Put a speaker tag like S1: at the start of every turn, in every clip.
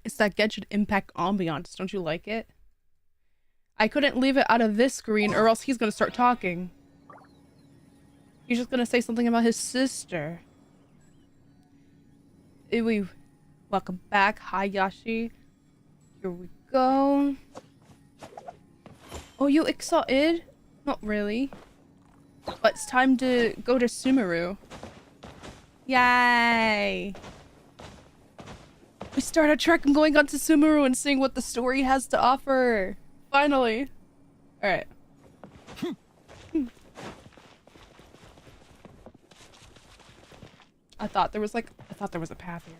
S1: It's that Genshin Impact ambiance. Don't you like it? I couldn't leave it out of this screen or else he's gonna start talking. He's just gonna say something about his sister. Welcome back. Hi, Yashi. Here we go. Oh, you excited? Not really. But it's time to go to Sumeru. Yay! We start our trek and going on to Sumeru and seeing what the story has to offer. Finally. Alright. I thought there was a path here.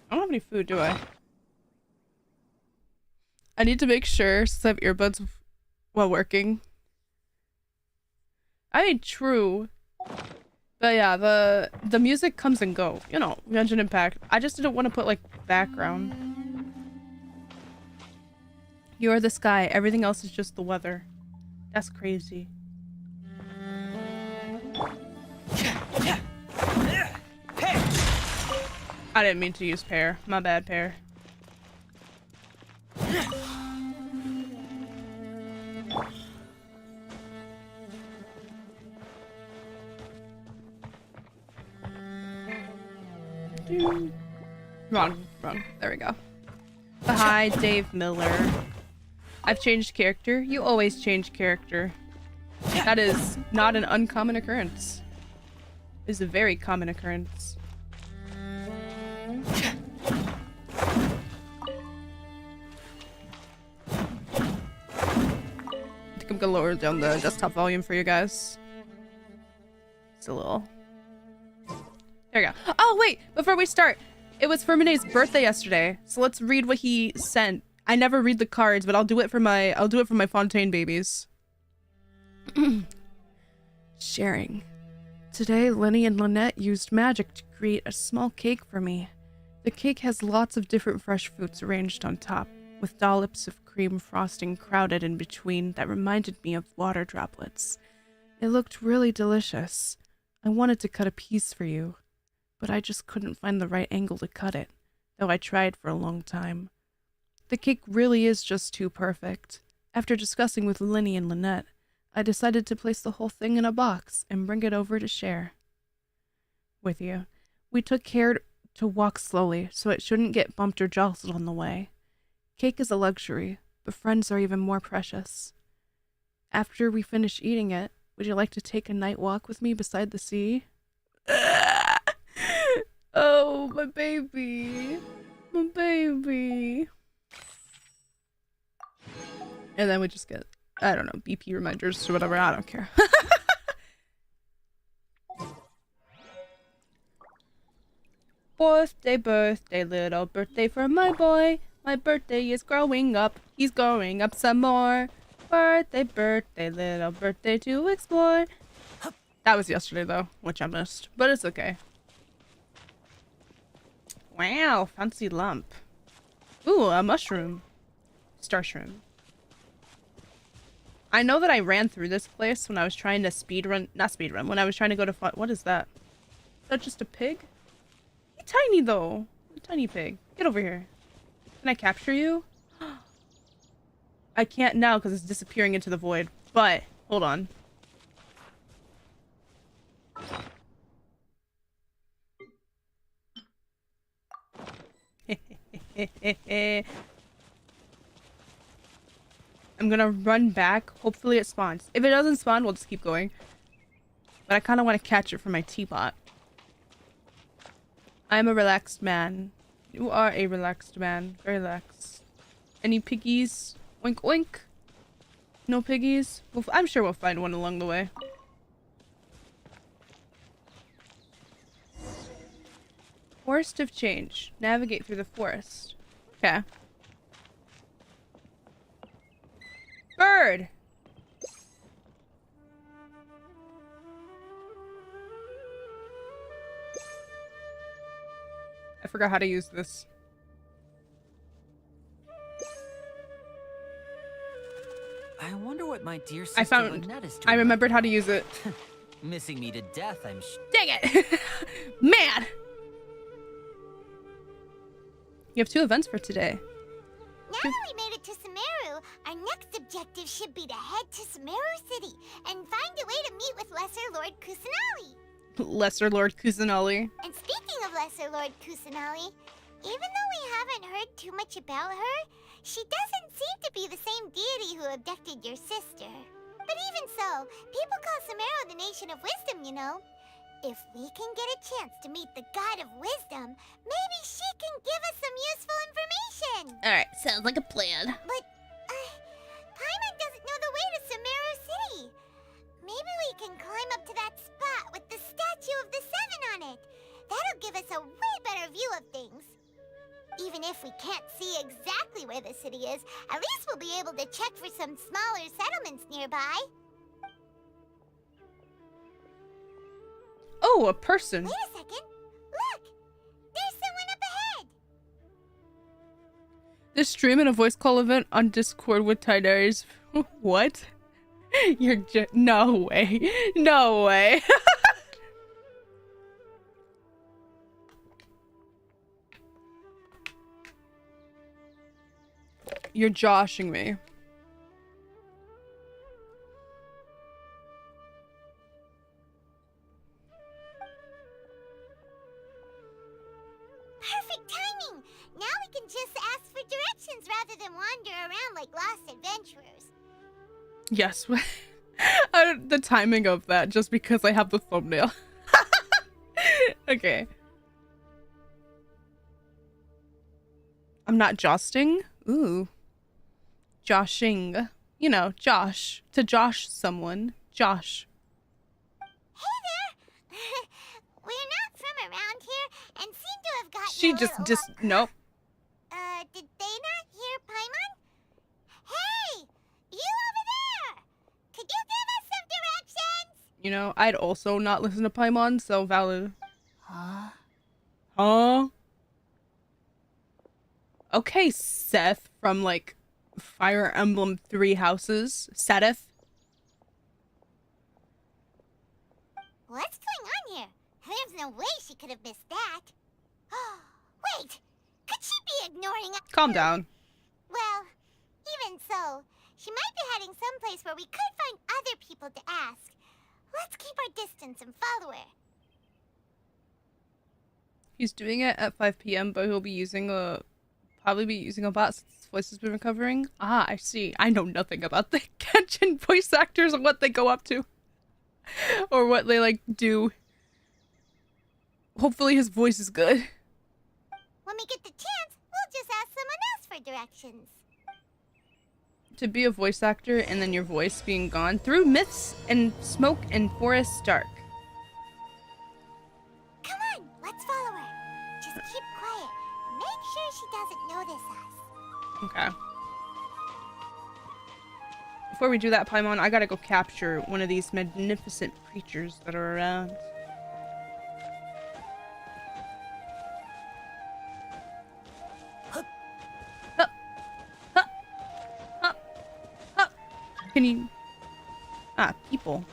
S1: I don't have any food, do I? I need to make sure, since I have earbuds while working. I mean, true. But yeah, the music comes and go. You know, Genshin Impact. I just didn't want to put, like, background. You're the sky. Everything else is just the weather. That's crazy. I didn't mean to use pear. My bad, pear. Wrong. There we go. Hi, Dave Miller. I've changed character. You always change character. That is not an uncommon occurrence. It is a very common occurrence. I think I'm gonna lower down the desktop volume for you guys. It's a little... There we go. Oh, wait! Before we start, it was Fermine's birthday yesterday, so let's read what he sent. I never read the cards, but I'll do it for my Fontaine babies. Sharing. Today, Lenny and Lynette used magic to create a small cake for me. The cake has lots of different fresh fruits arranged on top, with dollops of cream frosting crowded in between that reminded me of water droplets. It looked really delicious. I wanted to cut a piece for you, but I just couldn't find the right angle to cut it, though I tried for a long time. The cake really is just too perfect. After discussing with Lenny and Lynette, I decided to place the whole thing in a box and bring it over to share with you. We took care to walk slowly so it shouldn't get bumped or jostled on the way. Cake is a luxury, but friends are even more precious. After we finish eating it, would you like to take a night walk with me beside the sea? Oh, my baby. My baby. And then we just get, I don't know, BP reminders or whatever. I don't care. Birthday, little birthday for my boy. My birthday is growing up. He's growing up some more. Birthday, little birthday to explore. That was yesterday, though, which I missed. But it's okay. Wow, fancy lump. Ooh, a mushroom. Star shroom. I know that I ran through this place when I was trying to when I was trying to go to what is that? Is that just a pig? You're tiny though. A tiny pig. Get over here. Can I capture you? I can't now because it's disappearing into the void. But, hold on. I'm gonna run back. Hopefully it spawns. If it doesn't spawn, we'll just keep going. But I kind of want to catch it for my teapot. I'm a relaxed man. You are a relaxed man. Very relaxed. Any piggies? Oink oink. No piggies? I'm sure we'll find one along the way. Forest of Change. Navigate through the forest. Okay. Bird! I forgot how to use this.
S2: I wonder what my dear sister Lynette is doing.
S1: I remembered how to use it.
S2: Missing me to death, I'm
S1: Dang it! Man! You have 2 events for today.
S3: Now that we made it to Sumeru, our next objective should be to head to Sumeru City and find a way to meet with Lesser Lord Kusanali.
S1: Lesser Lord Kusanali.
S3: And speaking of Lesser Lord Kusanali, even though we haven't heard too much about her, she doesn't seem to be the same deity who abducted your sister. But even so, people call Sumeru the Nation of Wisdom, you know. If we can get a chance to meet the God of Wisdom, maybe she can give us some useful information.
S4: Alright, sounds like a plan.
S3: But, Paimon doesn't know the way to Sumeru City. Maybe we can climb up to that spot with the statue of the 7 on it. That'll give us a way better view of things. Even if we can't see exactly where the city is, at least we'll be able to check for some smaller settlements nearby.
S1: Oh, a person.
S3: Wait a second. Look! There's someone up ahead!
S1: This stream and a voice call event on Discord with Theyre's. What? You're just... No way. No way. You're joshing me.
S3: Perfect timing! Now we can just ask for directions rather than wander around like lost adventurers.
S1: Yes. The timing of that, just because I have the thumbnail. Okay. I'm not jousting? Ooh. Joshing. You know, Josh. To josh someone. Josh.
S3: Hey there! We're not from around here and seem to have gotten
S1: She just nope.
S3: Did they not hear Paimon? Hey! You over there! Could you give us some directions?
S1: You know, I'd also not listen to Paimon, so valid.
S2: Huh?
S1: Huh? Okay, Seth from, like, Fire Emblem 3 Houses. Seth.
S3: What's going on here? There's no way she could have missed that. Wait! Could she be ignoring us?
S1: Calm down.
S3: Well, even so, she might be heading someplace where we could find other people to ask. Let's keep our distance and follow her.
S1: He's doing it at 5 p.m., but he'll be using probably be using a bot since his voice has been recovering. Ah, I see. I know nothing about the Genshin voice actors and what they go up to. Or what they, like, do. Hopefully his voice is good.
S3: When we get the chance, we'll just ask someone else for directions.
S1: To be a voice actor and then your voice being gone through myths and smoke and forests dark.
S3: Come on, let's follow her. Just keep quiet. Make sure she doesn't notice us.
S1: Okay. Before we do that, Paimon, I gotta go capture one of these magnificent creatures that are around. Can you... Ah, people.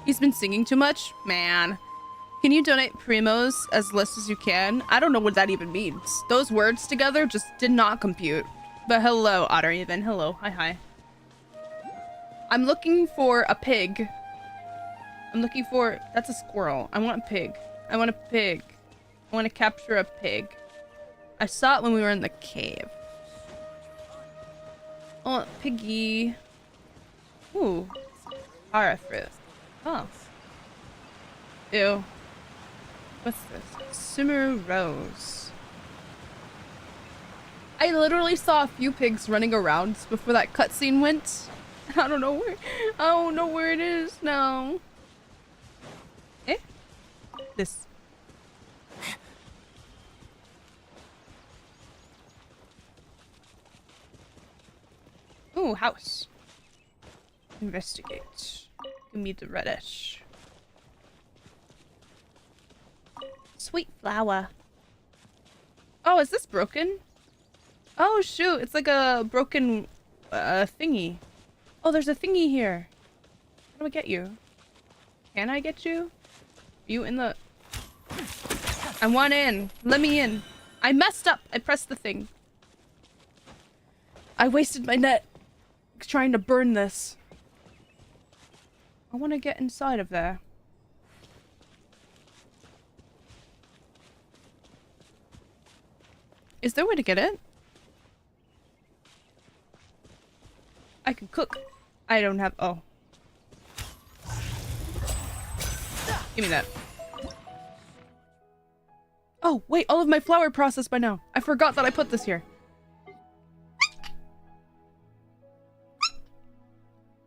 S1: He's been singing too much? Man. Can you donate primos as less as you can? I don't know what that even means. Those words together just did not compute. But hello, Otter even. Hello. Hi, hi. I'm looking for a pig. I'm looking for... That's a squirrel. I want a pig. I want a pig. I want to capture a pig. I saw it when we were in the cave. Oh, piggy. Ooh. Para fruit. Oh. Ew. What's this? Sumeru Rose. I literally saw a few pigs running around before that cutscene went. I don't know where it is now. Eh? This. Ooh, house. Investigate. Give me the reddish. Sweet flower. Oh, is this broken? Oh, shoot. It's like a broken thingy. Oh, there's a thingy here. How do I get you? Can I get you? You in the... I want in. Let me in. I messed up. I pressed the thing. I wasted my net trying to burn this. I want to get inside of there. Is there a way to get it? I can cook. I don't have... Oh. Give me that. Oh, wait. All of my flour processed by now. I forgot that I put this here.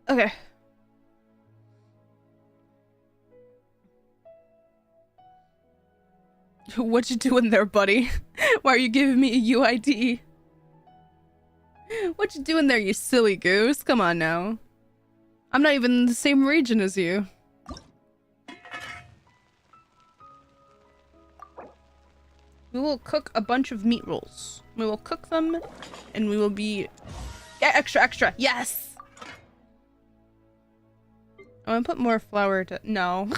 S1: Okay. What you doing there, buddy? Why are you giving me a UID? What you doing there, you silly goose? Come on now. I'm not even in the same region as you. We will cook a bunch of meat rolls. We will cook them, and we will be... Yeah, extra, extra! Yes! I want to put more flour to... No.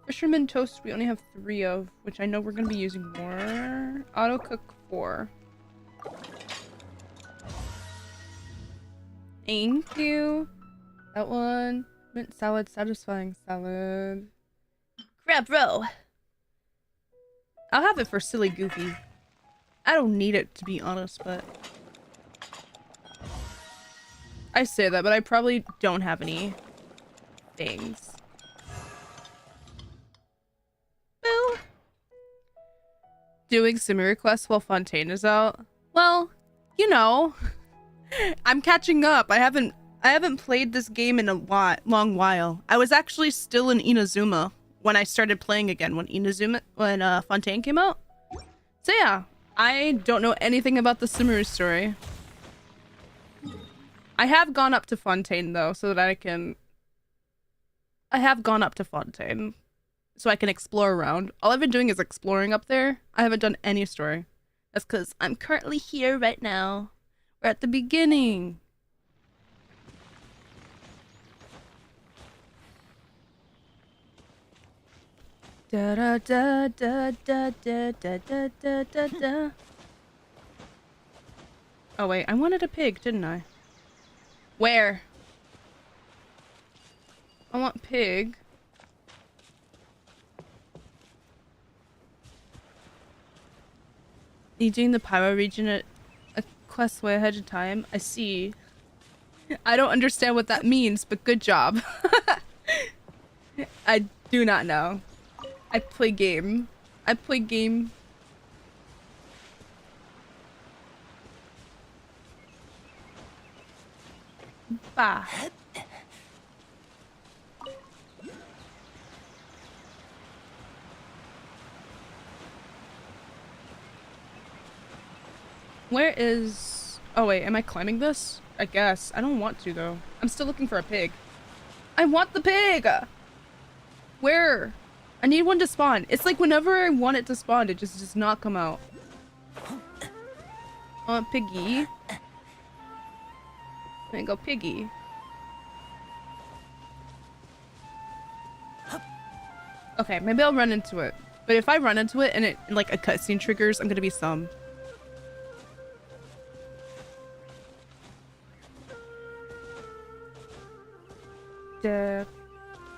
S1: Fisherman toast we only have 3 of, which I know we're going to be using more. Auto cook 4. Thank you. That one. Mint salad, satisfying salad. Crab roe. I'll have it for silly goofy. I don't need it, to be honest, but... I say that, but I probably don't have any things. Boo! Doing Sumeru quests while Fontaine is out? Well, you know... I'm catching up. I haven't played this game in a long while. I was actually still in Inazuma when I started playing again, when Fontaine came out. So yeah, I don't know anything about the Sumeru story. I have gone up to Fontaine though, so that I can explore around. All I've been doing is exploring up there. I haven't done any story. That's because I'm currently here right now. We're at the beginning. Da da da da da da da da da da da. Oh wait, I wanted a pig, didn't I? Where? I want pig. You doing the Pyro region at a quest way ahead of time? I see. I don't understand what that means, but good job. I do not know. I play game. Bah. Where is... Oh wait, am I climbing this? I guess. I don't want to though. I'm still looking for a pig. I want the pig! Where? I need one to spawn. It's like whenever I want it to spawn, it just does not come out. I want piggy. There you go, piggy. Okay, maybe I'll run into it. But if I run into it and it like a cutscene triggers, I'm gonna be some. Da,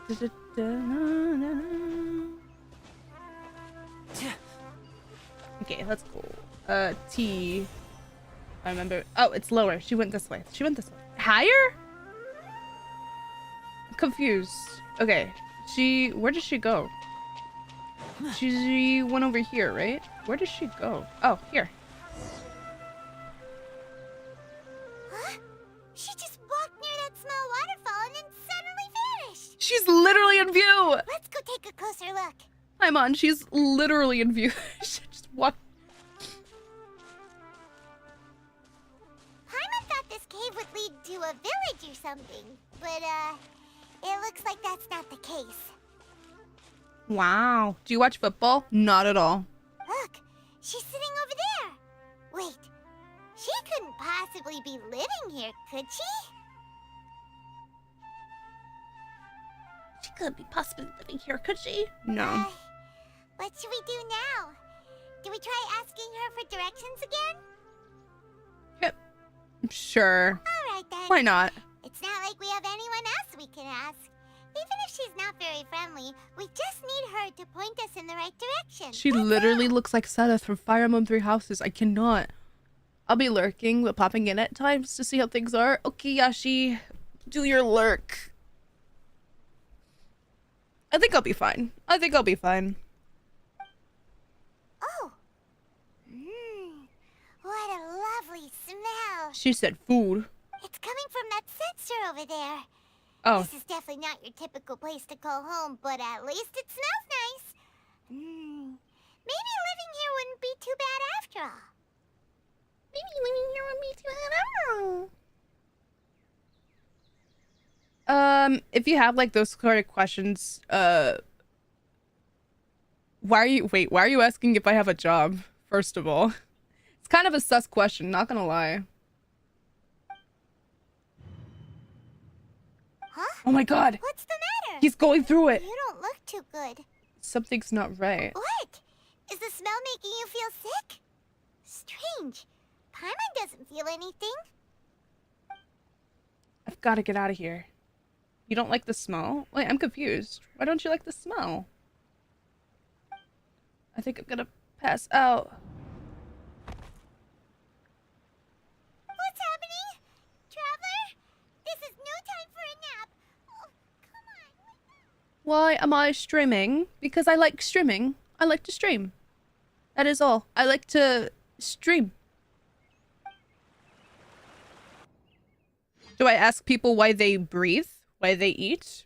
S1: da, da, da, na, na. Okay, let's go. T. I remember. Oh, it's lower. She went this way. Higher? I'm confused. Okay. Where did she go? She went over here, right? Where did she go? Oh, here.
S3: Huh? She just walked near that small waterfall and then suddenly vanished.
S1: She's literally in view.
S3: Let's go take a closer look.
S1: I'm on. She's literally in view. She just walked.
S3: Paimon thought this cave would lead to a village or something, but it looks like that's not the case.
S1: Wow. Do you watch football? Not at all.
S3: Look, she's sitting over there. Wait, she couldn't possibly be living here, could she?
S4: She couldn't be possibly living here, could she?
S1: No.
S3: What should we do now? Do we try asking her for directions again?
S1: Yep. Sure.
S3: Alright then.
S1: Why not?
S3: It's not like we have anyone else we can ask. Even if she's not very friendly, we just need her to point us in the right direction.
S1: She
S3: That's
S1: literally
S3: all.
S1: looks like Seta from Fire Emblem Three Houses. I cannot. I'll be lurking, but popping in at times to see how things are. Okay, Yashi, do your lurk. I think I'll be fine. I think I'll be fine.
S3: Oh. What a lovely smell.
S1: She said food.
S3: It's coming from that sensor over there.
S1: Oh,
S3: This is definitely not your typical place to call home, but at least it smells nice. Maybe living here wouldn't be too bad after all.
S4: Maybe living here would be too hard.
S1: if you have like those sort of questions, why are you asking if I have a job? First of all, it's kind of a sus question, not gonna lie.
S3: Huh?
S1: Oh my god,
S3: What's the matter?
S1: he's going through it.
S3: You don't look too good.
S1: Something's not right.
S3: What? Is the smell making you feel sick? Strange. Paimon doesn't feel anything.
S1: I've got to get out of here. You don't like the smell? Wait, I'm confused. Why don't you like the smell? I think I'm gonna pass out.
S3: What's happening? Traveler? This is no time for a nap. Oh, come on.
S1: Why am I streaming? Because I like streaming. I like to stream. That is all. I like to stream. Do I ask people why they breathe? Why they eat?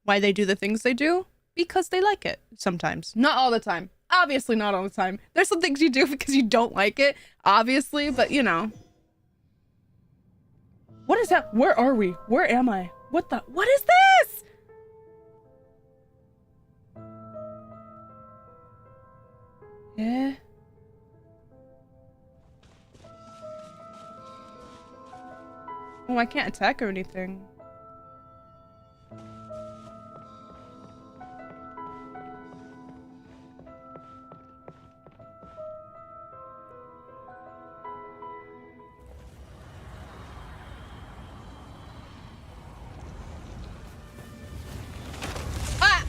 S1: Why they do the things they do? Because they like it. Sometimes. Not all the time. Obviously not all the time. There's some things you do because you don't like it. Obviously, but you know. What is that? Where are we? Where am I? What is this? Yeah. Oh, I can't attack or anything. Ah!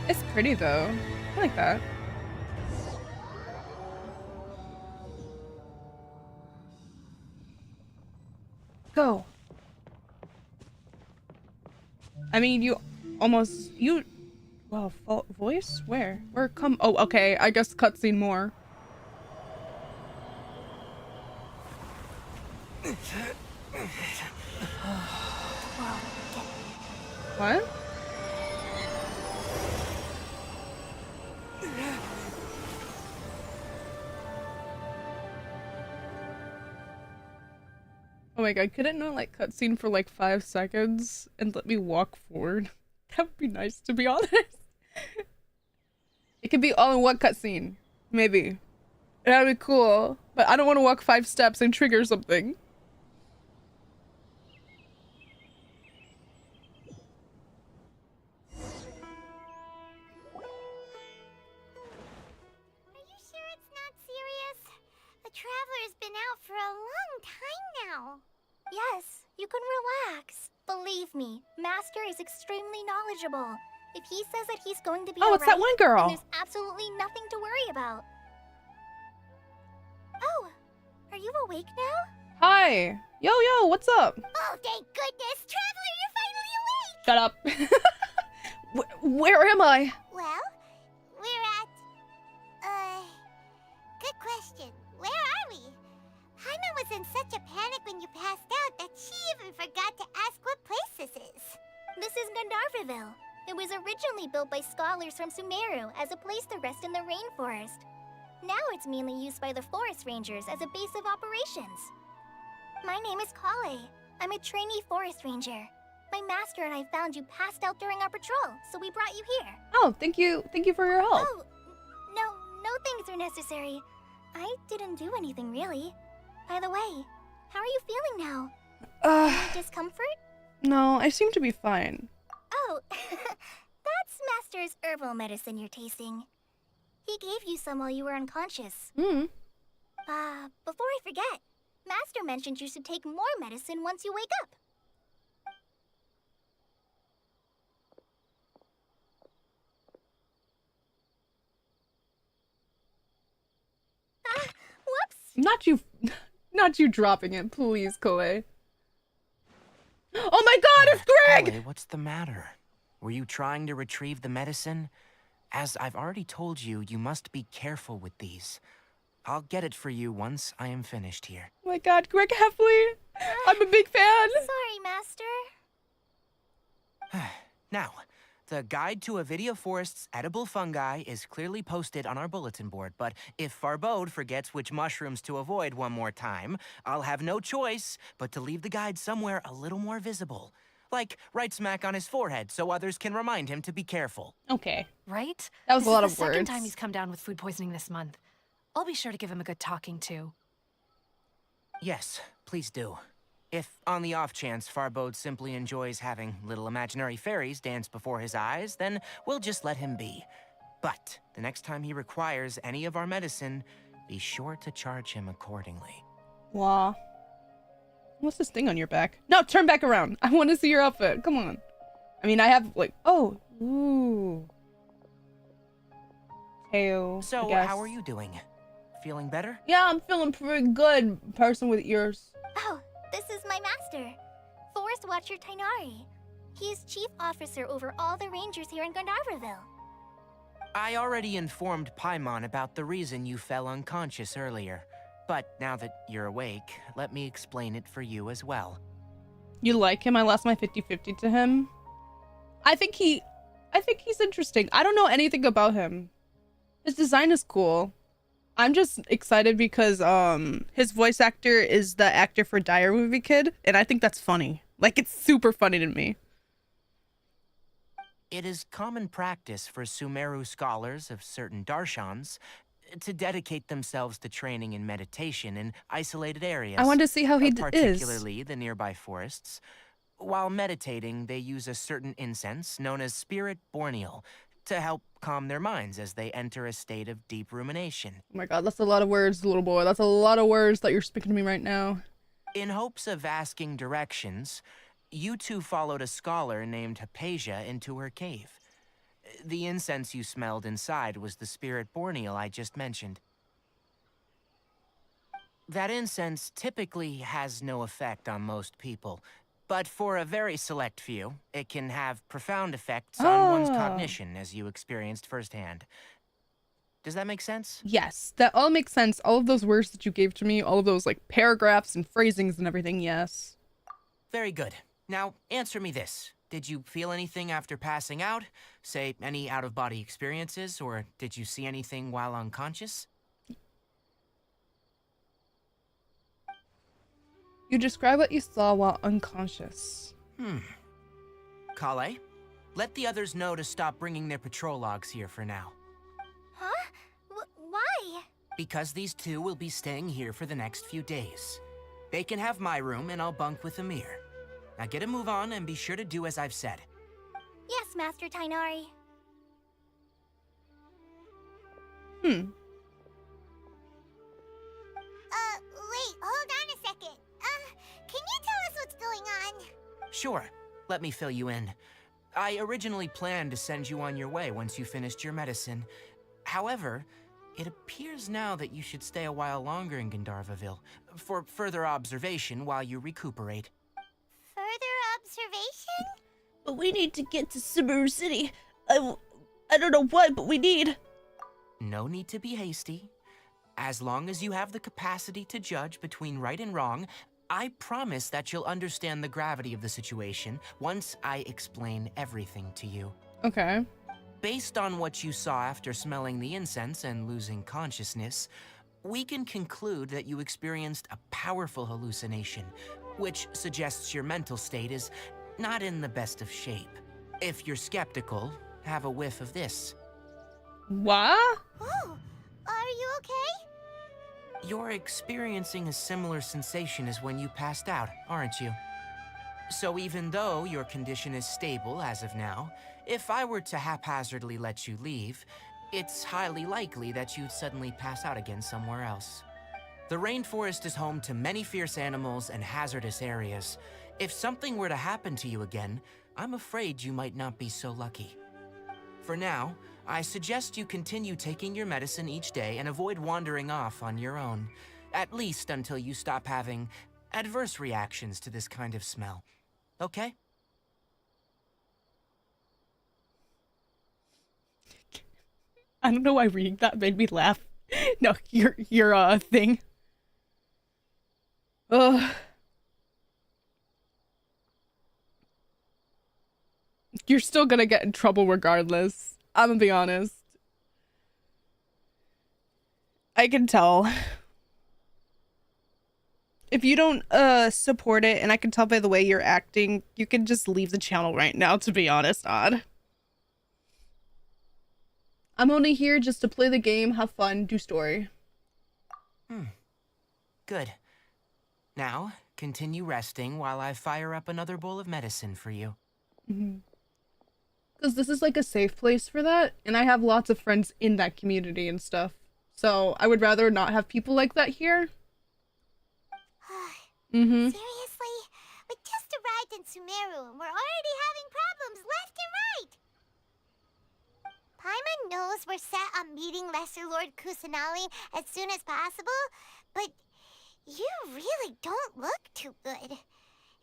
S1: It's pretty though. I like that. Go. I mean, wow, voice? Where? Oh, okay, I guess cutscene more. What? Oh my god, could it not like cutscene for like 5 seconds and let me walk forward? That would be nice, to be honest. It could be all in one cutscene. Maybe. That would be cool. But I don't want to walk 5 steps and trigger something.
S3: Are you sure it's not serious? The Traveler's been out for a long time now.
S5: Yes, you can relax. Believe me, Master is extremely knowledgeable. If he says that he's going to be
S1: Oh, it's that one girl.
S5: then there's absolutely nothing to worry about. Oh, are you awake now?
S1: Hi. Yo, what's up?
S3: Oh, thank goodness! Traveler, you're finally awake!
S1: Shut up. Where am I?
S3: Well, we're at... Good question. Where are we? Paimon was in such a panic when you passed out that she even forgot to ask what place this is.
S5: This is Gandharvaville. It was originally built by scholars from Sumeru as a place to rest in the rainforest. Now it's mainly used by the forest rangers as a base of operations. My name is Kale. I'm a trainee forest ranger. My master and I found you passed out during our patrol, so we brought you here.
S1: Oh, thank you for your help.
S5: Oh, no thanks are necessary. I didn't do anything really. By the way, how are you feeling now? Any discomfort?
S1: No, I seem to be fine.
S5: Oh, that's Master's herbal medicine you're tasting. He gave you some while you were unconscious.
S1: Hmm.
S5: Before I forget, Master mentioned you should take more medicine once you wake up. Whoops!
S1: Not you dropping it, please, Koei. Oh my god, it's Greg!
S2: Koei, what's the matter? Were you trying to retrieve the medicine? As I've already told you, you must be careful with these. I'll get it for you once I am finished here.
S1: Oh my god, Greg Heffley! I'm a big fan!
S5: Sorry, Master.
S2: Now, the guide to Avidia Forest's edible fungi is clearly posted on our bulletin board, but if Farbode forgets which mushrooms to avoid one more time, I'll have no choice but to leave the guide somewhere a little more visible. Like right smack on his forehead so others can remind him to be careful.
S1: Okay.
S6: Right?
S1: That was a lot of
S6: This is the second
S1: words.
S6: time he's come down with food poisoning this month. I'll be sure to give him a good talking to.
S2: Yes, please do. If, on the off chance, Farbode simply enjoys having little imaginary fairies dance before his eyes, then we'll just let him be. But the next time he requires any of our medicine, be sure to charge him accordingly.
S1: Wow. What's this thing on your back? No, turn back around. I want to see your outfit. Come on. I mean, I have, like, oh. Ooh. Tail,
S2: So,
S1: I guess.
S2: how are you doing? Feeling better?
S1: Yeah, I'm feeling pretty good, person with ears.
S5: Oh, this is my master, Forest Watcher Tighnari. He is chief officer over all the rangers here in Gandharvaville.
S2: I already informed Paimon about the reason you fell unconscious earlier. But now that you're awake, let me explain it for you as well.
S1: You like him? I lost my 50-50 to him. I think he's interesting. I don't know anything about him. His design is cool. I'm just excited because his voice actor is the actor for Dire Movie Kid, and I think that's funny. Like, it's super funny to me.
S2: It is common practice for Sumeru scholars of certain darshans to dedicate themselves to training in meditation in isolated areas.
S1: I want to see how he is.
S2: Particularly the nearby forests. While meditating, they use a certain incense known as spirit borneal to help calm their minds as they enter a state of deep rumination.
S1: Oh my god, that's a lot of words, little boy. That's a lot of words that you're speaking to me right now.
S2: In hopes of asking directions, you two followed a scholar named Hypatia into her cave. The incense you smelled inside was the spirit borneal I just mentioned. That incense typically has no effect on most people, but for a very select few, it can have profound effects on one's cognition, as you experienced firsthand. Does that make sense?
S1: Yes, that all makes sense. All of those words that you gave to me, all of those like paragraphs and phrasings and everything, yes.
S2: Very good. Now, answer me this. Did you feel anything after passing out? Say, any out-of-body experiences, or did you see anything while unconscious?
S1: You describe what you saw while unconscious.
S2: Kale, let the others know to stop bringing their patrol logs here for now.
S5: Huh? Why?
S2: Because these two will be staying here for the next few days. They can have my room, and I'll bunk with Amir. Now get a move on, and be sure to do as I've said.
S5: Yes, Master Tighnari.
S3: Wait, hold on a second. Can you tell us what's going on?
S2: Sure, let me fill you in. I originally planned to send you on your way once you finished your medicine. However, it appears now that you should stay a while longer in Gandharvaville for further observation while you recuperate.
S3: Further observation?
S4: But we need to get to Sumeru City. I don't know what, but we need.
S2: No need to be hasty. As long as you have the capacity to judge between right and wrong, I promise that you'll understand the gravity of the situation once I explain everything to you.
S1: Okay.
S2: Based on what you saw after smelling the incense and losing consciousness, we can conclude that you experienced a powerful hallucination, which suggests your mental state is not in the best of shape. If you're skeptical, have a whiff of this.
S1: What?
S3: Oh, are you okay?
S2: You're experiencing a similar sensation as when you passed out, aren't you? So even though your condition is stable as of now, if I were to haphazardly let you leave, it's highly likely that you'd suddenly pass out again somewhere else. The rainforest is home to many fierce animals and hazardous areas. If something were to happen to you again, I'm afraid you might not be so lucky. For now, I suggest you continue taking your medicine each day and avoid wandering off on your own, at least until you stop having adverse reactions to this kind of smell. Okay?
S1: I don't know why reading that made me laugh. No, your thing. Ugh. You're still gonna get in trouble regardless. I'm gonna be honest. I can tell. If you don't support it, and I can tell by the way you're acting, you can just leave the channel right now, to be honest, Odd. I'm only here just to play the game, have fun, do story.
S2: Good. Now, continue resting while I fire up another bowl of medicine for you.
S1: Because this is like a safe place for that, and I have lots of friends in that community and stuff. So I would rather not have people like that here.
S3: Seriously? We just arrived in Sumeru and we're already having problems left and right! Paimon knows we're set on meeting Lesser Lord Kusanali as soon as possible, but you really don't look too good.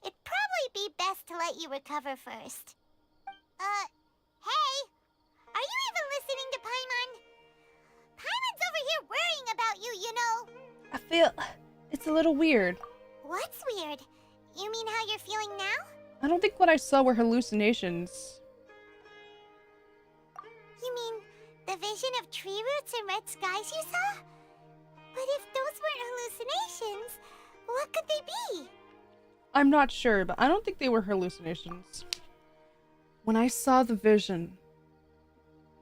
S3: It'd probably be best to let you recover first. Hey! Are you even listening to Paimon? Paimon's over here worrying about you, you know!
S1: I feel it's a little weird.
S3: What's weird? You mean how you're feeling now?
S1: I don't think what I saw were hallucinations.
S3: You mean the vision of tree roots and red skies you saw? But if those weren't hallucinations, what could they be?
S1: I'm not sure, but I don't think they were hallucinations. When I saw the vision,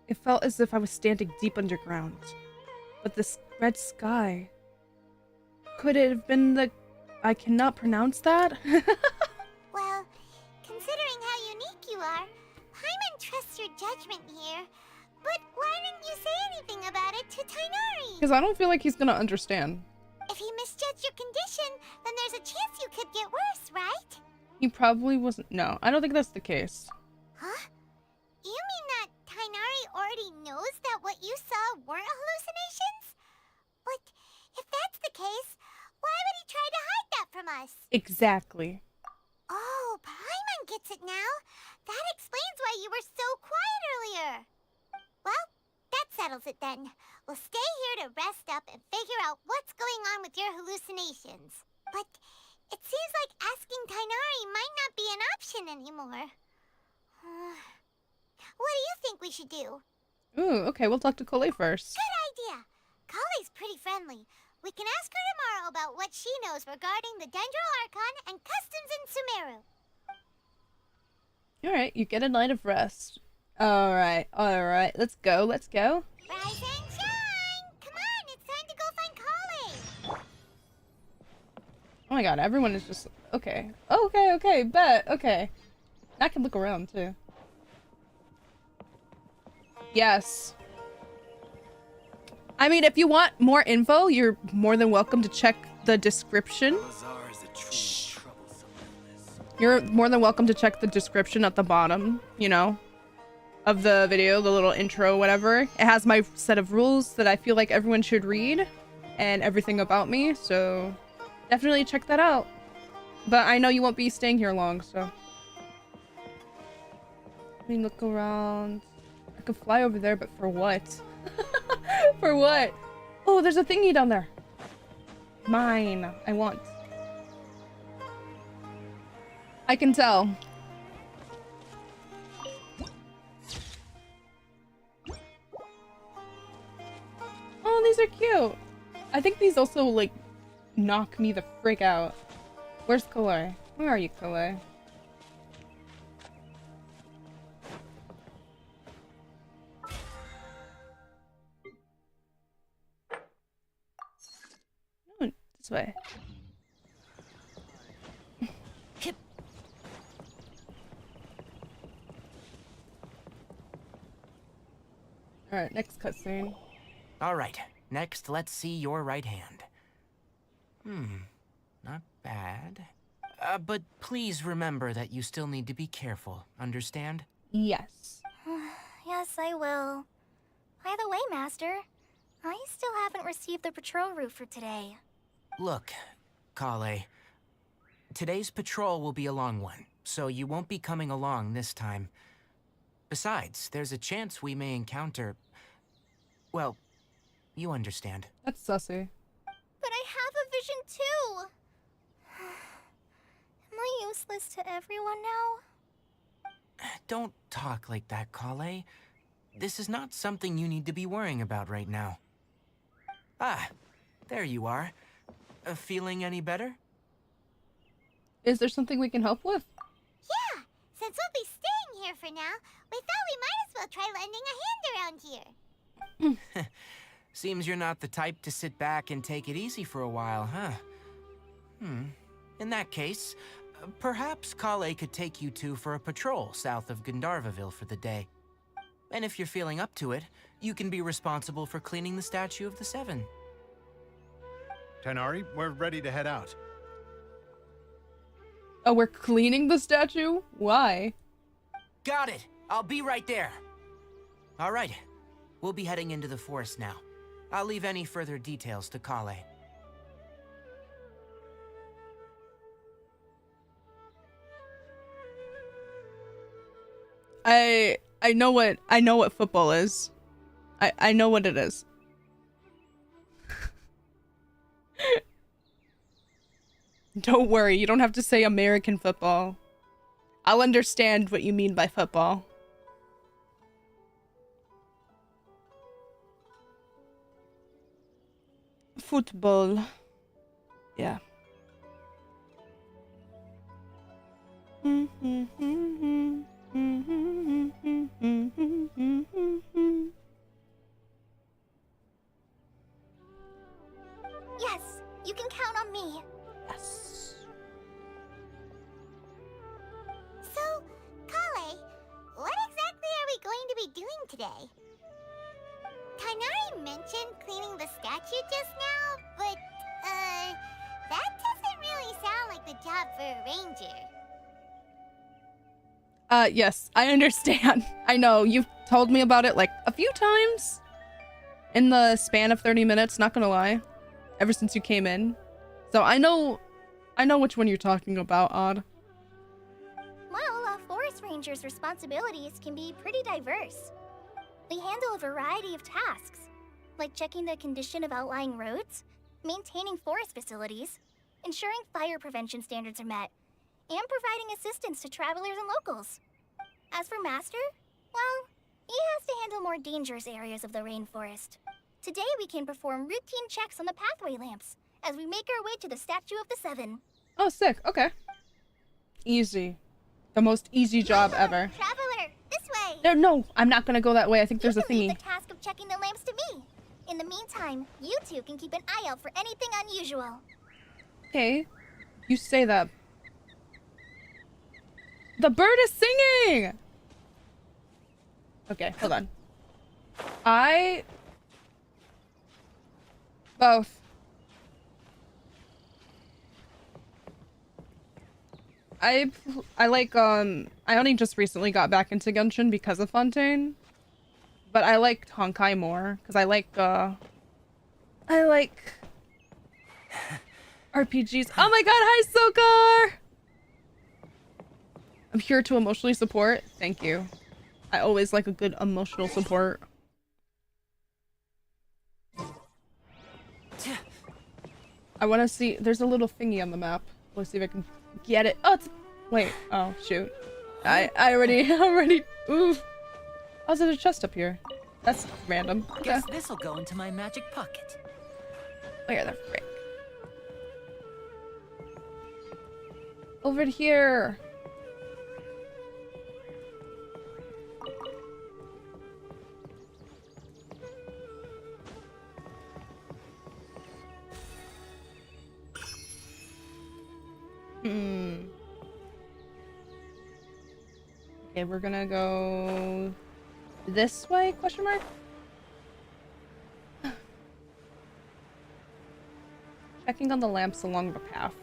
S1: it felt as if I was standing deep underground. But this red sky... Could it have been the... I cannot pronounce that?
S3: Well, considering how unique you are, Paimon trusts your judgment here. But why didn't you say anything about it to Tighnari?
S1: Because I don't feel like he's gonna understand.
S3: If he misjudged your condition, then there's a chance you could get worse, right?
S1: He probably wasn't... No, I don't think that's the case.
S3: Huh? You mean that Tighnari already knows that what you saw weren't hallucinations? But if that's the case, why would he try to hide that from us?
S1: Exactly.
S3: Oh, Paimon gets it now. That explains why you were so quiet earlier. Well, that settles it then. We'll stay here to rest up and figure out what's going on with your hallucinations. But it seems like asking Tighnari might not be an option anymore. What do you think we should do?
S1: Ooh, okay, we'll talk to Cole first.
S3: Good idea. Kale's pretty friendly. We can ask her tomorrow about what she knows regarding the Dendro Archon and customs in Sumeru.
S1: Alright, you get a night of rest. Alright, let's go.
S3: Rise and shine! Come on, it's time to go find Kale!
S1: Oh my god, everyone is just... Okay. Okay, bet. Okay. I can look around, too. Yes. I mean, if you want more info, you're more than welcome to check the description. You're more than welcome to check the description at the bottom, you know, of the video, the little intro, whatever. It has my set of rules that I feel like everyone should read and everything about me, so definitely check that out. But I know you won't be staying here long, so. Let me look around. I could fly over there, but for what? For what? Oh, there's a thingy down there. Mine. I want. I can tell. Oh, these are cute. I think these also, like, knock me the frick out. Where's Kalei? Where are you, Kalei? This way.
S2: Hip.
S1: Alright, next cutscene.
S2: All right. Next, let's see your right hand. Not bad. But please remember that you still need to be careful, understand?
S1: Yes.
S5: Yes, I will. By the way, Master, I still haven't received the patrol route for today.
S2: Look, Kale, today's patrol will be a long one, so you won't be coming along this time. Besides, there's a chance we may encounter... Well, you understand.
S1: That's sussy.
S5: But I have a vision too! Am I useless to everyone now?
S2: Don't talk like that, Kale. This is not something you need to be worrying about right now. Ah, there you are. Feeling any better?
S1: Is there something we can help with?
S3: Yeah, since we'll be staying here for now, we thought we might as well try lending a hand around here.
S2: Seems you're not the type to sit back and take it easy for a while, huh? In that case, perhaps Kale could take you two for a patrol south of Gandharvaville for the day. And if you're feeling up to it, you can be responsible for cleaning the Statue of the Seven.
S7: Tighnari, we're ready to head out.
S1: Oh, we're cleaning the statue? Why?
S2: Got it! I'll be right there! Alright, we'll be heading into the forest now. I'll leave any further details to Kale.
S1: I know what football is. I know what it is. Don't worry, you don't have to say American football. I'll understand what you mean by football. Football. Yeah.
S5: Yes, you can count on me.
S1: Yes.
S3: So, Kale, what exactly are we going to be doing today? Tighnari mentioned cleaning the statue just now, but, that doesn't really sound like the job for a ranger.
S1: Yes, I understand. I know, you've told me about it like a few times in the span of 30 minutes, not gonna lie, ever since you came in. So I know which one you're talking about, Odd.
S5: Well, a forest ranger's responsibilities can be pretty diverse. They handle a variety of tasks, like checking the condition of outlying roads, maintaining forest facilities, ensuring fire prevention standards are met, and providing assistance to travelers and locals. As for Master, well, he has to handle more dangerous areas of the rainforest. Today we can perform routine checks on the pathway lamps as we make our way to the Statue of the Seven.
S1: Oh, sick. Okay. Easy. The most easy job ever.
S5: Traveler, this way!
S1: No, I'm not gonna go that way. I think there's a
S5: You can leave
S1: thingy.
S5: the task of checking the lamps to me. In the meantime, you two can keep an eye out for anything unusual.
S1: Okay. You say that. The bird is singing! Okay, hold on. Both. I only just recently got back into Genshin because of Fontaine. But I like Honkai more, because I like RPGs. Oh my god, hi Sokar! I'm here to emotionally support. Thank you. I always like a good emotional support. I want to see. There's a little thingy on the map. Let's see if I can get it. Oh, it's. Wait. Oh, shoot. I already. Ooh. Oh, there's a chest up here. That's random. Okay.
S8: Guess this'll go into my magic pocket.
S1: Where the frick? Over here. Hmm. Okay, we're gonna go this way, question mark? Checking on the lamps along the path.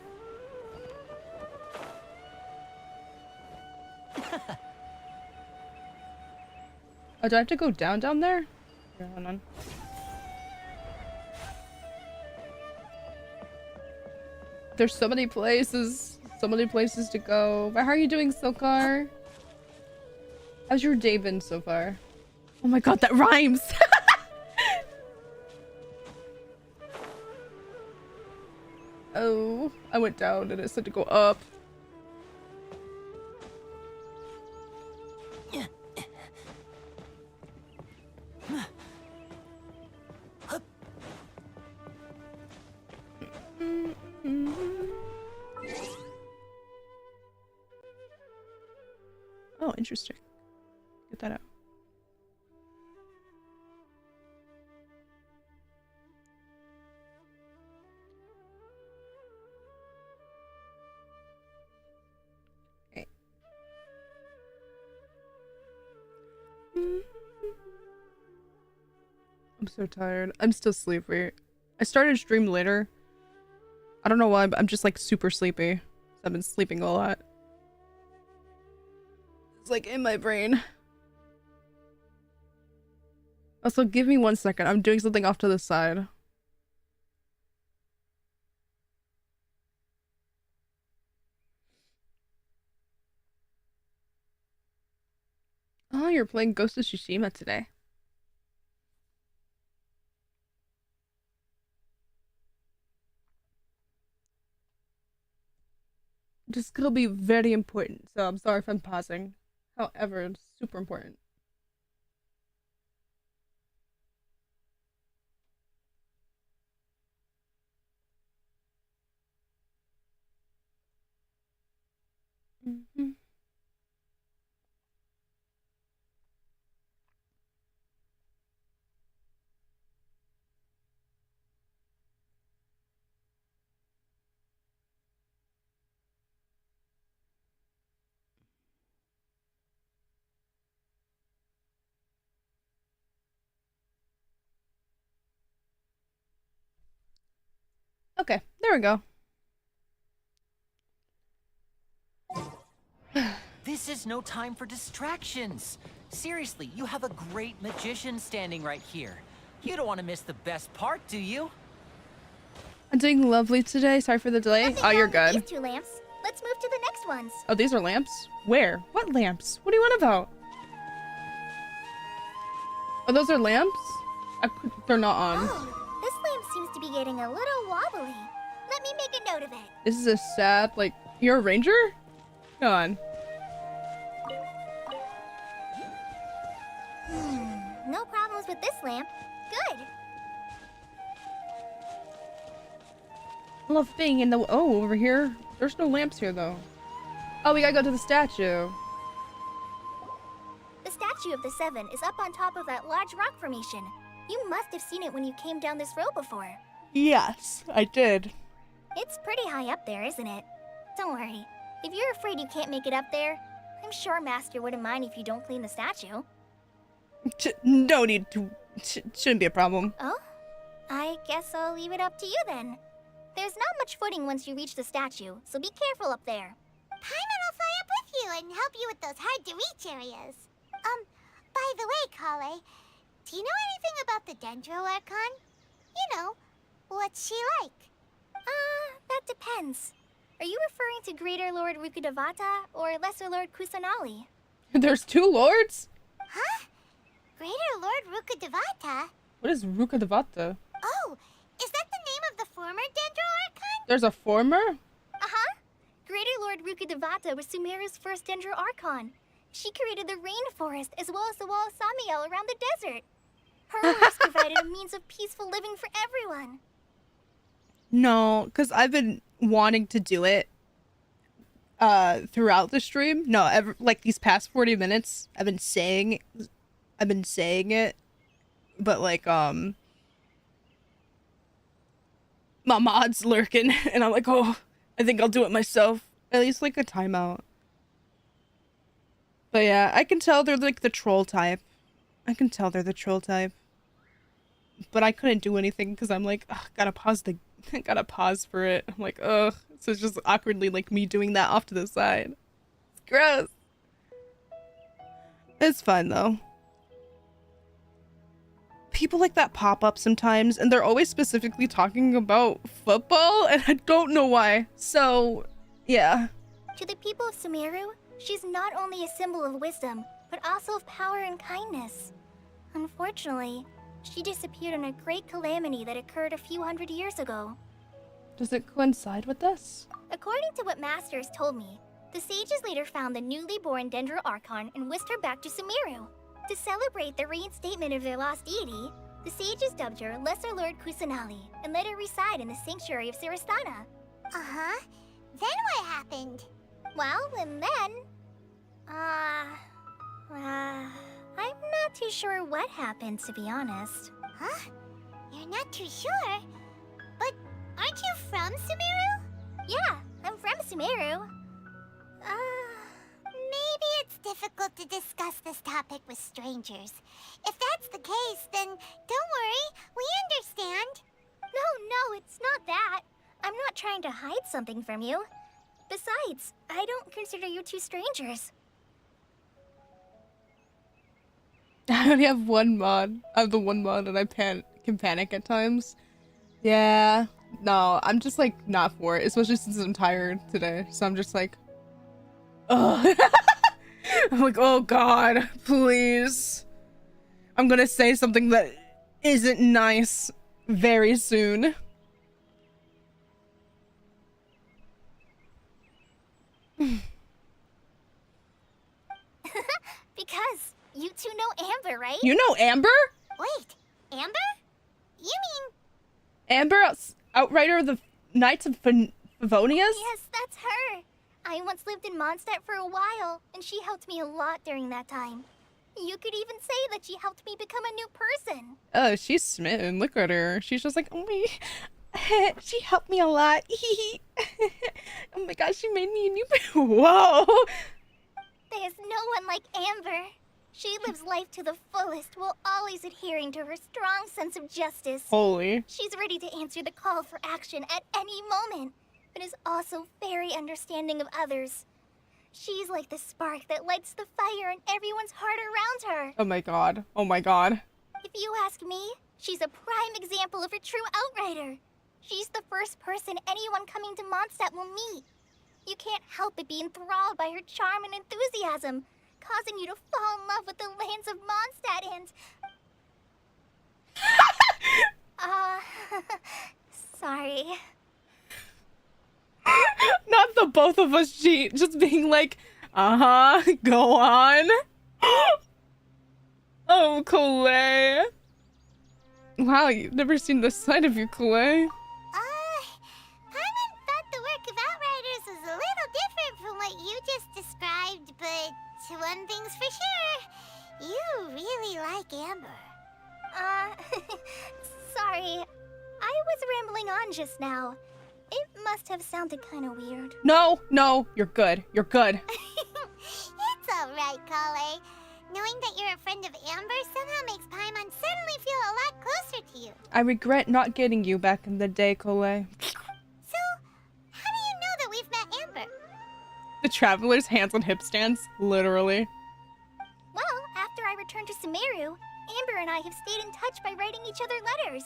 S1: Oh, do I have to go down there? Here, hold on. There's so many places to go. But how are you doing, Silkar? How's your day been so far? Oh my god, that rhymes! Oh, I went down and it said to go up. Oh, interesting. Get that out. Okay. I'm so tired. I'm still sleepy. I started stream later. I don't know why, but I'm just like super sleepy. I've been sleeping a lot. It's like in my brain. Also, give me 1 second. I'm doing something off to the side. Oh, you're playing Ghost of Tsushima today. This is gonna be very important, so I'm sorry if I'm pausing. However, it's super important. Mhm. Okay, there we go.
S8: This is no time for distractions. Seriously, you have a great magician standing right here. You don't want to miss the best part, do you?
S1: I'm doing lovely today. Sorry for the delay.
S5: Nothing
S1: Oh, you're
S5: wrong with
S1: good.
S5: These 2 lamps. Let's move to the next ones.
S1: Oh, these are lamps? Where? What lamps? What do you want about? Oh, those are lamps? They're not on.
S5: Oh, this lamp seems to be getting a little wobbly. Let me make a note of it.
S1: This is a sad, like, you're a ranger? Go on.
S5: No problems with this lamp. Good.
S1: I love being in the— oh, over here. There's no lamps here, though. Oh, we gotta go to the statue.
S5: The statue of the 7 is up on top of that large rock formation. You must have seen it when you came down this road before.
S1: Yes, I did.
S5: It's pretty high up there, isn't it? Don't worry. If you're afraid you can't make it up there, I'm sure Master wouldn't mind if you don't clean the statue.
S1: No need to— shouldn't be a problem.
S5: Oh? I guess I'll leave it up to you then. There's not much footing once you reach the statue, so be careful up there.
S3: Paimon will fly up with you and help you with those hard-to-reach areas. By the way, Kale, do you know anything about the Dendro Archon? You know, what's she like?
S5: That depends. Are you referring to Greater Lord Rukkhadevata or Lesser Lord Kusanali?
S1: There's 2 lords?
S3: Huh? Greater Lord Rukkhadevata?
S1: What is Rukkhadevata?
S3: Oh, is that the name of the former Dendro Archon?
S1: There's a former?
S5: Uh-huh. Greater Lord Rukkhadevata was Sumeru's first Dendro Archon. She created the rainforest as well as the wall of Samiel around the desert. Her works provided a means of peaceful living for everyone.
S1: No, because I've been wanting to do it throughout the stream. No, like these past 40 minutes, I've been saying it, but like my mod's lurking, and I'm like, oh, I think I'll do it myself. At least like a timeout. But yeah, I can tell they're like the troll type. I can tell they're the troll type. But I couldn't do anything because I'm like, ugh, gotta pause for it. I'm like, ugh. So it's just awkwardly like me doing that off to the side. It's gross. It's fine though. People like that pop up sometimes and they're always specifically talking about football and I don't know why. So, yeah.
S5: To the people of Sumeru, she's not only a symbol of wisdom, but also of power and kindness. Unfortunately, she disappeared in a great calamity that occurred a few hundred years ago.
S1: Does it coincide with this?
S5: According to what Masters told me, the sages later found the newly born Dendro Archon and whisked her back to Sumeru. To celebrate the reinstatement of their lost deity, the sages dubbed her Lesser Lord Kusanali and let her reside in the sanctuary of Siristana.
S3: Uh-huh. Then what happened?
S5: Well, and then... I'm not too sure what happened, to be honest.
S3: Huh? You're not too sure? But aren't you from Sumeru?
S5: Yeah, I'm from Sumeru.
S3: Maybe it's difficult to discuss this topic with strangers. If that's the case, then don't worry, we understand.
S5: No, it's not that. I'm not trying to hide something from you. Besides, I don't consider you two strangers.
S1: I only have one mod. I have the one mod and I can panic at times. Yeah. No, I'm just like not for it, especially since I'm tired today. So I'm just like, ugh. I'm like, oh god, please. I'm gonna say something that isn't nice very soon.
S5: Because you two know Amber, right?
S1: You know Amber?
S3: Wait, Amber? You mean...
S1: Amber, outrider of the Knights of Favonius?
S5: Yes, that's her. I once lived in Mondstadt for a while, and she helped me a lot during that time. You could even say that she helped me become a new person.
S1: Oh, she's smitten. Look at her. She's just like, oh my, she helped me a lot. Oh my gosh, she made me a new person. Whoa.
S5: There's no one like Amber. She lives life to the fullest while always adhering to her strong sense of justice.
S1: Holy.
S5: She's ready to answer the call for action at any moment, but is also very understanding of others. She's like the spark that lights the fire in everyone's heart around her.
S1: Oh my god. Oh my god.
S5: If you ask me, she's a prime example of a true outrider. She's the first person anyone coming to Mondstadt will meet. You can't help but be enthralled by her charm and enthusiasm, causing you to fall in love with the lands of Mondstadt and... sorry.
S1: Not the both of us cheat, just being like, go on. Oh, Colette. Wow, you've never seen this side of you, Colette.
S3: Paimon thought the work of Outriders was a little different from what you just described, but one thing's for sure, you really like Amber.
S5: Sorry. I was rambling on just now. It must have sounded kind of weird.
S1: No, you're good. You're good.
S3: It's alright, Kale. Knowing that you're a friend of Amber somehow makes Paimon suddenly feel a lot closer to you.
S1: I regret not getting you back in the day, Colette.
S3: So, how do you know that we've met Amber?
S1: The traveler's hands on hip stance, literally.
S5: Well, after I returned to Sumeru, Amber and I have stayed in touch by writing each other letters.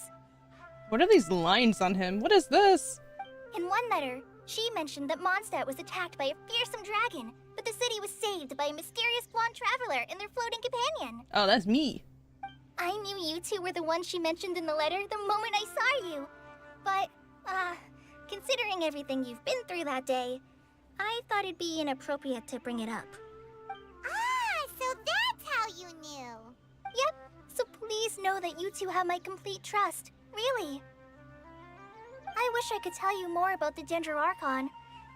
S1: What are these lines on him? What is this?
S5: In one letter, she mentioned that Mondstadt was attacked by a fearsome dragon, but the city was saved by a mysterious blonde traveler and their floating companion.
S1: Oh, that's me.
S5: I knew you two were the ones she mentioned in the letter the moment I saw you. But, considering everything you've been through that day, I thought it'd be inappropriate to bring it up.
S3: Ah, so that's how you knew.
S5: Yep, so please know that you two have my complete trust. Really. I wish I could tell you more about the Dendro Archon,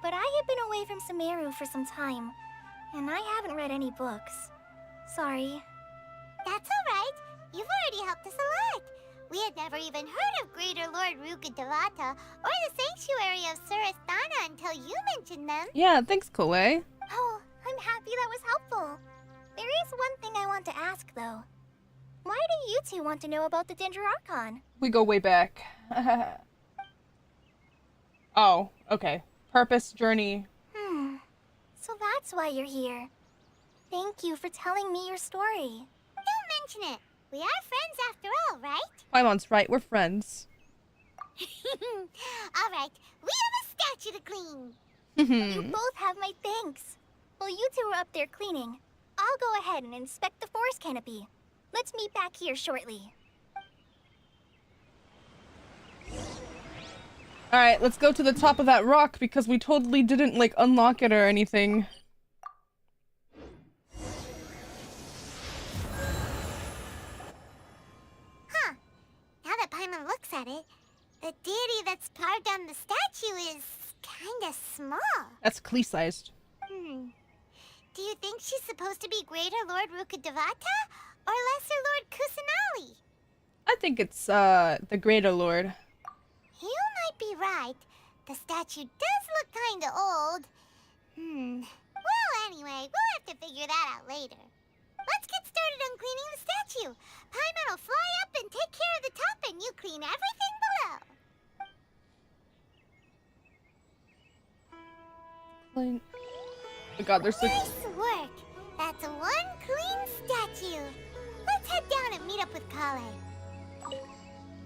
S5: but I have been away from Sumeru for some time, and I haven't read any books. Sorry.
S3: That's alright. You've already helped us a lot. We had never even heard of Greater Lord Rukkhadevata or the Sanctuary of Surasthana until you mentioned them.
S1: Yeah, thanks, Kole.
S5: Oh, I'm happy that was helpful. There is one thing I want to ask, though. Why do you two want to know about the Danger Archon?
S1: We go way back. Oh, okay. Purpose, journey.
S5: So that's why you're here. Thank you for telling me your story.
S3: Don't mention it. We are friends after all, right?
S1: Paimon's right, we're friends.
S3: All right, we have a statue to clean.
S5: You both have my thanks. While you two are up there cleaning, I'll go ahead and inspect the forest canopy. Let's meet back here shortly.
S1: Alright, let's go to the top of that rock because we totally didn't, like, unlock it or anything.
S3: Huh. Now that Paimon looks at it, the deity that's carved on the statue is kinda small.
S1: That's Klee-sized.
S3: Do you think she's supposed to be Greater Lord Rukkhadevata or Lesser Lord Kusanali?
S1: I think it's, the Greater Lord.
S3: You might be right. The statue does look kinda old. Well, anyway, we'll have to figure that out later. Let's get started on cleaning the statue. Paimon will fly up and take care of the top and you clean everything below.
S1: Clean. Oh god, there's like...
S3: Nice work. That's one clean statue. Let's head down and meet up with Kale.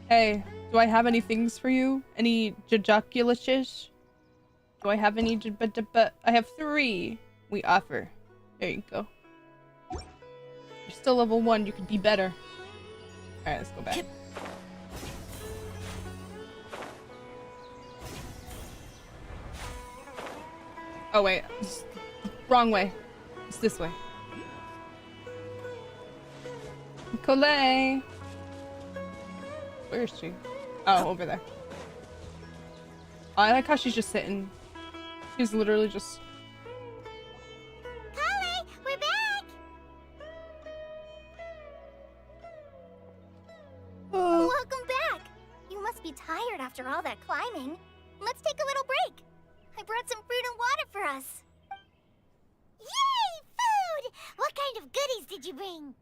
S1: Hey, do I have any things for you? Any jajoculiches? Do I have any I have 3 we offer. There you go. You're still level 1, you could be better. Alright, let's go back. Oh wait, wrong way. It's this way. Kole! Where is she? Oh, over there. Oh, I like how she's just sitting. She's literally just...
S3: Kale, we're back!
S5: Welcome back! You must be tired after all that climbing. Let's take a little break. I brought some fruit and water for us.
S3: Yay, food! What kind of goodies did you bring?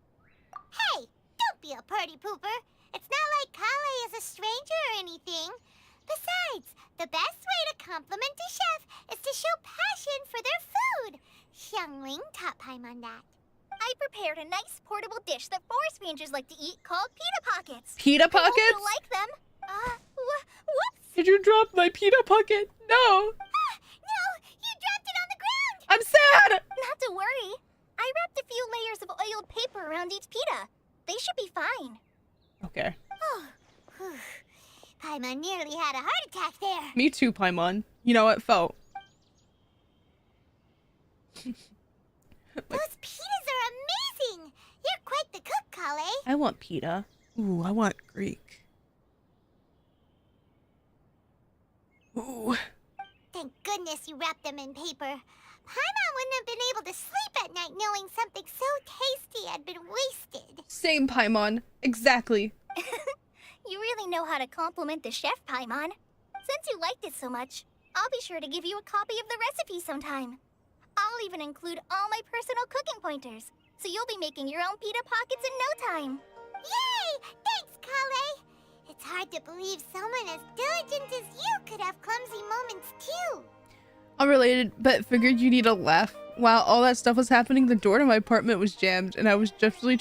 S3: Hey, don't be a party pooper. It's not like Kale is a stranger or anything. Besides, the best way to compliment a chef is to show passion for their food. Xiangling taught Paimon that.
S5: I prepared a nice portable dish that forest rangers like to eat called pita pockets.
S1: Pita
S5: I hope
S1: pockets?
S5: you'll like them. Whoops!
S1: Did you drop my pita pocket? No!
S3: No, you dropped it on the ground!
S1: I'm sad!
S5: Not to worry. I wrapped a few layers of oiled paper around each pita. They should be fine.
S1: Okay.
S3: Oh, whew. Paimon nearly had a heart attack there.
S1: Me too, Paimon. You know what, Fo?
S3: Those pitas are amazing! You're quite the cook, Kale.
S1: I want pita. Ooh, I want Greek. Ooh.
S3: Thank goodness you wrapped them in paper. Paimon wouldn't have been able to sleep at night knowing something so tasty had been wasted.
S1: Same, Paimon. Exactly.
S5: You really know how to compliment the chef, Paimon. Since you liked it so much, I'll be sure to give you a copy of the recipe sometime. I'll even include all my personal cooking pointers, so you'll be making your own pita pockets in no time.
S3: Yay! Thanks, Kale. It's hard to believe someone as diligent as you could have clumsy moments too.
S1: Unrelated, but figured you need a laugh. While all that stuff was happening, the door to my apartment was jammed, and I was definitely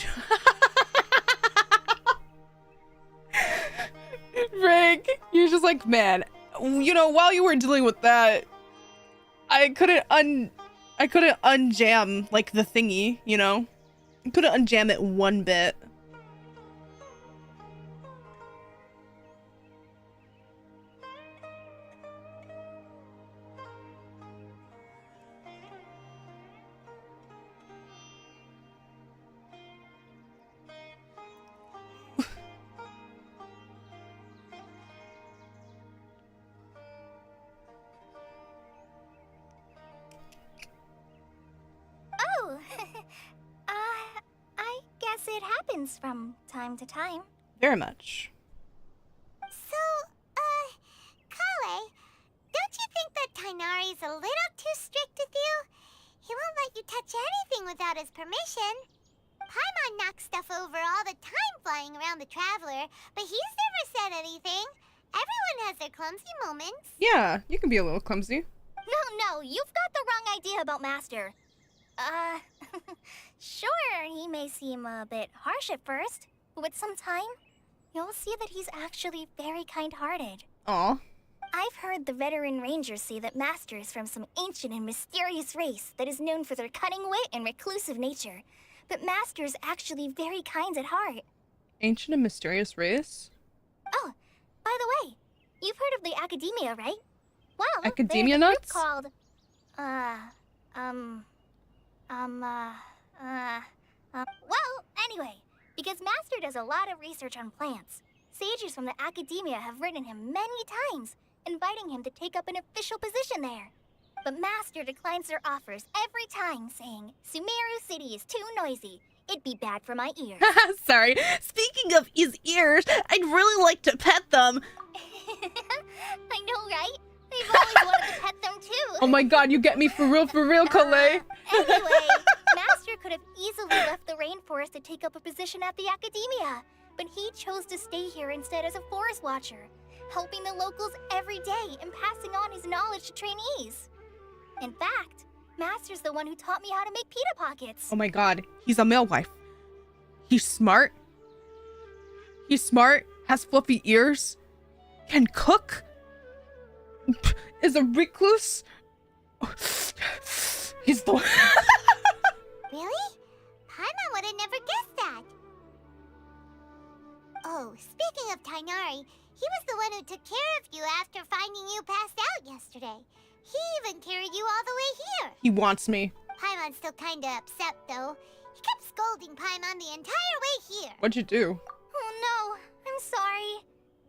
S1: Frank, you're just like, man, you know, while you were dealing with that, I couldn't unjam, like, the thingy, you know? I couldn't unjam it one bit.
S5: Oh, I guess it happens from time to time.
S1: Very much.
S3: without his permission. Paimon knocks stuff over all the time flying around the Traveler, but he's never said anything. Everyone has their clumsy moments.
S1: Yeah, you can be a little clumsy.
S5: No, you've got the wrong idea about Master. Sure, he may seem a bit harsh at first, but with some time, you'll see that he's actually very kind-hearted.
S1: Aw.
S5: I've heard the veteran rangers say that Master is from some ancient and mysterious race that is known for their cunning wit and reclusive nature. But Master is actually very kind at heart.
S1: Ancient and mysterious race?
S5: Oh, by the way, you've heard of the Academia, right? Well,
S1: Academia
S5: there's a group
S1: nuts?
S5: called, well, anyway, because Master does a lot of research on plants, sages from the Academia have written him many times, inviting him to take up an official position there. But Master declines their offers every time, saying, Sumeru City is too noisy. It'd be bad for my ears.
S4: Sorry. Speaking of his ears, I'd really like to pet them.
S5: I know, right? I've always wanted to pet them too.
S1: Oh my god, you get me for real, Kalei.
S5: Anyway, Master could have easily left the rainforest to take up a position at the Academia, but he chose to stay here instead as a forest watcher, helping the locals every day and passing on his knowledge to trainees. In fact, Master's the one who taught me how to make pita pockets.
S1: Oh my god, he's a male wife. He's smart. He's smart, has fluffy ears, can cook, is a recluse. He's the
S3: Really? Paimon would have never guessed that. Oh, speaking of Tighnari, he was the one who took care of you after finding you passed out yesterday. He even carried you all the way here.
S1: He wants me.
S3: Paimon's still kinda upset, though. He kept scolding Paimon the entire way here.
S1: What'd you do?
S5: Oh no, I'm sorry.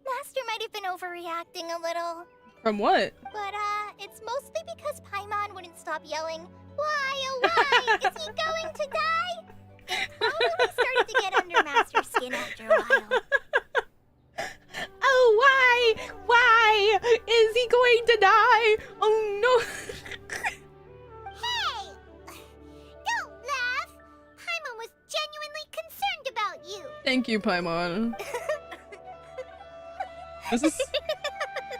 S5: Master might have been overreacting a little.
S1: From what?
S5: But, it's mostly because Paimon wouldn't stop yelling, why, oh why, is he going to die? It probably started to get under Master's skin after a while.
S1: Oh, why? Why? Is he going to die? Oh no.
S3: Hey! Don't laugh! Paimon was genuinely concerned about you.
S1: Thank you, Paimon.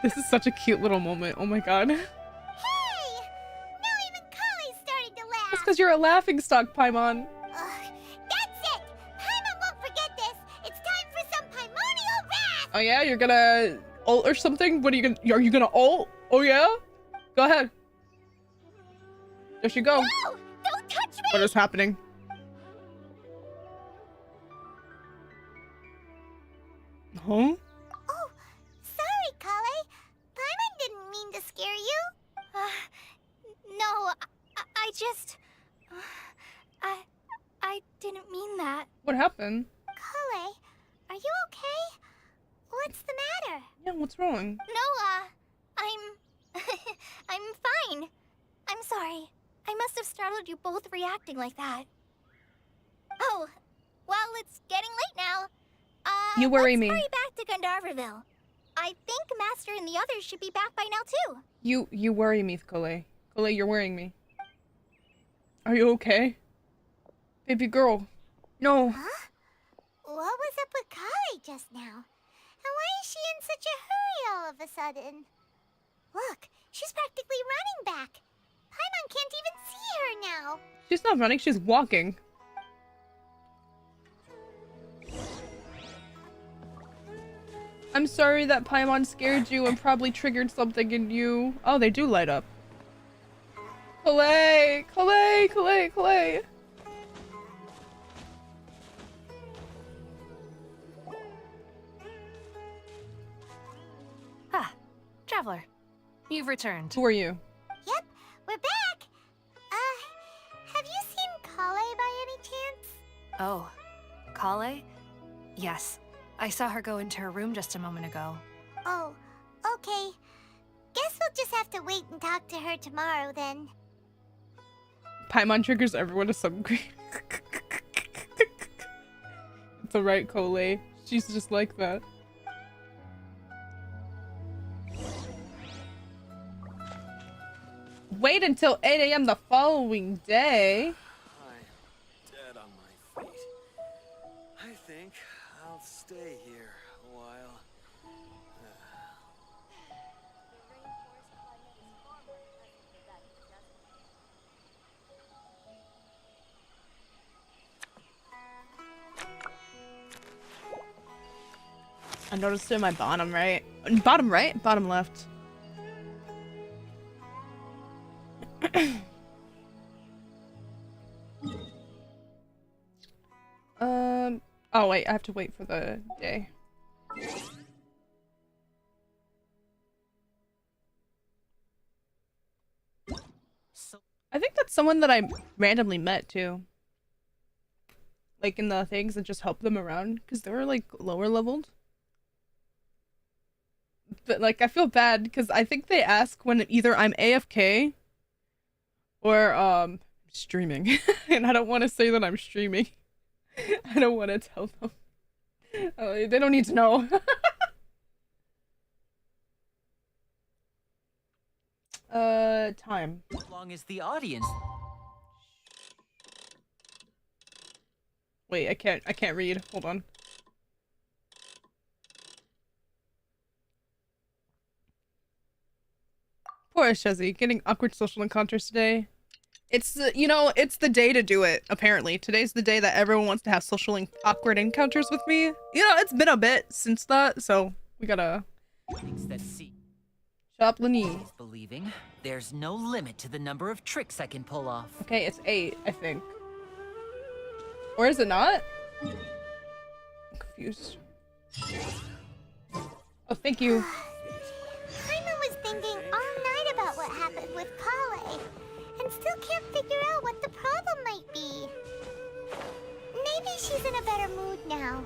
S1: This is such a cute little moment. Oh my god.
S3: Hey! Now even Kali started to laugh.
S1: That's because you're a laughing stock, Paimon.
S3: That's it! Paimon won't forget this! It's time for some Paimonial wrath!
S1: Oh yeah, you're gonna ult or something? What are you gonna ult? Oh yeah? Go ahead. There she go.
S3: No! Don't touch me!
S1: What is happening? Huh?
S3: Oh, sorry, Kale. Paimon didn't mean to scare you.
S5: No, I just... I didn't mean that.
S1: What happened?
S3: Kale, are you okay? What's the matter?
S1: Yeah, what's wrong?
S5: No, I'm fine. I'm sorry. I must have startled you both reacting like that. Oh, well, it's getting late now.
S1: You worry
S5: let's
S1: me.
S5: hurry back to Gandharville. I think Master and the others should be back by now, too.
S1: You worry me, Kalei. Kalei, you're worrying me. Are you okay? Baby girl. No.
S3: Huh? What was up with Kale just now? And why is she in such a hurry all of a sudden? Look, she's practically running back. Paimon can't even see her now.
S1: She's not running, she's walking. I'm sorry that Paimon scared you and probably triggered something in you. Oh, they do light up. Kalei! Kalei! Kalei! Kalei!
S6: Ah, Traveler. You've returned.
S1: Who are you?
S3: Yep, we're back. Have you seen Kale by any chance?
S6: Oh, Kale? Yes. I saw her go into her room just a moment ago.
S3: Oh, okay. Guess we'll just have to wait and talk to her tomorrow then.
S1: Paimon triggers everyone to some degree. It's alright, Kalei. She's just like that. Wait until 8 a.m. the following day.
S7: stay here a while.
S1: I noticed it in my bottom right. Bottom right? Bottom left. Oh wait, I have to wait for the day. I think that's someone that I randomly met too. Like in the things and just help them around because they were like lower leveled. But like I feel bad because I think they ask when either I'm AFK or streaming. And I don't want to say that I'm streaming. I don't want to tell them. They don't need to know. Time.
S8: As long as the audience.
S1: Wait, I can't read. Hold on. Poor Artshezi, getting awkward social encounters today. It's the, you know, it's the day to do it, apparently. Today's the day that everyone wants to have social awkward encounters with me. You know, it's been a bit since that, so we gotta...
S8: That see.
S1: Shop Lenny.
S8: Believing there's no limit to the number of tricks I can pull off.
S1: Okay, it's 8, I think. Or is it not? I'm confused. Oh, thank you.
S3: Paimon was thinking all night about what happened with Kale, and still can't figure out what the problem might be. Maybe she's in a better mood now.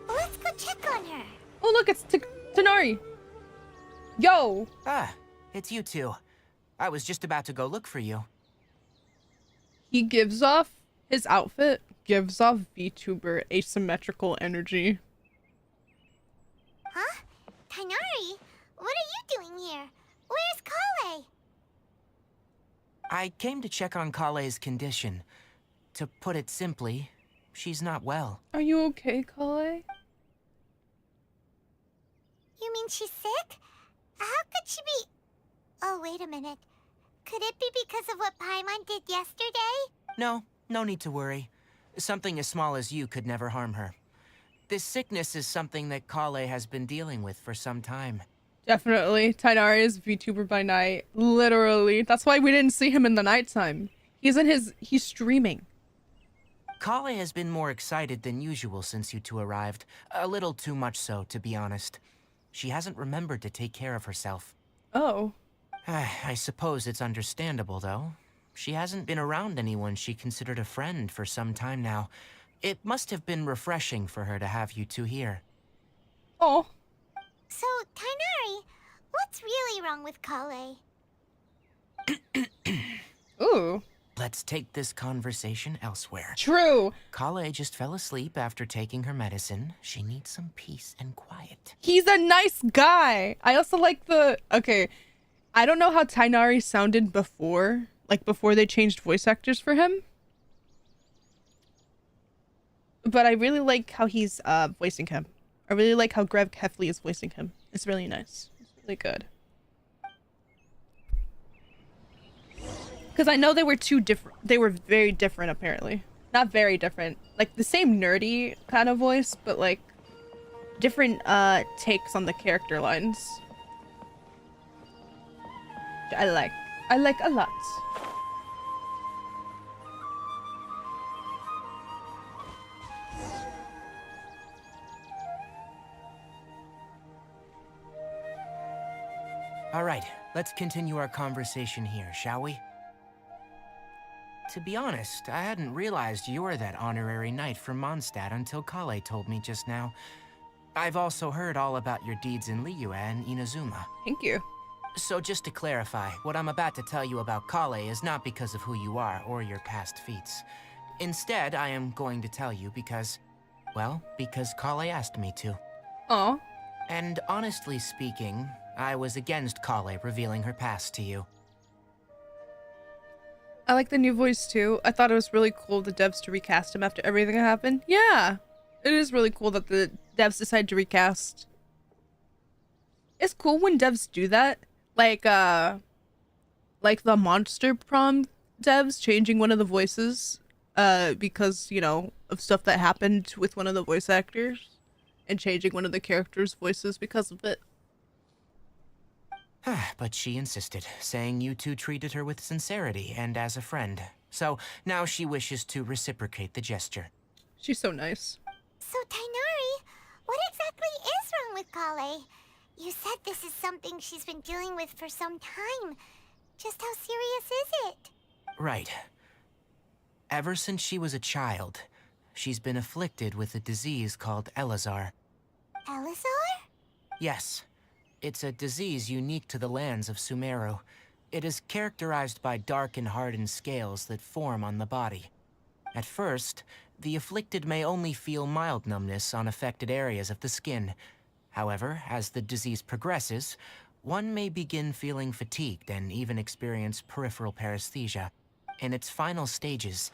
S3: Let's go check on her.
S1: Oh look, it's Tanari. Yo!
S2: Ah, it's you two. I was just about to go look for you.
S1: He gives off, his outfit gives off VTuber asymmetrical energy.
S3: Huh? Tanari? What are you doing here? Where's Kale?
S2: I came to check on Kale's condition. To put it simply, she's not well.
S1: Are you okay, Kale?
S3: You mean she's sick? How could she be... Oh, wait a minute. Could it be because of what Paimon did yesterday?
S2: No, no need to worry. Something as small as you could never harm her. This sickness is something that Kale has been dealing with for some time.
S1: Definitely. Tainari is VTuber by night. Literally. That's why we didn't see him in the nighttime. He's streaming.
S2: Kale has been more excited than usual since you two arrived. A little too much so, to be honest. She hasn't remembered to take care of herself.
S1: Oh.
S2: I suppose it's understandable, though. She hasn't been around anyone she considered a friend for some time now. It must have been refreshing for her to have you two here.
S1: Oh.
S3: So, Tainari, what's really wrong with Kale?
S1: Ooh.
S2: Let's take this conversation elsewhere.
S1: True.
S2: Kale just fell asleep after taking her medicine. She needs some peace and quiet.
S1: He's a nice guy. I also like the... Okay. I don't know how Tainari sounded before. Like, before they changed voice actors for him. But I really like how he's voicing him. I really like how Greg Heffley is voicing him. It's really nice. It's really good. Because I know they were two different. They were very different, apparently. Not very different. Like, the same nerdy kind of voice, but, like, different takes on the character lines. Which I like. I like a lot.
S2: All right, let's continue our conversation here, shall we? To be honest, I hadn't realized you were that honorary knight from Mondstadt until Kale told me just now. I've also heard all about your deeds in Liyue and Inazuma.
S1: Thank you.
S2: So just to clarify, what I'm about to tell you about Kale is not because of who you are or your past feats. Instead, I am going to tell you because, well, because Kale asked me to.
S1: Aw.
S2: And honestly speaking, I was against Kale revealing her past to you.
S1: I like the new voice too. I thought it was really cool of the devs to recast him after everything that happened. Yeah, it is really cool that the devs decide to recast. It's cool when devs do that. Like the Monster Prom devs changing one of the voices because, you know, of stuff that happened with one of the voice actors and changing one of the characters' voices because of it.
S2: But she insisted, saying you two treated her with sincerity and as a friend. So now she wishes to reciprocate the gesture.
S1: She's so nice.
S3: So, Tighnari, what exactly is wrong with Kale? You said this is something she's been dealing with for some time. Just how serious is it?
S2: Right. Ever since she was a child, she's been afflicted with a disease called Elazar.
S3: Elazar?
S2: Yes. It's a disease unique to the lands of Sumeru. It is characterized by dark and hardened scales that form on the body. At first, the afflicted may only feel mild numbness on affected areas of the skin. However, as the disease progresses, one may begin feeling fatigued and even experience peripheral paresthesia. In its final stages,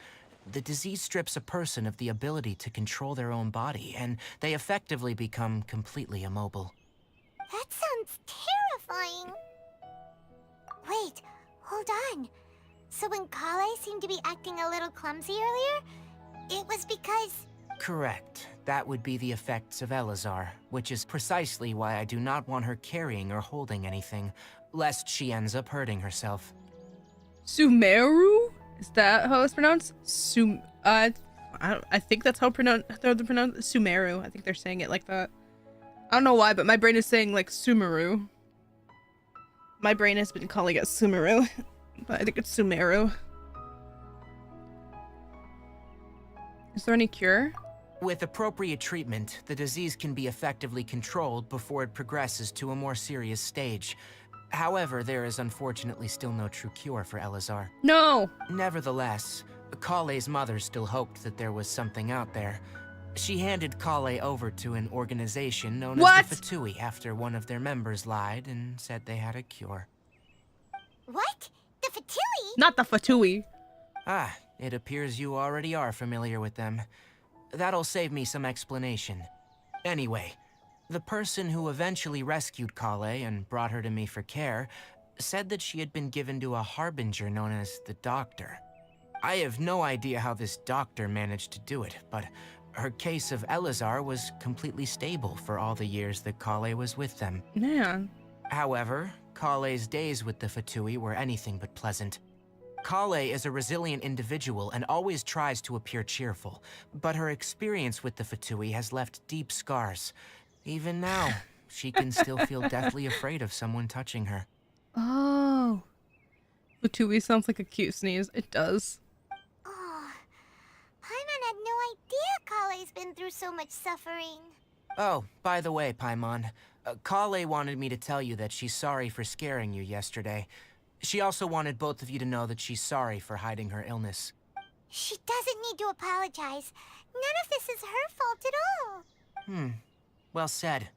S2: the disease strips a person of the ability to control their own body, and they effectively become completely immobile.
S3: That sounds terrifying. Wait, hold on. So when Kale seemed to be acting a little clumsy earlier, it was because...
S2: Correct. That would be the effects of Elazar, which is precisely why I do not want her carrying or holding anything, lest she ends up hurting herself.
S1: Sumeru? Is that how it's pronounced? I think that's how they're pronounced. Sumeru. I think they're saying it like that. I don't know why, but my brain is saying like Sumeru. My brain has been calling it Sumeru, but I think it's Sumeru. Is there any cure?
S2: With appropriate treatment, the disease can be effectively controlled before it progresses to a more serious stage. However, there is unfortunately still no true cure for Elazar.
S1: No!
S2: Nevertheless, Kale's mother still hoped that there was something out there. She handed Kale over to an organization known as the Fatui after one of their members lied and said they had a cure.
S3: What? The Fatui?
S1: Not the Fatui.
S2: Ah, it appears you already are familiar with them. That'll save me some explanation. Anyway, the person who eventually rescued Kale and brought her to me for care said that she had been given to a harbinger known as the Doctor. I have no idea how this doctor managed to do it, but her case of Elazar was completely stable for all the years that Kale was with them.
S1: Man.
S2: However, Kale's days with the Fatui were anything but pleasant. Kale is a resilient individual and always tries to appear cheerful, but her experience with the Fatui has left deep scars. Even now, she can still feel deathly afraid of someone touching her.
S1: Oh. Fatui sounds like a cute sneeze. It does.
S3: Oh, Paimon had no idea Kale's been through so much suffering.
S2: Oh, by the way, Paimon, Kale wanted me to tell you that she's sorry for scaring you yesterday. She also wanted both of you to know that she's sorry for hiding her illness.
S3: She doesn't need to apologize. None of this is her fault at all.
S2: Well said.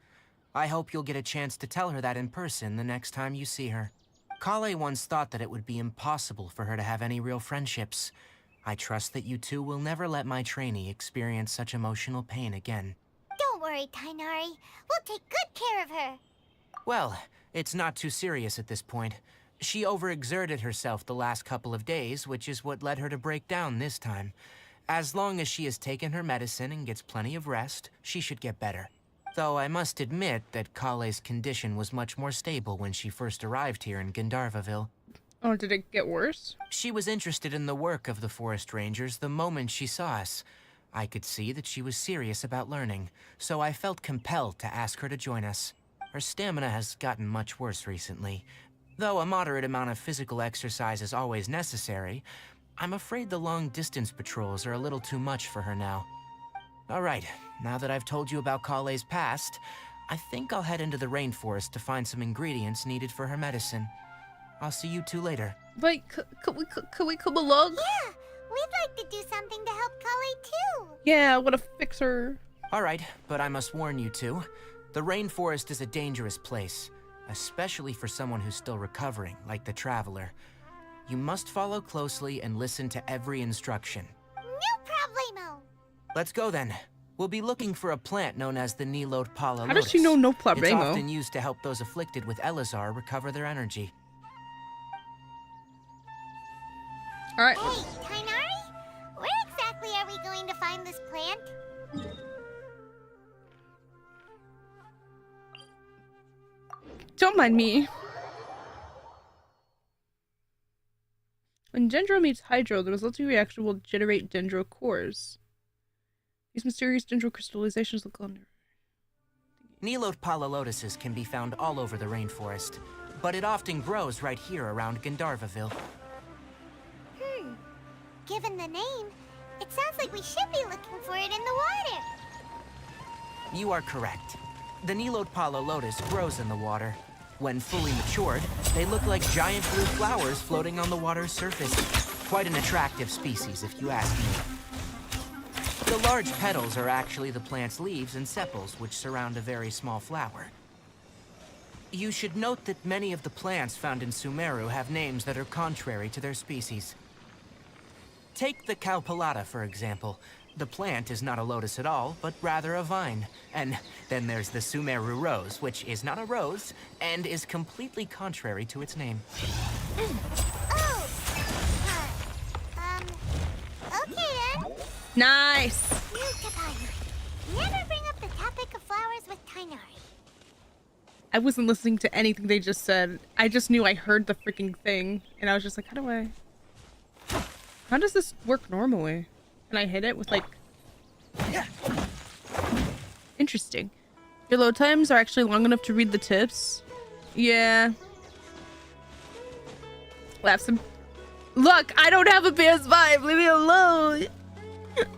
S2: I hope you'll get a chance to tell her that in person the next time you see her. Kale once thought that it would be impossible for her to have any real friendships. I trust that you two will never let my trainee experience such emotional pain again.
S3: Don't worry, Tighnari. We'll take good care of her.
S2: Well, it's not too serious at this point. She overexerted herself the last couple of days, which is what led her to break down this time. As long as she has taken her medicine and gets plenty of rest, she should get better. Though I must admit that Kale's condition was much more stable when she first arrived here in Gandharvaville.
S1: Oh, did it get worse?
S2: She was interested in the work of the forest rangers the moment she saw us. I could see that she was serious about learning, so I felt compelled to ask her to join us. Her stamina has gotten much worse recently. Though a moderate amount of physical exercise is always necessary, I'm afraid the long-distance patrols are a little too much for her now. All right, now that I've told you about Kale's past, I think I'll head into the rainforest to find some ingredients needed for her medicine. I'll see you two later.
S1: Wait, could we come along?
S3: Yeah, we'd like to do something to help Kale too.
S1: Yeah, I want to fix her.
S2: All right, but I must warn you two. The rainforest is a dangerous place, especially for someone who's still recovering, like the Traveler. You must follow closely and listen to every instruction.
S3: No problemo.
S2: Let's go then. We'll be looking for a plant known as the Nilotpala
S1: How does she know no
S2: It's
S1: problemo?
S2: often used to help those afflicted with Elazar recover their energy.
S1: Alright.
S3: Hey, Tainari? Where exactly are we going to find this plant?
S1: Don't mind me. When Dendro meets Hydro, the resulting reaction will generate Dendro cores. These mysterious Dendro crystallizations look under.
S2: Nilotpala lotuses can be found all over the rainforest, but it often grows right here around Gandharvaville.
S3: Given the name, it sounds like we should be looking for it in the water.
S2: You are correct. The Nilotpala lotus grows in the water. When fully matured, they look like giant blue flowers floating on the water's surface. Quite an attractive species, if you ask me. The large petals are actually the plant's leaves and sepals, which surround a very small flower. You should note that many of the plants found in Sumeru have names that are contrary to their species. Take the Cowpelata, for example. The plant is not a lotus at all, but rather a vine. And then there's the Sumeru rose, which is not a rose, and is completely contrary to its name.
S3: Oh! Okay then.
S1: Nice!
S3: New Tainari. Never bring up the topic of flowers with Tainari.
S1: I wasn't listening to anything they just said. I just knew I heard the freaking thing, and I was just like, how does this work normally? Can I hit it with like... Interesting. Your load times are actually long enough to read the tips? Yeah. Laugh some... Look, I don't have a PS5. Leave me alone.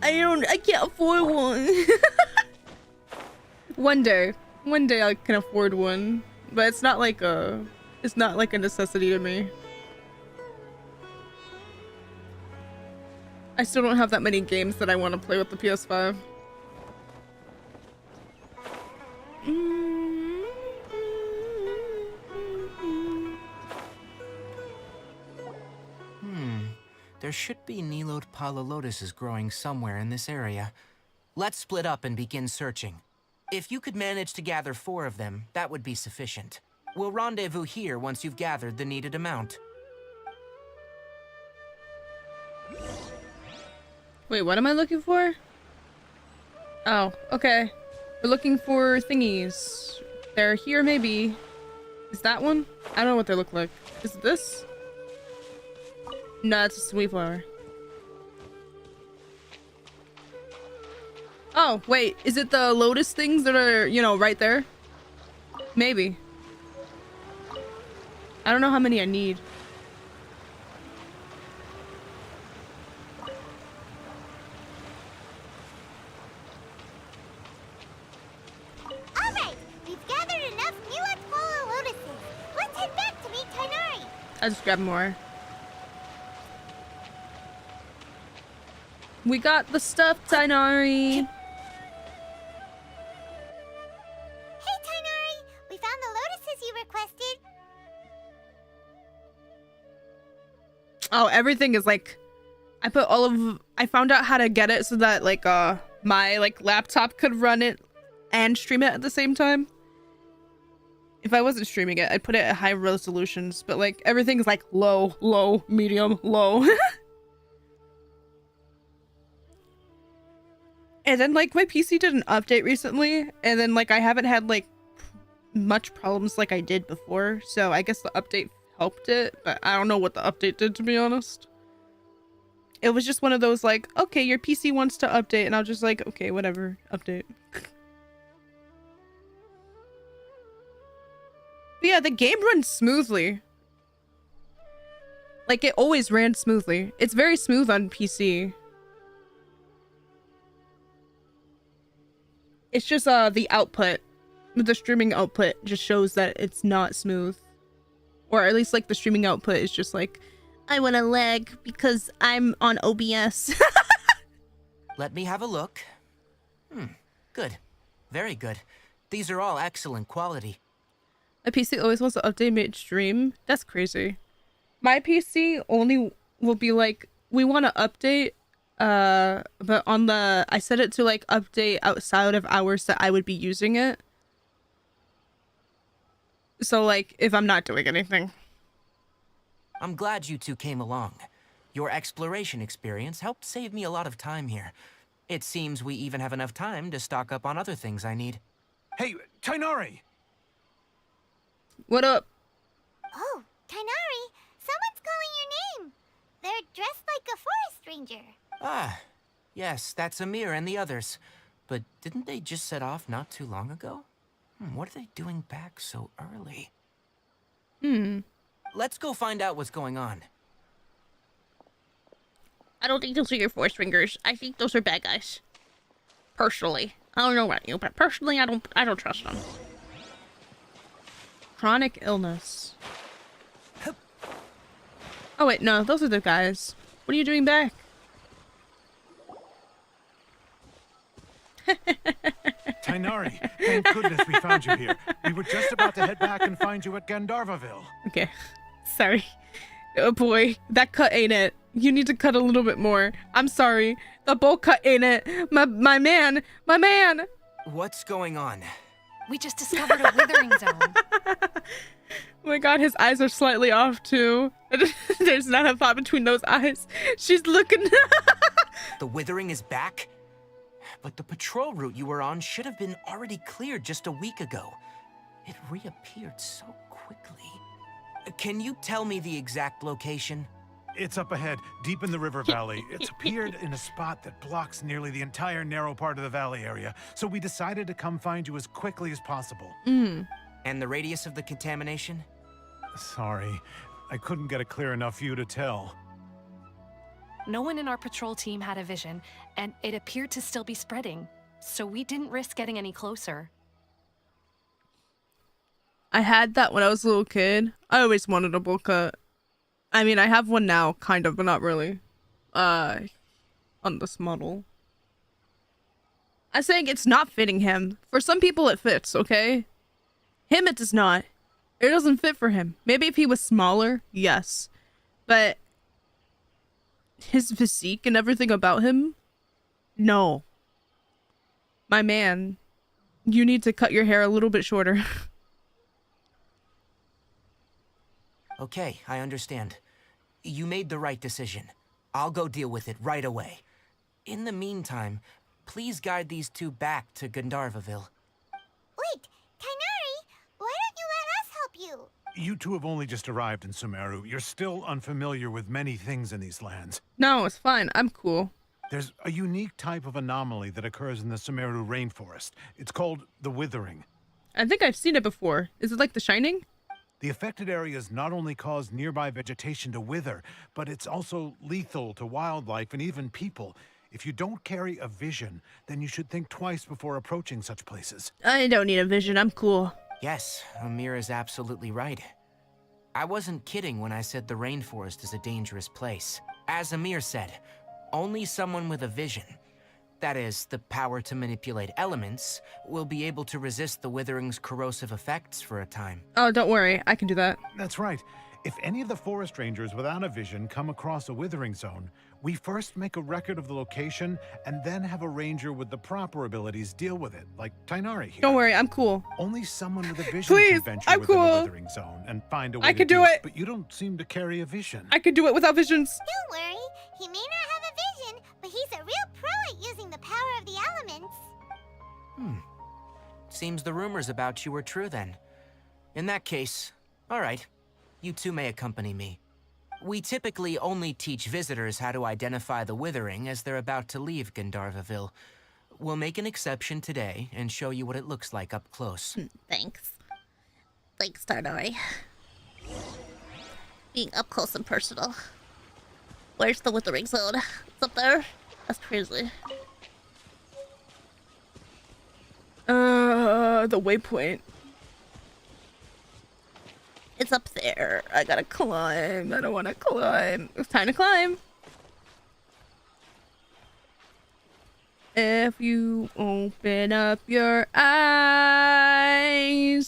S1: I can't afford one. One day I can afford one, but it's not like a necessity to me. I still don't have that many games that I want to play with the PS5.
S2: There should be Nilotpala lotuses growing somewhere in this area. Let's split up and begin searching. If you could manage to gather 4 of them, that would be sufficient. We'll rendezvous here once you've gathered the needed amount.
S1: Wait, what am I looking for? Oh, okay. We're looking for thingies. They're here, maybe. Is that one? I don't know what they look like. Is it this? No, it's a sweet flower. Oh, wait. Is it the lotus things that are, you know, right there? Maybe. I don't know how many I need.
S3: Alright, we've gathered enough Nilotpala lotuses. Let's head back to meet Tainari.
S1: I just grabbed more. We got the stuff, Tainari.
S3: Hey Tainari, we found the lotuses you requested.
S1: Oh, everything is like, I found out how to get it so that like my like laptop could run it and stream it at the same time. If I wasn't streaming it, I'd put it at high resolutions, but like everything's like low, medium, low. And then like my PC did an update recently, and then like I haven't had like much problems like I did before, so I guess the update helped it, but I don't know what the update did, to be honest. It was just one of those like, okay, your PC wants to update, and I was just like, okay, whatever, update. But yeah, the game runs smoothly. Like it always ran smoothly. It's very smooth on PC. It's just the output, the streaming output just shows that it's not smooth. Or at least like the streaming output is just like, I want to lag because I'm on OBS.
S2: Let me have a look. Good. Very good. These are all excellent quality.
S1: My PC always wants to update mid-stream. That's crazy. My PC only will be like, we want to update, But on the, I set it to like update outside of hours that I would be using it. So like if I'm not doing anything.
S2: I'm glad you two came along. Your exploration experience helped save me a lot of time here. It seems we even have enough time to stock up on other things I need.
S9: Hey, Tighnari!
S1: What up?
S3: Oh, Tighnari, someone's calling your name. They're dressed like a forest ranger.
S2: Ah, yes, that's Amir and the others. But didn't they just set off not too long ago? What are they doing back so early? Let's go find out what's going on.
S4: I don't think those are your force ringers. I think those are bad guys. Personally. I don't know about you, but personally I don't trust them.
S1: Chronic illness. Oh wait, no, those are the guys. What are you doing back?
S9: Tighnari, thank goodness we found you here. We were just about to head back and find you at Gandharvaville.
S1: Okay. Sorry. Oh boy, that cut ain't it. You need to cut a little bit more. I'm sorry. The bowl cut ain't it. My man.
S2: What's going on?
S6: We just discovered a withering zone.
S1: Oh my god, his eyes are slightly off too. There's not a thought between those eyes. She's looking.
S2: The withering is back? But the patrol route you were on should have been already cleared just a week ago. It reappeared so quickly. Can you tell me the exact location?
S9: It's up ahead, deep in the river valley. It's appeared in a spot that blocks nearly the entire narrow part of the valley area, so we decided to come find you as quickly as possible.
S2: And the radius of the contamination?
S9: Sorry, I couldn't get a clear enough view to tell.
S6: No one in our patrol team had a vision, and it appeared to still be spreading, so we didn't risk getting any closer.
S1: I had that when I was a little kid. I always wanted a bowl cut. I mean, I have one now, kind of, but not really. On this model. I'm saying it's not fitting him. For some people it fits, okay? Him it does not. It doesn't fit for him. Maybe if he was smaller, yes. But his physique and everything about him, no. My man, you need to cut your hair a little bit shorter.
S2: Okay, I understand. You made the right decision. I'll go deal with it right away. In the meantime, please guide these two back to Gandharvaville.
S3: Wait, Tighnari, why don't you let us help you?
S9: You two have only just arrived in Sumeru. You're still unfamiliar with many things in these lands.
S1: No, it's fine. I'm cool.
S9: There's a unique type of anomaly that occurs in the Sumeru rainforest. It's called the withering.
S1: I think I've seen it before. Is it like The Shining?
S9: The affected areas not only cause nearby vegetation to wither, but it's also lethal to wildlife and even people. If you don't carry a vision, then you should think twice before approaching such places.
S1: I don't need a vision. I'm cool.
S2: Yes, Amir is absolutely right. I wasn't kidding when I said the rainforest is a dangerous place. As Amir said, only someone with a vision, that is, the power to manipulate elements, will be able to resist the withering's corrosive effects for a time.
S1: Oh, don't worry. I can do that.
S9: That's right. If any of the forest rangers without a vision come across a withering zone, we first make a record of the location and then have a ranger with the proper abilities deal with it, like Tighnari here.
S1: Don't worry. I'm cool.
S9: Only someone with a vision
S1: Please,
S9: can venture
S1: I'm
S9: within
S1: cool.
S9: the withering zone and find a way
S1: I
S9: to
S1: can do
S9: deal,
S1: it.
S9: But you don't seem to carry a vision.
S1: I can do it without visions.
S3: Don't worry, he may not have a vision, but he's a real pro at using the power of the elements.
S2: Seems the rumors about you were true then. In that case, all right, you two may accompany me. We typically only teach visitors how to identify the withering as they're about to leave Gandharvaville. We'll make an exception today and show you what it looks like up close.
S4: Thanks. Thanks, Tighnari. Being up close and personal. Where's the withering zone? It's up there? That's crazy.
S1: The waypoint.
S4: It's up there.
S1: I gotta climb. I don't wanna climb. It's time to climb. If you open up your eyes,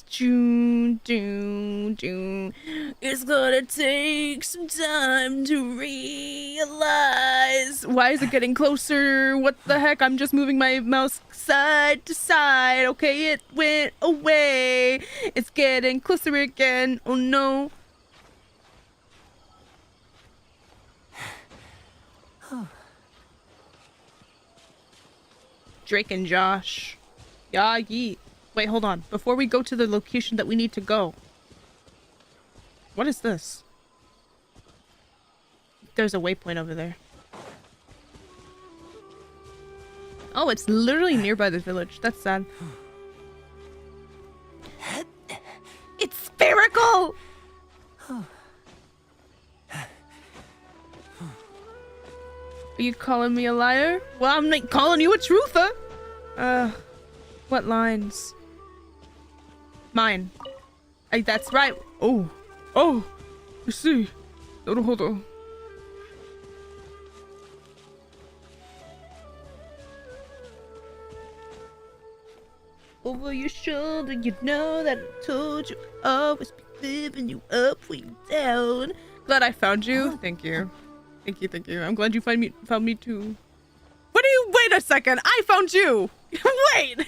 S1: choo, choo, choo, it's gonna take some time to realize Why is it getting closer? What the heck? I'm just moving my mouse side to side. Okay, it went away. It's getting closer again. Oh no. Drake and Josh. Yeah, yeet. Wait, hold on. Before we go to the location that we need to go. What is this? There's a waypoint over there. Oh, it's literally nearby this village. That's sad. It's spherical! Are you calling me a liar? Well, I'm not calling you a truther. What lines? Mine. That's right. Oh. You see. Hold on. Over your shoulder, you know that I told you always be lifting you up when you down. Glad I found you. Thank you. Thank you. I'm glad you found me too. What do you? Wait a second. I found you. Wait.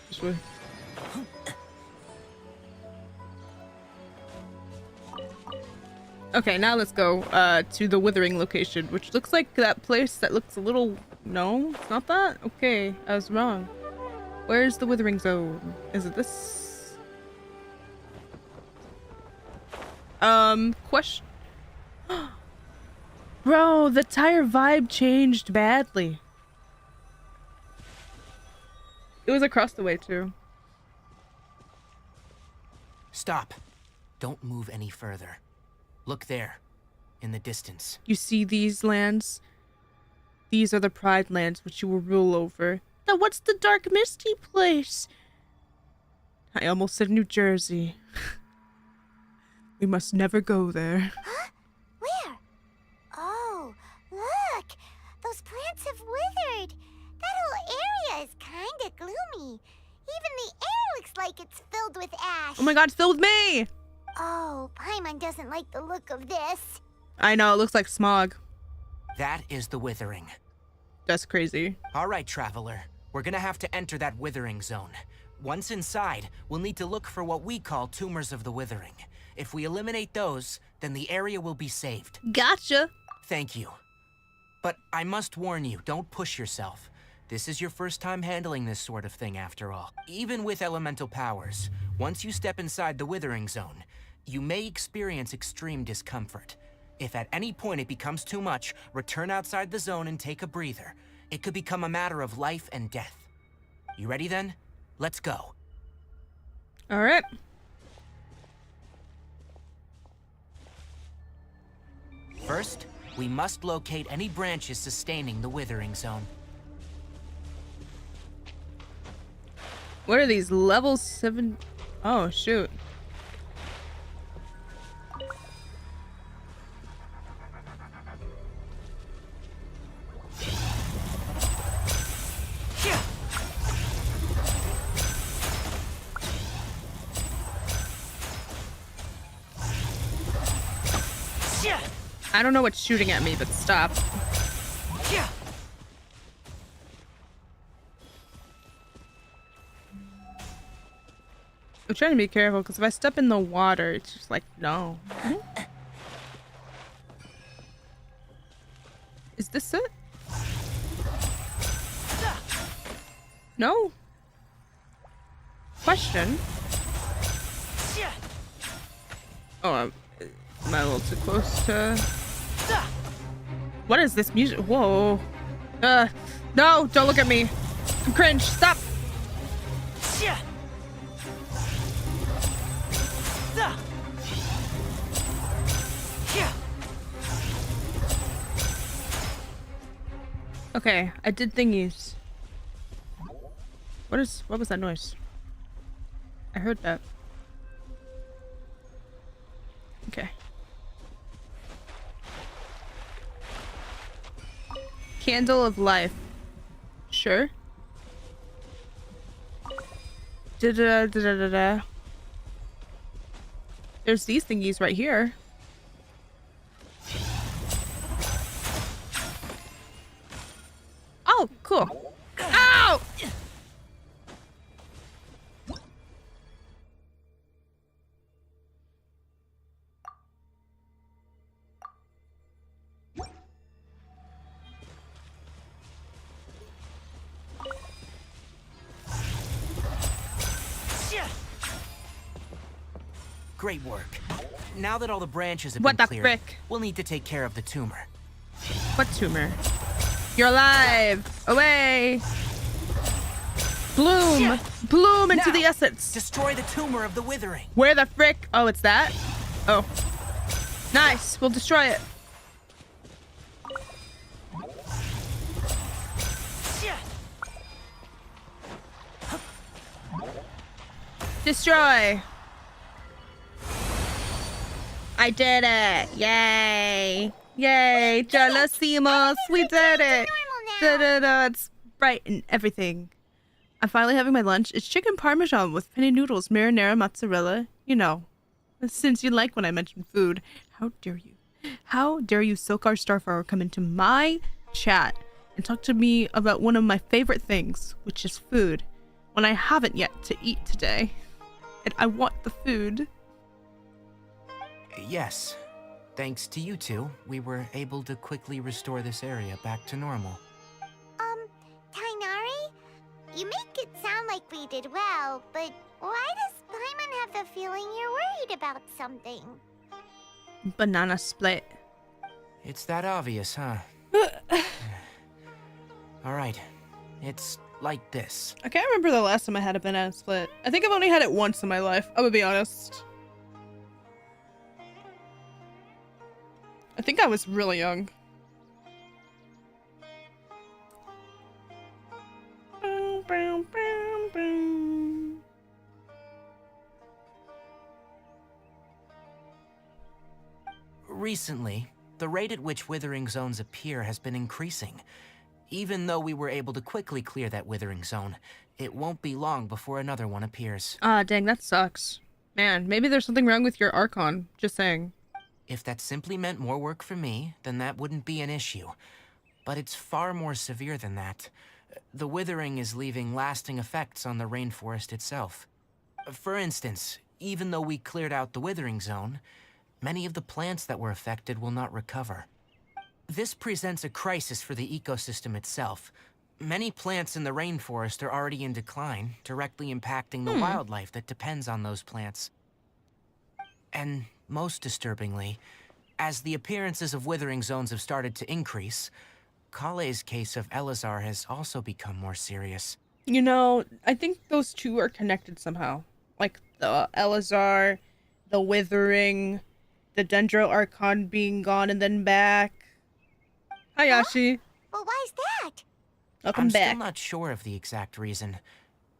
S1: This way. Okay, now let's go to the withering location, which looks like that place that looks a little... No, it's not that? Okay, I was wrong. Where's the withering zone? Is it this? Question... Bro, the tire vibe changed badly. It was across the way, too.
S2: Stop. Don't move any further. Look there, in the distance.
S1: You see these lands? These are the Pride lands which you will rule over. Now what's the dark misty place? I almost said New Jersey. We must never go there.
S3: Huh? Where? Oh, look! Those plants have withered. That whole area is kinda gloomy. Even the air looks like it's filled with ash.
S1: Oh my god, it's filled with me!
S3: Oh, Paimon doesn't like the look of this.
S1: I know, it looks like smog.
S2: That is the withering.
S1: That's crazy.
S2: All right, traveler. We're gonna have to enter that withering zone. Once inside, we'll need to look for what we call tumors of the withering. If we eliminate those, then the area will be saved.
S1: Gotcha.
S2: Thank you. But I must warn you, don't push yourself. This is your first time handling this sort of thing, after all. Even with elemental powers, once you step inside the withering zone, you may experience extreme discomfort. If at any point it becomes too much, return outside the zone and take a breather. It could become a matter of life and death. You ready then? Let's go.
S1: All right.
S2: First, we must locate any branches sustaining the withering zone.
S1: What are these? Level 7? Oh, shoot. I don't know what's shooting at me, but stop. I'm trying to be careful because if I step in the water, it's just like, no. Is this it? No. Question. Oh, am I a little too close to... What is this music? Whoa. No, don't look at me. I'm cringe. Stop. Okay, I did thingies. What was that noise? I heard that. Okay. Candle of life. Sure. Da-da-da-da-da-da. There's these thingies right here. Oh, cool. Ow!
S2: Great work. Now that all the branches have
S1: What
S2: been
S1: the
S2: cleared,
S1: frick?
S2: we'll need to take care of the tumor.
S1: What tumor? You're alive! Away! Bloom! Bloom into the essence!
S2: Destroy the tumor of the withering.
S1: Where the frick? Oh, it's that? Oh. Nice! We'll destroy it. Destroy! I did it! Yay! Yay! Jalasimos! We did it! Da-da-da! It's bright and everything. I'm finally having my lunch. It's chicken parmesan with penne noodles, marinara, mozzarella. You know, since you like when I mention food. How dare you? How dare you, Silkar Starfire, come into my chat and talk to me about one of my favorite things, which is food, when I haven't yet to eat today. And I want the food.
S2: Yes. Thanks to you two, we were able to quickly restore this area back to normal.
S3: Tighnari? You make it sound like we did well, but why does Paimon have the feeling you're worried about something?
S1: Banana split.
S2: It's that obvious, huh? Alright. It's like this.
S1: I can't remember the last time I had a banana split. I think I've only had it once in my life, I'm gonna be honest. I think I was really young.
S2: Recently, the rate at which withering zones appear has been increasing. Even though we were able to quickly clear that withering zone, it won't be long before another one appears.
S1: Ah, dang, that sucks. Man, maybe there's something wrong with your Archon. Just saying.
S2: If that simply meant more work for me, then that wouldn't be an issue. But it's far more severe than that. The withering is leaving lasting effects on the rainforest itself. For instance, even though we cleared out the withering zone, many of the plants that were affected will not recover. This presents a crisis for the ecosystem itself. Many plants in the rainforest are already in decline, directly impacting the wildlife that depends on those plants. And most disturbingly, as the appearances of withering zones have started to increase, Kale's case of Elazar has also become more serious.
S1: You know, I think those two are connected somehow. Like the Elazar, the withering, the Dendro Archon being gone and then back. Hi, Yashi.
S3: Well, why's that?
S1: Welcome
S2: I'm
S1: back.
S2: still not sure of the exact reason.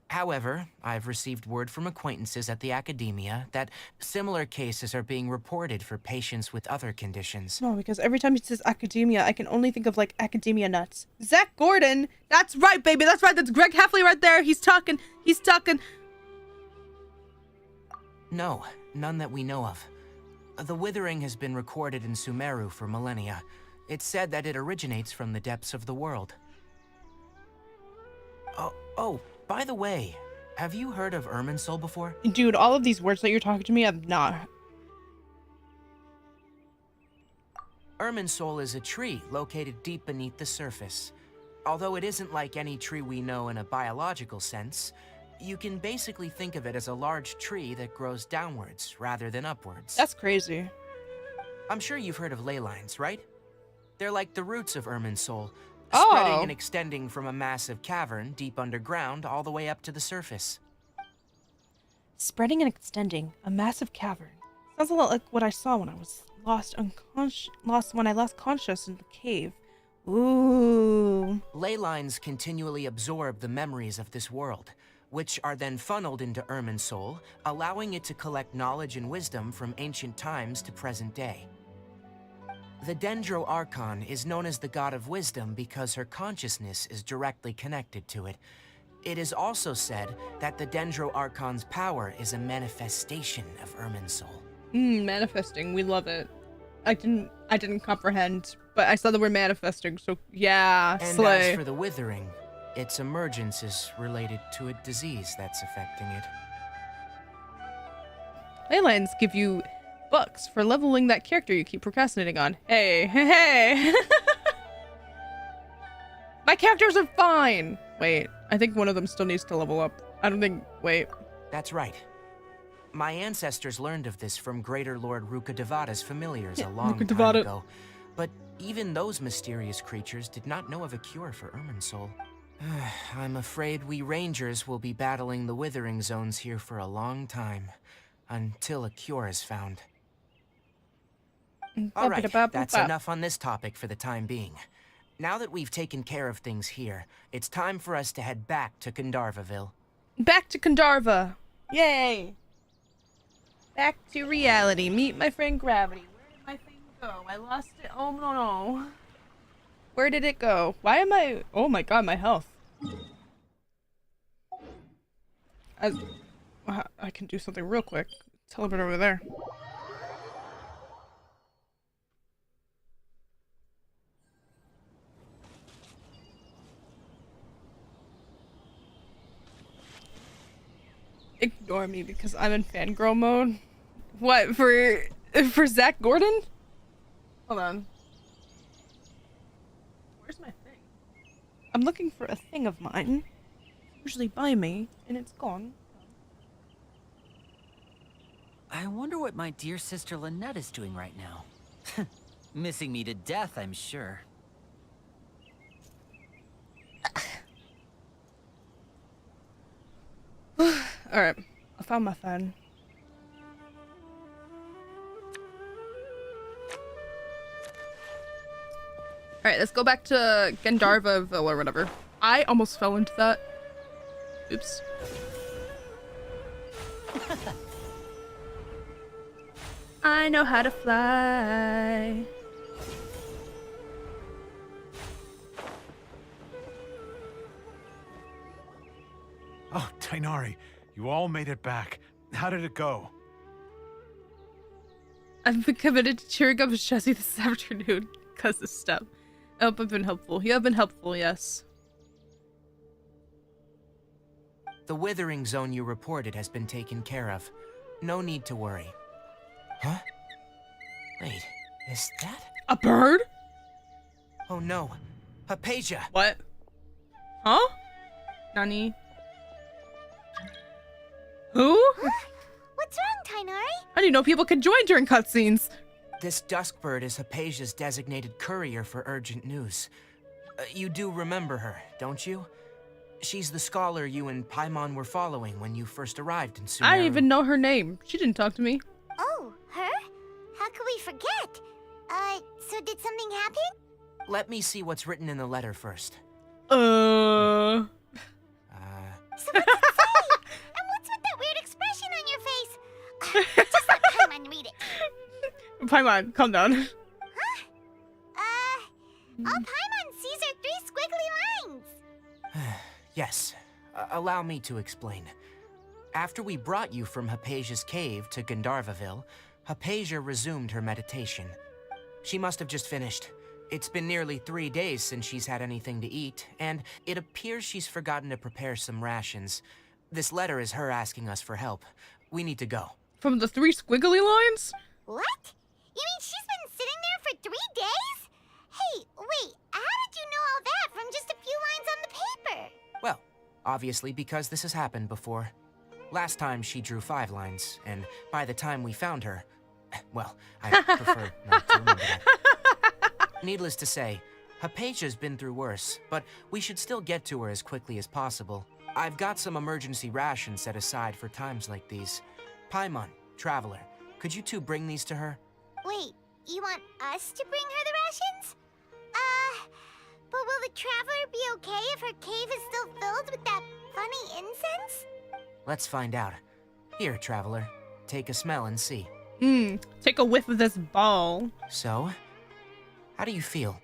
S2: However, I've received word from acquaintances at the academia that similar cases are being reported for patients with other conditions.
S1: No, because every time he says academia, I can only think of like academia nuts. Zach Gordon! That's right, baby! That's right! That's Greg Heffley right there! He's talking! He's talking!
S2: No, none that we know of. The withering has been recorded in Sumeru for millennia. It's said that it originates from the depths of the world. Oh, by the way, have you heard of Irminsul before?
S1: Dude, all of these words that you're talking to me, I've not.
S2: Irminsul is a tree located deep beneath the surface. Although it isn't like any tree we know in a biological sense, you can basically think of it as a large tree that grows downwards rather than upwards.
S1: That's crazy.
S2: I'm sure you've heard of ley lines, right? They're like the roots of Irminsul,
S1: Oh.
S2: spreading and extending from a massive cavern deep underground all the way up to the surface.
S1: Spreading and extending, a massive cavern. Sounds a lot like what I saw when I was lost conscious in the cave. Ooh.
S2: Ley lines continually absorb the memories of this world, which are then funneled into Irminsul, allowing it to collect knowledge and wisdom from ancient times to present day. The Dendro Archon is known as the god of wisdom because her consciousness is directly connected to it. It is also said that the Dendro Archon's power is a manifestation of Irminsul.
S1: Manifesting. We love it. I didn't comprehend, but I saw that we're manifesting, so yeah,
S2: And
S1: slay.
S2: as for the Withering, its emergence is related to a disease that's affecting it.
S1: Leylines give you bucks for leveling that character you keep procrastinating on. Hey, hey, hey! My characters are fine! Wait, I think one of them still needs to level up. I don't think... Wait.
S2: That's right. My ancestors learned of this from Greater Lord Rukkhadevata's familiars a long time ago. But even those mysterious creatures did not know of a cure for Irminsul. I'm afraid we Rangers will be battling the Withering Zones here for a long time. Until a cure is found. Alright, that's enough on this topic for the time being. Now that we've taken care of things here, it's time for us to head back to Gandharvaville.
S1: Back to Gandharva! Yay! Back to reality. Meet my friend Gravity. Where did my thing go? I lost it. Oh no. Where did it go? Why am I... Oh my god, my health. I can do something real quick. Teleport over there. Ignore me because I'm in fangirl mode. What, for Zach Gordon? Hold on. Where's my thing? I'm looking for a thing of mine. Usually by me, and it's gone.
S8: I wonder what my dear sister Lynette is doing right now. Missing me to death, I'm sure.
S1: Alright, I found my phone. Alright, let's go back to Gandharvaville or whatever. I almost fell into that. Oops. I know how to fly.
S9: Oh, Tighnari, you all made it back. How did it go?
S1: I've been committed to cheering up Artshezi this afternoon because of stuff. I hope I've been helpful. You have been helpful, yes.
S2: The Withering Zone you reported has been taken care of. No need to worry. Huh? Wait, is that?
S1: A bird?
S2: Oh no, Hypatia!
S1: What? Huh? Nani? Who?
S3: What's wrong, Tighnari?
S1: I didn't know people could join during cutscenes.
S2: This Duskbird is Hypatia's designated courier for urgent news. You do remember her, don't you? She's the scholar you and Paimon were following when you first arrived in Sumeru.
S1: I didn't even know her name. She didn't talk to me.
S3: Oh, her? How could we forget? So did something happen?
S2: Let me see what's written in the letter first.
S3: So what's it say? And what's with that weird expression on your face? Just let Paimon read it.
S1: Paimon, calm down.
S3: Huh? All Paimon sees are 3 squiggly lines.
S2: Yes, allow me to explain. After we brought you from Hypatia's cave to Gandharvaville, Hypatia resumed her meditation. She must have just finished. It's been nearly 3 days since she's had anything to eat, and it appears she's forgotten to prepare some rations. This letter is her asking us for help. We need to go.
S1: From the 3 squiggly lines?
S3: What? You mean she's been sitting there for 3 days? Hey, wait, how did you know all that from just a few lines on the paper?
S2: Well, obviously because this has happened before. Last time she drew 5 lines, and by the time we found her... Well, I prefer not to remember that. Needless to say, Hypatia's been through worse, but we should still get to her as quickly as possible. I've got some emergency rations set aside for times like these. Paimon, Traveler, could you two bring these to her?
S3: Wait, you want us to bring her the rations? But will the Traveler be okay if her cave is still filled with that funny incense?
S2: Let's find out. Here, Traveler, take a smell and see.
S1: Take a whiff of this ball.
S2: So, how do you feel?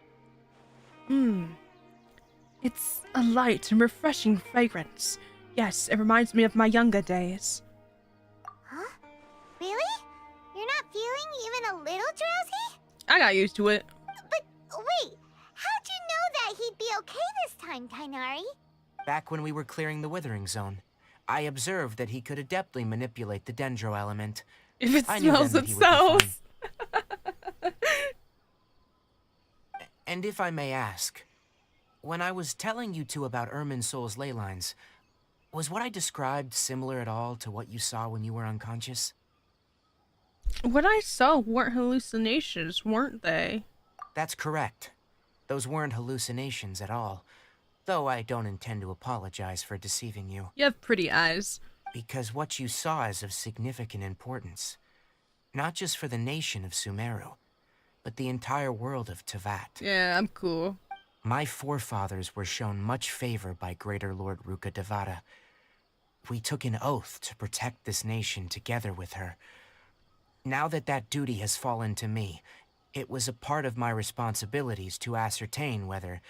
S1: It's a light and refreshing fragrance. Yes, it reminds me of my younger days.
S3: Huh? Really? You're not feeling even a little drowsy?
S1: I got used to it.
S3: But wait, how'd you know that he'd be okay this time, Tighnari?
S2: Back when we were clearing the Withering Zone, I observed that he could adeptly manipulate the dendro element.
S1: If it
S2: I knew
S1: smells,
S2: then
S1: it
S2: that he would be fine.
S1: sells.
S2: And if I may ask, when I was telling you two about Irminsol's ley lines, was what I described similar at all to what you saw when you were unconscious?
S1: What I saw weren't hallucinations, weren't they?
S2: That's correct. Those weren't hallucinations at all. Though I don't intend to apologize for deceiving you.
S1: You have pretty eyes.
S2: Because what you saw is of significant importance. Not just for the nation of Sumeru, but the entire world of Teyvat.
S1: Yeah, I'm cool.
S2: My forefathers were shown much favor by Greater Lord Ruka Devata. We took an oath to protect this nation together with her. Now that that duty has fallen to me, it was a part of my responsibilities to ascertain whether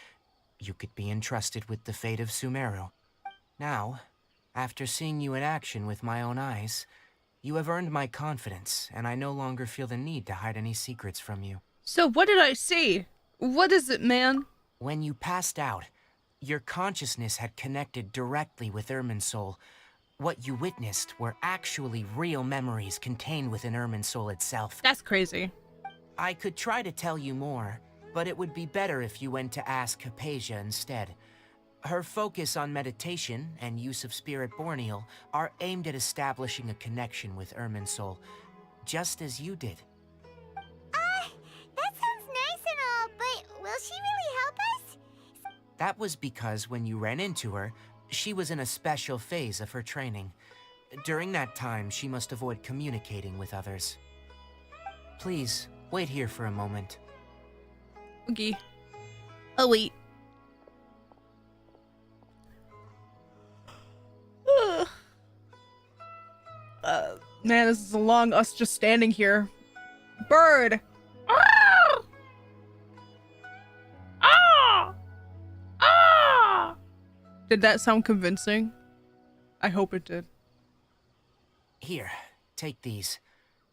S2: you could be entrusted with the fate of Sumeru. Now, after seeing you in action with my own eyes, you have earned my confidence, and I no longer feel the need to hide any secrets from you.
S1: So what did I see? What is it, man?
S2: When you passed out, your consciousness had connected directly with Irminsul. What you witnessed were actually real memories contained within Irminsul itself.
S1: That's crazy.
S2: I could try to tell you more, but it would be better if you went to ask Hypatia instead. Her focus on meditation and use of Spirit Borneal are aimed at establishing a connection with Irminsul, just as you did.
S3: That sounds nice and all, but will she really help us?
S2: That was because when you ran into her, she was in a special phase of her training. During that time, she must avoid communicating with others. Please, wait here for a moment.
S1: Okay. Oh, wait. Man, this is long us just standing here. Bird!
S4: Ah! Ah! Ah!
S1: Did that sound convincing? I hope it did.
S2: Here, take these.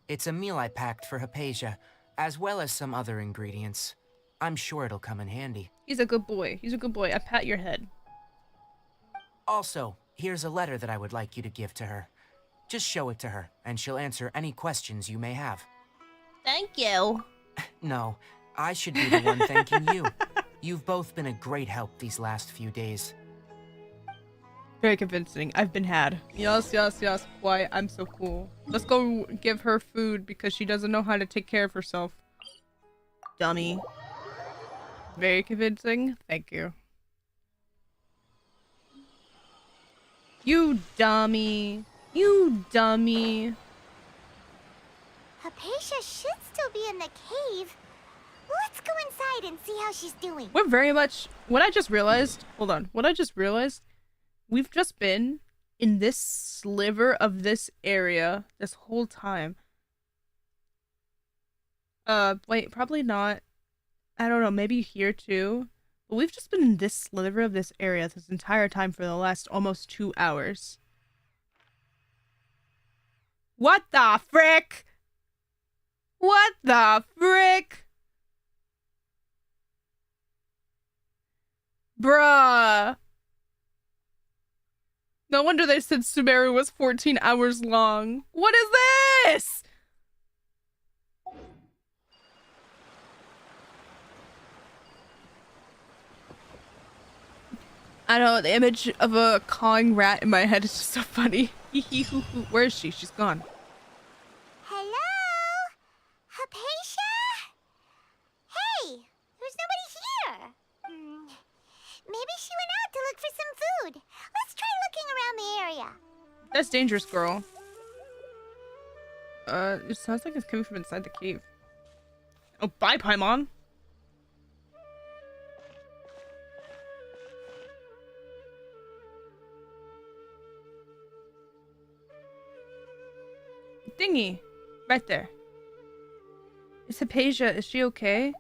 S2: It's a meal I packed for Hypatia, as well as some other ingredients. I'm sure it'll come in handy.
S1: He's a good boy. He's a good boy. I pat your head.
S2: Also, here's a letter that I would like you to give to her. Just show it to her, and she'll answer any questions you may have.
S4: Thank you.
S2: No, I should be the one thanking you. You've both been a great help these last few days.
S1: Very convincing. I've been had. Yes, yes, yes. Why? I'm so cool. Let's go give her food because she doesn't know how to take care of herself. Dummy. Very convincing. Thank you. You dummy. You dummy.
S3: Hypatia should still be in the cave. Let's go inside and see how she's doing.
S1: We're very much... What I just realized... Hold on. What I just realized... We've just been in this sliver of this area this whole time. Wait, probably not. I don't know, maybe here too. But we've just been in this sliver of this area this entire time for the last almost 2 hours. What the frick? What the frick? Bruh. No wonder they said Sumeru was 14 hours long. What is this? I don't know, the image of a cawing rat in my head is just so funny. Where is she? She's gone.
S3: Hello? Hypatia? Hey, there's nobody here. Maybe she went out to look for some food. Let's try looking around the area.
S1: That's dangerous, girl. It sounds like it's coming from inside the cave. Oh, bye, Paimon. Dingy. Right there. It's Hypatia. Is she okay?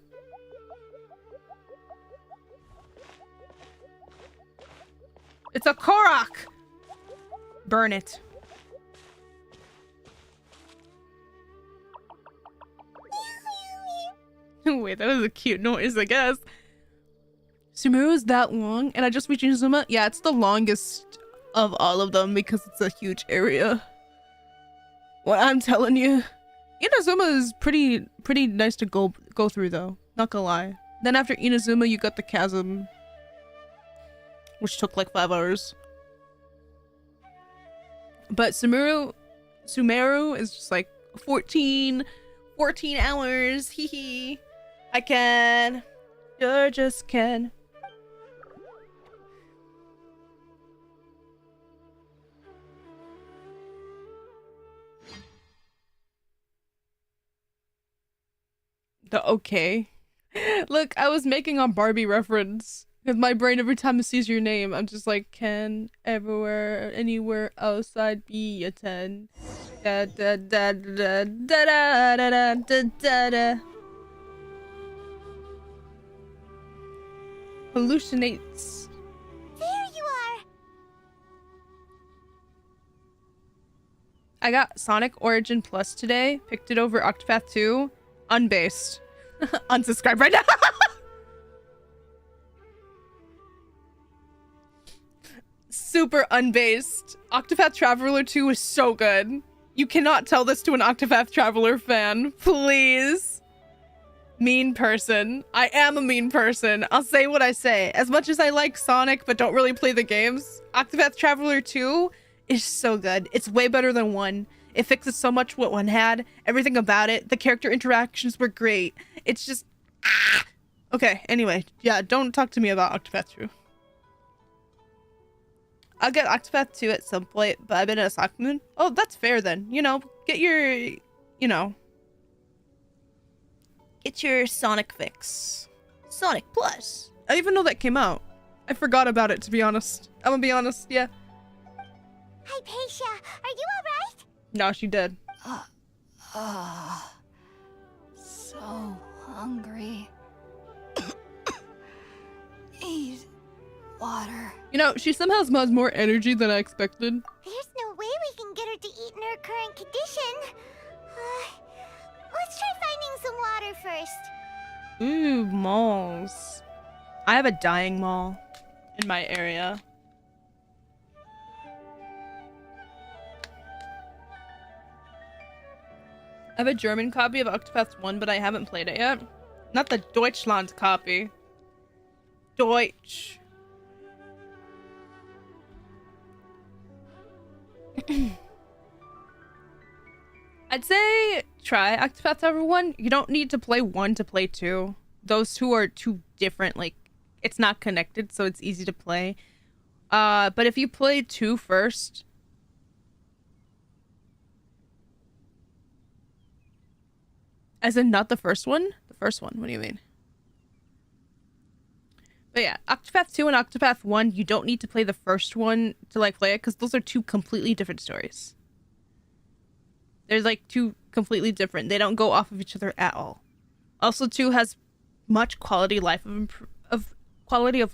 S1: It's a Korok! Burn it. Wait, that was a cute noise, I guess. Sumeru is that long, and I just reached Inazuma. Yeah, it's the longest of all of them because it's a huge area. What I'm telling you. Inazuma is pretty nice to go through though. Not gonna lie. Then after Inazuma, you got the chasm, which took like 5 hours. But Sumeru is just like 14 hours. Hee hee. I can. You just can. The okay. Look, I was making a Barbie reference. With my brain, every time it sees your name, I'm just like, can everywhere, anywhere else I'd be a 10. Da da da da da da da da da da. Hallucinates.
S3: There you are.
S1: I got Sonic Origin Plus today. Picked it over Octopath 2. Unbased. Unsubscribe right now. Super unbased. Octopath Traveler 2 is so good. You cannot tell this to an Octopath Traveler fan. Please. Mean person. I am a mean person. I'll say what I say. As much as I like Sonic but don't really play the games, Octopath Traveler 2 is so good. It's way better than 1. It fixes so much what 1 had. Everything about it. The character interactions were great. It's just... Okay, anyway. Yeah, don't talk to me about Octopath 2. I'll get Octopath 2 at some point, but I've been in a Sonic mood. Oh, that's fair then. You know, get your... You know... Get your Sonic fix. Sonic Plus. I didn't even know that came out. I forgot about it, to be honest. I'm gonna be honest, yeah.
S3: Hi, Paisha. Are you alright?
S1: No, she did.
S10: So hungry. Eat water.
S1: You know, she somehow has more energy than I expected.
S3: There's no way we can get her to eat in her current condition. Let's try finding some water first.
S1: Ooh, malls. I have a dying mall in my area. I have a German copy of Octopath 1, but I haven't played it yet. Not the Deutschland copy. Deutsch. I'd say try Octopath Traveler 1. You don't need to play 1 to play 2. Those two are too different. Like, it's not connected, so it's easy to play. But if you play 2 first... As in not the first one? The first one, what do you mean? But yeah, Octopath 2 and Octopath 1, you don't need to play the first one to like play it, because those are two completely different stories. There's like two completely different. They don't go off of each other at all. Also, 2 has much quality of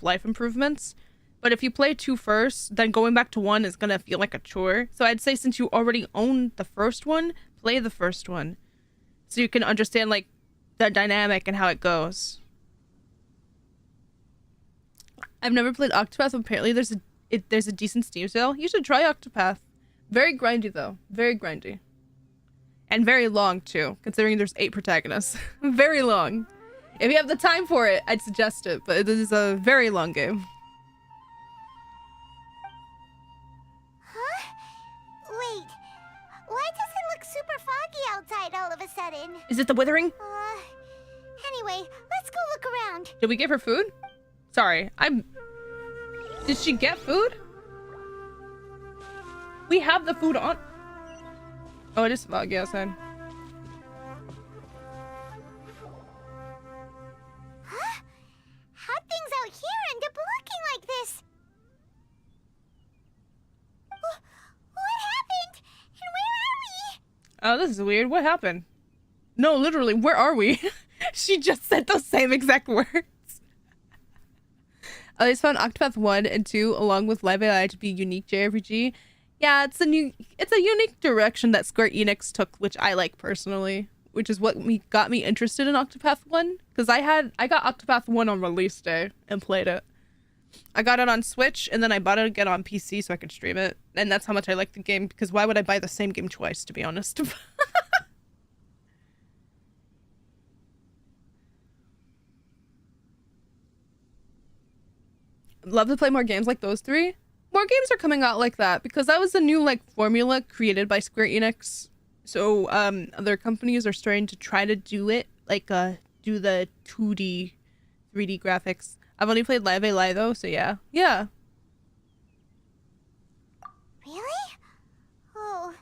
S1: life improvements. But if you play 2 first, then going back to 1 is gonna feel like a chore. So I'd say since you already own the first one, play the first one. So you can understand like the dynamic and how it goes. I've never played Octopath, but apparently there's a decent Steam sale. You should try Octopath. Very grindy though. Very grindy. And very long too, considering there's 8 protagonists. Very long. If you have the time for it, I'd suggest it, but it is a very long game.
S3: Huh? Wait. Why does it look super foggy outside all of a sudden?
S1: Is it the withering?
S3: Anyway, let's go look around.
S1: Did we give her food? Sorry, Did she get food? We have the food on... Oh, it is foggy outside.
S3: Huh? How'd things out here end up looking like this? What happened? And where are we?
S1: Oh, this is weird. What happened? No, literally, where are we? She just said those same exact words. I always found Octopath 1 and 2 along with Live AI to be unique JRPG. Yeah, it's a unique direction that Square Enix took, which I like personally, which is what got me interested in Octopath 1, because I got Octopath 1 on release day and played it. I got it on Switch and then I bought it again on PC so I could stream it, and that's how much I like the game, because why would I buy the same game twice, to be honest? Love to play more games like those three. More games are coming out like that because that was the new like formula created by Square Enix. So other companies are starting to try to do it, like do the 2D 3D graphics. I've only played Live AI though, so yeah. Yeah.
S3: Really? Oh,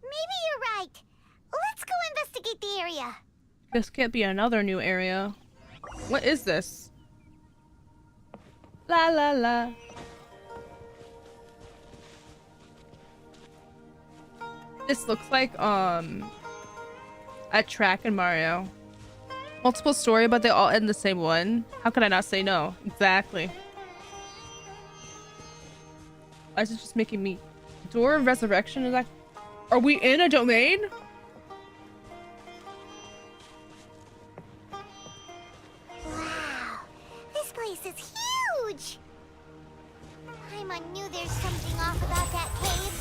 S3: maybe you're right. Let's go investigate the area.
S1: This can't be another new area. What is this? La la la. This looks like a track in Mario. Multiple story, but they all end the same one. How could I not say no? Exactly. Why is it just making me... Door of Resurrection? Is that... Are we in a domain?
S3: Wow, this place is huge. Paimon knew there's something off about that cave.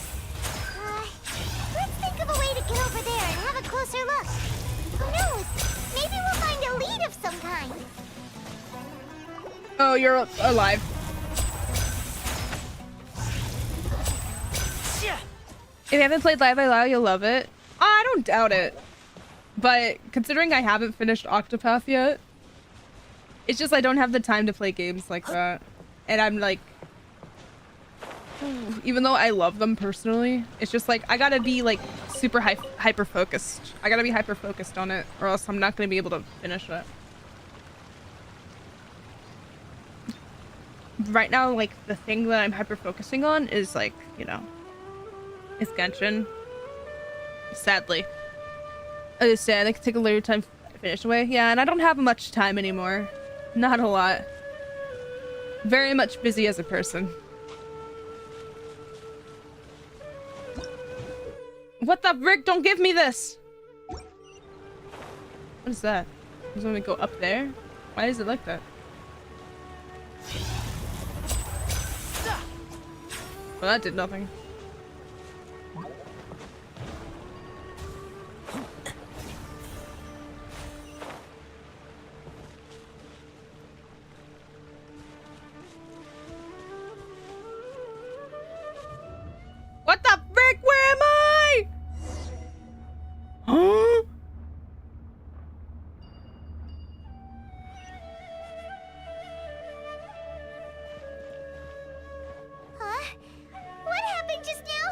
S3: Let's think of a way to get over there and have a closer look. Who knows? Maybe we'll find a lead of some kind.
S1: Oh, you're alive. If you haven't played Live AI, you'll love it. I don't doubt it. But considering I haven't finished Octopath yet, it's just I don't have the time to play games like that. And I'm like... Even though I love them personally, it's just like I gotta be like super hyper focused. I gotta be hyper focused on it, or else I'm not gonna be able to finish it. Right now, like the thing that I'm hyper focusing on is like, you know, is Genshin. Sadly, I understand it could take a little time to finish away. Yeah, and I don't have much time anymore. Not a lot. Very much busy as a person. What the frick? Don't give me this! What is that? Does it want me to go up there? Why is it like that? Well, that did nothing. What the frick? Where am I? Huh?
S3: Huh? What happened just now?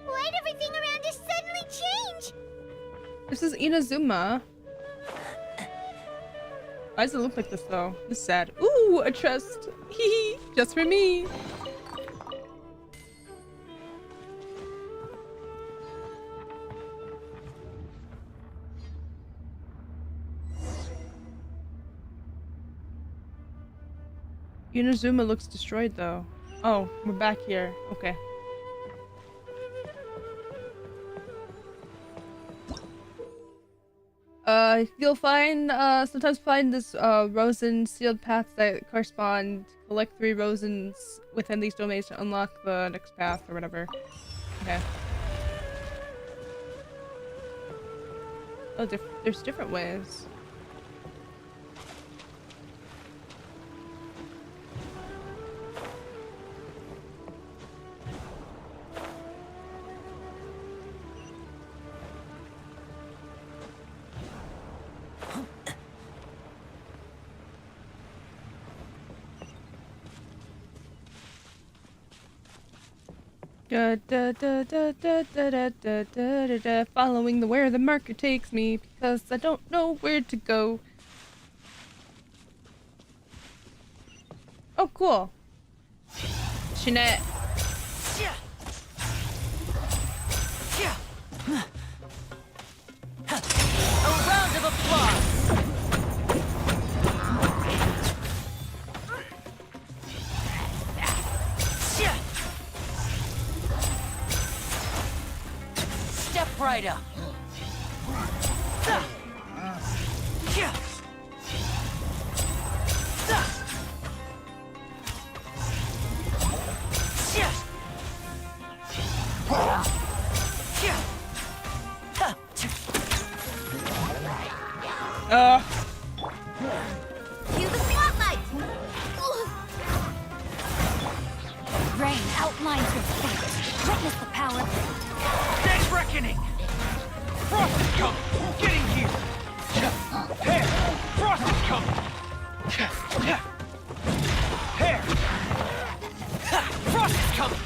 S3: Why'd everything around us suddenly change?
S1: This is Inazuma. Why does it look like this though? It's sad. Ooh, a chest. Hee just for me. Inazuma looks destroyed though. Oh, we're back here. Okay. You'll find, sometimes find this, Rosen sealed paths that correspond. Collect 3 Rosens within these domains to unlock the next path or whatever. Okay. Oh, there's different ways. Following where the marker takes me because I don't know where to go. Oh, cool. Shinette.
S8: A round of applause! right up.
S5: Cue the spotlight! Rain outlines your fate. Witness the power.
S7: Dead reckoning! Frost is coming! Getting here! Hair! Frost is coming! Hair! Frost is coming!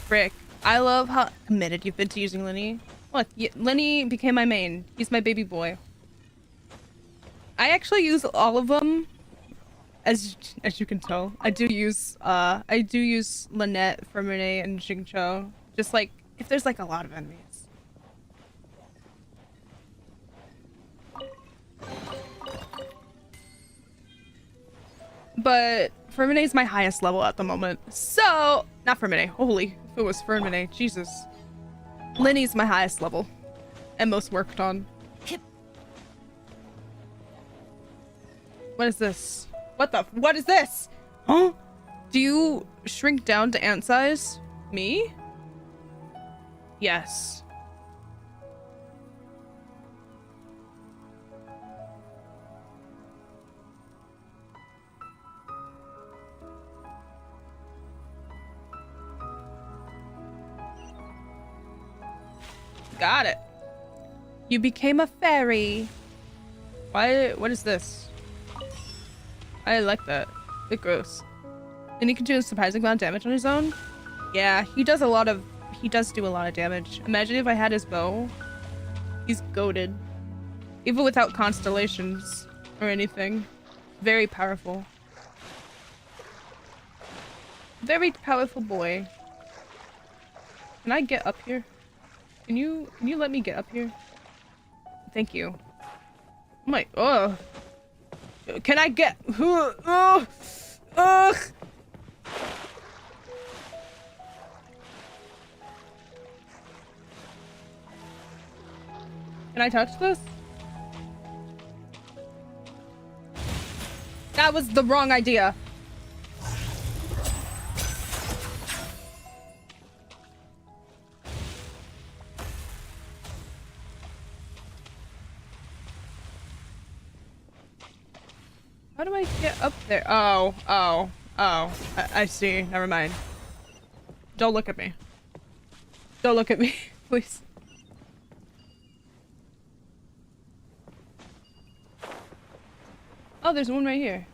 S1: Frick. I love how committed you've been to using Lenny. Look, Lenny became my main. He's my baby boy. I actually use all of them. As you can tell, I do use Lynette, Fermine, and Xingqiu. Just like if there's like a lot of enemies. But Fermine is my highest level at the moment. So, not Fermine. Holy, if it was Fermine, Jesus. Lenny's my highest level and most worked on. What is this? What is this? Huh? Do you shrink down to ant size? Me? Yes. Got it. You became a fairy. Why? What is this? I like that. Bit gross. And he can do a surprising amount of damage on his own. Yeah, he does do a lot of damage. Imagine if I had his bow. He's goated. Even without constellations or anything. Very powerful. Very powerful boy. Can I get up here? Can you let me get up here? Thank you. Oh my, can I get, Can I touch this? That was the wrong idea. How do I get up there? Oh. I see. Never mind. Don't look at me. Don't look at me, please. Oh, there's one right here.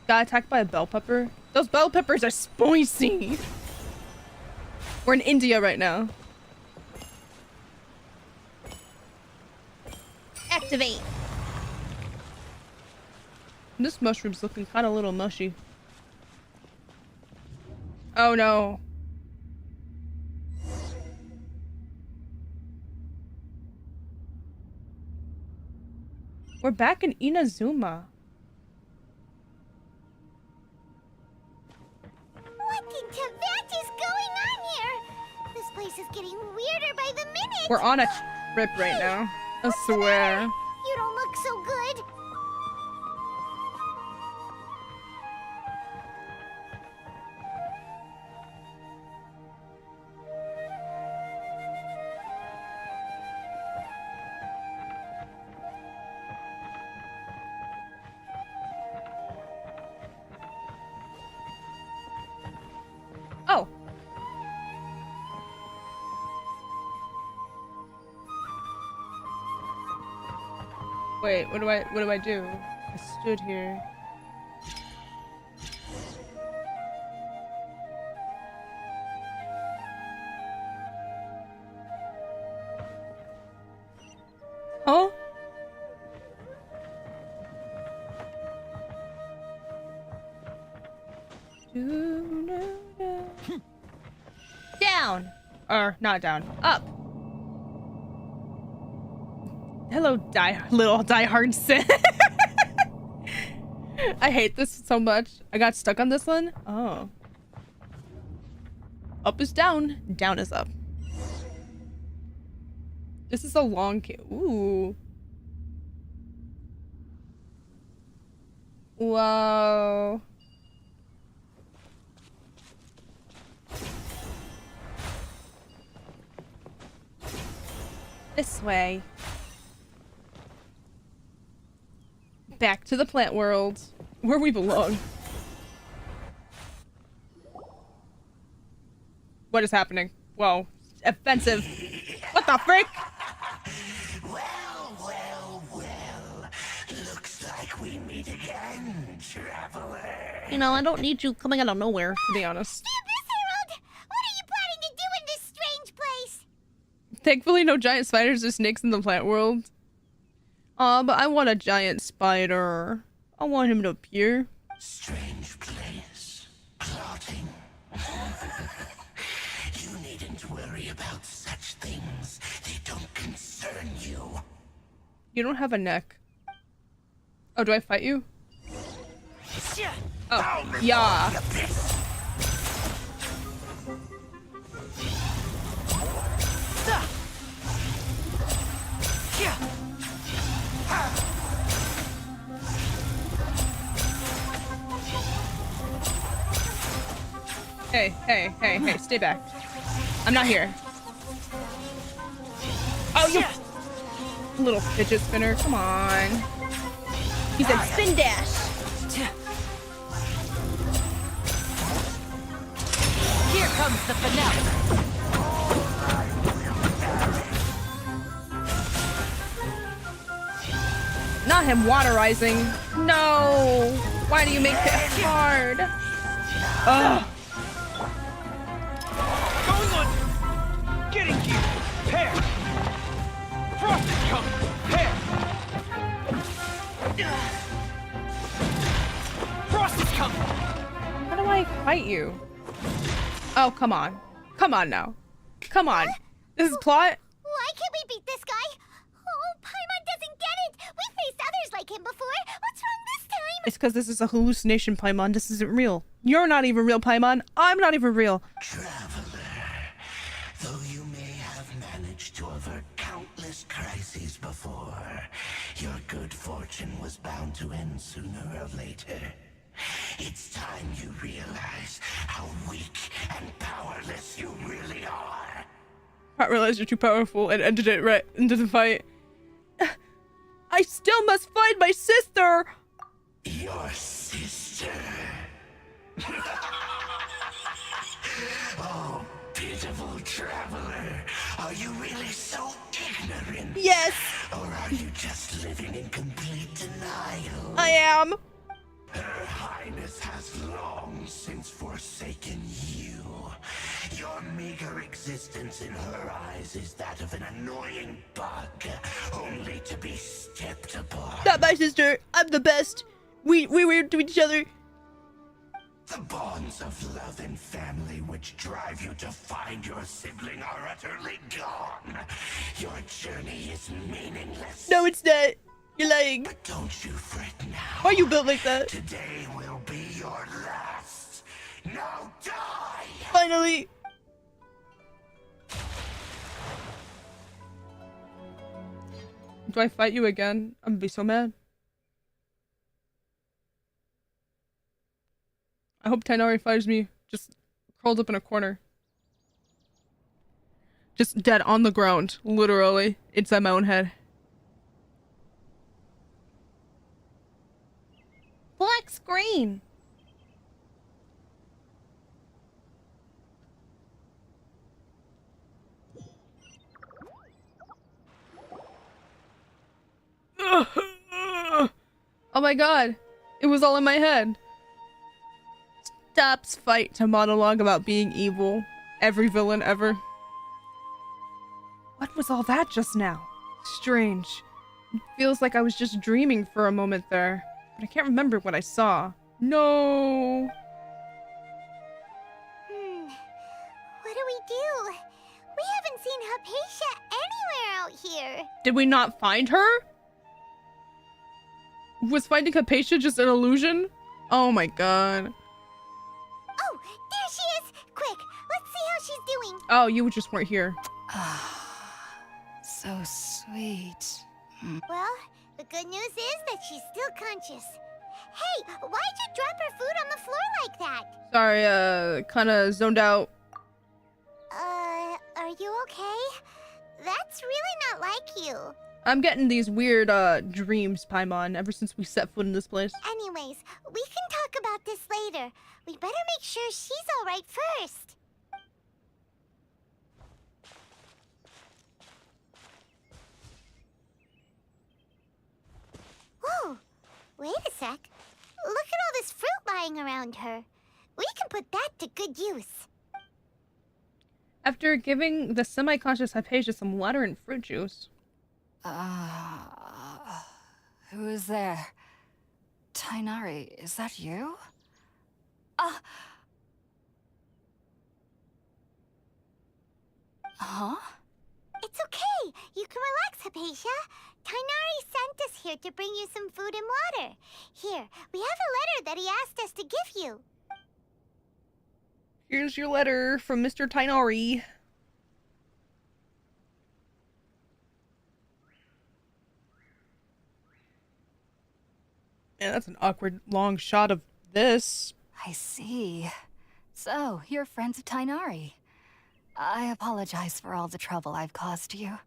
S1: Got attacked by a bell pepper. Those bell peppers are spicy. We're in India right now.
S4: Activate.
S1: This mushroom's looking kind of a little mushy. Oh no. We're back in Inazuma.
S3: What in Tibet is going on here? This place is getting weirder by the minute.
S1: We're on a trip right now. I swear.
S3: You don't look so good.
S1: Oh. Wait, what do I do? I stood here. Huh? Down! Or, not down. Up! Hello, little diehard Sin. I hate this so much. I got stuck on this one. Oh. Up is down. Down is up. This is a long ooh. Whoa. This way. Back to the plant world, where we belong. What is happening? Whoa. Offensive. What the frick?
S11: Well. Looks like we meet again, traveler.
S4: You know, I don't need you coming out of nowhere,
S1: to be honest.
S3: Harold! What are you planning to do in this strange place?
S1: Thankfully, no giant spiders or snakes in the plant world. Aw, but I want a giant spider. I want him to appear.
S11: Strange place. Plotting. You needn't worry about such things. They don't concern you.
S1: You don't have a neck. Oh, do I fight you? Oh, yeah. Hey, stay back. I'm not here. Oh, you little fidget spinner, come on.
S4: He said spin dash.
S8: Here comes the finale.
S1: Not him waterizing. No. Why do you make it hard? Ugh.
S7: Going on! Getting here! Pair! Frost is coming! Pair! Frost is coming!
S1: How do I fight you? Oh, come on. Come on now. Come on. This is plot?
S3: Why can't we beat this guy? Oh, Paimon doesn't get it! We faced others like him before! What's wrong this time?
S1: It's because this is a hallucination, Paimon. This isn't real. You're not even real, Paimon. I'm not even real.
S11: Traveler, though you may have managed to avert countless crises before, your good fortune was bound to end sooner or later. It's time you realize how weak and powerless you really are.
S1: I realized you're too powerful and ended it right into the fight. I still must find my sister!
S11: Your sister. Oh, pitiful traveler. Are you really so ignorant?
S1: Yes!
S11: Or are you just living in complete denial?
S1: I am.
S11: Her Highness has long since forsaken you. Your meager existence in her eyes is that of an annoying bug, only to be stepped upon.
S1: Not my sister. I'm the best. We're weird to each other.
S11: The bonds of love and family which drive you to find your sibling are utterly gone. Your journey is meaningless.
S1: No, it's not. You're lying.
S11: But don't you fret now.
S1: Why are you built like that?
S11: Today will be your last. Now die!
S1: Finally. Do I fight you again? I'm gonna be so mad. I hope Tainari finds me just curled up in a corner. Just dead on the ground, literally, inside my own head. Black screen. Oh my god, it was all in my head. Stops fight to monologue about being evil. Every villain ever. What was all that just now? Strange. It feels like I was just dreaming for a moment there. But I can't remember what I saw. No.
S3: Hypatia anywhere out here.
S1: Did we not find her? Was finding Hypatia just an illusion? Oh my god.
S3: Oh, there she is! Quick, let's see how she's doing.
S1: Oh, you just weren't here.
S10: So sweet.
S3: Well, the good news is that she's still conscious. Hey, why'd you drop her food on the floor like that?
S1: Sorry, kinda zoned out.
S3: Are you okay? That's really not like you.
S1: I'm getting these weird, dreams, Paimon, ever since we set foot in this place.
S3: Anyways, we can talk about this later. We better make sure she's alright first. Whoa, wait a sec. Look at all this fruit lying around her. We can put that to good use.
S1: After giving the semi-conscious Hypatia some water and fruit juice.
S10: Who is there? Tighnari, is that you? Huh?
S3: It's okay. You can relax, Hypatia. Tighnari sent us here to bring you some food and water. Here, we have a letter that he asked us to give you.
S1: Here's your letter from Mr. Tighnari. Yeah, that's an awkward long shot of this.
S10: I see. So, you're friends of Tighnari. I apologize for all the trouble I've caused you.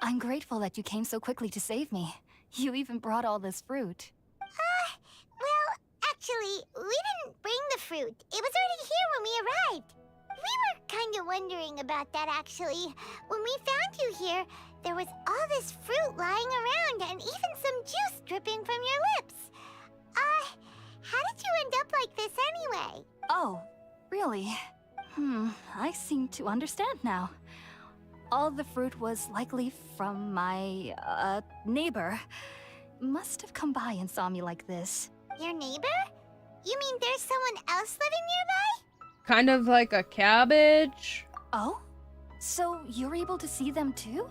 S10: I'm grateful that you came so quickly to save me. You even brought all this fruit.
S3: Well, actually, we didn't bring the fruit. It was already here when we arrived. We were kind of wondering about that, actually. When we found you here, there was all this fruit lying around and even some juice dripping from your lips. How did you end up like this anyway?
S10: Oh, really? I seem to understand now. All the fruit was likely from my, neighbor. Must have come by and saw me like this.
S3: Your neighbor? You mean there's someone else living nearby?
S1: Kind of like a cabbage.
S10: Oh? So you're able to see them too?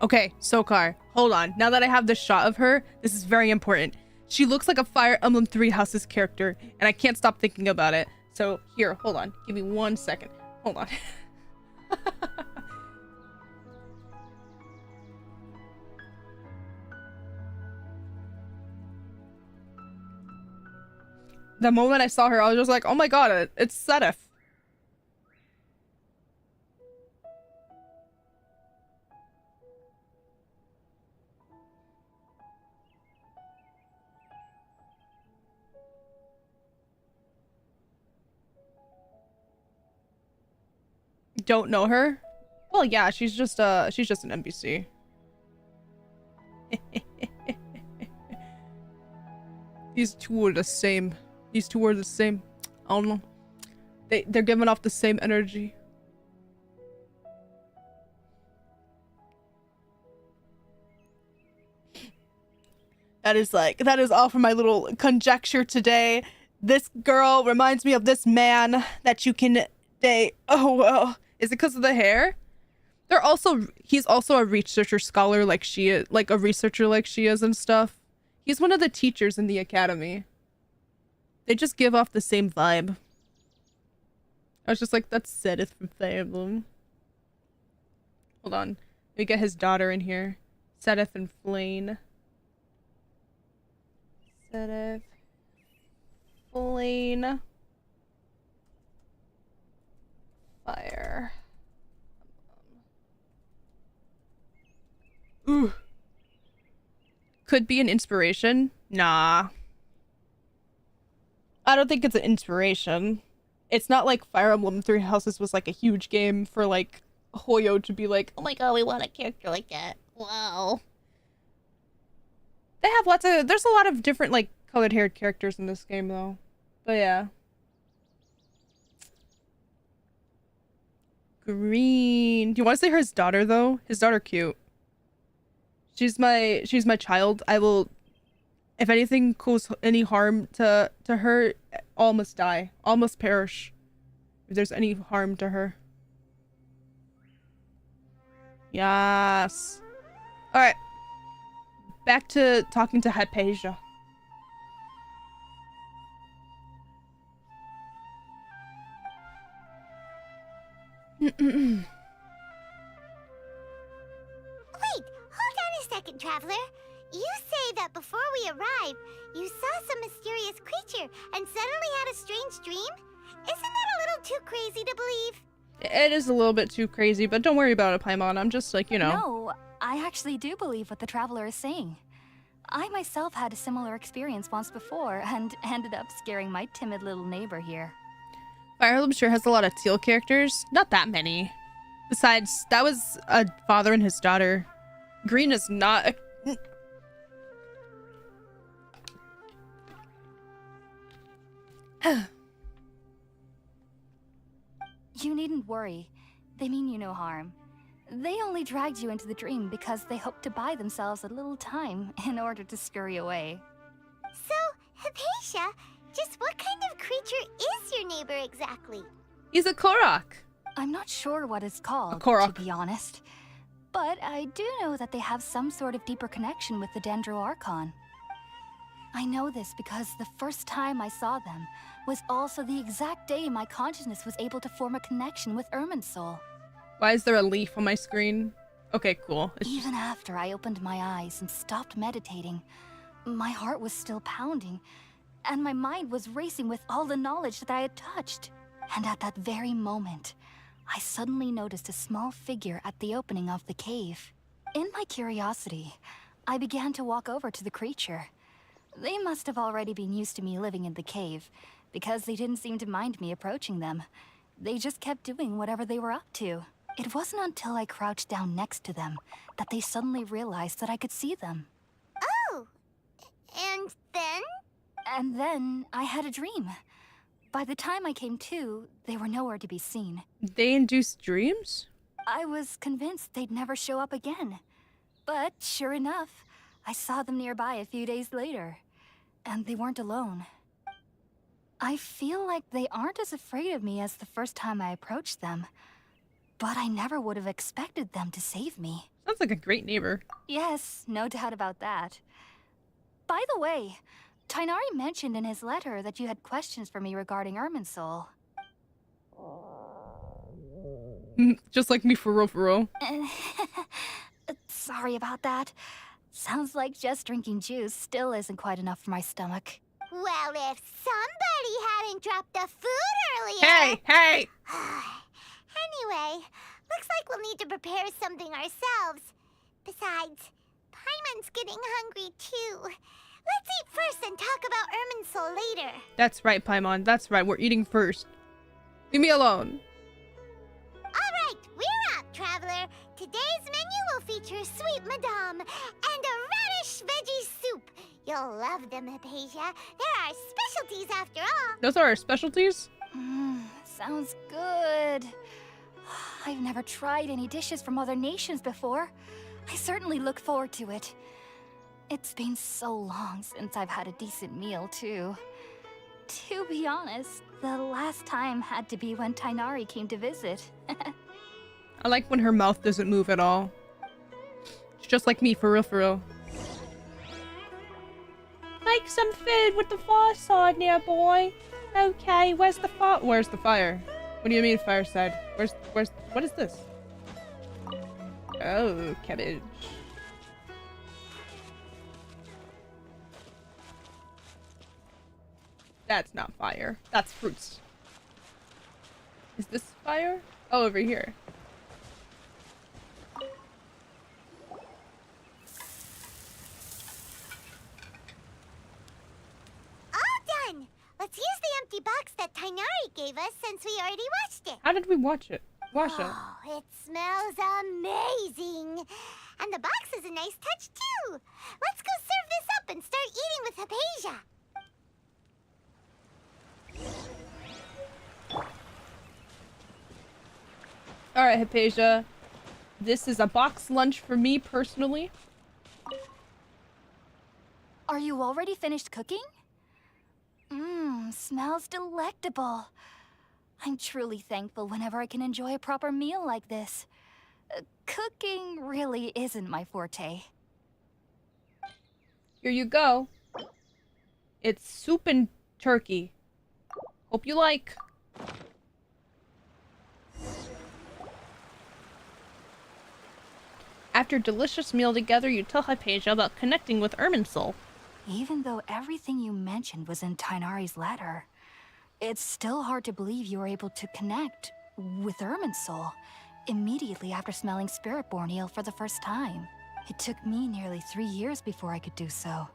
S1: Okay, Sokar, hold on. Now that I have this shot of her, this is very important. She looks like a Fire Emblem Three Houses character, and I can't stop thinking about it. So here, hold on. Give me 1 second. Hold on. The moment I saw her, I was just like, oh my god, it's Sedith. Don't know her? Well, yeah, she's just an NPC. These two are the same. These two are the same. I don't know. They're giving off the same energy. That is all for my little conjecture today. This girl reminds me of this man that you can date. Oh well. Is it because of the hair? He's also a researcher scholar like she is, like a researcher like she is and stuff. He's one of the teachers in the academy. They just give off the same vibe. I was just like, that's Sedith from Fire Emblem. Hold on. Let me get his daughter in here. Sedith and Flane. Sedith. Flane. Fire. Ooh. Could be an inspiration? Nah. I don't think it's an inspiration. It's not like Fire Emblem Three Houses was like a huge game for like Hoyo to be like, oh my god, we want a character like that. Wow. They have there's a lot of different like colored haired characters in this game though. But yeah. Green. Do you want to say his daughter though? His daughter cute. She's my child. I will, if anything causes any harm to her, all must die. All must perish. If there's any harm to her. Yes. Alright. Back to talking to Hypatia.
S3: Wait, hold on a second, Traveler. You say that before we arrived, you saw some mysterious creature and suddenly had a strange dream? Isn't that a little too crazy to believe?
S1: It is a little bit too crazy, but don't worry about it, Paimon. I'm just like, you know.
S10: No, I actually do believe what the traveler is saying. I myself had a similar experience once before and ended up scaring my timid little neighbor here.
S1: Fire Emblem sure has a lot of teal characters. Not that many. Besides, that was a father and his daughter. Green is not a...
S10: You needn't worry. They mean you no harm. They only dragged you into the dream because they hoped to buy themselves a little time in order to scurry away.
S3: So, Hypatia, just what kind of creature is your neighbor exactly?
S1: He's a Korok.
S10: I'm not sure what it's called,
S1: Korok,
S10: to be honest. But I do know that they have some sort of deeper connection with the Dendro Archon. I know this because the first time I saw them was also the exact day my consciousness was able to form a connection with Irminsul.
S1: Why is there a leaf on my screen? Okay, cool.
S10: Even after I opened my eyes and stopped meditating, my heart was still pounding, and my mind was racing with all the knowledge that I had touched. And at that very moment, I suddenly noticed a small figure at the opening of the cave. In my curiosity, I began to walk over to the creature. They must have already been used to me living in the cave, because they didn't seem to mind me approaching them. They just kept doing whatever they were up to. It wasn't until I crouched down next to them that they suddenly realized that I could see them.
S3: Oh! And then?
S10: And then I had a dream. By the time I came to, they were nowhere to be seen.
S1: They induce dreams?
S10: I was convinced they'd never show up again. But sure enough, I saw them nearby a few days later. And they weren't alone. I feel like they aren't as afraid of me as the first time I approached them. But I never would have expected them to save me.
S1: Sounds like a great neighbor.
S10: Yes, no doubt about that. By the way, Tighnari mentioned in his letter that you had questions for me regarding Irminsul.
S1: Just like me, for real.
S10: Sorry about that. Sounds like just drinking juice still isn't quite enough for my stomach.
S3: Well, if somebody hadn't dropped the food earlier...
S1: Hey!
S3: Anyway, looks like we'll need to prepare something ourselves. Besides, Paimon's getting hungry too. Let's eat first and talk about Irminsul later.
S1: That's right, Paimon. That's right. We're eating first. Leave me alone.
S3: Alright, we're up, Traveler. Today's menu will feature sweet madame and a radish veggie soup. You'll love them, Hypatia. They're our specialties after all.
S1: Those are our specialties?
S10: Sounds good. I've never tried any dishes from other nations before. I certainly look forward to it. It's been so long since I've had a decent meal, too. To be honest, the last time had to be when Tighnari came to visit.
S1: I like when her mouth doesn't move at all. It's just like me, for real. Make some food with the fireside now, boy. Okay, where's the fire? Where's the fire? What do you mean fireside? What is this? Oh, cabbage. That's not fire. That's fruits. Is this fire? Oh, over here.
S3: All done! Let's use the empty box that Tighnari gave us since we already washed it.
S1: How did we watch it? Wash it.
S3: Oh, it smells amazing. And the box is a nice touch, too. Let's go serve this up and start eating with Hypatia.
S1: Alright, Hypatia. This is a box lunch for me personally.
S10: Are you already finished cooking? Smells delectable. I'm truly thankful whenever I can enjoy a proper meal like this. Cooking really isn't my forte.
S1: Here you go. It's soup and turkey. Hope you like. After a delicious meal together, you tell Hypatia about connecting with Irminsul.
S10: Even though everything you mentioned was in Tighnari's letter, it's still hard to believe you were able to connect with Irminsul immediately after smelling Spiritborn eel for the first time. It took me nearly 3 years before I could do so.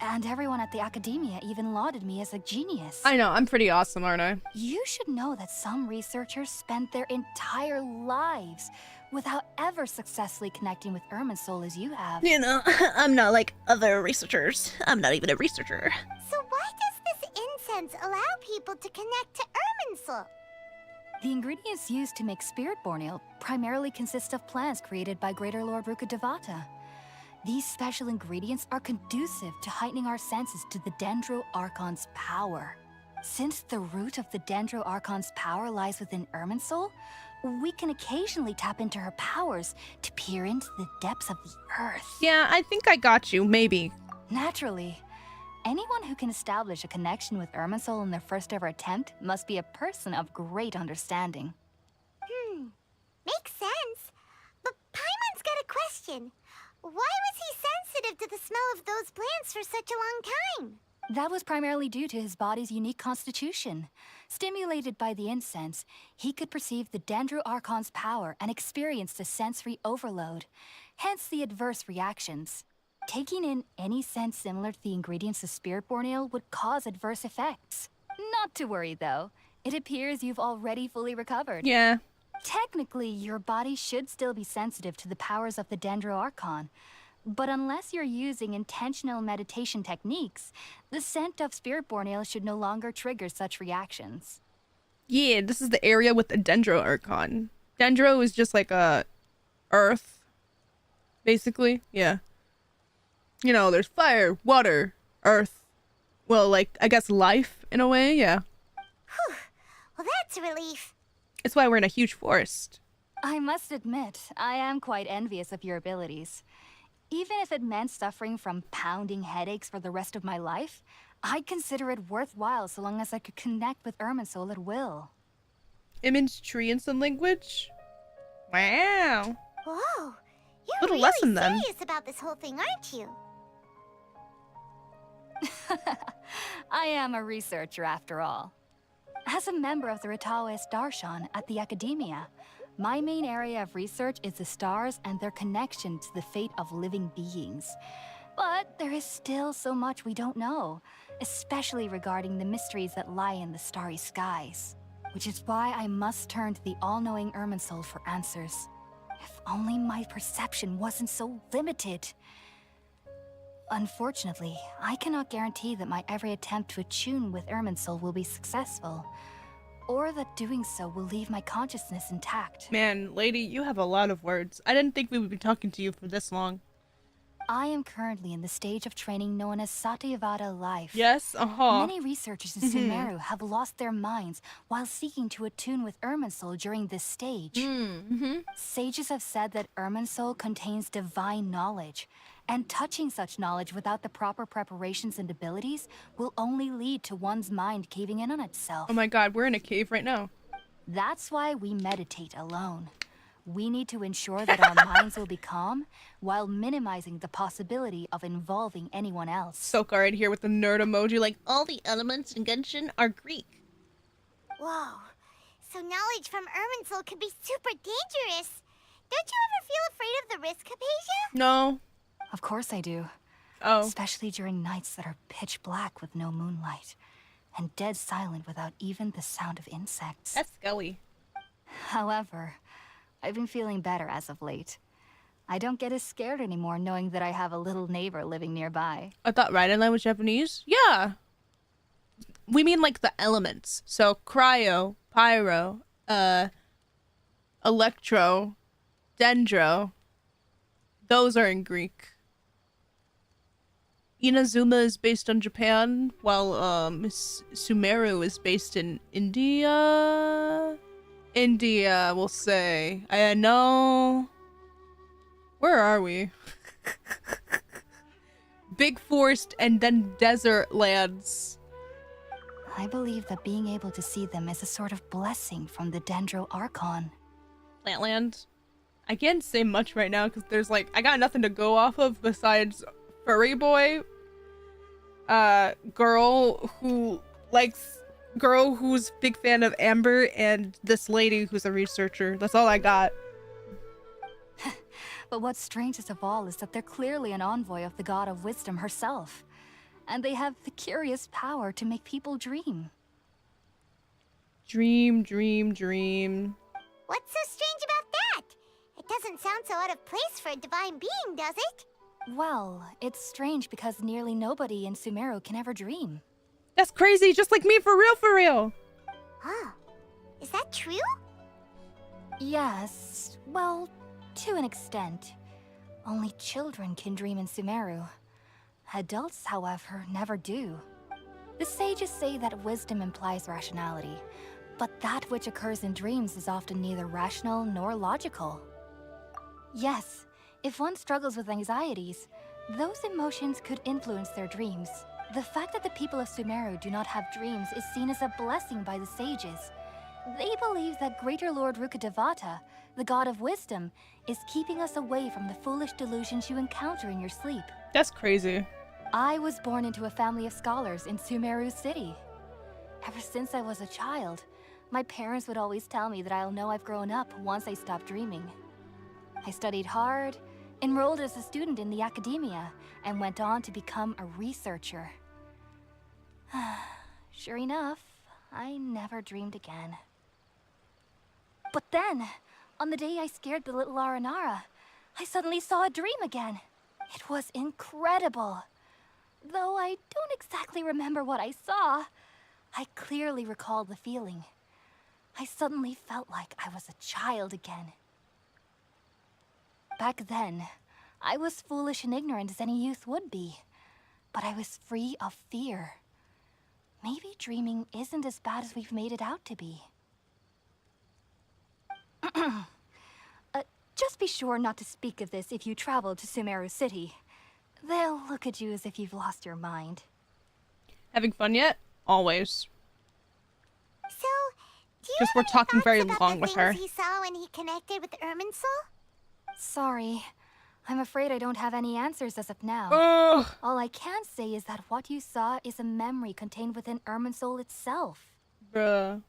S10: And everyone at the academia even lauded me as a genius.
S1: I know, I'm pretty awesome, aren't I?
S10: You should know that some researchers spent their entire lives without ever successfully connecting with Irminsul as you have.
S4: You know, I'm not like other researchers. I'm not even a researcher.
S3: So why does this incense allow people to connect to Irminsul?
S10: The ingredients used to make Spiritborn eel primarily consist of plants created by Greater Lord Rukkhadevata. These special ingredients are conducive to heightening our senses to the Dendro Archon's power. Since the root of the Dendro Archon's power lies within Irminsul, we can occasionally tap into her powers to peer into the depths of the earth.
S1: Yeah, I think I got you, maybe.
S10: Naturally. Anyone who can establish a connection with Irminsul in their first ever attempt must be a person of great understanding.
S3: Makes sense. But Paimon's got a question. Why was he sensitive to the smell of those plants for such a long time?
S10: That was primarily due to his body's unique constitution. Stimulated by the incense, he could perceive the Dendro Archon's power and experienced a sensory overload, hence the adverse reactions. Taking in any scent similar to the ingredients of Spiritborn eel would cause adverse effects. Not to worry, though. It appears you've already fully recovered.
S1: Yeah.
S10: Technically, your body should still be sensitive to the powers of the Dendro Archon. But unless you're using intentional meditation techniques, the scent of Spiritborn eel should no longer trigger such reactions.
S1: Yeah, this is the area with the Dendro Archon. Dendro is just like a earth, basically. Yeah. You know, there's fire, water, earth. Well, like, I guess life in a way, yeah.
S3: Whew. Well, that's a relief.
S1: It's why we're in a huge forest.
S10: I must admit, I am quite envious of your abilities. Even if it meant suffering from pounding headaches for the rest of my life, I'd consider it worthwhile so long as I could connect with Irminsul at will.
S1: Image tree in some language? Wow.
S3: Whoa. You're
S1: Little
S3: really
S1: lesson, then.
S3: serious about this whole thing, aren't you?
S10: I am a researcher after all. As a member of the Ritaoist Darshan at the Academia, my main area of research is the stars and their connection to the fate of living beings. But there is still so much we don't know, especially regarding the mysteries that lie in the starry skies. Which is why I must turn to the all-knowing Irminsul for answers. If only my perception wasn't so limited. Unfortunately, I cannot guarantee that my every attempt to attune with Irminsul will be successful, or that doing so will leave my consciousness intact.
S1: Man, lady, you have a lot of words. I didn't think we would be talking to you for this long.
S10: I am currently in the stage of training known as Satyavada life.
S1: Yes,
S10: Many researchers in Sumeru have lost their minds while seeking to attune with Irminsul during this stage. Sages have said that Irminsul contains divine knowledge, and touching such knowledge without the proper preparations and abilities will only lead to one's mind caving in on itself.
S1: Oh my god, we're in a cave right now.
S10: That's why we meditate alone. We need to ensure that our minds will be calm while minimizing the possibility of involving anyone else.
S1: Soka right here with the nerd emoji like,
S4: All the elements in Genshin are Greek.
S3: Whoa. So knowledge from Irminsul could be super dangerous. Don't you ever feel afraid of the risk, Hypatia?
S1: no.
S10: Of course I do.
S1: Oh.
S10: Especially during nights that are pitch black with no moonlight, and dead silent without even the sound of insects.
S1: That's scully.
S10: However, I've been feeling better as of late. I don't get as scared anymore knowing that I have a little neighbor living nearby.
S1: I thought Raidenline was Japanese? Yeah. We mean like the elements. So cryo, pyro, electro, dendro. Those are in Greek. Inazuma is based on Japan, while Sumeru is based in India. India, we'll say. I know. Where are we? Big forest and then desert lands.
S10: I believe that being able to see them is a sort of blessing from the Dendro Archon.
S1: Plantland. I can't say much right now because there's like, I got nothing to go off of besides furry boy. Girl who's big fan of Amber, and this lady who's a researcher. That's all I got.
S10: But what's strangest of all is that they're clearly an envoy of the God of Wisdom herself. And they have the curious power to make people dream.
S1: Dream, dream, dream.
S3: What's so strange about that? It doesn't sound so out of place for a divine being, does it?
S10: Well, it's strange because nearly nobody in Sumeru can ever dream.
S1: That's crazy, just like me, for real, for real.
S3: Oh, is that true?
S10: Yes, well, to an extent. Only children can dream in Sumeru. Adults, however, never do. The sages say that wisdom implies rationality, but that which occurs in dreams is often neither rational nor logical. Yes, if one struggles with anxieties, those emotions could influence their dreams. The fact that the people of Sumeru do not have dreams is seen as a blessing by the sages. They believe that Greater Lord Rukkhadevata, the god of wisdom, is keeping us away from the foolish delusions you encounter in your sleep.
S1: That's crazy.
S10: I was born into a family of scholars in Sumeru City. Ever since I was a child, my parents would always tell me that I'll know I've grown up once I stop dreaming. I studied hard, enrolled as a student in the academia, and went on to become a researcher. Sure enough, I never dreamed again. But then, on the day I scared the little Aranara, I suddenly saw a dream again. It was incredible. Though I don't exactly remember what I saw, I clearly recall the feeling. I suddenly felt like I was a child again. Back then, I was foolish and ignorant as any youth would be, but I was free of fear. Maybe dreaming isn't as bad as we've made it out to be. Just be sure not to speak of this if you travel to Sumeru City. They'll look at you as if you've lost your mind.
S1: Having fun yet? Always.
S3: So, do you
S1: Just
S3: have
S1: we're
S3: any
S1: talking
S3: thoughts
S1: very
S3: about
S1: long
S3: the
S1: with her.
S3: things he saw when he connected with Irminsul?
S10: Sorry. I'm afraid I don't have any answers as of now.
S1: Ugh.
S10: All I can say is that what you saw is a memory contained within Irminsul itself.
S1: Bruh.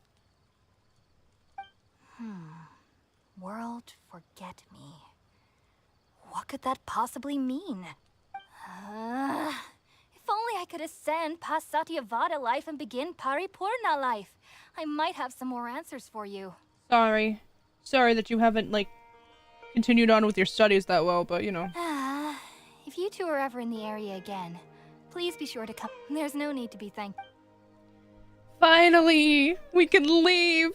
S10: World forget me. What could that possibly mean? If only I could ascend past Satyavada life and begin Paripurna life. I might have some more answers for you.
S1: Sorry. Sorry that you haven't, like, continued on with your studies that well, but, you know.
S10: If you two are ever in the area again, please be sure to come. There's no need to be thankful.
S1: Finally! We can leave!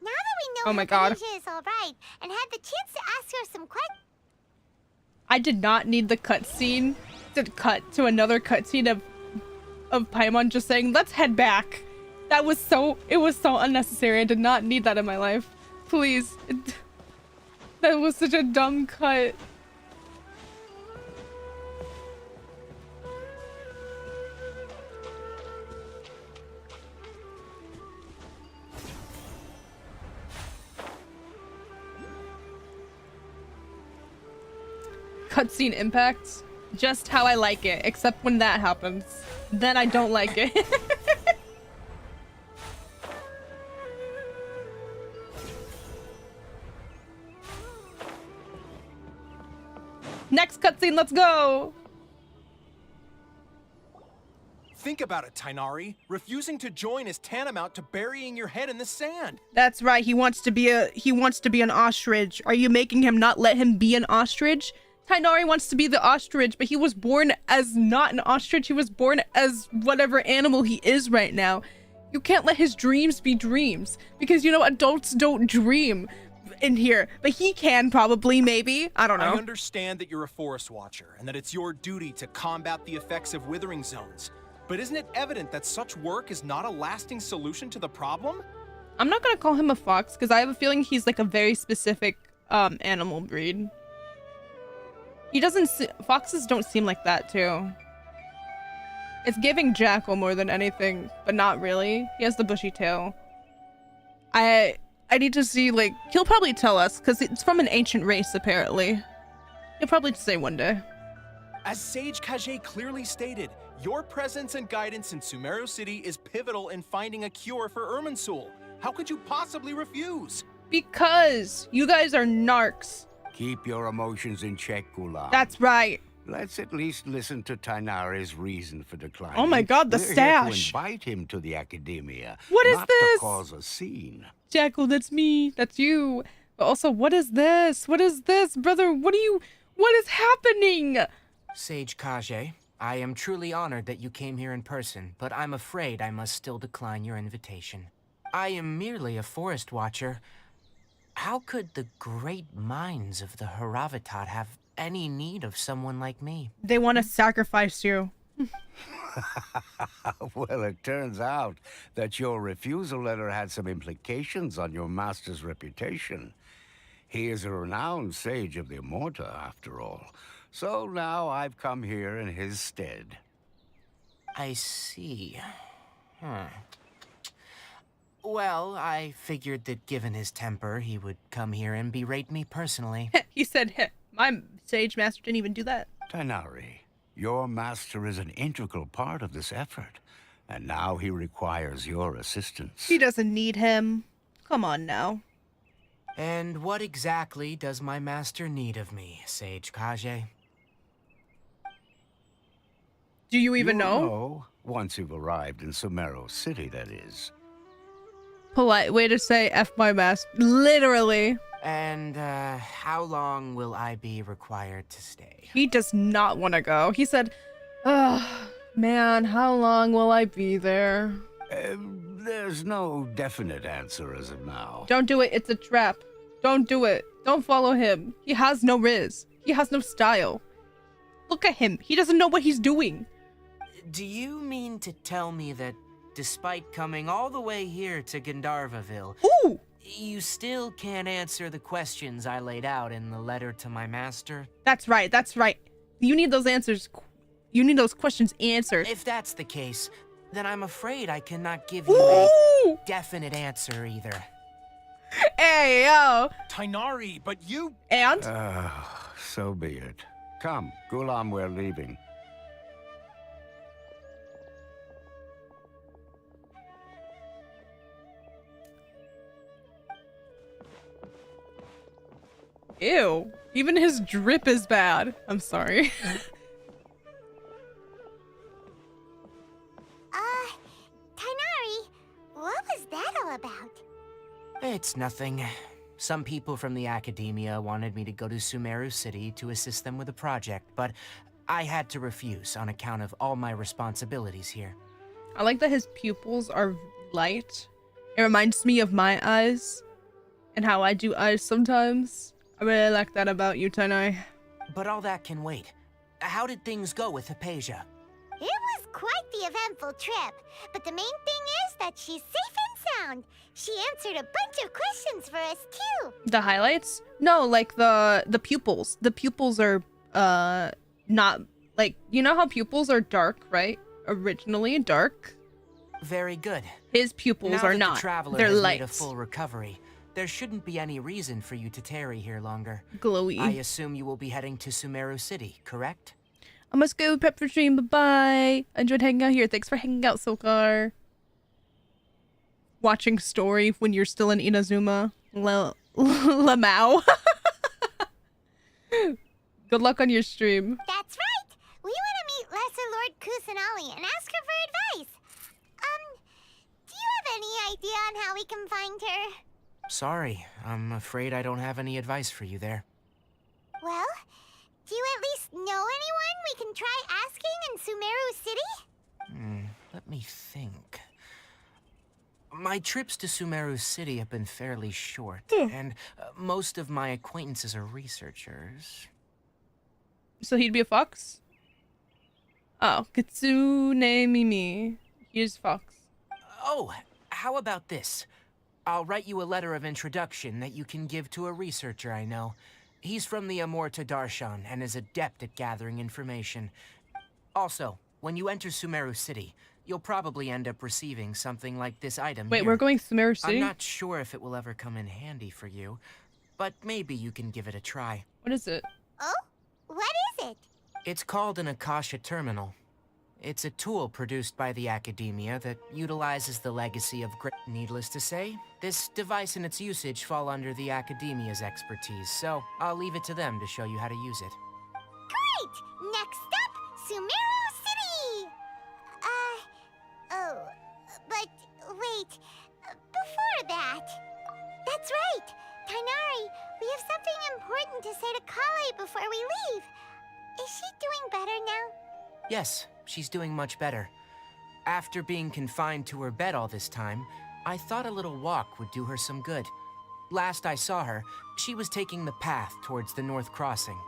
S3: Now that we know
S1: Oh my God.
S3: Asia is alright, and had the chance to ask her some questions.
S1: I did not need the cutscene to cut to another cutscene of Paimon just saying, let's head back. It was so unnecessary. I did not need that in my life. Please. That was such a dumb cut. Cutscene impacts just how I like it, except when that happens. Then I don't like it. Next cutscene, let's go!
S12: Think about it, Tainari. Refusing to join is tantamount to burying your head in the sand.
S1: That's right, he wants to be an ostrich. Are you making him not let him be an ostrich? Tainari wants to be the ostrich, but he was born as not an ostrich. He was born as whatever animal he is right now. You can't let his dreams be dreams, because, you know, adults don't dream in here, but he can probably, maybe. I don't know.
S12: I understand that you're a forest watcher and that it's your duty to combat the effects of withering zones. But isn't it evident that such work is not a lasting solution to the problem?
S1: I'm not gonna call him a fox because I have a feeling he's like a very specific animal breed. He doesn't foxes don't seem like that too. It's giving jackal more than anything, but not really. He has the bushy tail. I need to see, like, he'll probably tell us because it's from an ancient race apparently. He'll probably say one day.
S12: As Sage Kage clearly stated, your presence and guidance in Sumeru City is pivotal in finding a cure for Irminsul. How could you possibly refuse?
S1: Because you guys are narcs.
S11: Keep your emotions in check, Gulam.
S1: That's right.
S11: Let's at least listen to Tainare's reason for declining.
S1: Oh my god, the
S11: We're
S1: stash.
S11: Here to invite him to the academia.
S1: What is
S11: not
S1: this?
S11: To cause a scene.
S1: Jackal, that's me. That's you. But also, what is this? What is this, brother? What is happening?
S2: Sage Kage, I am truly honored that you came here in person, but I'm afraid I must still decline your invitation. I am merely a forest watcher. How could the great minds of the Haravatat have any need of someone like me?
S1: They want to sacrifice you.
S11: Well, it turns out that your refusal letter had some implications on your master's reputation. He is a renowned sage of the Immorta, after all. So now I've come here in his stead.
S2: I see. Well, I figured that given his temper, he would come here and berate me personally.
S1: He said, my sage master didn't even do that.
S11: Tainare, your master is an integral part of this effort, and now he requires your assistance.
S1: He doesn't need him. Come on now.
S2: And what exactly does my master need of me, Sage Kage?
S1: Do you even
S11: You'll
S1: know?
S11: know once you've arrived in Sumeru City, that is.
S1: Polite way to say F my master. Literally.
S2: And, how long will I be required to stay?
S1: He does not want to go. He said, oh, man, how long will I be there?
S11: There's no definite answer as of now.
S1: Don't do it. It's a trap. Don't do it. Don't follow him. He has no riz. He has no style. Look at him. He doesn't know what he's doing.
S2: Do you mean to tell me that despite coming all the way here to Gandharvaville,
S1: Ooh!
S2: You still can't answer the questions I laid out in the letter to my master?
S1: That's right. That's right. You need those answers. You need those questions answered.
S2: If that's the case, then I'm afraid I cannot give you a definite answer either.
S1: Hey, yo.
S12: Tainare, but you...
S1: And?
S11: So be it. Come, Gulam, we're leaving.
S1: Ew. Even his drip is bad. I'm sorry.
S3: Tainare, what was that all about?
S2: It's nothing. Some people from the academia wanted me to go to Sumeru City to assist them with a project, but I had to refuse on account of all my responsibilities here.
S1: I like that his pupils are light. It reminds me of my eyes and how I do eyes sometimes. I really like that about you, Tainare.
S2: But all that can wait. How did things go with Hypatia?
S3: It was quite the eventful trip, but the main thing is that she's safe and sound. She answered a bunch of questions for us too.
S1: The highlights? No, like the pupils. The pupils are not like, you know how pupils are dark, right? Originally dark.
S2: Very good.
S1: His pupils
S2: Now
S1: are
S2: that
S1: not.
S2: The traveler
S1: They're
S2: has
S1: light.
S2: made a full recovery, there shouldn't be any reason for you to tarry here longer.
S1: Glowy.
S2: I assume you will be heading to Sumeru City, correct?
S1: I must go prep for stream. Bye-bye. I enjoyed hanging out here. Thanks for hanging out, Sokar. Watching story when you're still in Inazuma. Lamau. Good luck on your stream.
S3: That's right. We want to meet Lesser Lord Kusanali and ask her for advice. Do you have any idea on how we can find her?
S2: Sorry, I'm afraid I don't have any advice for you there.
S3: Well, do you at least know anyone we can try asking in Sumeru City?
S2: Let me think. My trips to Sumeru City have been fairly short, and most of my acquaintances are researchers.
S1: So he'd be a fox? Oh, Kitsune Mimi. He's fox.
S2: Oh, how about this? I'll write you a letter of introduction that you can give to a researcher I know. He's from the Amorta Darshan and is adept at gathering information. Also, when you enter Sumeru City, you'll probably end up receiving something like this item
S1: Wait,
S2: here.
S1: we're going Sumeru City?
S2: I'm not sure if it will ever come in handy for you, but maybe you can give it a try.
S1: What is it?
S3: Oh? What is it?
S2: It's called an Akasha Terminal. It's a tool produced by the academia that utilizes the legacy of great. Needless to say, this device and its usage fall under the academia's expertise, so I'll leave it to them to show you how to use it.
S3: Great! Next up, Sumeru City! Oh, but wait, before that. That's right! Tainari, we have something important to say to Kale before we leave. Is she doing better now?
S2: Yes, she's doing much better. After being confined to her bed all this time, I thought a little walk would do her some good. Last I saw her, she was taking the path towards the North Crossing.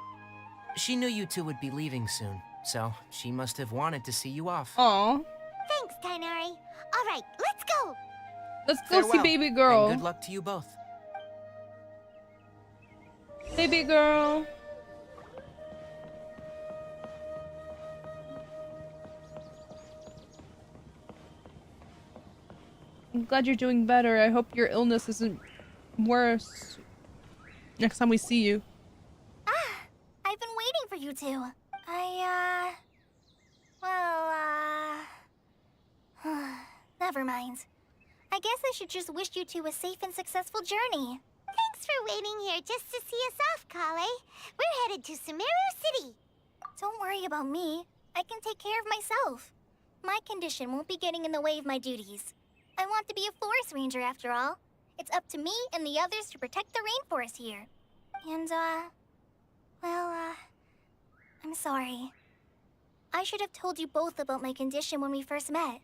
S2: She knew you two would be leaving soon, so she must have wanted to see you off.
S1: Aww.
S3: Thanks, Tainari. All right, let's go!
S1: Let's go see baby girl.
S2: And good luck to you both.
S1: Baby girl. I'm glad you're doing better. I hope your illness isn't worse next time we see you.
S5: I've been waiting for you two. Never mind. I guess I should just wish you two a safe and successful journey.
S3: Thanks for waiting here just to see us off, Kale. We're headed to Sumeru City.
S5: Don't worry about me. I can take care of myself. My condition won't be getting in the way of my duties. I want to be a forest ranger after all. It's up to me and the others to protect the rainforest here. And, I'm sorry. I should have told you both about my condition when we first met.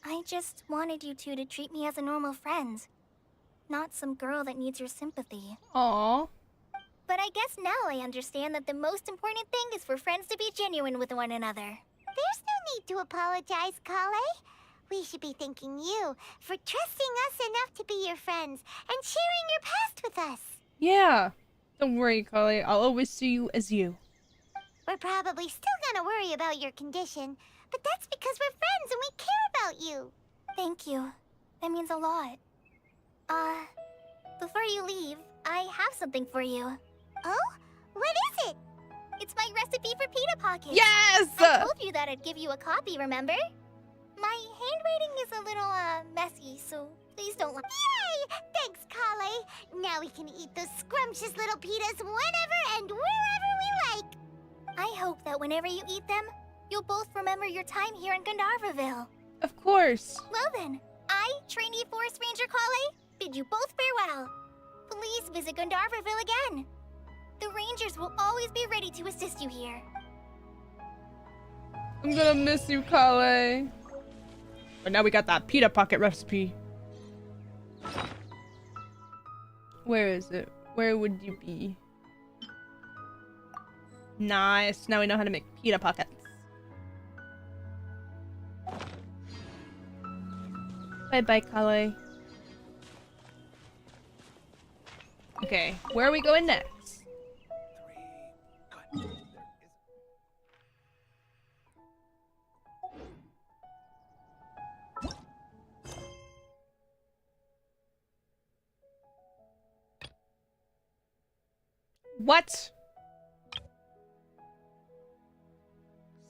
S5: I just wanted you two to treat me as a normal friend. Not some girl that needs your sympathy.
S1: Aww.
S5: But I guess now I understand that the most important thing is for friends to be genuine with one another.
S3: There's no need to apologize, Kale. We should be thanking you for trusting us enough to be your friends and sharing your past with us.
S1: Yeah. Don't worry, Kale. I'll always see you as you.
S3: We're probably still gonna worry about your condition, but that's because we're friends and we care about you.
S5: Thank you. That means a lot. Before you leave, I have something for you.
S3: Oh? What is it?
S5: It's my recipe for pita pockets.
S1: Yes!
S5: I told you that I'd give you a copy, remember? My handwriting is a little, messy, so please don't laugh.
S3: Yay! Thanks, Kale. Now we can eat those scrumptious little pitas whenever and wherever we like.
S5: I hope that whenever you eat them, you'll both remember your time here in Gandharvaville.
S1: Of course.
S5: Well then, I, trainee Forest Ranger Kale, bid you both farewell. Please visit Gandharvaville again. The Rangers will always be ready to assist you here.
S1: I'm gonna miss you, Kale. But now we got that pita pocket recipe. Where is it? Where would you be? Nice. Now we know how to make pita pockets. Bye-bye, Kale. Okay, where are we going next? What?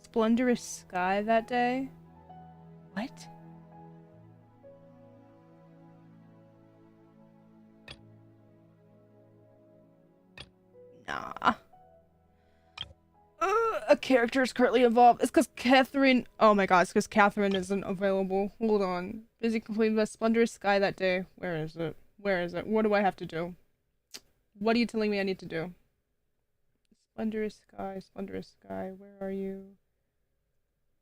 S1: Splendorous sky that day? What? Nah. A character is currently involved. It's because Catherine... Oh my god, it's because Catherine isn't available. Hold on. Busy completing the splendorous sky that day. Where is it? Where is it? What do I have to do? What are you telling me I need to do? Splendorous sky, where are you?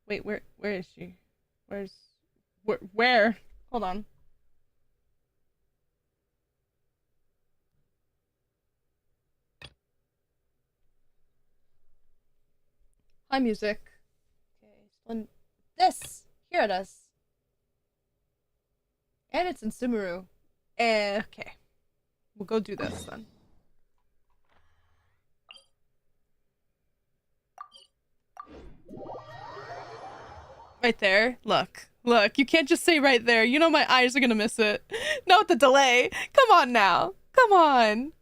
S1: Wait, where is she? Where? Hold on. Hi, music. Okay, this! Here it is. And it's in Sumeru. Okay. We'll go do this then. Right there. Look. Look. You can't just say right there. You know my eyes are gonna miss it. Not the delay. Come on now. Come on.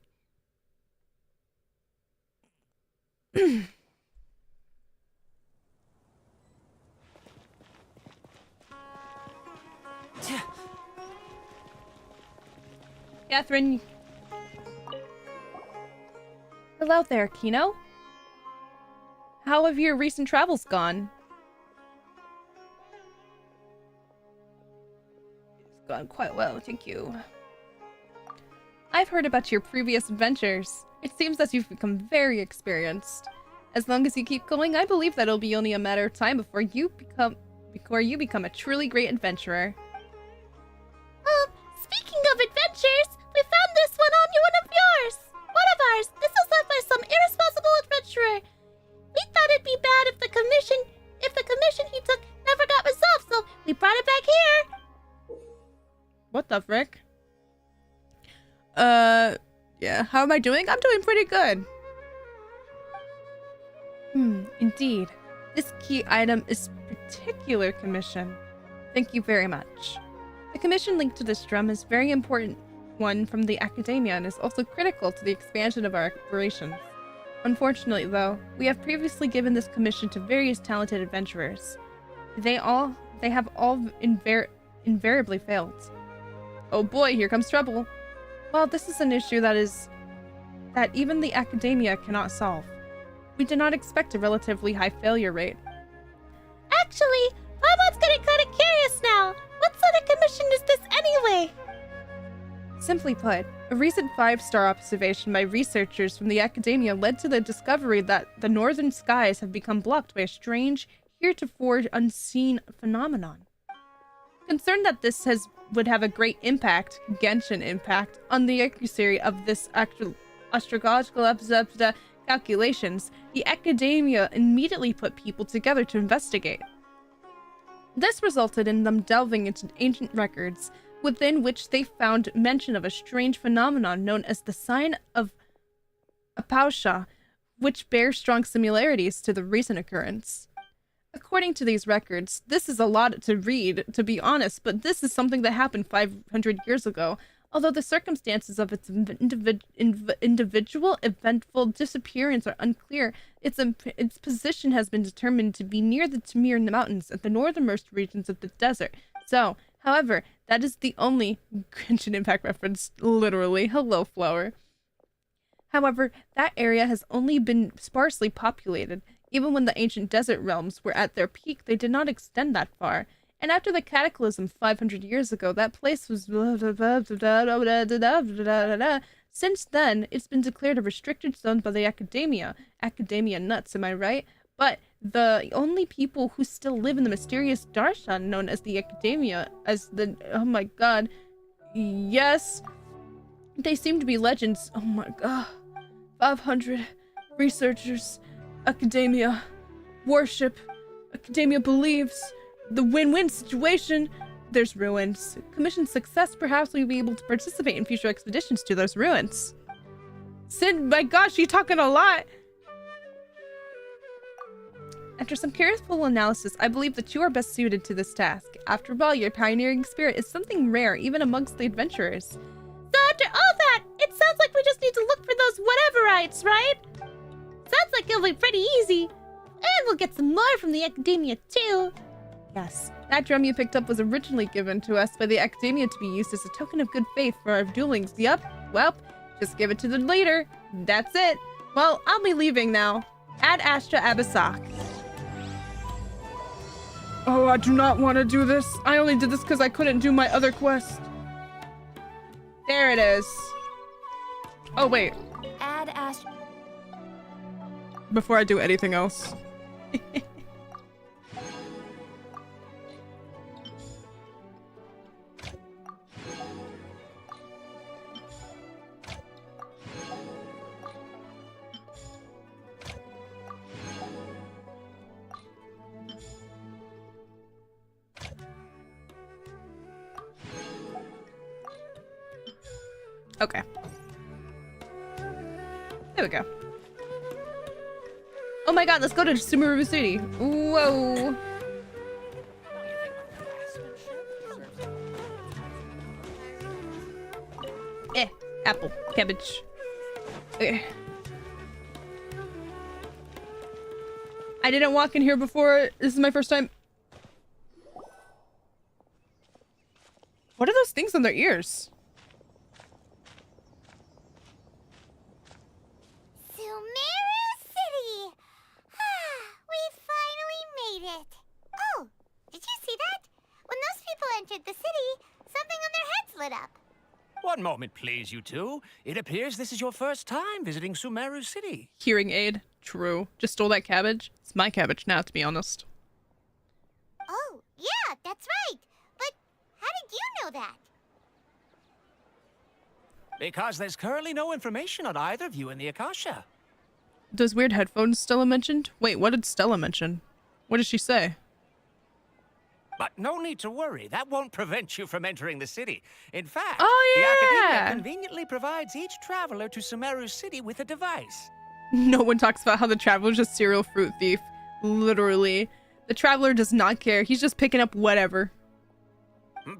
S1: Catherine. Hello there, Kino. How have your recent travels gone? It's gone quite well, thank you. I've heard about your previous adventures. It seems that you've become very experienced. As long as you keep going, I believe that it'll be only a matter of time before you become a truly great adventurer.
S4: Speaking of adventures, we found this one on one of yours. One of ours. This was left by some irresponsible adventurer. We thought it'd be bad if the commission he took never got resolved, so we brought it back here.
S1: What the frick? Yeah, how am I doing? I'm doing pretty good. Indeed. This key item is particular commission. Thank you very much. The commission linked to this drum is very important one from the academia and is also critical to the expansion of our operations. Unfortunately, though, we have previously given this commission to various talented adventurers. They have all invariably failed. Oh boy, here comes trouble. Well, this is an issue that even the academia cannot solve. We did not expect a relatively high failure rate.
S4: Actually, Paimon's getting kind of curious now. What sort of commission is this anyway?
S1: Simply put, a recent 5-star observation by researchers from the academia led to the discovery that the northern skies have become blocked by a strange, heretofore unseen phenomenon. Concerned that this would have a great impact, Genshin impact, on the accuracy of this astrological calculations, the academia immediately put people together to investigate. This resulted in them delving into ancient records, within which they found mention of a strange phenomenon known as the sign of Apausha, which bears strong similarities to the recent occurrence. According to these records, this is a lot to read, to be honest, but this is something that happened 500 years ago. Although the circumstances of its individual eventful disappearance are unclear, its position has been determined to be near the Tamir Mountains at the northernmost regions of the desert. So, however, that is the only Genshin Impact reference, literally. Hello, Flower. However, that area has only been sparsely populated. Even when the ancient desert realms were at their peak, they did not extend that far. And after the cataclysm 500 years ago, that place was... Since then, it's been declared a restricted zone by the academia. Academia nuts, am I right? But the only people who still live in the mysterious Darshan, known as the academia, as the... Oh my god. Yes. They seem to be legends. Oh my god. 500 researchers. Academia. Worship. Academia believes. The win-win situation. There's ruins. Commission success, perhaps we'll be able to participate in future expeditions to those ruins. Sid, my gosh, you're talking a lot. After some careful analysis, I believe that you are best suited to this task. After all, your pioneering spirit is something rare, even amongst the adventurers.
S4: So after all that, it sounds like we just need to look for those whateverites, right? Sounds like it'll be pretty easy. And we'll get some more from the academia, too.
S1: Yes, that drum you picked up was originally given to us by the academia to be used as a token of good faith for our duelings. Yup, well, just give it to the leader. That's it. Well, I'll be leaving now. Ad Astra Abasak. Oh, I do not want to do this. I only did this because I couldn't do my other quest. There it is. Oh, wait.
S10: Ad Astra.
S1: Before I do anything else. Okay. There we go. Oh my god, let's go to Sumeru City. Whoa. Apple. Cabbage. Okay. I didn't walk in here before. This is my first time. What are those things on their ears?
S3: Sumeru City! We finally made it. Oh, did you see that? When those people entered the city, something on their heads lit up.
S7: One moment, please, you two. It appears this is your first time visiting Sumeru City.
S1: Hearing aid. True. Just stole that cabbage. It's my cabbage now, to be honest.
S3: Oh, yeah, that's right. But how did you know that?
S7: Because there's currently no information on either of you in the Akasha.
S1: Those weird headphones Stella mentioned? Wait, what did Stella mention? What did she say?
S7: But no need to worry. That won't prevent you from entering the city. In fact,
S1: Oh,
S7: the
S1: yeah!
S7: Academia conveniently provides each traveler to Sumeru City with a device.
S1: No one talks about how the traveler's a serial fruit thief. Literally. The traveler does not care. He's just picking up whatever.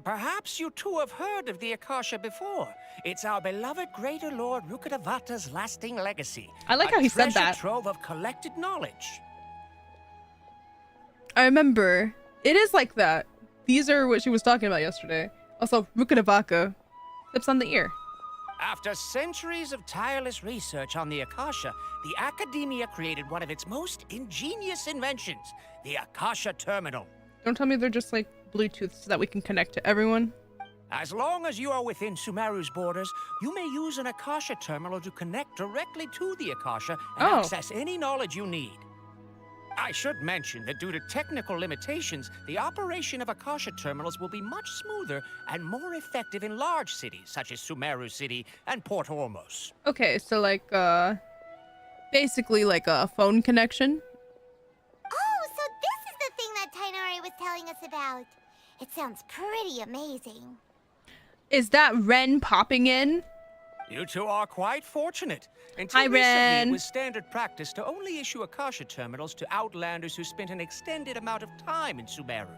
S7: Perhaps you two have heard of the Akasha before. It's our beloved Greater Lord Rukkhadevata's lasting legacy.
S1: I like how he said
S7: A treasure
S1: that.
S7: trove of collected knowledge.
S1: I remember. It is like that. These are what she was talking about yesterday. Also, Rukkhadevata. Clips on the ear.
S7: After centuries of tireless research on the Akasha, the Academia created one of its most ingenious inventions, the Akasha Terminal.
S1: Don't tell me they're just like Bluetooth so that we can connect to everyone.
S7: As long as you are within Sumeru's borders, you may use an Akasha Terminal to connect directly to the Akasha and access any knowledge you need. I should mention that due to technical limitations, the operation of Akasha terminals will be much smoother and more effective in large cities such as Sumeru City and Port Ormos.
S1: Okay, so like, basically like a phone connection.
S3: Oh, so this is the thing that Tainari was telling us about. It sounds pretty amazing.
S1: Is that Ren popping in?
S7: You two are quite fortunate. Until
S1: Hi,
S7: recently,
S1: Ren.
S7: it was standard practice to only issue Akasha terminals to outlanders who spent an extended amount of time in Sumeru.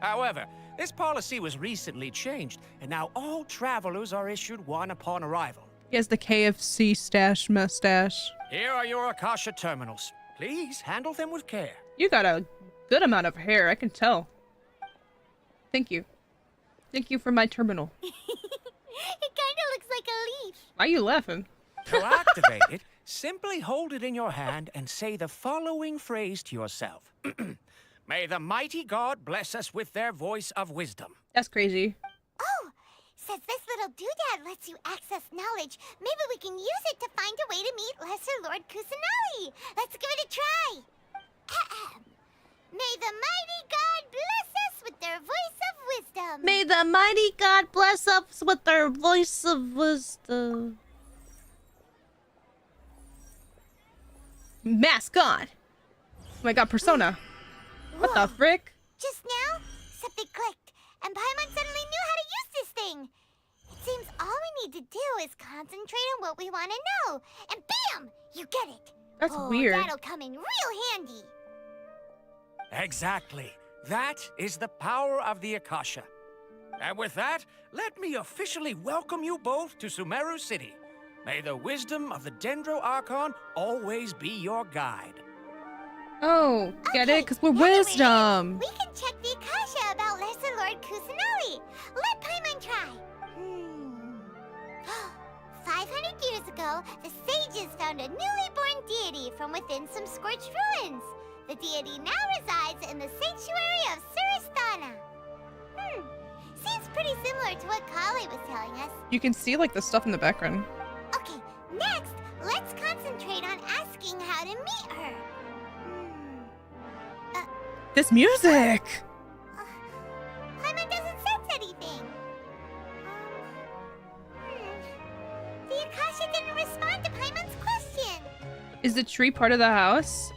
S7: However, this policy was recently changed, and now all travelers are issued one upon arrival.
S1: He has the KFC stash mustache.
S7: Here are your Akasha terminals. Please handle them with care.
S1: You got a good amount of hair, I can tell. Thank you. Thank you for my terminal.
S3: It kind of looks like a leaf.
S1: Why are you laughing?
S7: To activate it, simply hold it in your hand and say the following phrase to yourself. May the mighty God bless us with their voice of wisdom.
S1: That's crazy.
S3: Oh, since this little doodad lets you access knowledge, maybe we can use it to find a way to meet Lesser Lord Kusanali. Let's give it a try. Ahem. May the mighty God bless us with their voice of wisdom.
S4: May the mighty God bless us with their voice of wisdom.
S1: Mask on! Oh my god, Persona. What the frick?
S3: Just now, something clicked, and Paimon suddenly knew how to use this thing. It seems all we need to do is concentrate on what we want to know, and bam! You get it.
S1: That's weird.
S3: That'll come in real handy.
S7: Exactly. That is the power of the Akasha. And with that, let me officially welcome you both to Sumeru City. May the wisdom of the Dendro Archon always be your guide.
S1: Oh, get it? Because we're
S3: Anyway,
S1: wisdom.
S3: We can check the Akasha about Lesser Lord Kusanali. Let Paimon try. 500 years ago, the sages found a newly born deity from within some scorched ruins. The deity now resides in the sanctuary of Suristana. Seems pretty similar to what Kali was telling us.
S1: You can see like the stuff in the background.
S3: Okay, next, let's concentrate on asking how to meet her.
S1: This music!
S3: Paimon doesn't sense anything. The Akasha didn't respond to Paimon's question.
S1: Is the tree part of the house?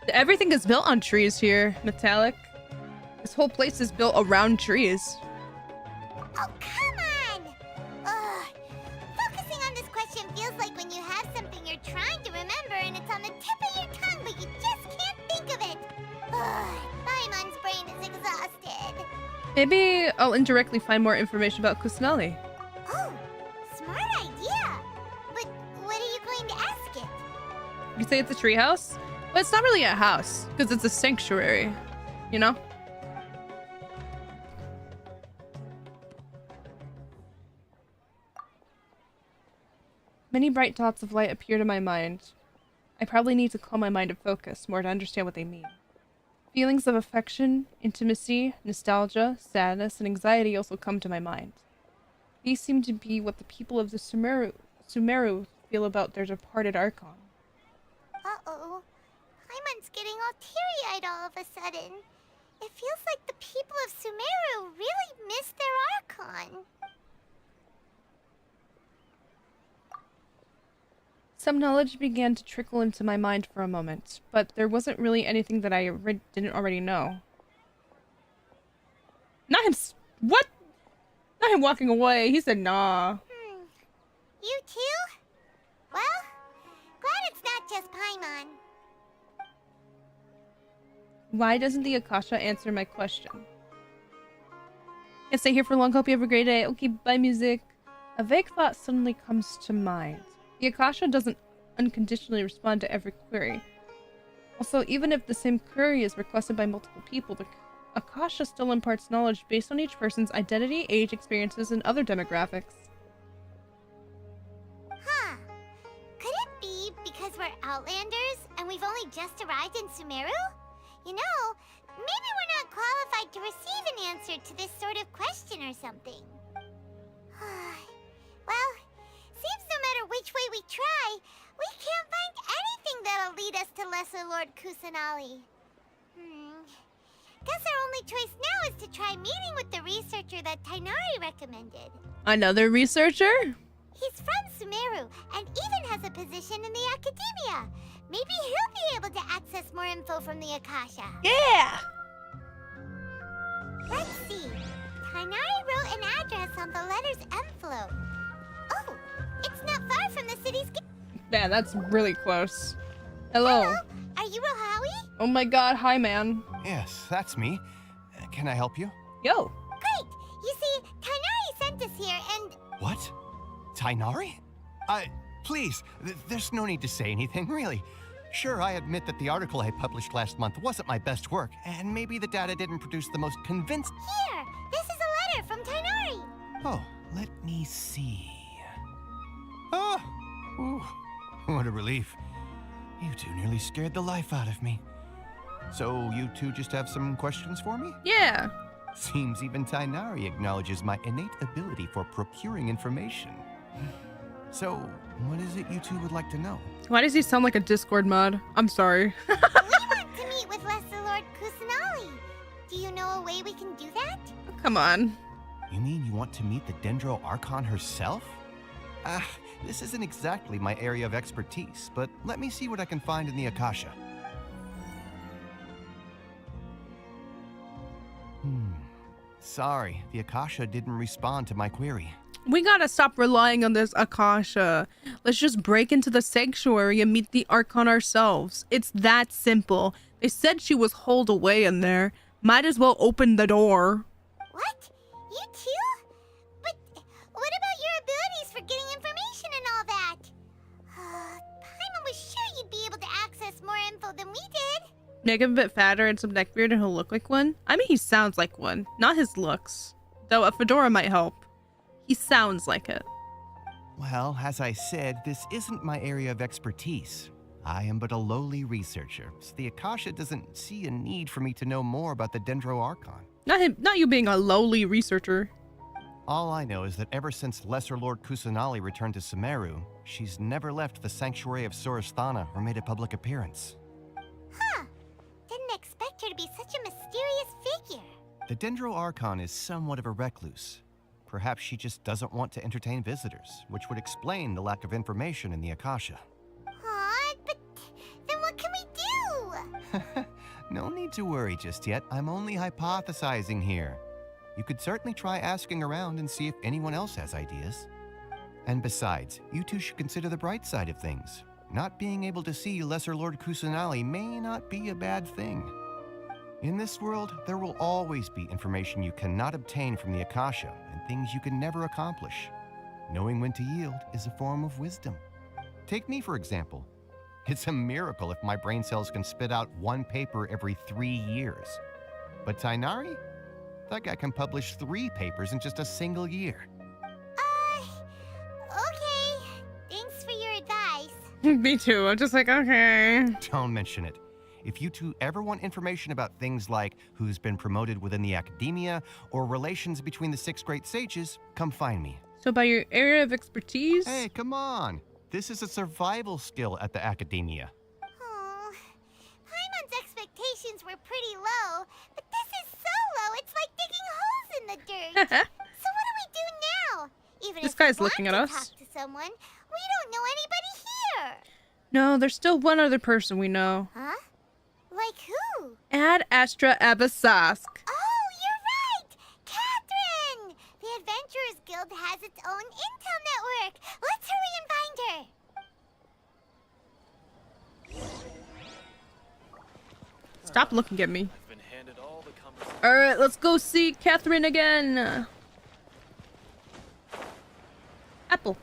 S1: Everything is built on trees here, Metallic. This whole place is built around trees.
S3: Oh, come on! Focusing on
S1: Maybe I'll indirectly find more information about Kusanali.
S3: Oh, smart idea. But what are you going to ask it?
S1: You say it's a treehouse? But it's not really a house, because it's a sanctuary, you know? Many bright dots of light appeared in my mind. I probably need to calm my mind and focus more to understand what they mean. Feelings of affection, intimacy, nostalgia, sadness, and anxiety also come to my mind. These seem to be what the people of the Sumeru feel about their departed Archon.
S3: Uh-oh. Paimon's getting all teary-eyed all of a sudden. It feels like the people of Sumeru really miss their Archon.
S1: Some knowledge began to trickle into my mind for a moment, but there wasn't really anything that I didn't already know. Not him. What? Not him walking away. He said, nah.
S3: You too? Well, glad it's not just Paimon.
S1: Why doesn't the Akasha answer my question? Can't stay here for long. Hope you have a great day. Okay, bye, music. A vague thought suddenly comes to mind. The Akasha doesn't unconditionally respond to every query. Also, even if the same query is requested by multiple people, the Akasha still imparts knowledge based on each person's identity, age, experiences, and other demographics.
S3: Huh. Could it be because we're Outlanders and we've only just arrived in Sumeru? You know, maybe we're not qualified to receive an answer to this sort of question or something. Well, seems no matter which way we try, we can't find anything that'll lead us to Lesser Lord Kusanali. Guess our only choice now is to try meeting with the researcher that Tighnari recommended.
S1: Another researcher?
S3: He's from Sumeru and even has a position in the academia. Maybe he'll be able to access more info from the Akasha.
S1: Yeah!
S3: Let's see. Tighnari wrote an address on the letter's envelope. Oh, it's not far from the city's gate.
S1: Yeah, that's really close. Hello.
S3: Hello, are you Rohawi?
S1: Oh my god, hi man.
S13: Yes, that's me. Can I help you?
S1: Yo.
S3: Great! You see, Tighnari sent us here and...
S13: What? Tighnari? Please, there's no need to say anything, really. Sure, I admit that the article I published last month wasn't my best work, and maybe the data didn't produce the most convincing...
S3: Here! This is a letter from Tighnari!
S13: Oh, let me see. Oh! Ooh, what a relief. You two nearly scared the life out of me. So, you two just have some questions for me?
S1: Yeah.
S13: Seems even Tighnari acknowledges my innate ability for procuring information. So, what is it you two would like to know?
S1: Why does he sound like a Discord mod? I'm sorry.
S3: We want to meet with Lesser Lord Kusanali. Do you know a way we can do that?
S1: Come on.
S13: You mean you want to meet the Dendro Archon herself? This isn't exactly my area of expertise, but let me see what I can find in the Akasha. Sorry, the Akasha didn't respond to my query.
S1: We gotta stop relying on this Akasha. Let's just break into the sanctuary and meet the Archon ourselves. It's that simple. They said she was holed away in there. Might as well open the door.
S3: What? You too? But what about your abilities for getting information and all that? Paimon was sure you'd be able to access more info than we did.
S1: Make him a bit fatter and some neckbeard and he'll look like one? I mean, he sounds like one, not his looks. Though a fedora might help. He sounds like it.
S13: Well, as I said, this isn't my area of expertise. I am but a lowly researcher, so the Akasha doesn't see a need for me to know more about the Dendro Archon.
S1: Not you being a lowly researcher.
S13: All I know is that ever since Lesser Lord Kusanali returned to Sumeru, she's never left the Sanctuary of Sorasthana or made a public appearance.
S3: Huh. Didn't expect her to be such a mysterious figure.
S13: The Dendro Archon is somewhat of a recluse. Perhaps she just doesn't want to entertain visitors, which would explain the lack of information in the Akasha.
S3: Aw, but then what can we do?
S13: No need to worry just yet. I'm only hypothesizing here. You could certainly try asking around and see if anyone else has ideas. And besides, you two should consider the bright side of things. Not being able to see Lesser Lord Kusanali may not be a bad thing. In this world, there will always be information you cannot obtain from the Akasha and things you can never accomplish. Knowing when to yield is a form of wisdom. Take me, for example. It's a miracle if my brain cells can spit out one paper every 3 years. But Tighnari? That guy can publish 3 papers in just a single year.
S3: Okay. Thanks for your advice.
S1: Me too. I'm just like, okay.
S13: Don't mention it. If you two ever want information about things like who's been promoted within the academia or relations between the 6 great sages, come find me.
S1: So by your area of expertise?
S13: Hey, come on. This is a survival skill at the academia.
S3: Oh, Paimon's expectations were pretty low, but this is so low, it's like digging holes in the dirt. So what do we do now? Even
S1: This
S3: if we
S1: guy's
S3: want
S1: looking at
S3: to
S1: us.
S3: talk to someone, we don't know anybody here.
S1: No, there's still one other person we know.
S3: Huh? Like who?
S1: Ad Astra Abyssosque.
S3: Oh, you're right! Catherine! The Adventurers Guild has its own intel network. Let's hurry and find her.
S1: Stop looking at me. Alright, let's go see Catherine again. Apple.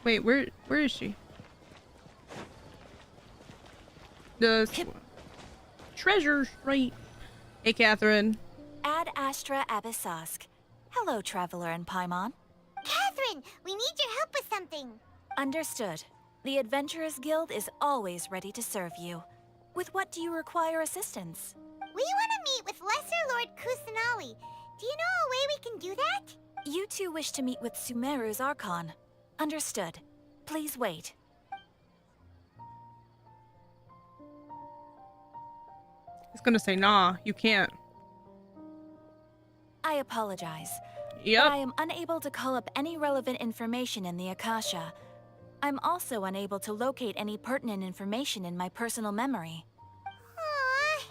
S1: Wait, where is she? The treasure, right? Hey, Catherine.
S14: Ad Astra Abyssosque. Hello, Traveler and Paimon.
S3: Catherine, we need your help with something.
S14: Understood. The Adventurers Guild is always ready to serve you. With what do you require assistance?
S3: We want to meet with Lesser Lord Kusanali. Do you know a way we can do that?
S14: You two wish to meet with Sumeru's Archon. Understood. Please wait.
S1: He's gonna say, nah, you can't.
S14: I apologize.
S1: Yep.
S14: But I am unable to call up any relevant information in the Akasha. I'm also unable to locate any pertinent information in my personal memory.
S3: Aww,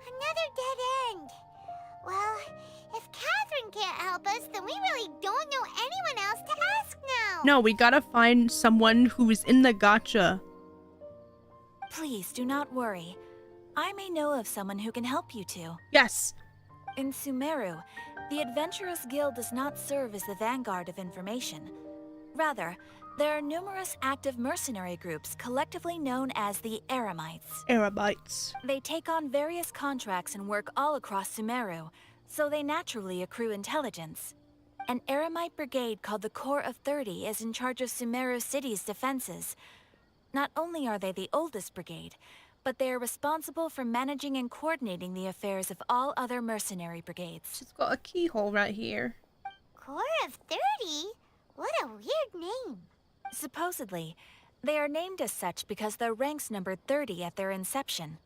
S3: another dead end. Well, if Catherine can't help us, then we really don't know anyone else to ask now.
S1: No, we gotta find someone who is in the gacha.
S14: Please do not worry. I may know of someone who can help you two.
S1: Yes.
S14: In Sumeru, the Adventurers Guild does not serve as the vanguard of information. Rather, there are numerous active mercenary groups collectively known as the Eremites.
S1: Eremites.
S14: They take on various contracts and work all across Sumeru, so they naturally accrue intelligence. An Eremite brigade called the Corps of 30 is in charge of Sumeru City's defenses. Not only are they the oldest brigade, but they are responsible for managing and coordinating the affairs of all other mercenary brigades.
S1: She's got a keyhole right here.
S3: Corps of 30? What a weird name.
S14: Supposedly, they are named as such because their ranks numbered 30 at their inception.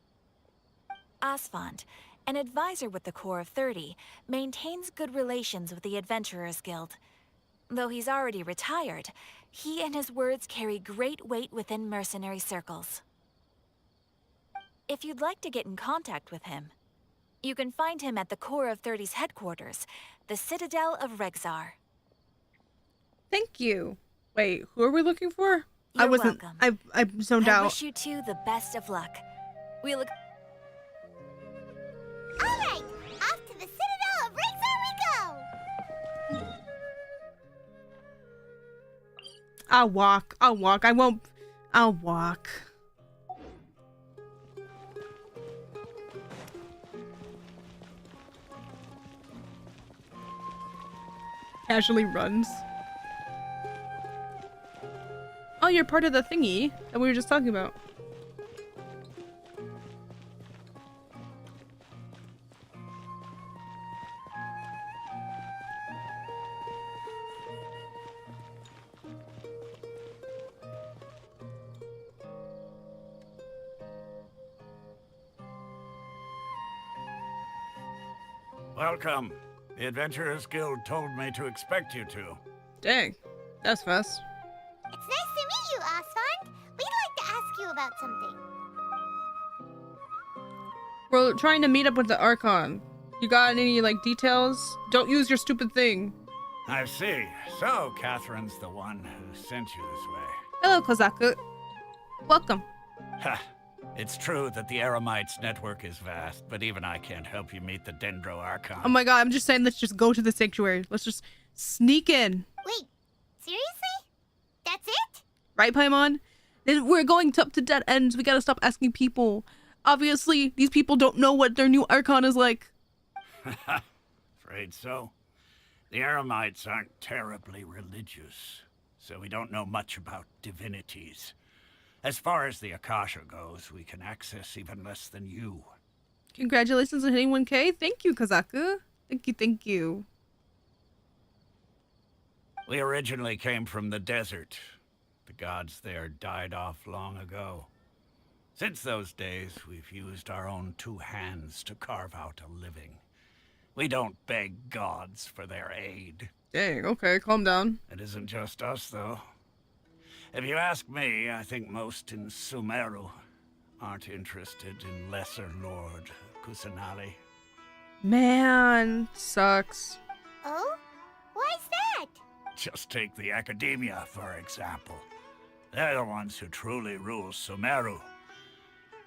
S14: Asfand, an advisor with the Corps of 30, maintains good relations with the Adventurers Guild. Though he's already retired, he and his words carry great weight within mercenary circles. If you'd like to get in contact with him, you can find him at the Corps of 30's headquarters, the Citadel of Rexar.
S1: Thank you. Wait, who are we looking for?
S14: You're welcome.
S1: I zoned out.
S14: I wish you two the best of luck. We look.
S3: All right, off to the Citadel of Rexar we go.
S1: I'll walk. I won't. I'll walk. Casually runs. Oh, you're part of the thingy that we were just talking about.
S15: Welcome. The Adventurers Guild told me to expect you two.
S1: Dang, that's fast.
S3: It's nice to meet you, Asfand. We'd like to ask you about something.
S1: We're trying to meet up with the Archon. You got any, like, details? Don't use your stupid thing.
S15: I see. So, Catherine's the one who sent you this way.
S1: Hello, Kozaku. Welcome.
S15: Ha! It's true that the Eremites network is vast, but even I can't help you meet the Dendro Archon.
S1: Oh my god, I'm just saying let's just go to the sanctuary. Let's just sneak in.
S3: Wait, seriously? That's it?
S1: Right, Paimon? We're going up to dead ends. We gotta stop asking people. Obviously, these people don't know what their new Archon is like.
S15: Afraid so. The Eremites aren't terribly religious, so we don't know much about divinities. As far as the Akasha goes, we can access even less than you.
S1: Congratulations on hitting 1K. Thank you, Kozaku. Thank you.
S15: We originally came from the desert. The gods there died off long ago. Since those days, we've used our own two hands to carve out a living. We don't beg gods for their aid.
S1: Dang, okay, calm down.
S15: It isn't just us, though. If you ask me, I think most in Sumeru aren't interested in Lesser Lord Kusanali.
S1: Man, sucks.
S3: Oh? Why's that?
S15: Just take the Academia, for example. They're the ones who truly rule Sumeru.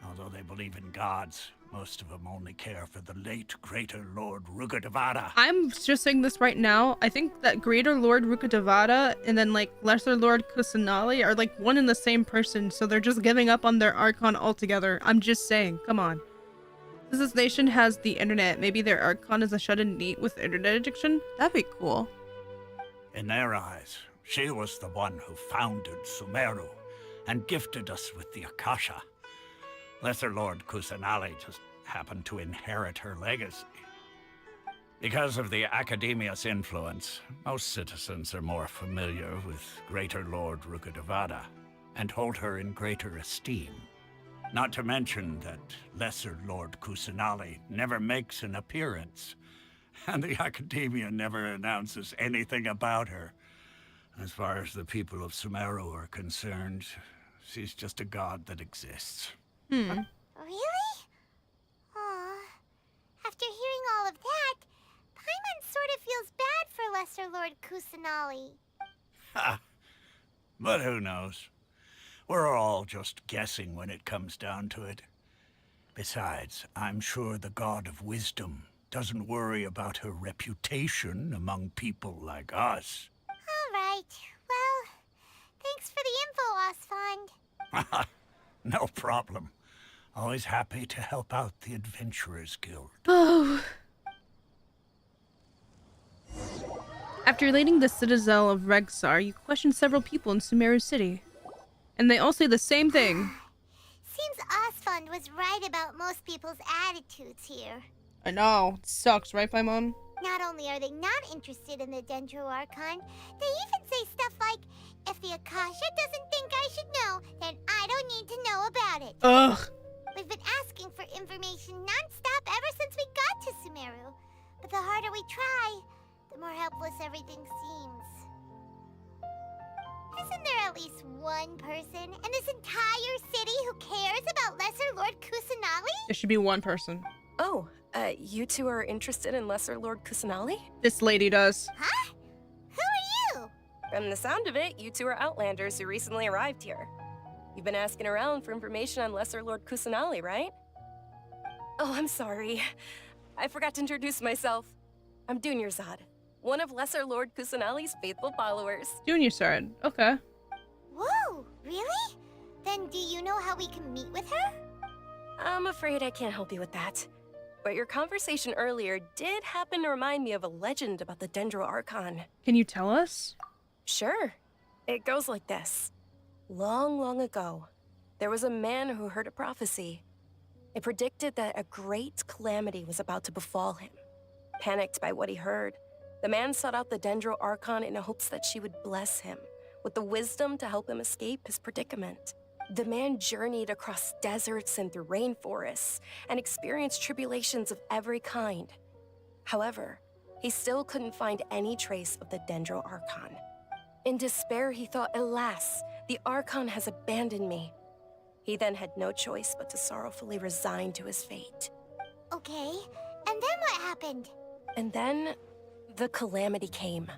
S15: Although they believe in gods, most of them only care for the late Greater Lord Rukkhadevata.
S1: I'm just saying this right now. I think that Greater Lord Rukkhadevata and then like Lesser Lord Kusanali are like one and the same person, so they're just giving up on their Archon altogether. I'm just saying, come on. Since this nation has the internet, maybe their Archon is a shut-in neat with internet addiction? That'd be cool.
S15: In their eyes, she was the one who founded Sumeru and gifted us with the Akasha. Lesser Lord Kusanali just happened to inherit her legacy. Because of the Academia's influence, most citizens are more familiar with Greater Lord Rukkhadevata and hold her in greater esteem. Not to mention that Lesser Lord Kusanali never makes an appearance, and the Academia never announces anything about her. As far as the people of Sumeru are concerned, she's just a god that exists.
S3: Really? Aw. After hearing all of that, Paimon sort of feels bad for Lesser Lord Kusanali.
S15: Ha! But who knows? We're all just guessing when it comes down to it. Besides, I'm sure the God of Wisdom doesn't worry about her reputation among people like us.
S3: All right. Well, thanks for the info, Osfond.
S15: No problem. Always happy to help out the Adventurers Guild.
S1: Oh. After leading the citadel of Regsar, you questioned several people in Sumeru City. And they all say the same thing.
S3: Seems Osfond was right about most people's attitudes here.
S1: I know. It sucks, right, Paimon?
S3: Not only are they not interested in the Dendro Archon, they even say stuff like, if the Akasha doesn't think I should know, then I don't need to know about it.
S1: Ugh.
S3: We've been asking for information non-stop ever since we got to Sumeru. But the harder we try, the more helpless everything seems. Isn't there at least one person in this entire city who cares about Lesser Lord Kusanali?
S1: There should be one person.
S16: Oh, you two are interested in Lesser Lord Kusanali?
S1: This lady does.
S3: Huh? Who are you?
S16: From the sound of it, you two are Outlanders who recently arrived here. You've been asking around for information on Lesser Lord Kusanali, right? Oh, I'm sorry. I forgot to introduce myself. I'm Dunyarzad, one of Lesser Lord Kusanali's faithful followers.
S1: Dunyarzad, okay.
S3: Whoa, really? Then do you know how we can meet with her?
S16: I'm afraid I can't help you with that. But your conversation earlier did happen to remind me of a legend about the Dendro Archon.
S1: Can you tell us?
S16: Sure. It goes like this. Long, long ago, there was a man who heard a prophecy. It predicted that a great calamity was about to befall him. Panicked by what he heard, the man sought out the Dendro Archon in hopes that she would bless him with the wisdom to help him escape his predicament. The man journeyed across deserts and through rainforests and experienced tribulations of every kind. However, he still couldn't find any trace of the Dendro Archon. In despair, he thought, alas, the Archon has abandoned me. He then had no choice but to sorrowfully resign to his fate.
S3: Okay, and then what happened?
S16: And then, the calamity came.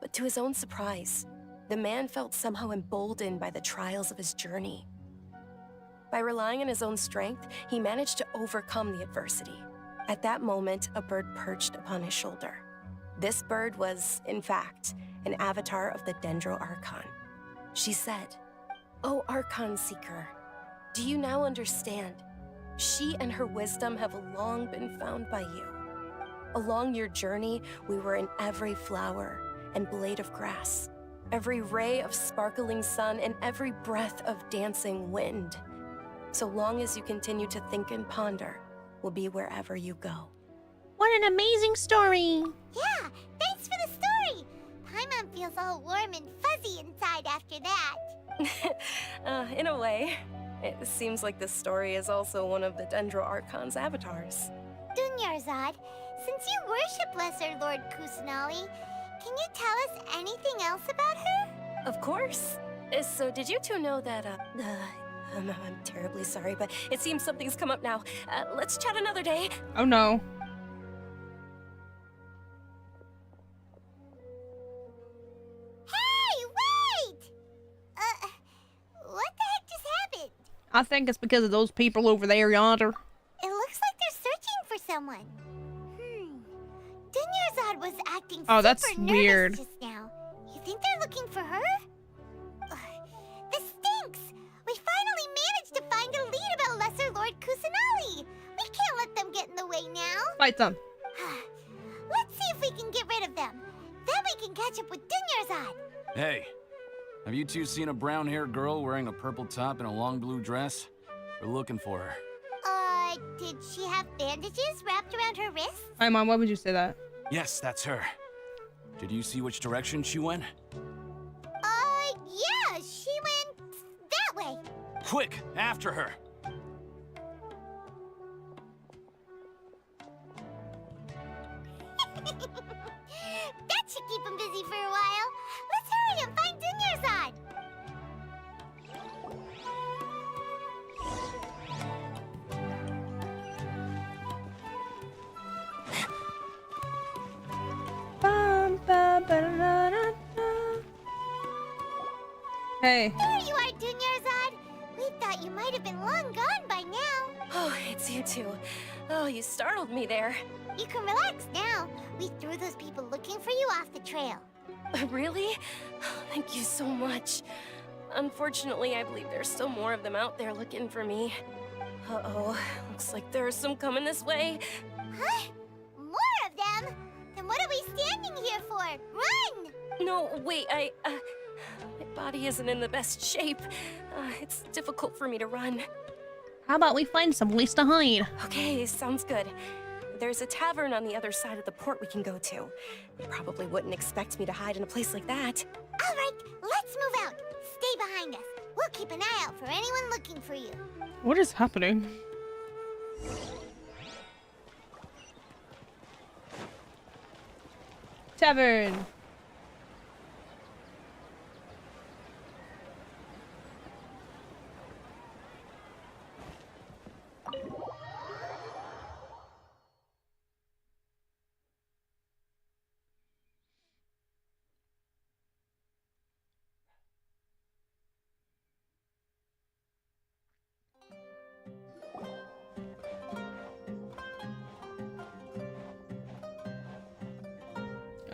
S16: But to his own surprise, The man felt somehow emboldened by the trials of his journey. By relying on his own strength, he managed to overcome the adversity. At that moment, a bird perched upon his shoulder. This bird was, in fact, an avatar of the Dendro Archon. She said, "O Archon Seeker, do you now understand? She and her wisdom have long been found by you. Along your journey, we were in every flower and blade of grass, every ray of sparkling sun, and every breath of dancing wind. So long as you continue to think and ponder, we'll be wherever you go."
S4: What an amazing story!
S3: Yeah, thanks for the story. Paimon feels all warm and fuzzy inside after that.
S16: In a way. It seems like this story is also one of the Dendro Archon's avatars.
S3: Dunyarzad, since you worship Lesser Lord Kusanali, can you tell us anything else about her?
S16: Of course. So did you two know that, I'm terribly sorry, but it seems something's come up now. Let's chat another day.
S1: Oh no.
S3: Hey, wait! What the heck just happened?
S1: I think it's because of those people over there yonder.
S3: It looks like they're searching for someone. Dunyarzad was acting
S1: that's
S3: super nervous
S1: weird.
S3: just now. You think they're looking for her? This stinks! We finally managed to find a lead about Lesser Lord Kusanali. We can't let them get in the way now.
S1: Fight them.
S3: Let's see if we can get rid of them. Then we can catch up with Dunyarzad.
S17: Hey, have you two seen a brown-haired girl wearing a purple top and a long blue dress? We're looking for her.
S3: Did she have bandages wrapped around her wrists?
S1: Hi, Mom, why would you say that?
S17: Yes, that's her. Did you see which direction she went?
S3: Yeah, she went that way.
S17: Quick, after her!
S3: That should keep him busy for a while. Let's hurry and find Dunyarzad.
S1: Hey.
S3: There you are, Dunyarzad. We thought you might have been long gone by now.
S16: Oh, it's you two. Oh, you startled me there.
S3: You can relax now. We threw those people looking for you off the trail.
S16: Really? Thank you so much. Unfortunately, I believe there's still more of them out there looking for me. Uh-oh, looks like there are some coming this way.
S3: Huh? More of them? Then what are we standing here for? Run!
S16: No, wait, my body isn't in the best shape. It's difficult for me to run.
S4: How about we find some place to hide?
S16: Okay, sounds good. There's a tavern on the other side of the port we can go to. They probably wouldn't expect me to hide in a place like that.
S3: All right, let's move out. Stay behind us. We'll keep an eye out for anyone looking for you.
S1: What is happening? Tavern.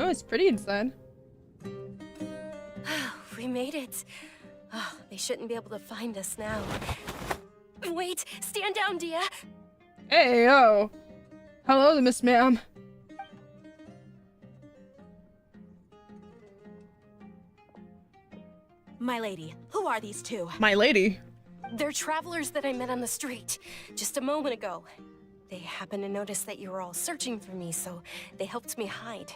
S1: Oh, it's pretty inside.
S16: We made it. Oh, they shouldn't be able to find us now. Wait, stand down, Dia.
S1: Hey, yo. Hello, Miss Ma'am.
S18: My lady, who are these two?
S1: My lady?
S16: They're travelers that I met on the street just a moment ago. They happened to notice that you were all searching for me, so they helped me hide.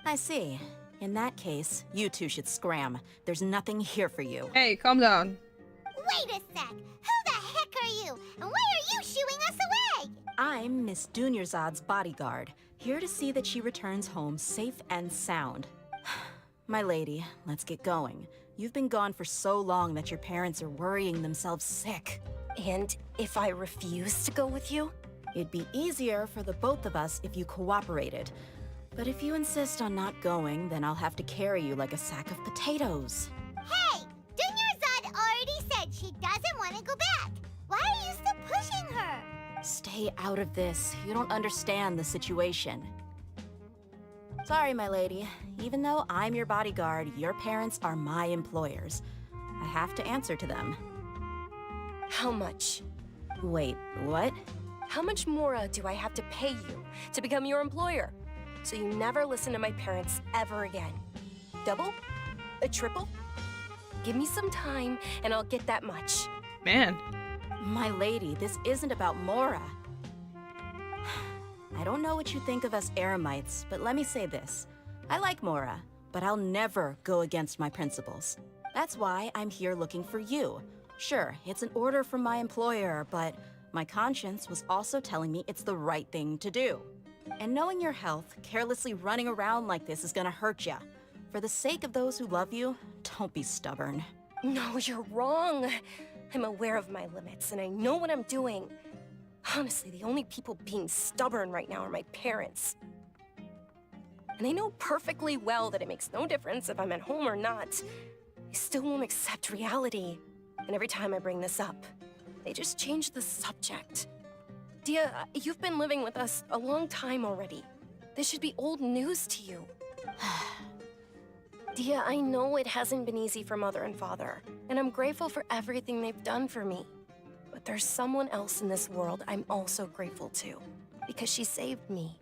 S18: I see. In that case, you two should scram. There's nothing here for you.
S1: Hey, calm down.
S3: Wait a sec. Who the heck are you? And why are you shooing us away?
S18: I'm Miss Dunyarzad's bodyguard, here to see that she returns home safe and sound. My lady, let's get going. You've been gone for so long that your parents are worrying themselves sick.
S16: And if I refuse to go with you?
S18: It'd be easier for the both of us if you cooperated. But if you insist on not going, then I'll have to carry you like a sack of potatoes.
S3: Hey! Dunyarzad already said she doesn't want to go back. Why are you still pushing her?
S18: Stay out of this. You don't understand the situation. Sorry, my lady. Even though I'm your bodyguard, your parents are my employers. I have to answer to them.
S16: How much?
S18: Wait, what?
S16: How much more do I have to pay you to become your employer? So you never listen to my parents ever again. Double? A triple? Give me some time and I'll get that much.
S1: Man.
S18: My lady, this isn't about Mora. I don't know what you think of us Eremites, but let me say this. I like Mora, but I'll never go against my principles. That's why I'm here looking for you. Sure, it's an order from my employer, but my conscience was also telling me it's the right thing to do. And knowing your health, carelessly running around like this is gonna hurt ya. For the sake of those who love you, don't be stubborn.
S16: No, you're wrong. I'm aware of my limits, and I know what I'm doing. Honestly, the only people being stubborn right now are my parents. And I know perfectly well that it makes no difference if I'm at home or not. They still won't accept reality. And every time I bring this up, they just change the subject. Dia, you've been living with us a long time already. This should be old news to you. Dia, I know it hasn't been easy for Mother and Father, and I'm grateful for everything they've done for me. But there's someone else in this world I'm also grateful to, because she saved me.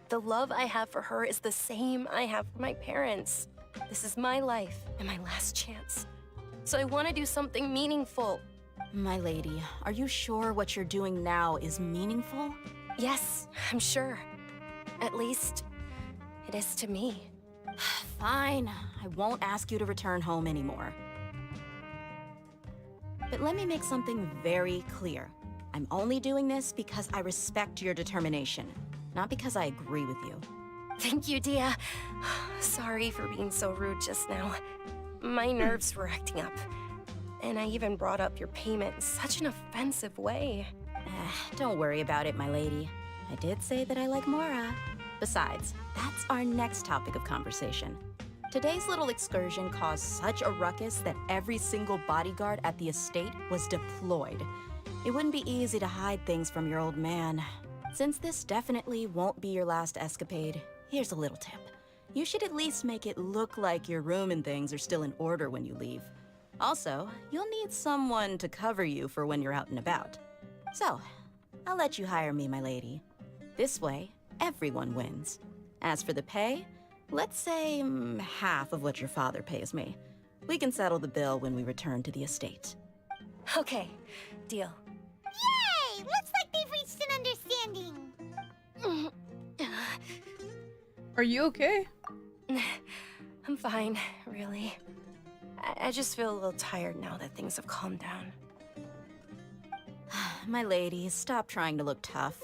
S16: The love I have for her is the same I have for my parents. This is my life and my last chance. So I want to do something meaningful.
S18: My lady, are you sure what you're doing now is meaningful?
S16: Yes, I'm sure. At least, it is to me.
S18: Fine, I won't ask you to return home anymore. But let me make something very clear. I'm only doing this because I respect your determination, not because I agree with you.
S16: Thank you, Dia. Sorry for being so rude just now. My nerves were acting up. And I even brought up your payment in such an offensive way.
S18: Don't worry about it, my lady. I did say that I like Mora. Besides, that's our next topic of conversation. Today's little excursion caused such a ruckus that every single bodyguard at the estate was deployed. It wouldn't be easy to hide things from your old man. Since this definitely won't be your last escapade, here's a little tip. You should at least make it look like your room and things are still in order when you leave. Also, you'll need someone to cover you for when you're out and about. So, I'll let you hire me, my lady. This way, everyone wins. As for the pay, let's say half of what your father pays me. We can settle the bill when we return to the estate.
S16: Okay, deal.
S3: Yay! Looks like they've reached an understanding.
S1: Are you okay?
S16: I'm fine, really. I just feel a little tired now that things have calmed down.
S18: My lady, stop trying to look tough.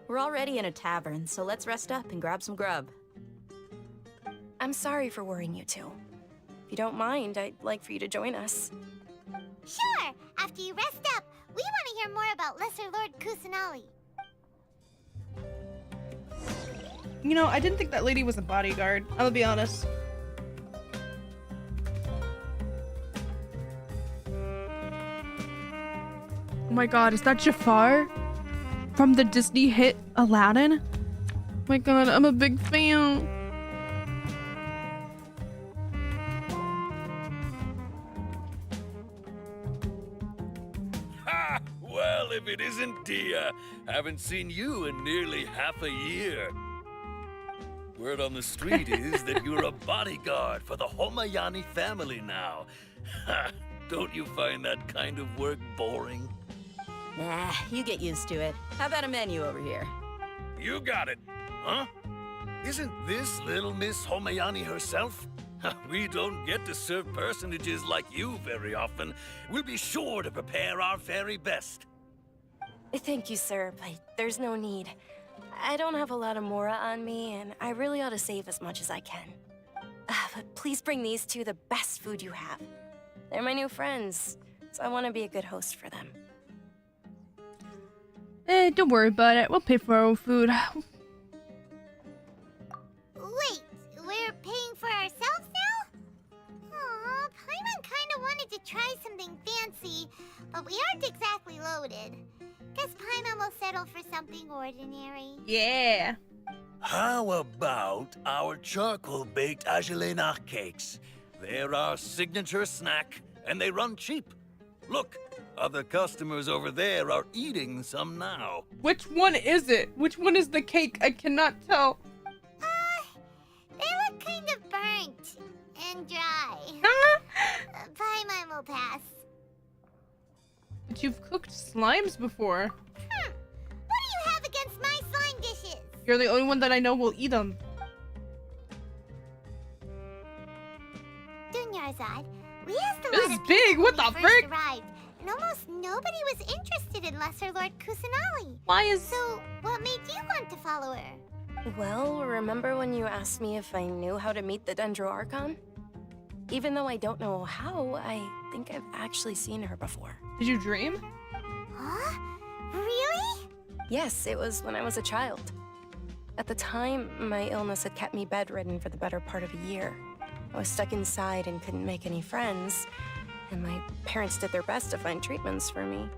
S18: We're already in a tavern, so let's rest up and grab some grub.
S16: I'm sorry for worrying you two. If you don't mind, I'd like for you to join us.
S3: Sure! After you rest up, we want to hear more about Lesser Lord Kusanali.
S1: You know, I didn't think that lady was a bodyguard. I'll be honest. Oh my god, is that Jafar? From the Disney hit Aladdin? Oh my god, I'm a big fan.
S19: Ha! Well, if it isn't Dia, haven't seen you in nearly half a year. Word on the street is that you're a bodyguard for the Homayani family now. Ha! Don't you find that kind of work boring?
S18: Nah, you get used to it. How about a menu over here?
S19: You got it. Huh? Isn't this little Miss Homayani herself? We don't get to serve personages like you very often. We'll be sure to prepare our very best.
S16: Thank you, sir, but there's no need. I don't have a lot of Mora on me, and I really ought to save as much as I can. But please bring these two the best food you have. They're my new friends, so I want to be a good host for them.
S1: Don't worry about it. We'll pay for our own food.
S3: Ooh, try something fancy, but we aren't exactly loaded. Guess Paimon will settle for something ordinary.
S1: Yeah.
S19: How about our charcoal-baked AAAAAAA cakes? They're our signature snack, and they run cheap. Look, other customers over there are eating some now.
S1: Which one is it? Which one is the cake? I cannot tell.
S3: They look kind of burnt and dry. Paimon will pass.
S1: But you've cooked slimes before.
S3: What do you have against my slime dishes?
S1: You're the only one that I know will eat them.
S3: Dunyarzad, we asked a
S1: This
S3: lot
S1: is
S3: of
S1: big.
S3: people
S1: What
S3: when
S1: the
S3: we first
S1: frick?
S3: arrived, and almost nobody was interested in Lesser Lord Kusanali.
S1: Why is...
S3: So, what made you want to follow her?
S16: Well, remember when you asked me if I knew how to meet the Dendroarchon? Even though I don't know how, I think I've actually seen her before.
S1: Did you dream?
S3: Huh? Really?
S16: Yes, it was when I was a child. At the time, my illness had kept me bedridden for the better part of a year. I was stuck inside and couldn't make any friends, and my parents did their best to find treatments for me.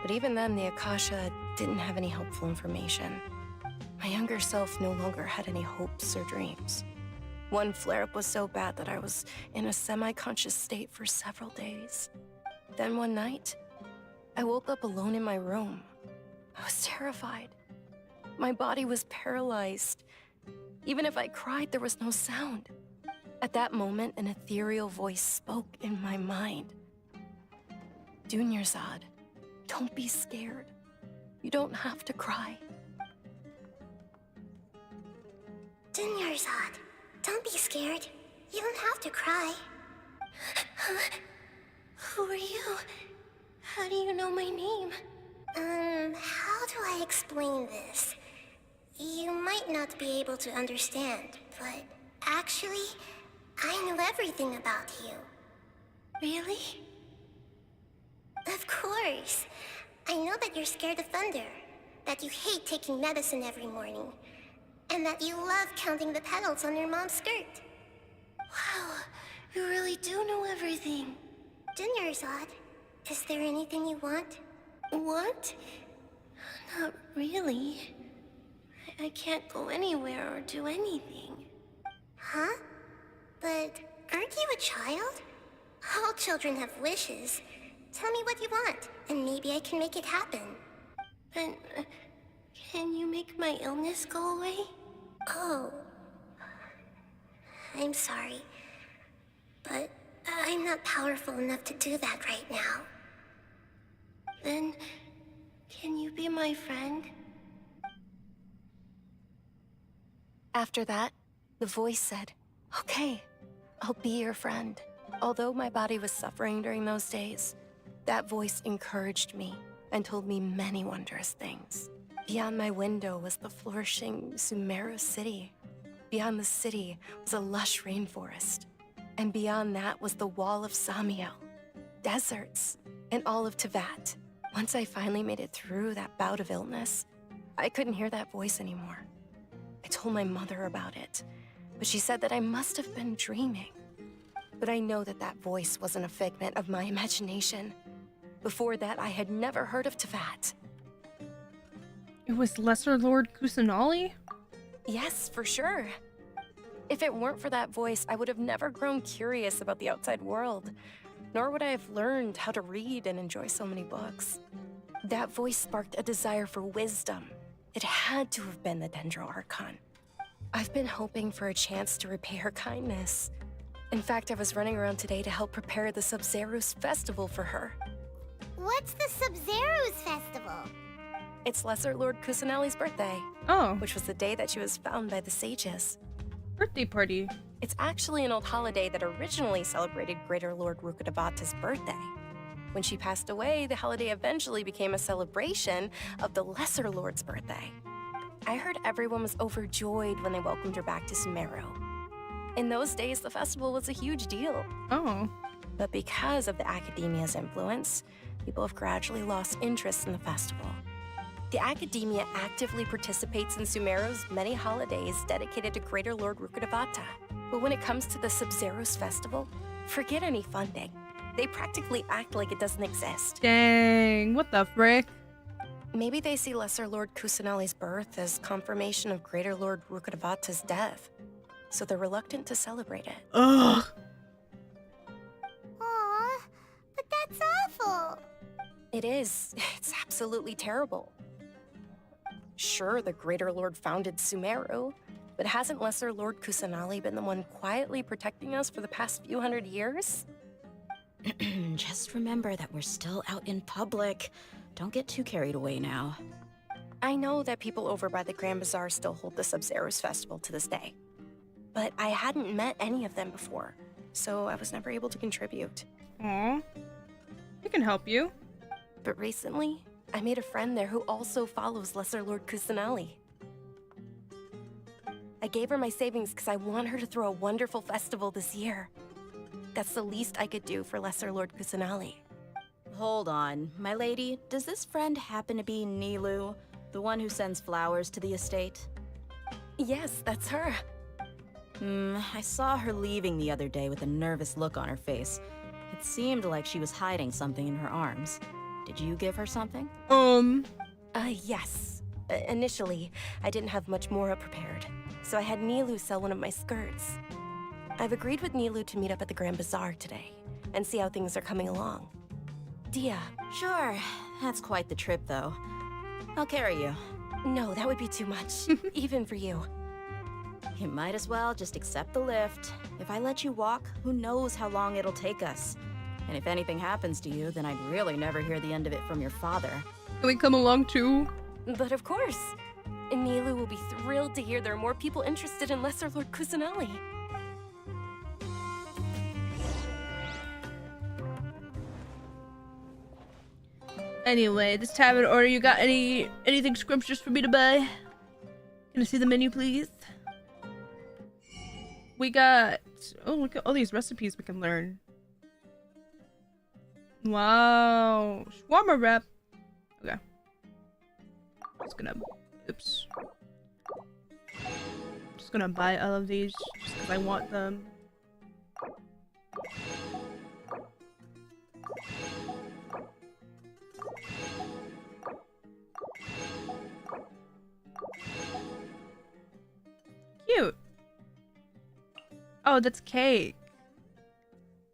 S16: But even then, the Akasha didn't have any helpful information. My younger self no longer had any hopes or dreams. One flare-up was so bad that I was in a semi-conscious state for several days. Then one night, I woke up alone in my room. I was terrified. My body was paralyzed. Even if I cried, there was no sound. At that moment, an ethereal voice spoke in my mind. Dunyarzad, don't be scared. You don't have to cry.
S3: Dunyarzad, don't be scared. You don't have to cry. Who are you? How do you know my name? How do I explain this? You might not be able to understand, but actually, I know everything about you. Really? Of course. I know that you're scared of thunder, that you hate taking medicine every morning, and that you love counting the petals on your mom's skirt. Wow, you really do know everything. Dunyarzad, is there anything you want? Want? Not really. I can't go anywhere or do anything. Huh? But aren't you a child? All children have wishes. Tell me what you want, and maybe I can make it happen. But can you make my illness go away? Oh. I'm sorry. But I'm not powerful enough to do that right now. Then, can you be my friend?
S16: After that, the voice said, "Okay, I'll be your friend." Although my body was suffering during those days, that voice encouraged me and told me many wondrous things. Beyond my window was the flourishing Sumeru city. Beyond the city was a lush rainforest. And beyond that was the wall of Samiel, deserts, and all of Teyvat. Once I finally made it through that bout of illness, I couldn't hear that voice anymore. I told my mother about it, but she said that I must have been dreaming. But I know that that voice wasn't a figment of my imagination. Before that, I had never heard of Teyvat.
S1: It was Lesser Lord Kusanali?
S16: Yes, for sure. If it weren't for that voice, I would have never grown curious about the outside world, nor would I have learned how to read and enjoy so many books. That voice sparked a desire for wisdom. It had to have been the Dendroarchon. I've been hoping for a chance to repay her kindness. In fact, I was running around today to help prepare the Sub-Zerus festival for her.
S3: What's the Sub-Zerus festival?
S16: It's Lesser Lord Kusanali's birthday.
S1: Oh.
S16: Which was the day that she was found by the sages.
S1: Birthday party.
S16: It's actually an old holiday that originally celebrated Greater Lord Rukkhadevata's birthday. When she passed away, the holiday eventually became a celebration of the Lesser Lord's birthday. I heard everyone was overjoyed when they welcomed her back to Sumeru. In those days, the festival was a huge deal.
S1: Oh.
S16: But because of the academia's influence, people have gradually lost interest in the festival. The academia actively participates in Sumeru's many holidays dedicated to Greater Lord Rukkhadevata. But when it comes to the Sub-Zerus festival, forget any funding. They practically act like it doesn't exist.
S1: Dang, what the frick?
S16: Maybe they see Lesser Lord Kusanali's birth as confirmation of Greater Lord Rukkhadevata's death, so they're reluctant to celebrate it.
S1: Ugh.
S3: Aw, but that's awful.
S16: It is. It's absolutely terrible. Sure, the Greater Lord founded Sumeru, but hasn't Lesser Lord Kusanali been the one quietly protecting us for the past few hundred years?
S18: Just remember that we're still out in public. Don't get too carried away now.
S16: I know that people over by the Grand Bazaar still hold the Sub-Zero's festival to this day, but I hadn't met any of them before, so I was never able to contribute.
S1: Aw, we can help you.
S16: But recently, I made a friend there who also follows Lesser Lord Kusanali. I gave her my savings because I want her to throw a wonderful festival this year. That's the least I could do for Lesser Lord Kusanali.
S18: Hold on, my lady. Does this friend happen to be Nilou, the one who sends flowers to the estate?
S16: Yes, that's her.
S18: I saw her leaving the other day with a nervous look on her face. It seemed like she was hiding something in her arms. Did you give her something?
S16: Yes. Initially, I didn't have much more prepared, so I had Nilou sell one of my skirts. I've agreed with Nilou to meet up at the Grand Bazaar today, and see how things are coming along. Dia.
S18: Sure. That's quite the trip, though. I'll carry you.
S16: No, that would be too much, even for you.
S18: You might as well just accept the lift. If I let you walk, who knows how long it'll take us. And if anything happens to you, then I'd really never hear the end of it from your father.
S1: Can we come along too?
S16: But of course. Nilou will be thrilled to hear there are more people interested in Lesser Lord Kusanali.
S1: Anyway, this tavern order, you got anything scrumptious for me to buy? Can I see the menu, please? We got... Oh, look at all these recipes we can learn. Wow. Shawarma wrap. Okay. Just gonna... Oops. Just gonna buy all of these just because I want them. Cute. Oh, that's cake.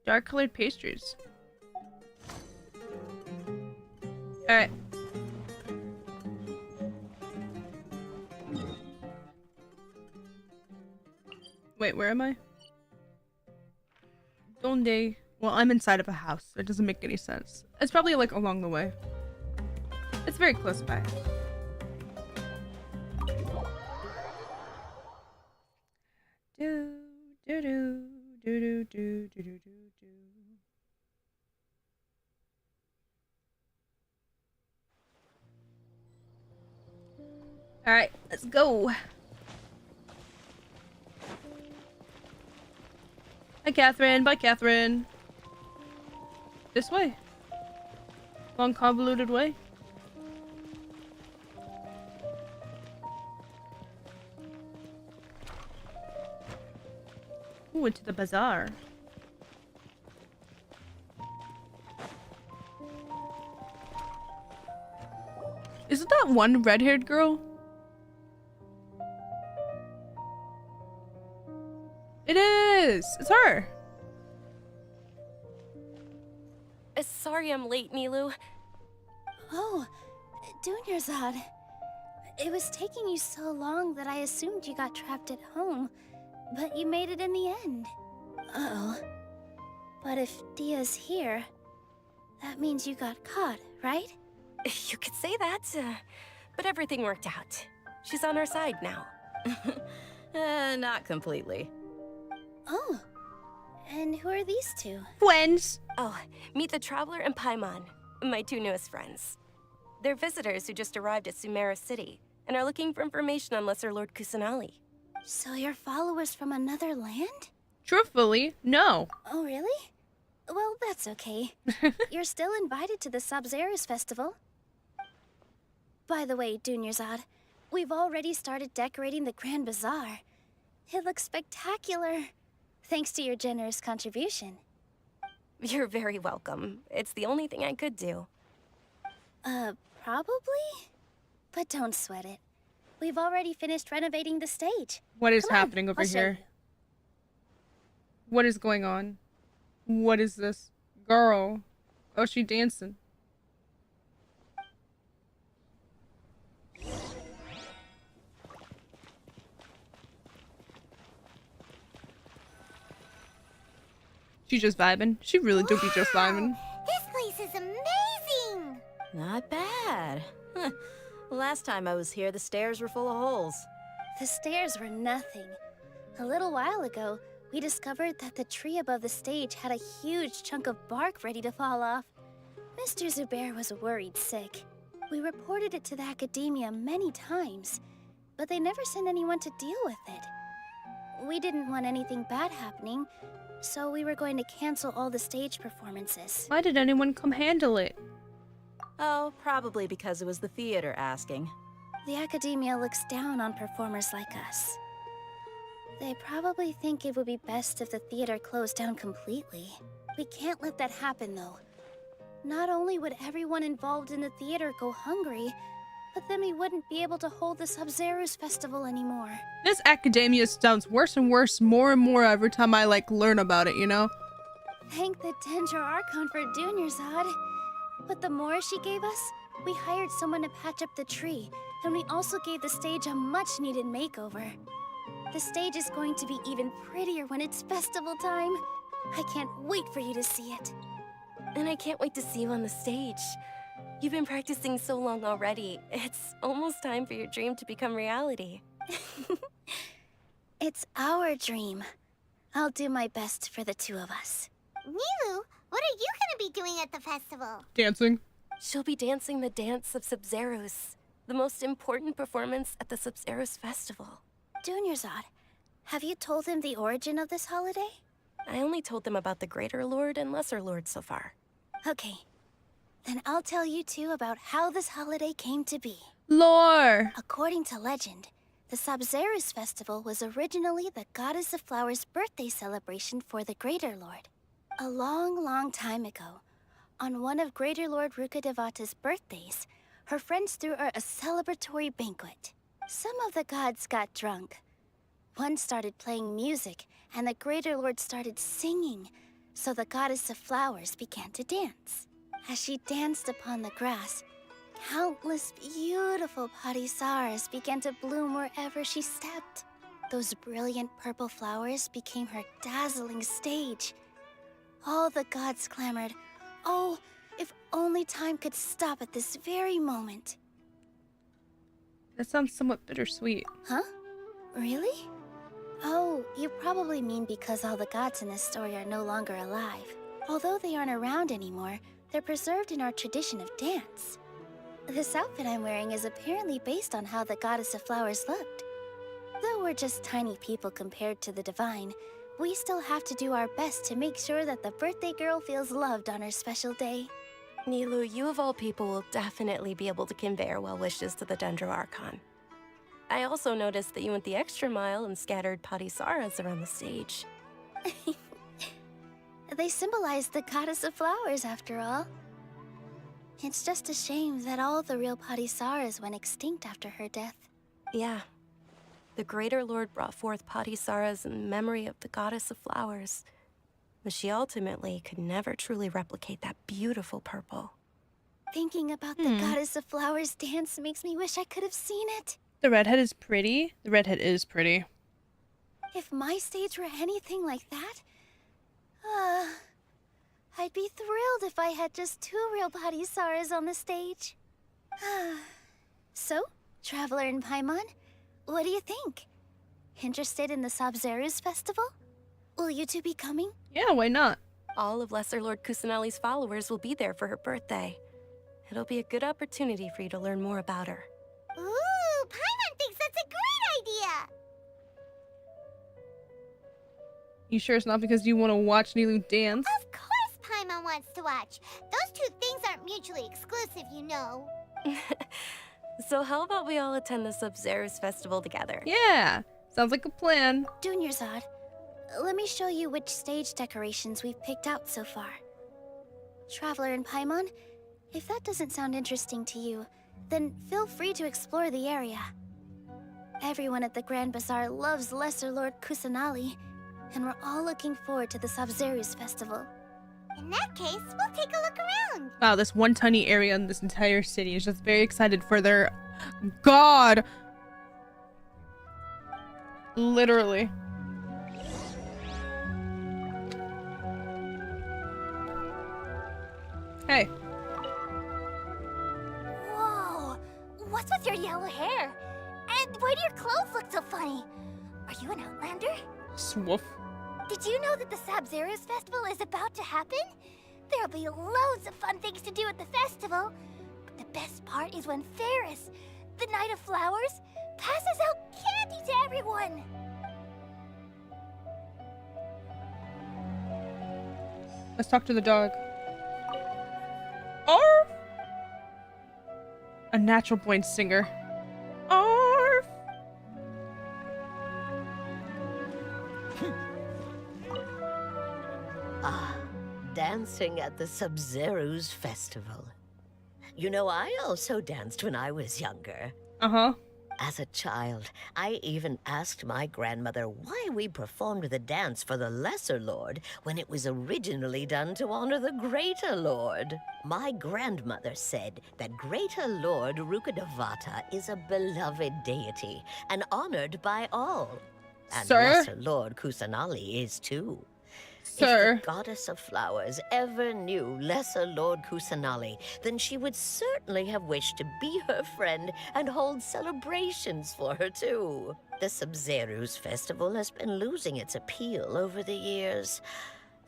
S1: Dark colored pastries. Alright. Wait, where am I? Donde? Well, I'm inside of a house. So it doesn't make any sense. It's probably like along the way. It's very close by. Alright, let's go. Hi, Catherine. Bye, Catherine. This way. Long, convoluted way. Ooh, into the bazaar. Isn't that one red-haired girl? It is! It's her!
S16: Sorry I'm late, Nilou.
S4: Oh, Dunyarzad. It was taking you so long that I assumed you got trapped at home, but you made it in the end. Uh-oh. But if Dia's here, that means you got caught, right?
S16: You could say that, but everything worked out. She's on our side now.
S18: Not completely.
S4: Oh, and who are these two?
S1: Friends!
S16: Oh, meet the Traveler and Paimon, my two newest friends. They're visitors who just arrived at Sumeru City and are looking for information on Lesser Lord Kusanali.
S4: So you're followers from another land?
S1: Truthfully, no.
S4: Oh, really? Well, that's okay. You're still invited to the Sub-Zero's festival. By the way, Dunyarzad, we've already started decorating the Grand Bazaar. It looks spectacular. Thanks to your generous contribution.
S16: You're very welcome. It's the only thing I could do.
S4: Probably? But don't sweat it. We've already finished renovating the stage.
S1: What is
S4: Come on,
S1: happening over
S4: I'll show
S1: here?
S4: you.
S1: What is going on? What is this? Girl. Oh, she dancing. She just vibing. She really do be just vibing.
S3: This place is amazing!
S18: Not bad. Huh. Last time I was here, the stairs were full of holes.
S4: The stairs were nothing. A little while ago, we discovered that the tree above the stage had a huge chunk of bark ready to fall off. Mr. Zubair was worried sick. We reported it to the academia many times, but they never sent anyone to deal with it. We didn't want anything bad happening, so we were going to cancel all the stage performances.
S1: Why did anyone come handle it?
S18: Oh, probably because it was the theater asking.
S4: The academia looks down on performers like us. They probably think it would be best if the theater closed down completely. We can't let that happen, though. Not only would everyone involved in the theater go hungry, but then we wouldn't be able to hold the Sub-Zero's festival anymore.
S1: This academia sounds worse and worse, more and more every time I, like, learn about it, you know?
S4: Thank the Dendro Archon for Dunyarzad. But the more she gave us, we hired someone to patch up the tree, and we also gave the stage a much-needed makeover. The stage is going to be even prettier when it's festival time. I can't wait for you to see it.
S16: And I can't wait to see you on the stage. You've been practicing so long already. It's almost time for your dream to become reality.
S4: It's our dream. I'll do my best for the two of us.
S3: Nilou, what are you gonna be doing at the festival?
S1: Dancing.
S16: She'll be dancing the dance of Sub-Zeros, the most important performance at the Sub-Zeros festival.
S4: Dunyarzad, have you told them the origin of this holiday?
S16: I only told them about the Greater Lord and Lesser Lord so far.
S4: Okay. Then I'll tell you two about how this holiday came to be.
S1: Lore!
S4: According to legend, the Sub-Zeros festival was originally the Goddess of Flowers' birthday celebration for the Greater Lord. A long, long time ago, on one of Greater Lord Rukkhadevata's birthdays, her friends threw her a celebratory banquet. Some of the gods got drunk. One started playing music, and the Greater Lord started singing, so the Goddess of Flowers began to dance. As she danced upon the grass, countless beautiful parisaras began to bloom wherever she stepped. Those brilliant purple flowers became her dazzling stage. All the gods clamored, "Oh, if only time could stop at this very moment."
S1: That sounds somewhat bittersweet.
S4: Huh? Really? Oh, you probably mean because all the gods in this story are no longer alive. Although they aren't around anymore, they're preserved in our tradition of dance. This outfit I'm wearing is apparently based on how the Goddess of Flowers looked. Though we're just tiny people compared to the divine, we still have to do our best to make sure that the birthday girl feels loved on her special day.
S16: Nilou, you of all people will definitely be able to convey our well wishes to the Dendro Archon. I also noticed that you went the extra mile and scattered parisaras around the stage.
S4: They symbolize the Goddess of Flowers, after all. It's just a shame that all the real parisaras went extinct after her death.
S16: Yeah. The Greater Lord brought forth parisaras in memory of the Goddess of Flowers, but she ultimately could never truly replicate that beautiful purple.
S4: Thinking about the Goddess of Flowers dance makes me wish I could have seen it.
S1: The redhead is pretty. The redhead is pretty.
S4: If my stage were anything like that, I'd be thrilled if I had just 2 real parisaras on the stage. So, Traveler and Paimon, what do you think? Interested in the Sub-Zeros festival? Will you two be coming?
S1: Yeah, why not?
S16: All of Lesser Lord Kusanali's followers will be there for her birthday. It'll be a good opportunity for you to learn more about her.
S3: Ooh, Paimon thinks that's a great idea!
S1: You sure it's not because you want to watch Nilou dance?
S3: Of course Paimon wants to watch. Those two things aren't mutually exclusive, you know.
S16: So how about we all attend the Sub-Zeros festival together?
S1: Yeah, sounds like a plan.
S4: Dunyarzad, let me show you which stage decorations we've picked out so far.
S5: Traveler in Paimon, if that doesn't sound interesting to you, then feel free to explore the area. Everyone at the Grand Bazaar loves Lesser Lord Kusanali, and we're all looking forward to the Sabzeruz festival.
S3: In that case, we'll take a look around.
S1: Wow, this one tiny area in this entire city is just very excited for their god. Literally. Hey.
S5: Whoa! What's with your yellow hair? And why do your clothes look so funny? Are you an outlander?
S1: Swoof.
S5: Did you know that the Sabzeruz festival is about to happen? There'll be loads of fun things to do at the festival. But the best part is when theyre, the Knight of Flowers, passes out candy to everyone.
S1: Let's talk to the dog. Arf! A natural born singer. Arf!
S20: Dancing at the Sabzeruz festival. You know, I also danced when I was younger.
S1: Uh-huh.
S20: As a child, I even asked my grandmother why we performed the dance for the Lesser Lord when it was originally done to honor the Greater Lord. My grandmother said that Greater Lord Rukkhadevata is a beloved deity and honored by all. And
S1: Sir?
S20: Lesser Lord Kusanali is too.
S1: Sir?
S20: If the goddess of flowers ever knew Lesser Lord Kusanali, then she would certainly have wished to be her friend and hold celebrations for her too. The Sabzeruz festival has been losing its appeal over the years.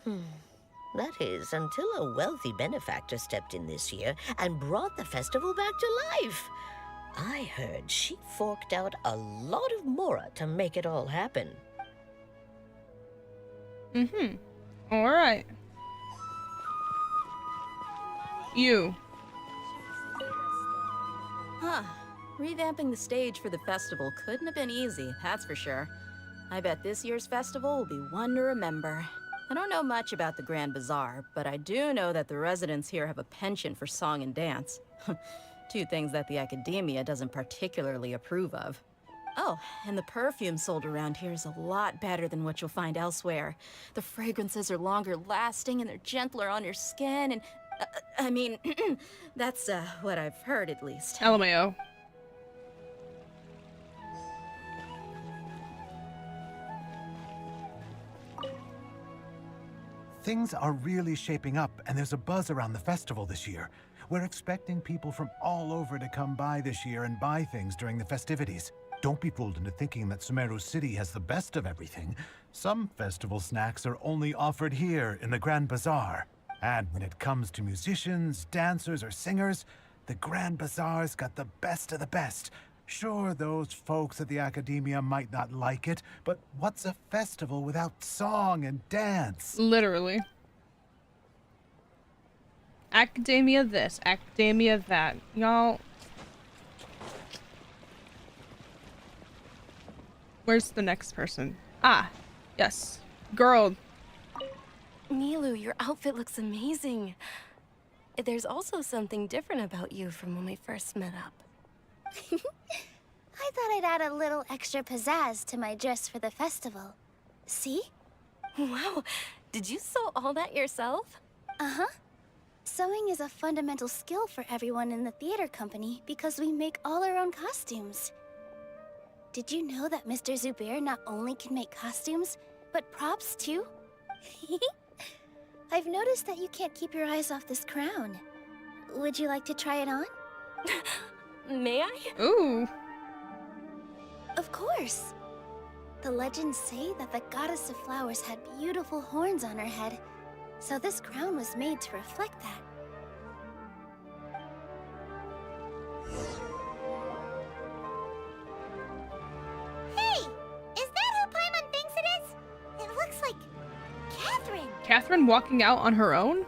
S20: That is, until a wealthy benefactor stepped in this year and brought the festival back to life. I heard she forked out a lot of mora to make it all happen.
S1: Mm-hmm. Alright. You.
S18: Huh. Revamping the stage for the festival couldn't have been easy, that's for sure. I bet this year's festival will be one to remember. I don't know much about the Grand Bazaar, but I do know that the residents here have a penchant for song and dance. Two things that the academia doesn't particularly approve of. Oh, and the perfume sold around here is a lot better than what you'll find elsewhere. The fragrances are longer lasting and they're gentler on your skin and... I mean, that's what I've heard at least.
S1: LMAO.
S9: Things are really shaping up, and there's a buzz around the festival this year. We're expecting people from all over to come by this year and buy things during the festivities. Don't be fooled into thinking that Sumeru City has the best of everything. Some festival snacks are only offered here in the Grand Bazaar. And when it comes to musicians, dancers, or singers, the Grand Bazaar's got the best of the best. Sure, those folks at the academia might not like it, but what's a festival without song and dance?
S1: Literally. Academia this, academia that. Y'all... Where's the next person? Ah, yes. Girl.
S16: Milu, your outfit looks amazing. There's also something different about you from when we first met up.
S5: I thought I'd add a little extra pizzazz to my dress for the festival. See?
S16: Wow, did you sew all that yourself?
S5: Uh-huh. Sewing is a fundamental skill for everyone in the theater company because we make all our own costumes. Did you know that Mr. Zubair not only can make costumes, but props too? I've noticed that you can't keep your eyes off this crown. Would you like to try it on?
S16: May I?
S1: Ooh.
S5: Of course. The legends say that the goddess of flowers had beautiful horns on her head, so this crown was made to reflect that.
S1: Catherine walking out on her own?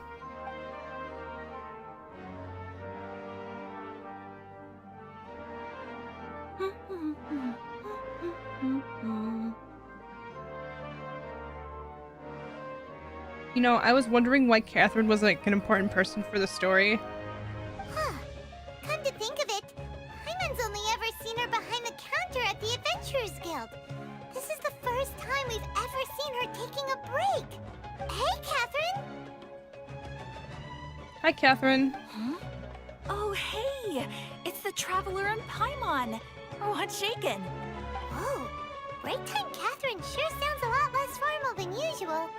S1: You know, I was wondering why Catherine was like an important person for the story.
S3: Huh. Come to think of it, Hyman's only ever seen her behind the counter at the Adventurers Guild. This is the first time we've ever seen her taking a break. Hey, Catherine!
S1: Hi, Catherine.
S14: Huh? Oh, hey! It's the Traveler and Paimon! What's shaken?
S3: Oh, break time Catherine sure sounds a lot less formal than usual.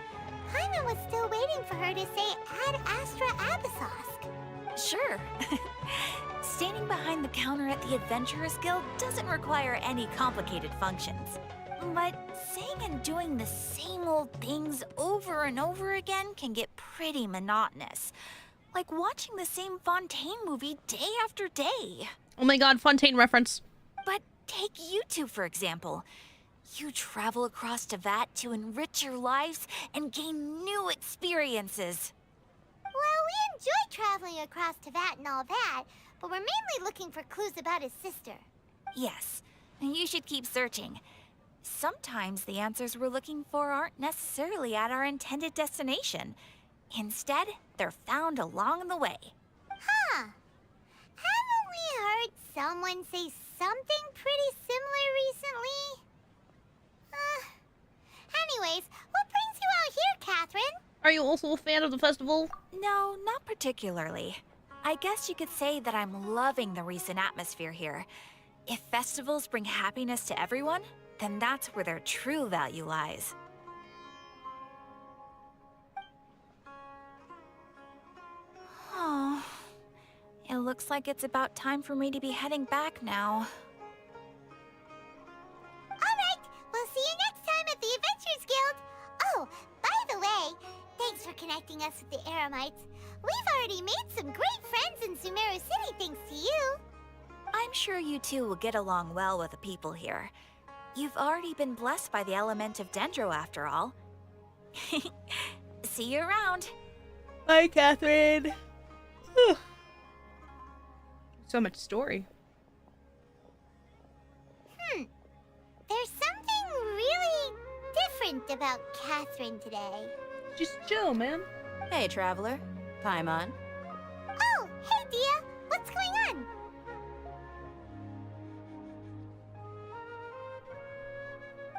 S3: Paimon was still waiting for her to say Ad Astra Abyssosque.
S14: Sure. Standing behind the counter at the Adventurers Guild doesn't require any complicated functions. But saying and doing the same old things over and over again can get pretty monotonous. Like watching the same Fontaine movie day after day.
S1: Oh my god, Fontaine reference.
S14: But take you two, for example. You travel across Teyvat to enrich your lives and gain new experiences.
S3: Well, we enjoy traveling across Teyvat and all that, but we're mainly looking for clues about his sister.
S14: Yes, and you should keep searching. Sometimes the answers we're looking for aren't necessarily at our intended destination. Instead, they're found along the way.
S3: Huh. Haven't we heard someone say something pretty similar recently? Anyways, what brings you out here, Catherine?
S1: Are you also a fan of the festival?
S14: No, not particularly. I guess you could say that I'm loving the recent atmosphere here. If festivals bring happiness to everyone, then that's where their true value lies. Oh, it looks like it's about time for me to be heading back now.
S3: Alright, we'll see you next time at the Adventurers Guild. Oh, by the way, thanks for connecting us with the Eremites. We've already made some great friends in Sumeru City thanks to you.
S14: I'm sure you two will get along well with the people here. You've already been blessed by the element of Dendro after all. See you around.
S1: Bye, Catherine. So much story.
S3: There's something really different about Catherine today.
S1: Just chill, man.
S18: Hey, Traveler. Paimon.
S3: Oh, hey, Dia. What's going on?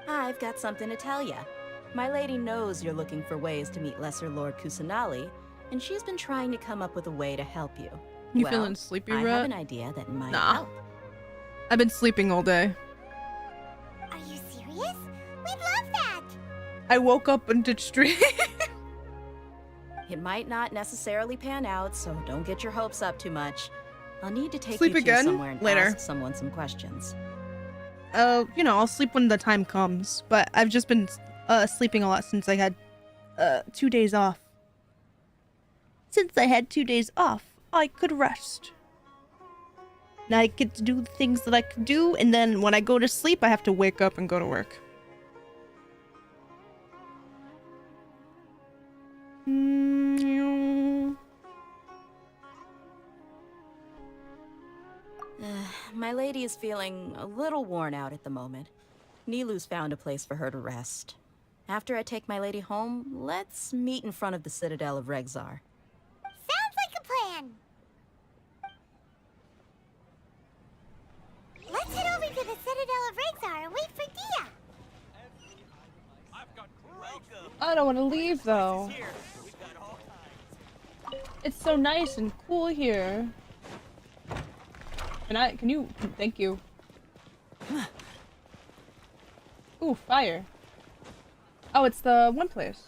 S18: I've got something to tell ya. My lady knows you're looking for ways to meet Lesser Lord Kusanali, and she's been trying to come up with a way to help you.
S1: You
S18: well,
S1: feeling sleepy,
S18: I
S1: Rhett?
S18: have an idea that might
S1: Nah.
S18: help.
S1: I've been sleeping all day.
S3: Are you serious? We'd love that.
S1: I woke up and did stream.
S18: It might not necessarily pan out, so don't get your hopes up too much. I'll need to take
S1: Sleep
S18: you
S1: again?
S18: to somewhere and
S1: Later.
S18: ask someone some questions.
S1: You know, I'll sleep when the time comes. But I've just been sleeping a lot since I had 2 days off. Since I had 2 days off, I could rest. And I get to do the things that I could do, and then when I go to sleep, I have to wake up and go to work.
S18: My lady is feeling a little worn out at the moment. Nilu's found a place for her to rest. After I take my lady home, let's meet in front of the Citadel of Regzar.
S3: Sounds like a plan. Let's head over to the Citadel of Regzar and wait for Dia.
S1: I don't want to leave, though. It's so nice and cool here. Can you, thank you. Ooh, fire. Oh, it's the one place.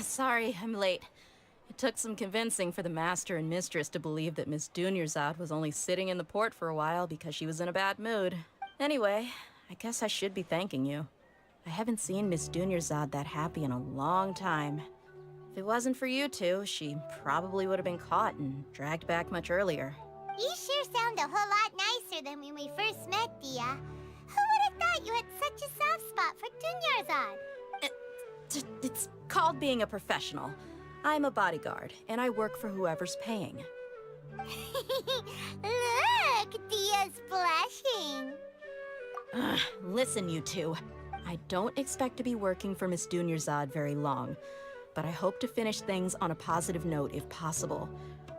S18: Sorry, I'm late. It took some convincing for the master and mistress to believe that Miss Dunyarzad was only sitting in the port for a while because she was in a bad mood. Anyway, I guess I should be thanking you. I haven't seen Miss Dunyarzad that happy in a long time. If it wasn't for you two, she probably would have been caught and dragged back much earlier.
S3: You sure sound a whole lot nicer than when we first met, Dia. Who would have thought you had such a soft spot for Dunyarzad?
S18: It's called being a professional. I'm a bodyguard, and I work for whoever's paying.
S3: Look, Dia's blushing.
S18: Listen, you two. I don't expect to be working for Miss Dunyarzad very long, but I hope to finish things on a positive note if possible.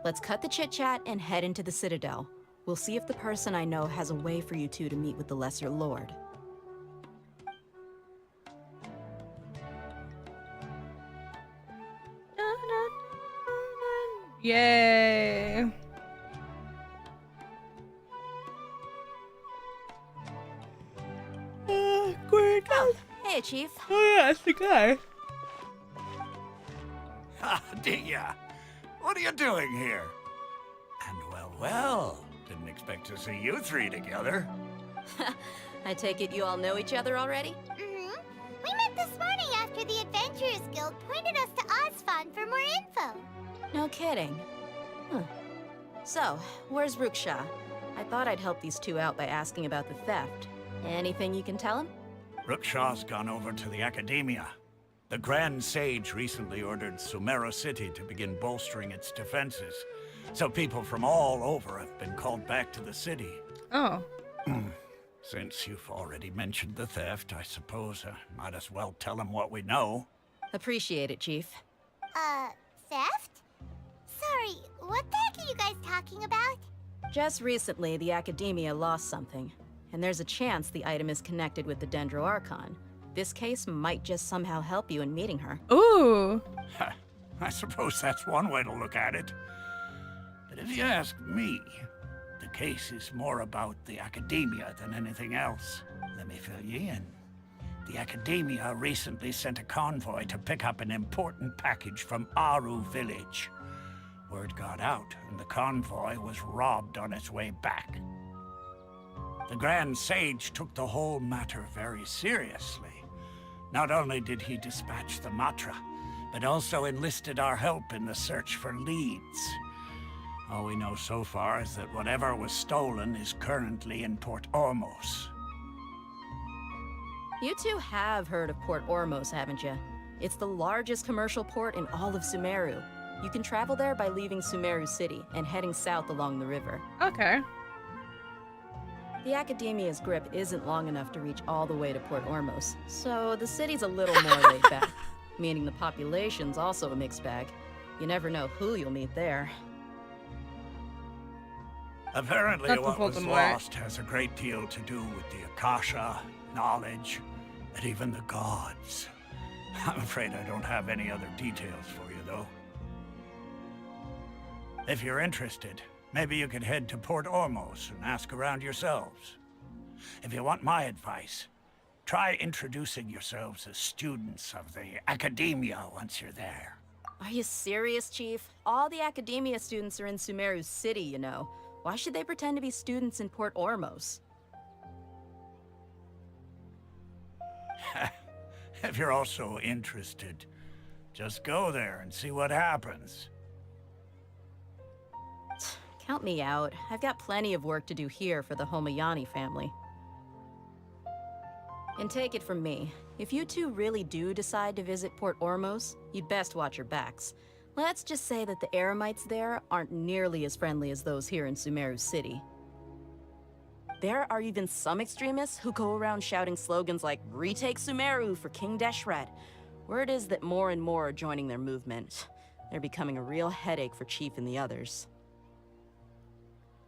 S18: Let's cut the chit-chat and head into the Citadel. We'll see if the person I know has a way for you two to meet with the Lesser Lord.
S1: Yay! Quick!
S18: Oh, hey, Chief.
S1: Oh yeah, it's the guy.
S15: Ah, Dia, what are you doing here? And well, didn't expect to see you three together.
S18: I take it you all know each other already?
S3: Mm-hmm. We met this morning after the Adventurers Guild pointed us to Osfon for more info.
S18: No kidding. So, where's Ruksha? I thought I'd help these two out by asking about the theft. Anything you can tell him?
S15: Ruksha's gone over to the Academia. The Grand Sage recently ordered Sumeru City to begin bolstering its defenses. So people from all over have been called back to the city.
S1: Oh.
S15: Since you've already mentioned the theft, I suppose I might as well tell them what we know.
S18: Appreciate it, Chief.
S3: Theft? Sorry, what the heck are you guys talking about?
S18: Just recently, the Academia lost something, and there's a chance the item is connected with the Dendro Archon. This case might just somehow help you in meeting her.
S1: Ooh!
S15: I suppose that's one way to look at it. But if you ask me, the case is more about the Academia than anything else. Let me fill you in. The Academia recently sent a convoy to pick up an important package from Aru village. Word got out, and the convoy was robbed on its way back. The Grand Sage took the whole matter very seriously. Not only did he dispatch the Matra, but also enlisted our help in the search for leads. All we know so far is that whatever was stolen is currently in Port Ormos.
S18: You two have heard of Port Ormos, haven't you? It's the largest commercial port in all of Sumeru. You can travel there by leaving Sumeru City and heading south along the river.
S1: Okay.
S18: The Academia's grip isn't long enough to reach all the way to Port Ormos, so the city's a little more laid back, meaning the population's also a mixed bag. You never know who you'll meet there.
S15: Apparently what was lost has a great deal to do with the Akasha, knowledge, and even the gods. I'm afraid I don't have any other details for you, though. If you're interested, maybe you could head to Port Ormos and ask around yourselves. If you want my advice, try introducing yourselves as students of the Academia once you're there.
S18: Are you serious, Chief? All the Academia students are in Sumeru City, you know. Why should they pretend to be students in Port Ormos?
S15: If you're also interested, just go there and see what happens.
S18: Count me out. I've got plenty of work to do here for the Homayani family. And take it from me, if you two really do decide to visit Port Ormos, you'd best watch your backs. Let's just say that the Eremites there aren't nearly as friendly as those here in Sumeru City. There are even some extremists who go around shouting slogans like, "Retake Sumeru for King Deshret." Word is that more and more are joining their movement. They're becoming a real headache for Chief and the others.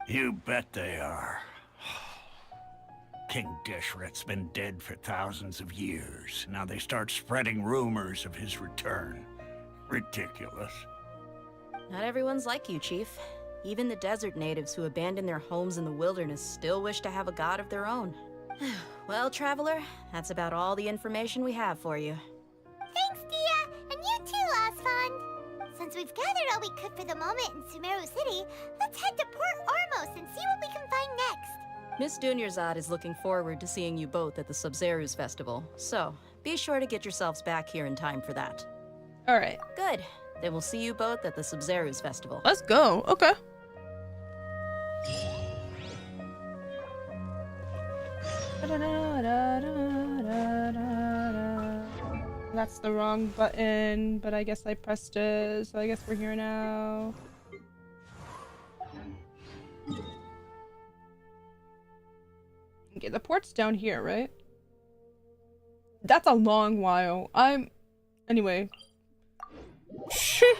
S15: You bet they are. King Deshret's been dead for thousands of years. Now they start spreading rumors of his return. Ridiculous.
S18: Not everyone's like you, Chief. Even the desert natives who abandoned their homes in the wilderness still wish to have a god of their own. Well, Traveler, that's about all the information we have for you.
S3: Thanks, Dia! And you too, Osfon! Since we've gathered all we could for the moment in Sumeru City, let's head to Port Ormos and see what we can find next.
S18: Miss Dunyarzad is looking forward to seeing you both at the Sub-Zeru's festival, so be sure to get yourselves back here in time for that.
S1: Alright.
S18: Good. Then we'll see you both at the Sub-Zeru's festival.
S1: Let's go. Okay. That's the wrong button, but I guess I pressed it, so I guess we're here now. Okay, the port's down here, right? That's a long while. Anyway. Shit.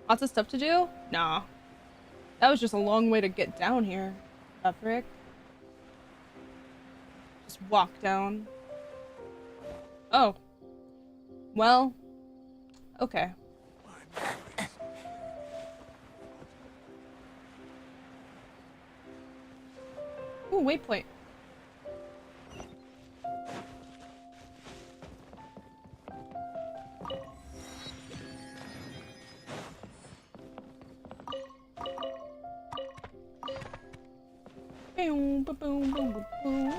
S1: Lots of stuff to do? Nah. That was just a long way to get down here. Up, Rick. Just walk down. Oh. Well. Okay. Ooh, waypoint. Boom, boom, boom, boom, boom.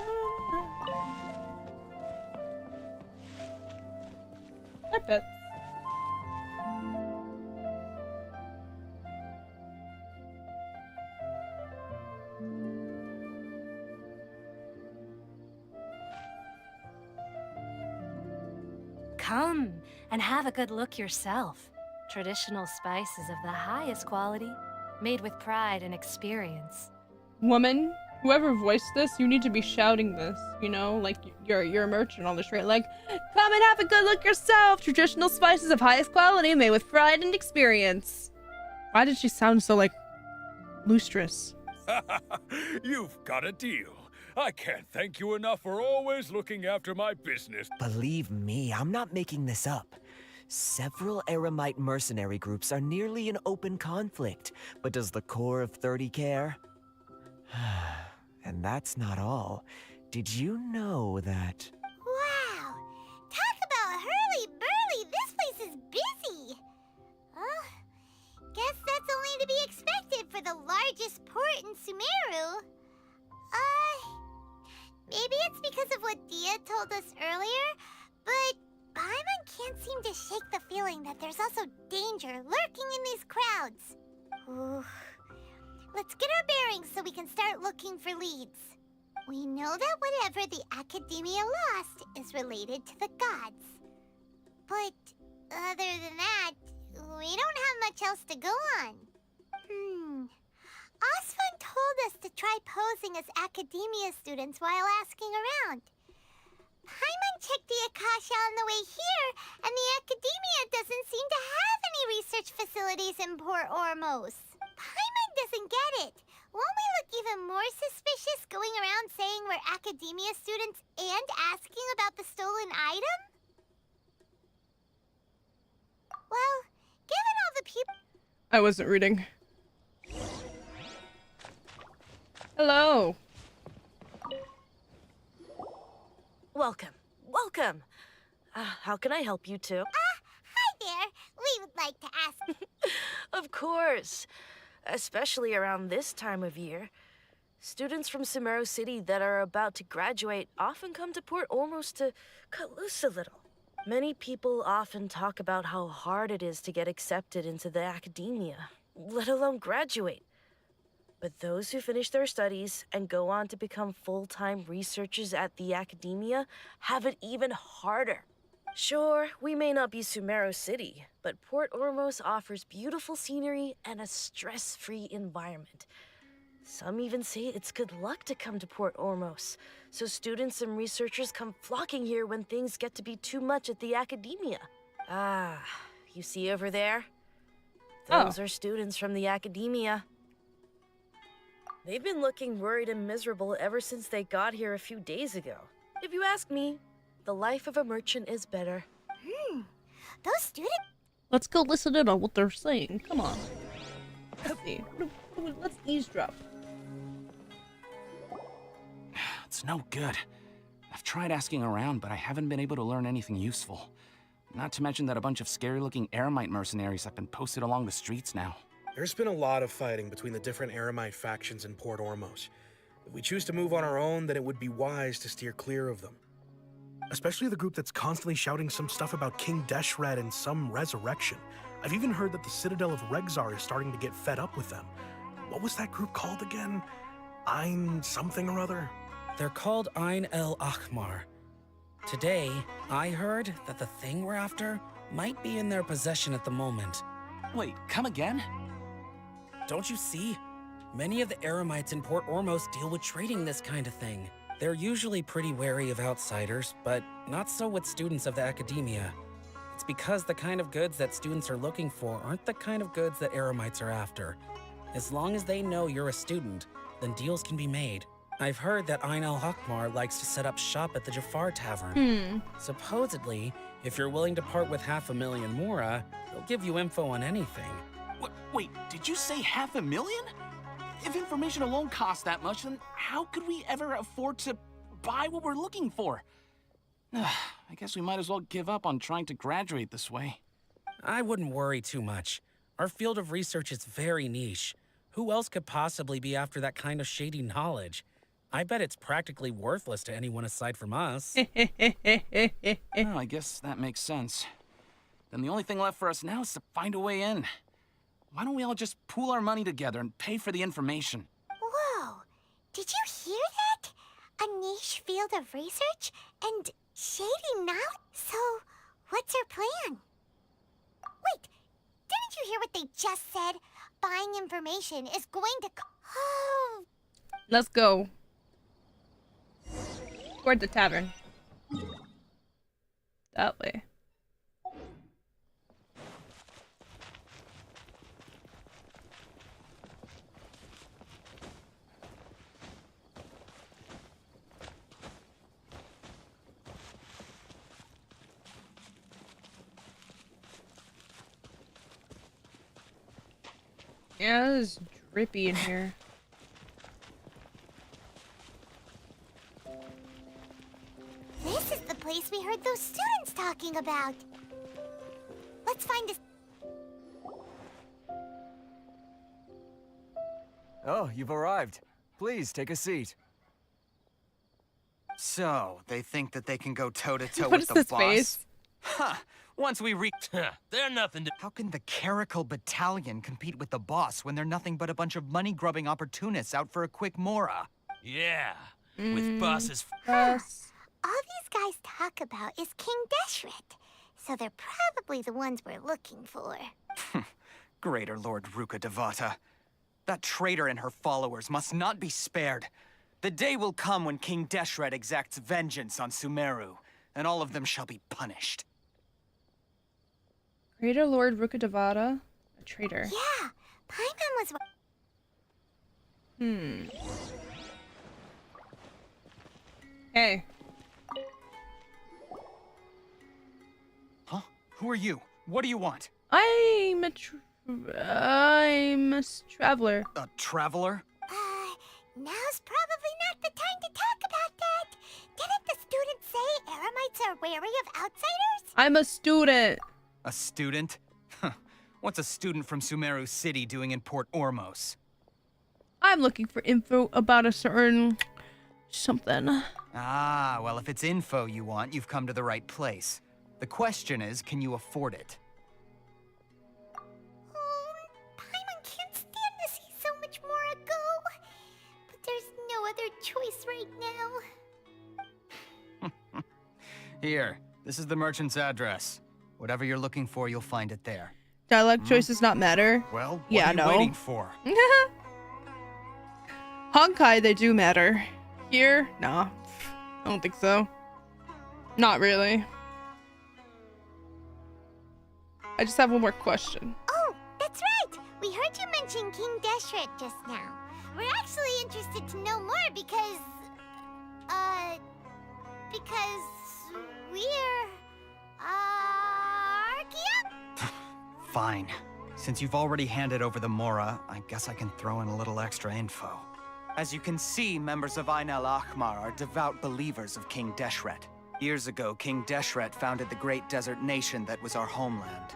S1: I bet.
S6: Come and have a good look yourself. Traditional spices of the highest quality, made with pride and experience.
S1: Woman, whoever voiced this, you need to be shouting this, you know, like you're a merchant on the street, like, come and have a good look yourself. Traditional spices of highest quality, made with pride and experience. Why did she sound so like lustrous?
S19: You've got a deal. I can't thank you enough for always looking after my business.
S2: Believe me, I'm not making this up. Several Eremite mercenary groups are nearly in open conflict, but does the core of 30 care? And that's not all. Did you know that...
S3: Wow! Talk about hurly-burly! This place is busy! Guess that's only to be expected for the largest port in Sumeru. Maybe it's because of what Dia told us earlier, but Paimon can't seem to shake the feeling that there's also danger lurking in these crowds. Ooh. Let's get our bearings so we can start looking for leads. We know that whatever the Academia lost is related to the gods. But other than that, we don't have much else to go on. Osfun told us to try posing as Academia students while asking around. Paimon checked the Akasha on the way here, and the Academia doesn't seem to have any research facilities in Port Ormos. Paimon doesn't get it. Won't we look even more suspicious going around saying we're Academia students and asking about the stolen item? Well, given all the people...
S1: I wasn't reading. Hello.
S16: Welcome. Welcome. How can I help you two?
S3: Hi there. We would like to ask...
S16: Of course. Especially around this time of year. Students from Sumeru City that are about to graduate often come to Port Ormos to cut loose a little. Many people often talk about how hard it is to get accepted into the academia, let alone graduate. But those who finish their studies and go on to become full-time researchers at the academia have it even harder. Sure, we may not be Sumeru City, but Port Ormos offers beautiful scenery and a stress-free environment. Some even say it's good luck to come to Port Ormos, so students and researchers come flocking here when things get to be too much at the academia. You see over there? Those are students from the academia. They've been looking worried and miserable ever since they got here a few days ago. If you ask me, the life of a merchant is better.
S3: Those students...
S1: Let's go listen in on what they're saying. Come on. Let's see. Let's eavesdrop.
S17: It's no good. I've tried asking around, but I haven't been able to learn anything useful. Not to mention that a bunch of scary-looking Eremite mercenaries have been posted along the streets now.
S12: There's been a lot of fighting between the different Eremite factions in Port Ormos. If we choose to move on our own, then it would be wise to steer clear of them.
S2: Especially the group that's constantly shouting some stuff about King Deshret and some resurrection. I've even heard that the Citadel of Regzar is starting to get fed up with them. What was that group called again? Ein something or other?
S17: They're called Ein El Ahmar. Today, I heard that the thing we're after might be in their possession at the moment. Wait, come again? Don't you see? Many of the Eremites in Port Ormos deal with trading this kind of thing. They're usually pretty wary of outsiders, but not so with students of the academia. It's because the kind of goods that students are looking for aren't the kind of goods that Eremites are after. As long as they know you're a student, then deals can be made. I've heard that Ein al-Hakmar likes to set up shop at the Jafar Tavern. Supposedly, if you're willing to part with 500,000 mora, they'll give you info on anything. Wait, did you say 500,000? If information alone costs that much, then how could we ever afford to buy what we're looking for? I guess we might as well give up on trying to graduate this way. I wouldn't worry too much. Our field of research is very niche. Who else could possibly be after that kind of shady knowledge? I bet it's practically worthless to anyone aside from us. Well, I guess that makes sense. Then the only thing left for us now is to find a way in. Why don't we all just pool our money together and pay for the information?
S3: Whoa! Did you hear that? A niche field of research and shady knowledge? So, what's our plan? Wait, didn't you hear what they just said? Buying information is going to... Oh...
S1: Let's go. Toward the tavern. That way. Yeah, it's drippy in here.
S3: This is the place we heard those students talking about. Let's find a...
S21: Oh, you've arrived. Please, take a seat.
S2: So, they think that they can go toe-to-toe
S1: What
S2: with
S1: is
S2: the
S1: this
S2: boss?
S1: face?
S2: Huh. Once we reach...
S8: They're nothing to...
S2: How can the Caracal Battalion compete with the boss when they're nothing but a bunch of money-grubbing opportunists out for a quick mora?
S8: Yeah, with bosses...
S3: All these guys talk about is King Deshret, so they're probably the ones we're looking for.
S2: Greater Lord Ruka Devata. That traitor and her followers must not be spared. The day will come when King Deshret exacts vengeance on Sumeru, and all of them shall be punished.
S1: Greater Lord Rukadevata, a traitor.
S3: Yeah, Paimon was...
S1: Hey.
S2: Huh? Who are you? What do you want?
S1: I'm a traveler.
S2: A traveler?
S3: Now's probably not the time to talk about that. Didn't the students say Eremites are wary of outsiders?
S1: I'm a student.
S2: A student? Huh. What's a student from Sumeru City doing in Port Ormos?
S1: I'm looking for info about a certain... something.
S2: Ah, well, if it's info you want, you've come to the right place. The question is, can you afford it?
S3: Paimon can't stand to see so much more ago. But there's no other choice right now.
S2: Here, this is the merchant's address. Whatever you're looking for, you'll find it there.
S1: Dialect choices not matter.
S2: Well, what
S1: yeah,
S2: are you waiting for?
S1: Honkai, they do matter. Here? Nah. I don't think so. Not really. I just have one more question.
S3: Oh, that's right! We heard you mention King Deshret just now. We're actually interested to know more because we're... Archaea?
S2: Fine. Since you've already handed over the Mora, I guess I can throw in a little extra info. As you can see, members of Ein al-Ahmar are devout believers of King Deshret. Years ago, King Deshret founded the great desert nation that was our homeland.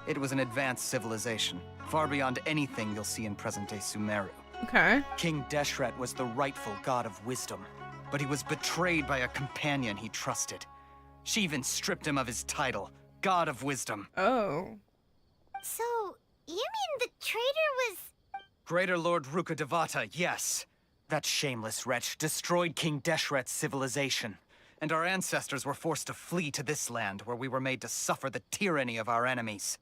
S2: It was an advanced civilization, far beyond anything you'll see in present-day Sumeru.
S1: Okay.
S2: King Deshret was the rightful god of wisdom, but he was betrayed by a companion he trusted.
S11: She even stripped him of his title, God of Wisdom.
S1: Oh.
S3: So, you mean the traitor was...
S11: Greater Lord Rukkhadevata, yes. That shameless wretch destroyed King Deshret's civilization, and our ancestors were forced to flee to this land where we were made to suffer the tyranny of our enemies.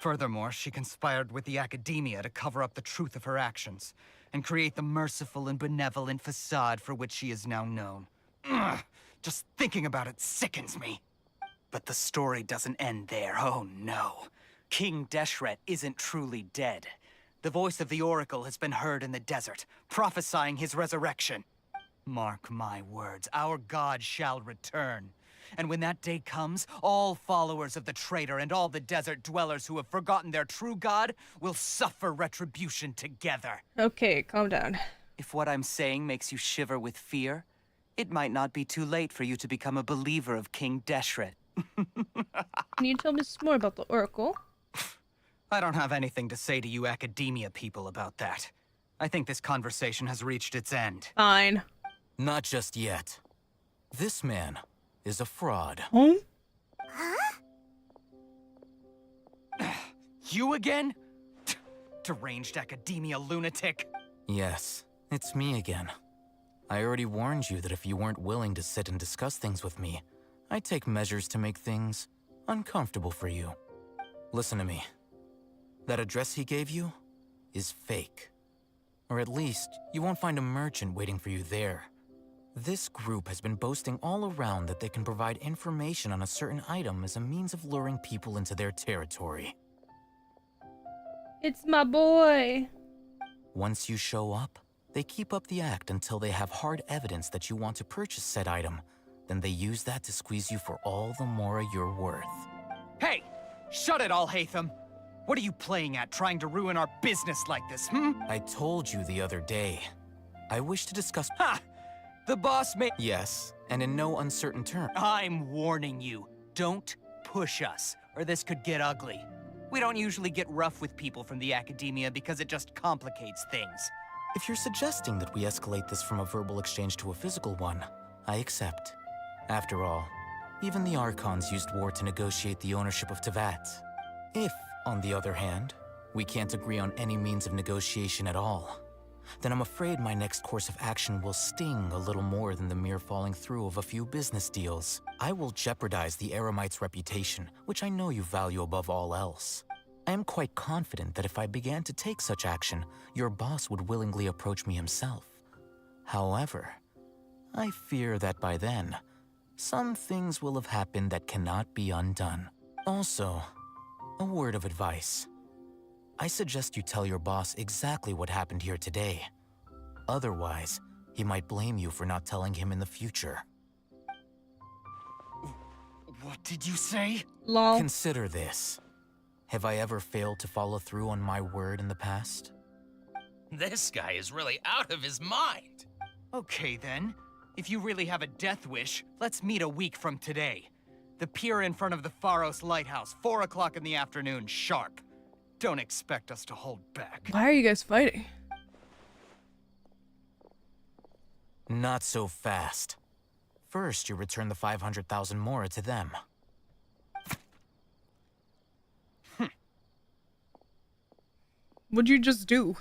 S11: Furthermore, she conspired with the academia to cover up the truth of her actions, and create the merciful and benevolent facade for which she is now known. Ugh, just thinking about it sickens me. But the story doesn't end there, oh no. King Deshret isn't truly dead. The voice of the Oracle has been heard in the desert, prophesying his resurrection. Mark my words, our god shall return. And when that day comes, all followers of the traitor and all the desert dwellers who have forgotten their true god will suffer retribution together.
S1: Okay, calm down.
S11: If what I'm saying makes you shiver with fear, it might not be too late for you to become a believer of King Deshret.
S1: Can you tell me some more about the Oracle?
S11: I don't have anything to say to you academia people about that. I think this conversation has reached its end.
S1: Fine.
S8: Not just yet. This man is a fraud.
S1: Huh?
S11: You again? Deranged academia lunatic.
S8: Yes, it's me again. I already warned you that if you weren't willing to sit and discuss things with me, I'd take measures to make things uncomfortable for you. Listen to me. That address he gave you is fake. Or at least, you won't find a merchant waiting for you there. This group has been boasting all around that they can provide information on a certain item as a means of luring people into their territory.
S1: It's my boy.
S8: Once you show up, they keep up the act until they have hard evidence that you want to purchase said item. Then they use that to squeeze you for all the more you're worth.
S11: Hey! Shut it all, Hatham! What are you playing at, trying to ruin our business like this, hmm?
S8: I told you the other day. I wish to discuss—
S11: Ha! The boss may—
S8: Yes, and in no uncertain terms.
S11: I'm warning you. Don't push us, or this could get ugly. We don't usually get rough with people from the academia because it just complicates things.
S8: If you're suggesting that we escalate this from a verbal exchange to a physical one, I accept. After all, even the Archons used war to negotiate the ownership of Teyvat. If, on the other hand, we can't agree on any means of negotiation at all, then I'm afraid my next course of action will sting a little more than the mere falling through of a few business deals. I will jeopardize the Eremite's reputation, which I know you value above all else. I am quite confident that if I began to take such action, your boss would willingly approach me himself. However, I fear that by then, some things will have happened that cannot be undone. Also, a word of advice. I suggest you tell your boss exactly what happened here today. Otherwise, he might blame you for not telling him in the future.
S11: What did you say?
S1: Lol.
S8: Consider this. Have I ever failed to follow through on my word in the past?
S22: This guy is really out of his mind.
S11: Okay then. If you really have a death wish, let's meet a week from today. The pier in front of the Pharos Lighthouse, 4 o'clock in the afternoon, sharp. Don't expect us to hold back.
S1: Why are you guys fighting?
S8: Not so fast. First, you return the 500,000 mora to them.
S1: What'd you just do?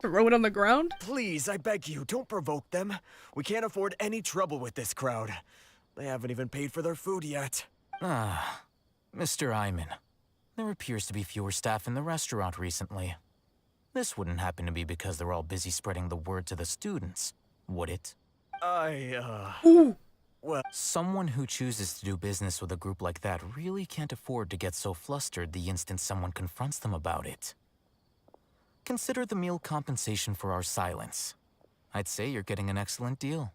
S1: Throw it on the ground?
S23: Please, I beg you, don't provoke them. We can't afford any trouble with this crowd. They haven't even paid for their food yet.
S8: Ah, Mr. Iman. There appears to be fewer staff in the restaurant recently. This wouldn't happen to be because they're all busy spreading the word to the students, would it?
S23: Well...
S8: Someone who chooses to do business with a group like that really can't afford to get so flustered the instant someone confronts them about it. Consider the meal compensation for our silence. I'd say you're getting an excellent deal.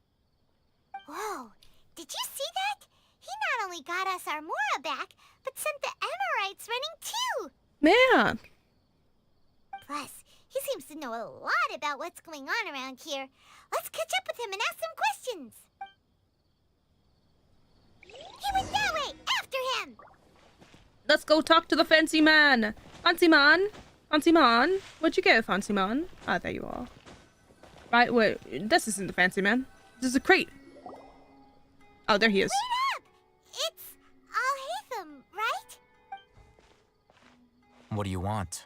S3: Whoa, did you see that? He not only got us our Mora back, but sent the Emirites running too!
S1: Man!
S3: Plus, he seems to know a lot about what's going on around here. Let's catch up with him and ask some questions. He went that way! After him!
S1: Let's go talk to the fancy man! Fancy man! Fancy man! Where'd you go, fancy man? Ah, there you are. Right, wait, this isn't the fancy man. This is a crate. Oh, there he is.
S3: Wait up! It's
S8: What do you want?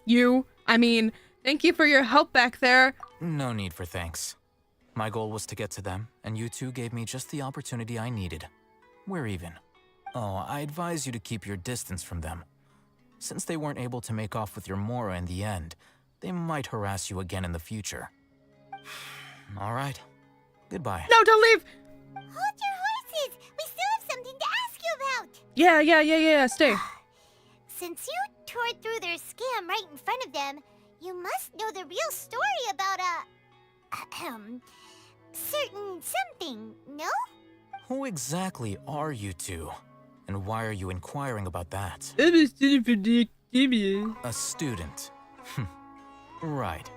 S1: Thank you for your help back there.
S8: No need for thanks. My goal was to get to them, and you two gave me just the opportunity I needed. We're even. Oh, I advise you to keep your distance from them. Since they weren't able to make off with your Mora in the end, they might harass you again in the future. All right. Goodbye.
S1: No, don't leave!
S3: Hold your horses! We still have something to ask you about!
S1: Yeah, stay.
S3: Since you tore through their scam right in front of them, you must know the real story about certain something, no?
S8: Who exactly are you two? And why are you inquiring about that?
S1: I'm a student for the academia.
S8: A student? Right.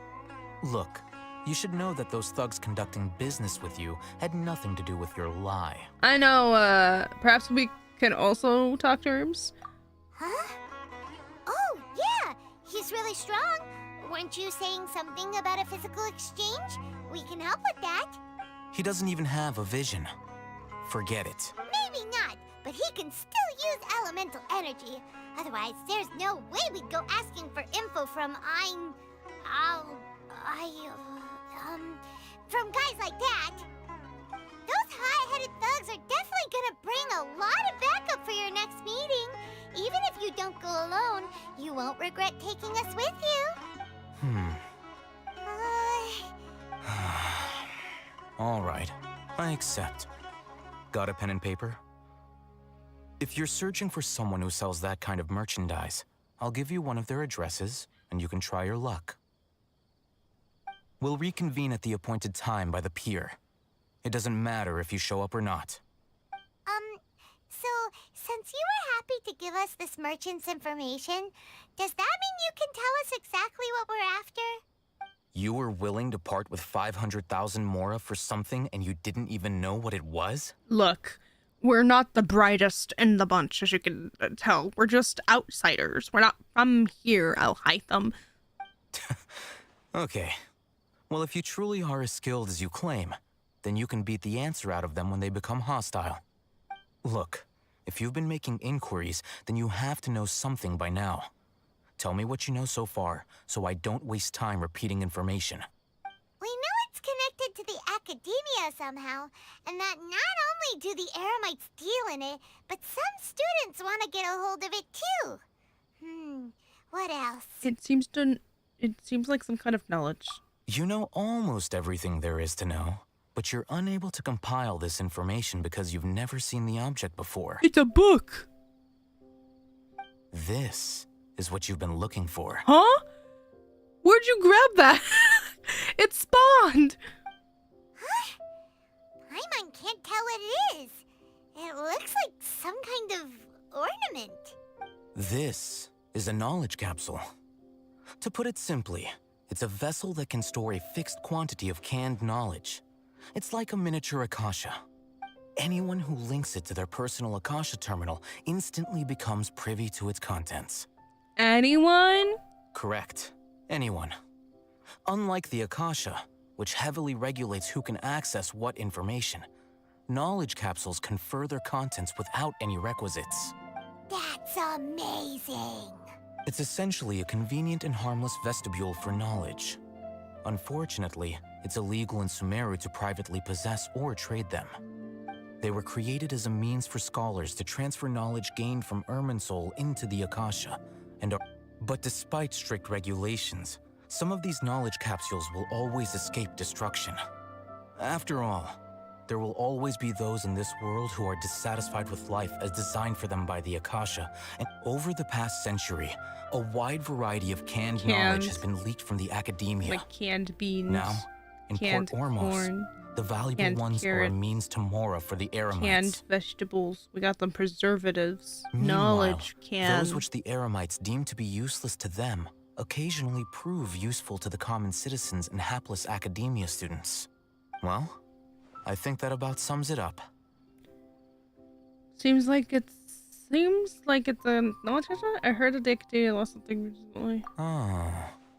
S8: Look, you should know that those thugs conducting business with you had nothing to do with your lie.
S1: I know, perhaps we can also talk terms?
S3: Huh? Oh, yeah! He's really strong. Weren't you saying something about a physical exchange? We can help with that.
S8: He doesn't even have a vision. Forget it.
S3: Maybe not, but he can still use elemental energy. Otherwise, there's no way we'd go asking for info from from guys like that. Those hot-headed thugs are definitely gonna bring a lot of backup for your next meeting. Even if you don't go alone, you won't regret taking us with you.
S8: All right, I accept. Got a pen and paper? If you're searching for someone who sells that kind of merchandise, I'll give you one of their addresses, and you can try your luck. We'll reconvene at the appointed time by the pier. It doesn't matter if you show up or not.
S3: So, since you were happy to give us this merchant's information, does that mean you can tell us exactly what we're after?
S8: You were willing to part with 500,000 Mora for something and you didn't even know what it was?
S1: Look, we're not the brightest in the bunch, as you can tell. We're just outsiders. We're not from here, Al-Haytham.
S8: Okay. Well, if you truly are as skilled as you claim, then you can beat the answer out of them when they become hostile. Look, if you've been making inquiries, then you have to know something by now. Tell me what you know so far, so I don't waste time repeating information.
S3: We know it's connected to the academia somehow, and that not only do the Eremites deal in it, but some students want to get a hold of it too. What else?
S1: It seems like some kind of knowledge.
S8: You know almost everything there is to know, but you're unable to compile this information because you've never seen the object before.
S1: It's a book!
S8: This is what you've been looking for.
S1: Huh? Where'd you grab that? It spawned!
S3: Huh? Paimon can't tell what it is. It looks like some kind of ornament.
S8: This is a knowledge capsule. To put it simply, it's a vessel that can store a fixed quantity of canned knowledge. It's like a miniature Akasha. Anyone who links it to their personal Akasha terminal instantly becomes privy to its contents.
S1: Anyone?
S8: Correct. Anyone. Unlike the Akasha, which heavily regulates who can access what information, knowledge capsules confer their contents without any requisites.
S3: That's amazing!
S8: It's essentially a convenient and harmless vestibule for knowledge. Unfortunately, it's illegal in Sumeru to privately possess or trade them. They were created as a means for scholars to transfer knowledge gained from Irminsul into the Akasha, but despite strict regulations, some of these knowledge capsules will always escape destruction. After all, there will always be those in this world who are dissatisfied with life as designed for them by the Akasha, and over the past century, a wide variety of canned knowledge has been leaked from the academia.
S1: Like canned beans,
S8: now, in
S1: canned
S8: Port Ormos,
S1: corn,
S8: the valuable
S1: canned
S8: ones are a
S1: carrots,
S8: means to Mora for the Eremites.
S1: canned vegetables. We got them preservatives.
S8: Meanwhile,
S1: Knowledge canned.
S8: those which the Eremites deem to be useless to them occasionally prove useful to the common citizens and hapless academia students. Well, I think that about sums it up.
S1: Seems like it's a knowledge capsule. I heard that the academia lost something recently.
S8: Oh,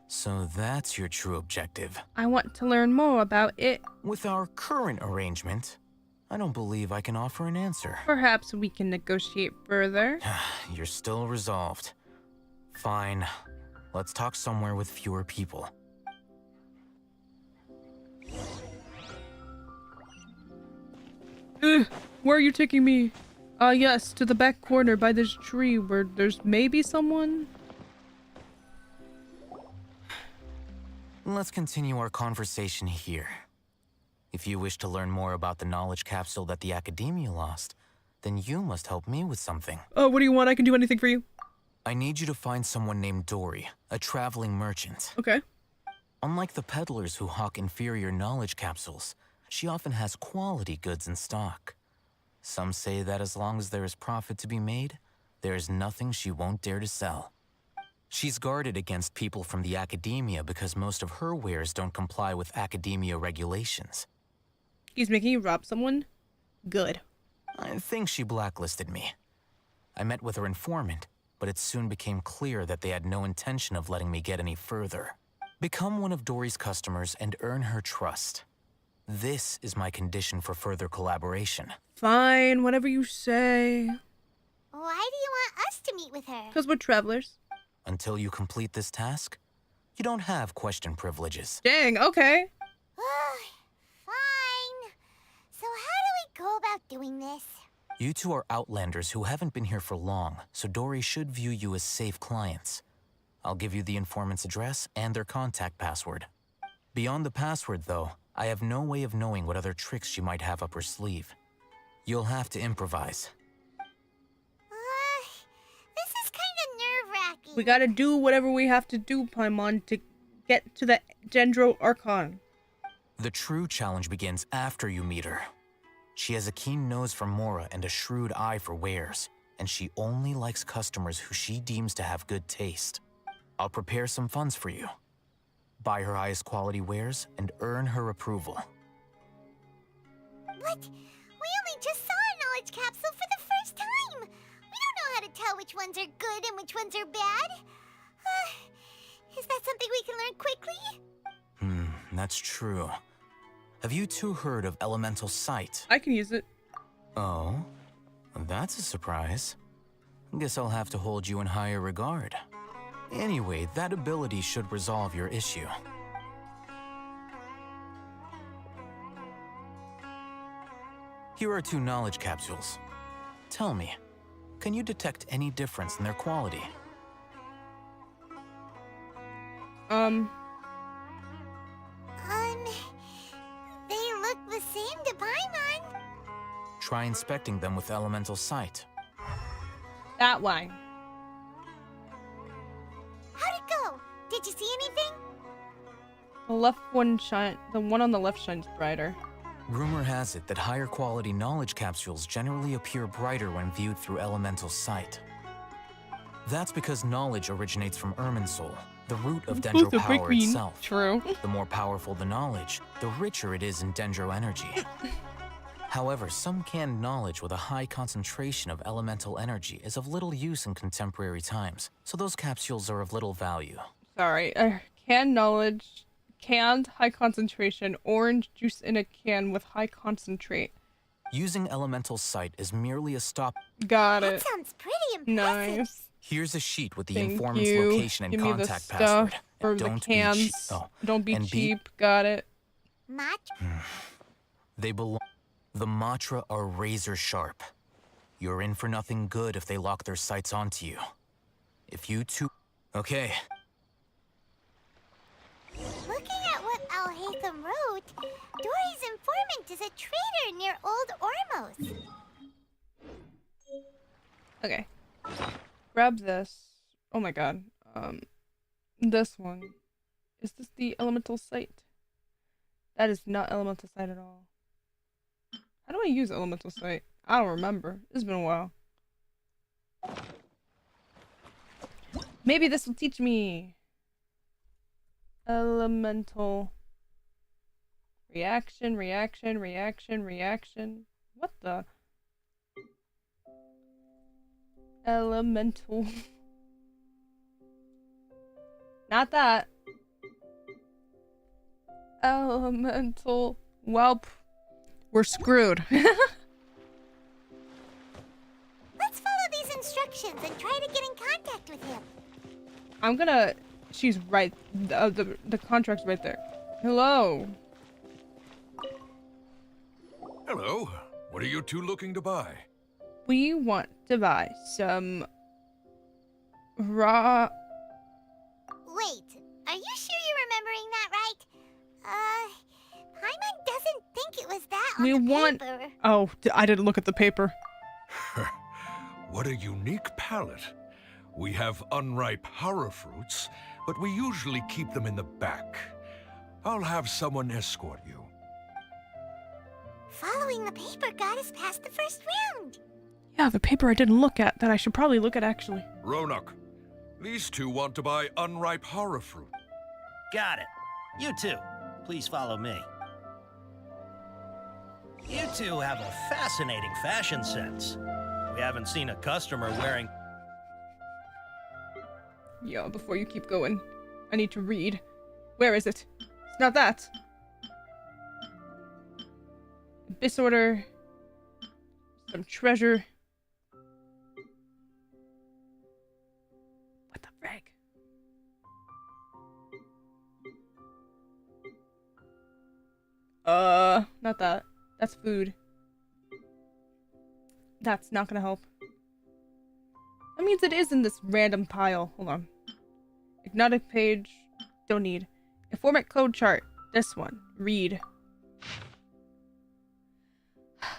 S8: so that's your true objective.
S1: I want to learn more about it.
S8: With our current arrangement, I don't believe I can offer an answer.
S1: Perhaps we can negotiate further.
S8: You're still resolved. Fine. Let's talk somewhere with fewer people.
S1: Where are you taking me? Yes, to the back corner by this tree where there's maybe someone?
S8: Let's continue our conversation here. If you wish to learn more about the knowledge capsule that the Academia lost, then you must help me with something.
S1: Oh, what do you want? I can do anything for you.
S8: I need you to find someone named Dory, a traveling merchant.
S1: Okay.
S8: Unlike the peddlers who hawk inferior knowledge capsules, she often has quality goods in stock. Some say that as long as there is profit to be made, there is nothing she won't dare to sell. She's guarded against people from the Academia because most of her wares don't comply with Academia regulations.
S1: He's making you rob someone? Good.
S8: I think she blacklisted me. I met with her informant, but it soon became clear that they had no intention of letting me get any further. Become one of Dory's customers and earn her trust. This is my condition for further collaboration.
S1: Fine, whatever you say.
S3: Why do you want us to meet with her?
S1: Because we're travelers.
S8: Until you complete this task, you don't have question privileges.
S1: Dang, okay.
S3: Fine. So how do we go about doing this?
S8: You two are outlanders who haven't been here for long, so Dory should view you as safe clients. I'll give you the informant's address and their contact password. Beyond the password, though, I have no way of knowing what other tricks she might have up her sleeve. You'll have to improvise.
S3: This is kind of nerve-wracking.
S1: We gotta do whatever we have to do, Paimon, to get to the Dendro Archon.
S8: The true challenge begins after you meet her. She has a keen nose for Mora and a shrewd eye for wares, and she only likes customers who she deems to have good taste. I'll prepare some funds for you. Buy her highest quality wares and earn her approval.
S3: What? We only just saw a knowledge capsule for the first time. We don't know how to tell which ones are good and which ones are bad. Is that something we can learn quickly?
S8: That's true. Have you two heard of elemental sight?
S1: I can use it.
S8: Oh, that's a surprise. Guess I'll have to hold you in higher regard. Anyway, that ability should resolve your issue. Here are 2 knowledge capsules. Tell me, can you detect any difference in their quality?
S3: They look the same to Paimon.
S8: Try inspecting them with elemental sight.
S1: That way.
S3: How'd it go? Did you see anything?
S1: The one on the left shines brighter.
S8: Rumor has it that higher quality knowledge capsules generally appear brighter when viewed through elemental sight. That's because knowledge originates from Irminsul, the root of Dendro power itself.
S1: True.
S8: The more powerful the knowledge, the richer it is in Dendro energy. However, some canned knowledge with a high concentration of elemental energy is of little use in contemporary times, so those capsules are of little value.
S1: Sorry, canned knowledge, canned high concentration, orange juice in a can with high concentrate.
S8: Using elemental sight is merely a stop.
S1: Got it.
S3: That sounds pretty impressive.
S1: Nice.
S8: Here's a sheet with the
S1: Thank
S8: informant's
S1: you.
S8: location and
S1: Give me the
S8: contact
S1: stuff
S8: password.
S1: for the cans. Don't be cheap. Got it.
S8: They belong. The Matra are razor sharp. You're in for nothing good if they lock their sights onto you. If you two... Okay.
S3: Looking at what Al-Haytham wrote, Dory's informant is a trader near Old Ormos.
S1: Okay. Grab this. Oh my god. This one. Is this the elemental sight? That is not elemental sight at all. How do I use elemental sight? I don't remember. It's been a while. Maybe this will teach me. Elemental reaction. What the? Elemental. Not that. Elemental. Welp. We're screwed.
S3: Let's follow these instructions and try to get in contact with him.
S1: I'm gonna... She's right. The contract's right there. Hello.
S7: Hello. What are you two looking to buy?
S1: We want to buy some raw...
S3: Wait, are you sure you're remembering that right? Paimon doesn't think it was that on
S1: We
S3: the
S1: want...
S3: paper.
S1: Oh, I didn't look at the paper.
S7: What a unique palette. We have unripe horror fruits, but we usually keep them in the back. I'll have someone escort you.
S3: Following the paper got us past the first round.
S1: Yeah, the paper I didn't look at that I should probably look at, actually.
S7: Ronak, these two want to buy unripe horror fruit.
S10: Got it. You two, please follow me. You two have a fascinating fashion sense. We haven't seen a customer wearing...
S1: Yeah, before you keep going, I need to read. Where is it? It's not that. Abyss order. Some treasure. What the frig? Not that. That's food. That's not gonna help. That means it is in this random pile. Hold on. Hypnotic page. Don't need. Informant code chart. This one. Read.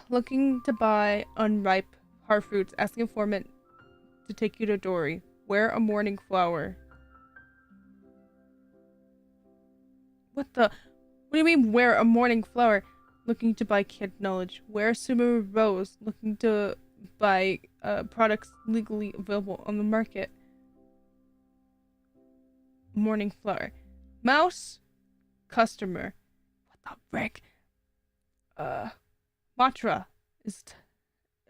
S1: Looking to buy unripe hard fruits. Asking informant to take you to Dory. Wear a morning flower. What the? What do you mean wear a morning flower? Looking to buy kid knowledge. Wear Sumeru rose. Looking to buy products legally available on the market. Morning flower. Mouse. Customer. What the frick? Matra is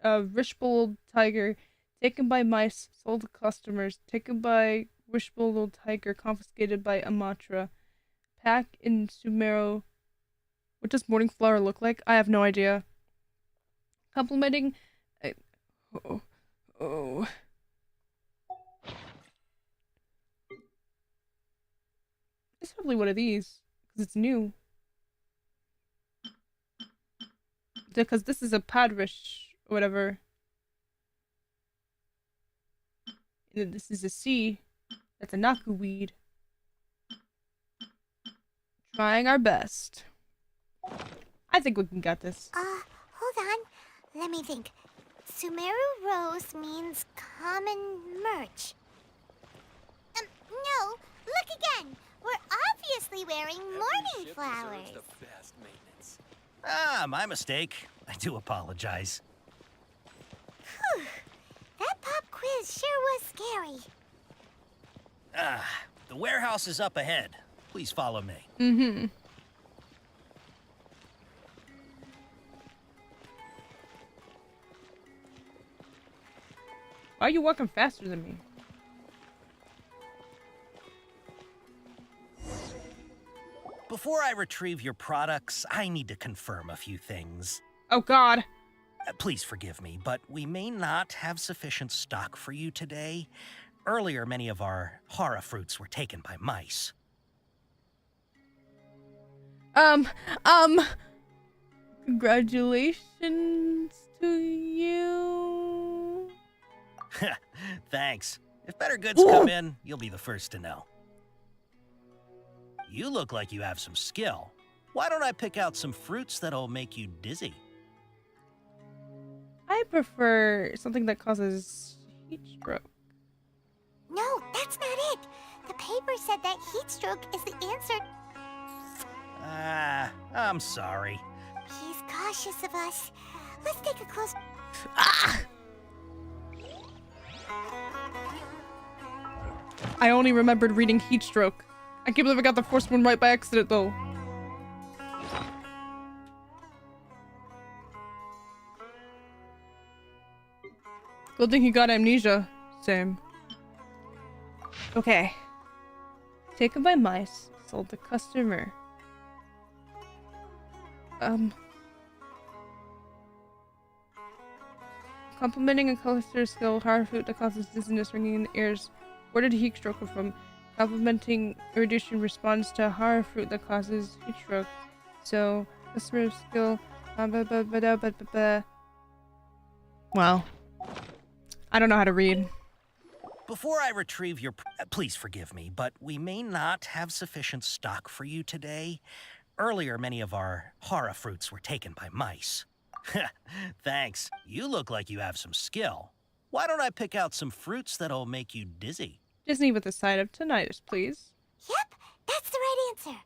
S1: a Wishbold tiger taken by mice, sold to customers, taken by Wishbold tiger, confiscated by Amatra. Pack in Sumeru. What does morning flower look like? I have no idea. Complimenting. Oh. It's probably one of these because it's new. Because this is a padrish or whatever. And then this is a C. That's a naku weed. Trying our best. I think we can get this.
S3: Hold on. Let me think. Sumeru rose means common merch. No. Look again. We're obviously wearing morning flowers.
S10: Ah, my mistake. I do apologize.
S3: Whew. That pop quiz sure was scary.
S10: Ah, the warehouse is up ahead. Please follow me.
S1: Mm-hmm. Why are you walking faster than me?
S10: Before I retrieve your products, I need to confirm a few things.
S1: Oh, God.
S10: Please forgive me, but we may not have sufficient stock for you today. Earlier, many of our hara fruits were taken by mice.
S1: Congratulations to you.
S10: Thanks. If better goods come in, you'll be the first to know. You look like you have some skill. Why don't I pick out some fruits that'll make you dizzy?
S1: I prefer something that causes heat stroke.
S3: No, that's not it. The paper said that heat stroke is the answer.
S10: I'm sorry.
S3: He's cautious of us. Let's take a close...
S1: I only remembered reading heat stroke. I can't believe I got the first one right by accident, though. Good thing he got amnesia. Same. Okay. Taken by mice. Sold to customer. Complimenting a collector's skill. Hard fruit that causes dizziness, ringing in the ears. Worded heat stroke from complementing irradiation responds to a hara fruit that causes heat stroke. So, customer skill. Wow. I don't know how to read.
S10: Before I retrieve your... please forgive me, but we may not have sufficient stock for you today. Earlier, many of our hara fruits were taken by mice. Thanks. You look like you have some skill. Why don't I pick out some fruits that'll make you dizzy?
S1: Disney with a side of tinnitus, please.
S3: Yep, that's the right answer.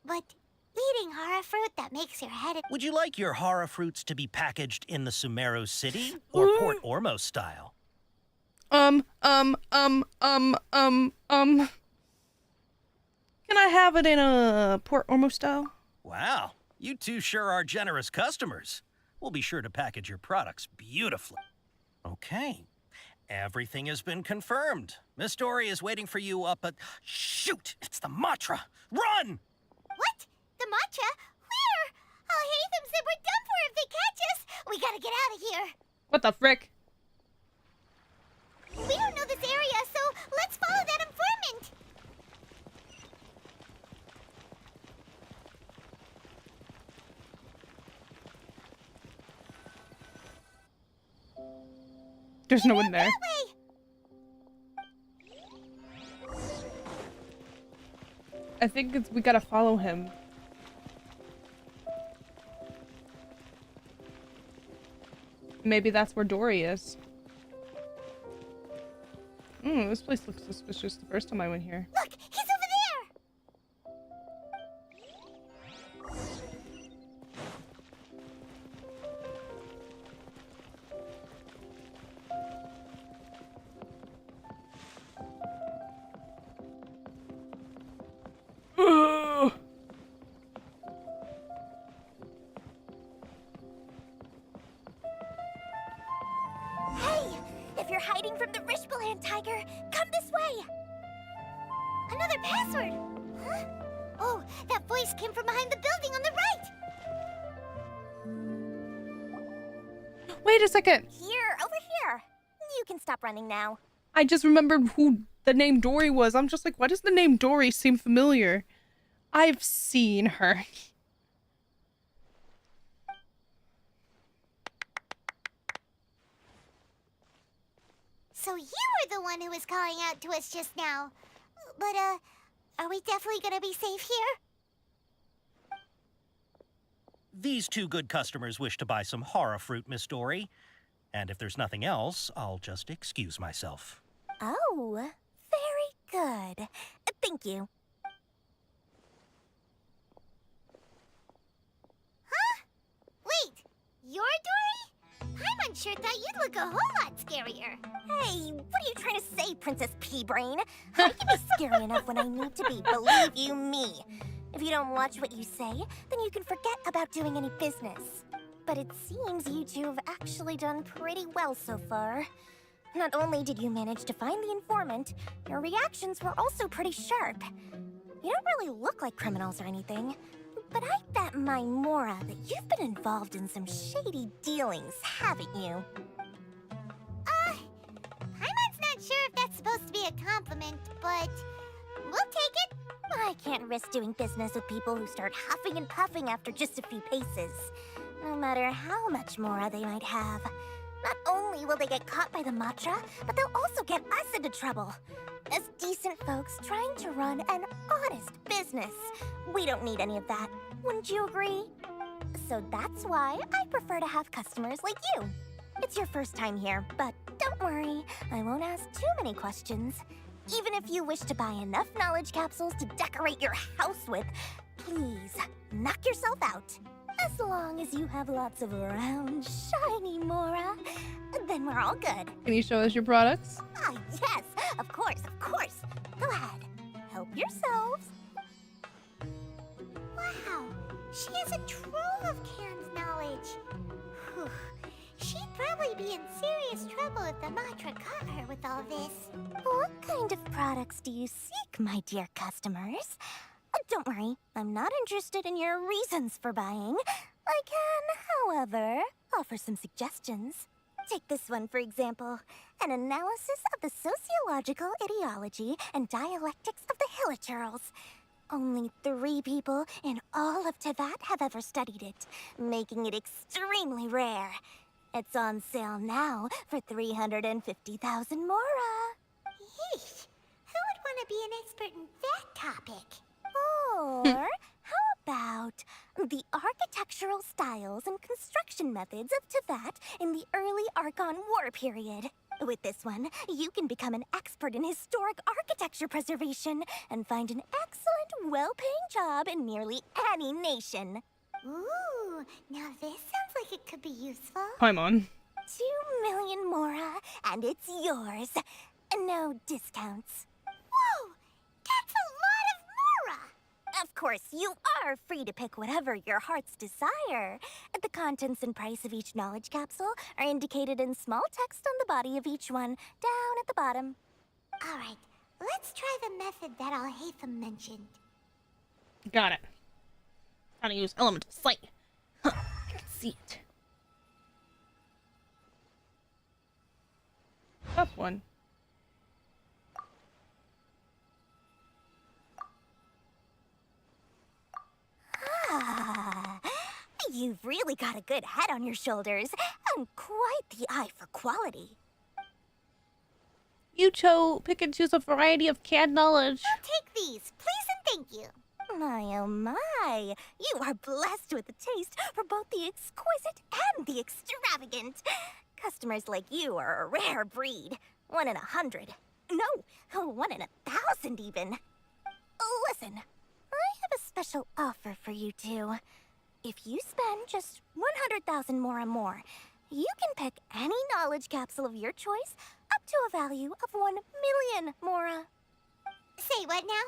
S3: But eating hara fruit that makes your head...
S10: Would you like your hara fruits to be packaged in the Sumeru city or Port Ormos style?
S1: Can I have it in a Port Ormos style?
S10: Wow, you two sure are generous customers. We'll be sure to package your products beautifully. Okay, everything has been confirmed. Miss Dory is waiting for you up at... Shoot, it's the Matra! Run!
S3: What? The Matra? Where? Alhaitham said we're done for if they catch us. We gotta get out of here.
S1: What the frick?
S3: We don't know this area, so let's follow that informant.
S1: There's no one there. I think we gotta follow him. Maybe that's where Dory is. This place looks suspicious the first time I went here.
S3: Look, he's over there! Hey! If you're hiding from the Rishbaland tiger, come this way! Another password! Huh? Oh, that voice came from behind the building on the right!
S1: Wait a second!
S5: Here, over here. You can stop running now.
S1: I just remembered who the name Dory was. I'm just like, why does the name Dory seem familiar? I've seen her.
S3: So you were the one who was calling out to us just now. But, are we definitely gonna be safe here?
S10: These two good customers wish to buy some hara fruit, Miss Dory. And if there's nothing else, I'll just excuse myself.
S5: Oh, very good. Thank you.
S3: Huh? Wait, you're Dory? Paimon sure thought you'd look a whole lot scarier.
S5: Hey, what are you trying to say, Princess Pea-Brain? I can be scary enough when I need to be, believe you me. If you don't watch what you say, then you can forget about doing any business. But it seems you two have actually done pretty well so far. Not only did you manage to find the informant, your reactions were also pretty sharp. You don't really look like criminals or anything, but I bet my Mora that you've been involved in some shady dealings, haven't you?
S3: Paimon's not sure if that's supposed to be a compliment, but we'll take it.
S5: I can't risk doing business with people who start huffing and puffing after just a few paces, no matter how much Mora they might have. Not only will they get caught by the Matra, but they'll also get us into trouble. As decent folks trying to run an honest business. We don't need any of that. Wouldn't you agree? So that's why I prefer to have customers like you. It's your first time here, but don't worry, I won't ask too many questions. Even if you wish to buy enough knowledge capsules to decorate your house with, please, knock yourself out. As long as you have lots of round, shiny Mora, then we're all good.
S1: Can you show us your products?
S5: Ah, yes, of course, of course. Go ahead, help yourselves.
S3: Wow, she has a trove of canned knowledge. Whew. She'd probably be in serious trouble if the Matra caught her with all this.
S5: What kind of products do you seek, my dear customers? Don't worry, I'm not interested in your reasons for buying. I can, however, offer some suggestions. Take this one, for example. An analysis of the sociological ideology and dialectics of the Hilichurls. Only 3 people in all of Teyvat have ever studied it, making it extremely rare. It's on sale now for 350,000 mora.
S3: Yeesh. Who would want to be an expert in that topic?
S5: Or how about the architectural styles and construction methods of Teyvat in the early Archon War period? With this one, you can become an expert in historic architecture preservation and find an excellent, well-paying job in nearly any nation.
S3: Ooh, now this sounds like it could be useful.
S1: Paimon.
S5: 2 million mora, and it's yours. No discounts.
S3: Whoa! That's a lot of mora!
S5: Of course, you are free to pick whatever your heart's desire. The contents and price of each knowledge capsule are indicated in small text on the body of each one, down at the bottom.
S3: Alright, let's try the method that Alhaitham mentioned.
S1: Got it. How to use elemental sight. Huh, I can see it. Up one.
S5: Ah, you've really got a good head on your shoulders, and quite the eye for quality.
S1: You pick and choose a variety of canned knowledge.
S3: I'll take these, please and thank you.
S5: My oh my, you are blessed with a taste for both the exquisite and the extravagant. Customers like you are a rare breed. 1 in 100. No, 1 in 1,000 even. Listen, I have a special offer for you two. If you spend just 100,000 more, you can pick any knowledge capsule of your choice up to a value of 1 million mora.
S3: Say what now?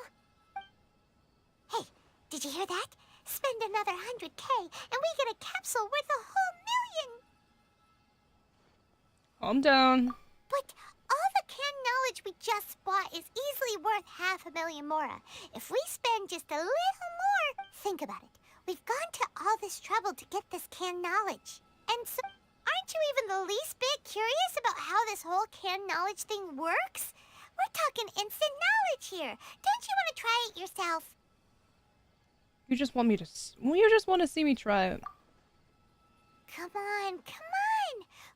S3: Hey, did you hear that? Spend another 100K and we get a capsule worth a whole million!
S1: Calm down.
S3: But all the canned knowledge we just bought is easily worth 500,000 mora. If we spend just a little more, think about it. We've gone to all this trouble to get this canned knowledge. And so, aren't you even the least bit curious about how this whole canned knowledge thing works? We're talking instant knowledge here. Don't you want to try it yourself?
S1: You just want me to. You just want to see me try it.
S3: Come on.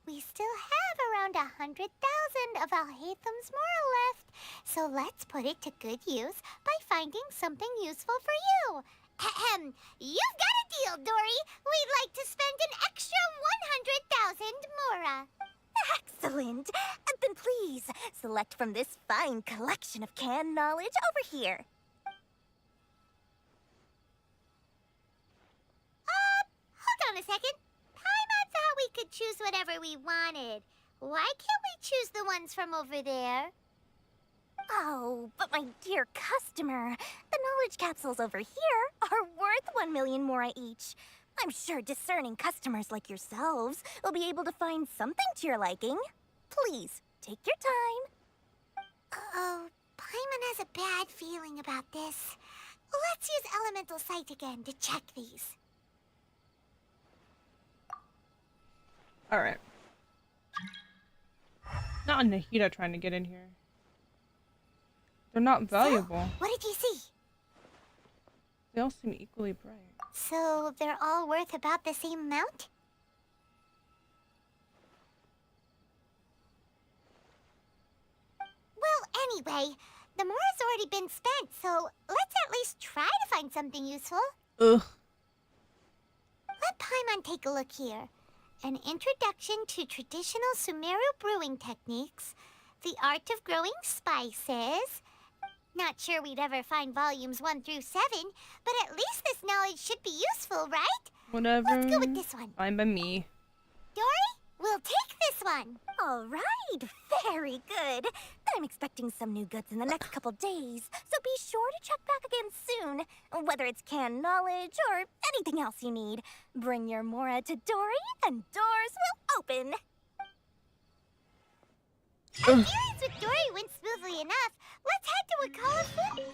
S3: We still have around 100,000 of Alhaitham's moral left, so let's put it to good use by finding something useful for you. Ahem. You've got a deal, Dory. We'd like to spend an extra 100,000 mora.
S5: Excellent. Then please, select from this fine collection of canned knowledge over here.
S3: Hold on a second. Paimon thought we could choose whatever we wanted. Why can't we choose the ones from over there?
S5: Oh, but my dear customer, the knowledge capsules over here are worth 1 million mora each. I'm sure discerning customers like yourselves will be able to find something to your liking. Please, take your time.
S3: Uh-oh, Paimon has a bad feeling about this. Let's use elemental sight again to check these.
S1: Alright. Not Nahida trying to get in here. They're not valuable.
S3: So, what did you see?
S1: They all seem equally bright.
S3: So they're all worth about the same amount? Well, anyway, the mora's already been spent, so let's at least try to find something useful.
S1: Ugh.
S3: Let Paimon take a look here. An introduction to traditional Sumeru brewing techniques, the art of growing spices. Not sure we'd ever find volumes 1 through 7, but at least this knowledge should be useful, right?
S1: Whatever.
S3: Let's go with this one.
S1: Fine by me.
S3: Dory, we'll take this one.
S5: All right, very good. I'm expecting some new goods in the next couple days, so be sure to check back again soon. Whether it's canned knowledge or anything else you need, bring your mora to Dory and doors will open.
S3: Our dealings with Dory went smoothly enough. Let's head to a collab.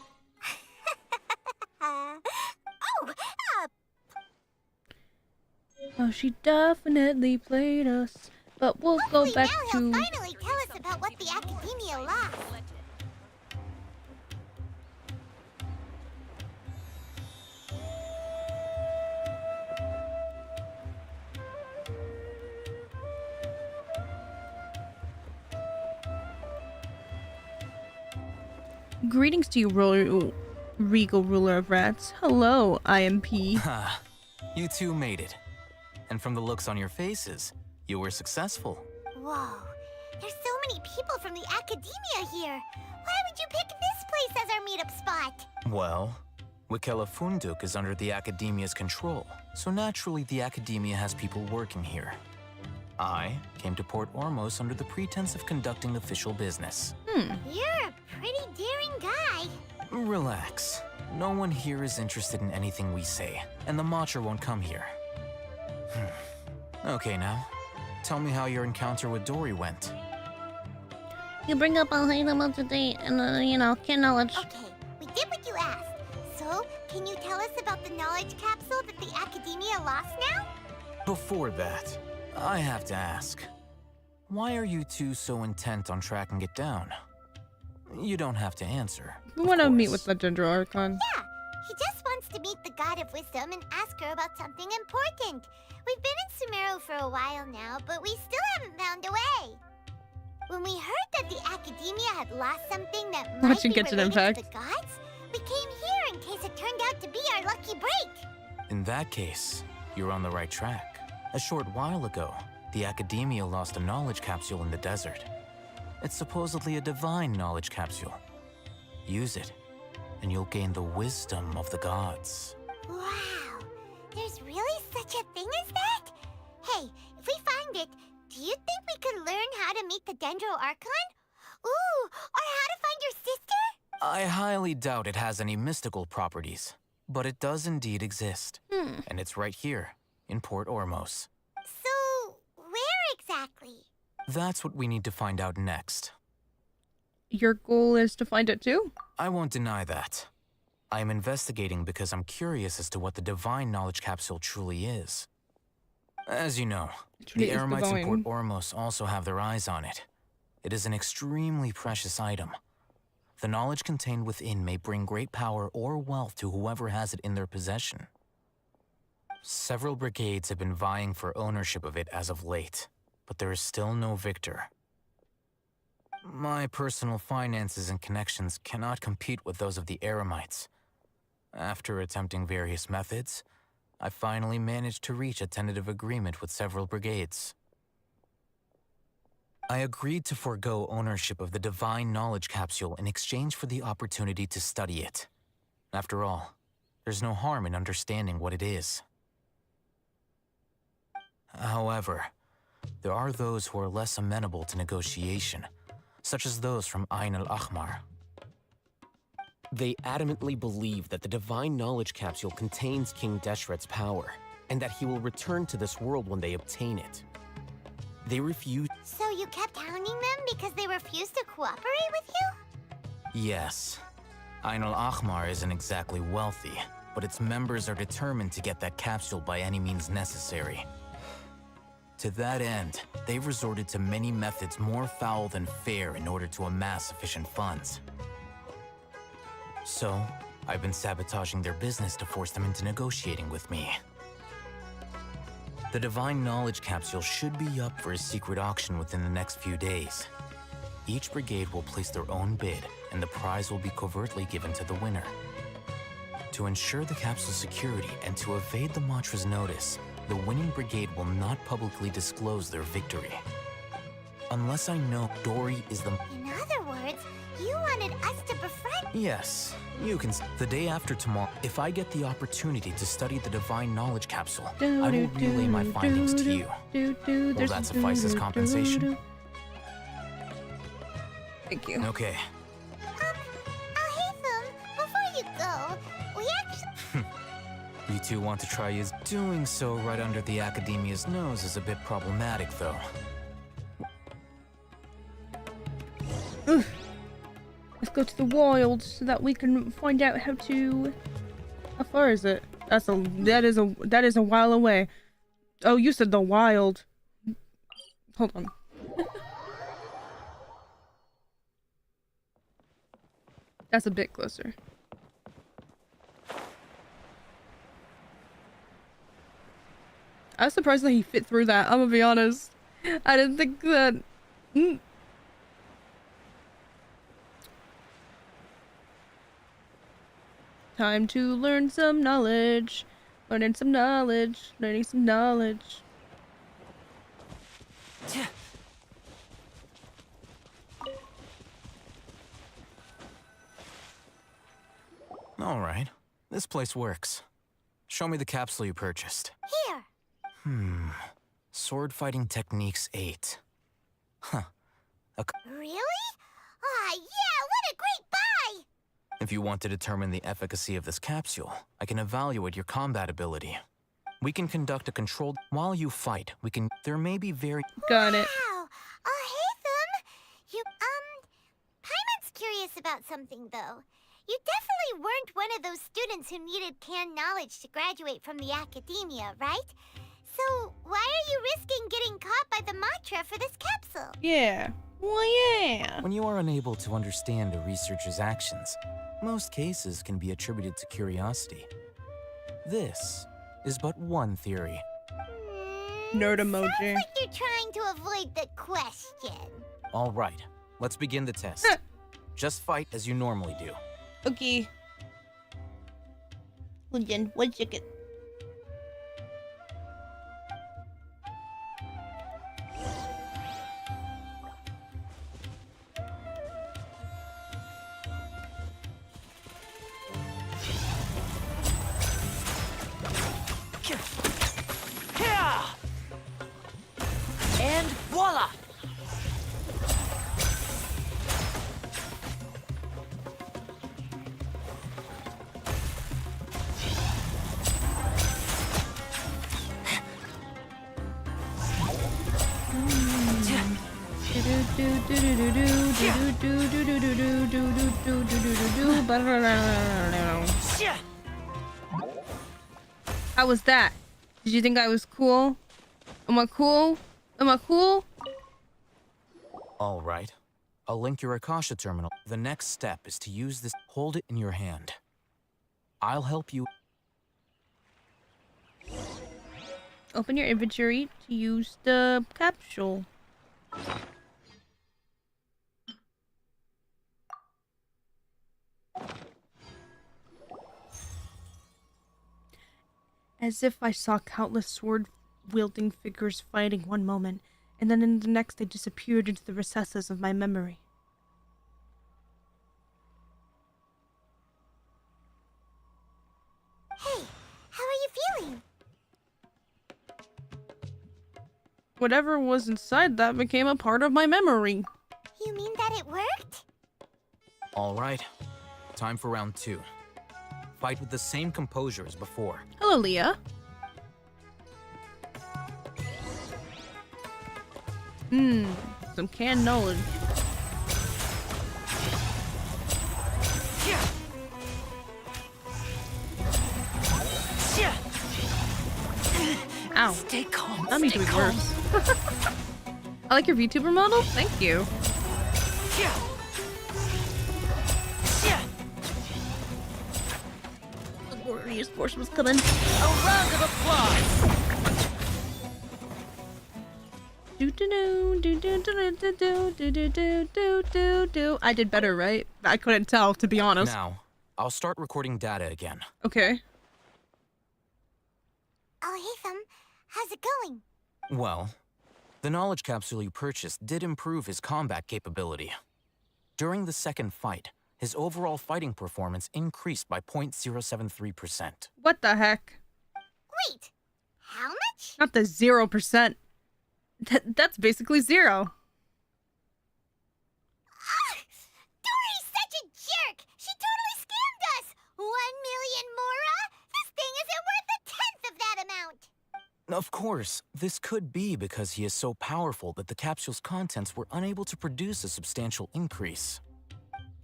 S1: Oh, she definitely played us. But we'll go back
S3: now
S1: to...
S3: he'll finally tell us about what the Academia lost.
S1: Greetings to you, regal ruler of rats. Hello, IMP.
S8: Ha, you two made it. And from the looks on your faces, you were successful.
S3: Whoa, there's so many people from the Academia here. Why would you pick this place as our meetup spot?
S8: Well, Wikela Funduk is under the Academia's control, so naturally the Academia has people working here. I came to Port Ormos under the pretense of conducting official business.
S3: You're a pretty daring guy.
S8: Relax. No one here is interested in anything we say, and the Matcha won't come here. Okay now, tell me how your encounter with Dory went.
S4: You bring up a hate about today and, you know, kid knowledge.
S3: Okay, we did what you asked. So, can you tell us about the knowledge capsule that the Academia lost now?
S8: Before that, I have to ask, why are you two so intent on tracking it down? You don't have to answer.
S1: We want to meet with the Gender Archon.
S3: Yeah, he just wants to meet the God of Wisdom and ask her about something important. We've been in Sumeru for a while now, but we still haven't found a way. When we heard that the Academia had lost something that might be
S1: Genshin
S3: related
S1: Impact.
S3: to the gods, we came here in case it turned out to be our lucky break.
S8: In that case, you're on the right track. A short while ago, the Academia lost a knowledge capsule in the desert. It's supposedly a divine knowledge capsule. Use it, and you'll gain the wisdom of the gods.
S3: Wow, there's really such a thing as that? Hey, if we find it, do you think we could learn how to meet the Dendro Archon? Ooh, or how to find your sister?
S8: I highly doubt it has any mystical properties, but it does indeed exist. And it's right here, in Port Ormos.
S3: So, where exactly?
S8: That's what we need to find out next.
S1: Your goal is to find it too?
S8: I won't deny that. I am investigating because I'm curious as to what the divine knowledge capsule truly is. As you know, the Eremites in Port Ormos also have their eyes on it. It is an extremely precious item. The knowledge contained within may bring great power or wealth to whoever has it in their possession. Several brigades have been vying for ownership of it as of late, but there is still no victor. My personal finances and connections cannot compete with those of the Eremites. After attempting various methods, I finally managed to reach a tentative agreement with several brigades. I agreed to forego ownership of the divine knowledge capsule in exchange for the opportunity to study it. After all, there's no harm in understanding what it is. However, there are those who are less amenable to negotiation, such as those from Ain al-Ahmar.
S13: They adamantly believe that the divine knowledge capsule contains King Deshret's power, and that he will return to this world when they obtain it. They refuse—
S3: So you kept hounding them because they refused to cooperate with you?
S8: Yes. Ain al-Ahmar isn't exactly wealthy, but its members are determined to get that capsule by any means necessary. To that end, they've resorted to many methods more foul than fair in order to amass sufficient funds. So, I've been sabotaging their business to force them into negotiating with me. The Divine Knowledge Capsule should be up for a secret auction within the next few days. Each brigade will place their own bid, and the prize will be covertly given to the winner. To ensure the capsule's security and to evade the Matra's notice, the winning brigade will not publicly disclose their victory. Unless I know Dory is the—
S3: In other words, you wanted us to befriend—
S8: Yes, you can— The day after tomorrow, if I get the opportunity to study the Divine Knowledge Capsule, I will relay my findings to you. Will that suffice as compensation?
S1: Thank you.
S8: Okay.
S3: Alhaitham, before you go, we actually—
S8: You two want to try is— Doing so right under the Academia's nose is a bit problematic, though.
S1: Let's go to the wild so that we can find out how to— How far is it? That is a while away. Oh, you said the wild. Hold on. That's a bit closer. I was surprised that he fit through that, I'm gonna be honest. I didn't think that... Time to learn some knowledge. Learning some knowledge. Learning some knowledge.
S8: All right. This place works. Show me the capsule you purchased.
S3: Here.
S8: Sword Fighting Techniques 8. Huh.
S3: Really? Ah, yeah, what a great buy!
S8: If you want to determine the efficacy of this capsule, I can evaluate your combat ability. We can conduct a controlled... While you fight, we can... There may be very...
S1: Got it.
S3: Wow. Hey, them. You, Paimon's curious about something, though. You definitely weren't one of those students who needed canned knowledge to graduate from the academia, right? So, why are you risking getting caught by the mantra for this capsule?
S1: Yeah. Well, yeah.
S8: When you are unable to understand a researcher's actions, most cases can be attributed to curiosity. This is but one theory.
S1: Nerd emoji.
S3: Sounds like you're trying to avoid the question.
S8: All right, let's begin the test. Just fight as you normally do.
S1: Okay. Hold on, 1 second.
S2: And voila!
S1: How was that? Did you think I was cool? Am I cool? Am I cool?
S8: All right. I'll link your Akasha terminal. The next step is to use this. Hold it in your hand. I'll help you.
S1: Open your inventory to use the capsule. As if I saw countless sword-wielding figures fighting one moment, and then in the next they disappeared into the recesses of my memory.
S3: Hey, how are you feeling?
S1: Whatever was inside that became a part of my memory.
S3: You mean that it worked?
S8: All right. Time for round 2. Fight with the same composure as before.
S1: Hello, Leah. Some canned knowledge. Ow.
S6: Stay calm.
S1: That'd be doing worse. I like your VTuber model. Thank you.
S4: The glorious force was coming.
S2: A round of applause!
S1: I did better, right? I couldn't tell, to be honest.
S8: Now, I'll start recording data again.
S1: Okay.
S3: Alhaitham, how's it going?
S8: Well, the knowledge capsule you purchased did improve his combat capability. During the second fight, his overall fighting performance increased by 0.073%.
S1: What the heck?
S3: Wait, how much?
S1: Not the 0%. That's basically 0.
S3: Dory's such a jerk! She totally scammed us! 1 million mora? This thing isn't worth a tenth of that amount!
S8: Of course, this could be because he is so powerful that the capsule's contents were unable to produce a substantial increase.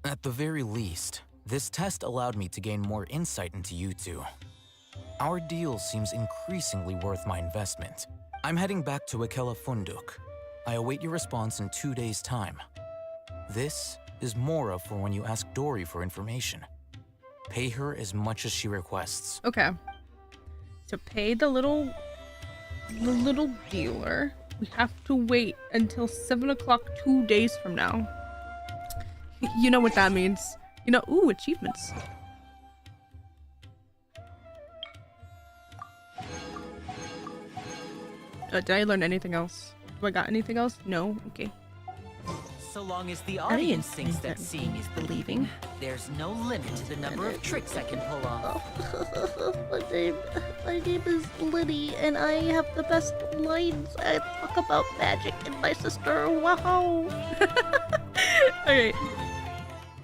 S8: At the very least, this test allowed me to gain more insight into you two. Our deal seems increasingly worth my investment. I'm heading back to Ikela Funduk. I await your response in 2 days' time. This is Mora for when you ask Dory for information. Pay her as much as she requests.
S1: Okay. To pay the little dealer, we have to wait until 7 o'clock 2 days from now. You know what that means. You know, ooh, achievements. Did I learn anything else? Do I got anything else? No? Okay.
S2: So long as the audience thinks that seeing is believing, there's no limit to the number of tricks I can pull off.
S4: My name is Liddy, and I have the best lines. I talk about magic and my sister. Wow.
S1: Okay.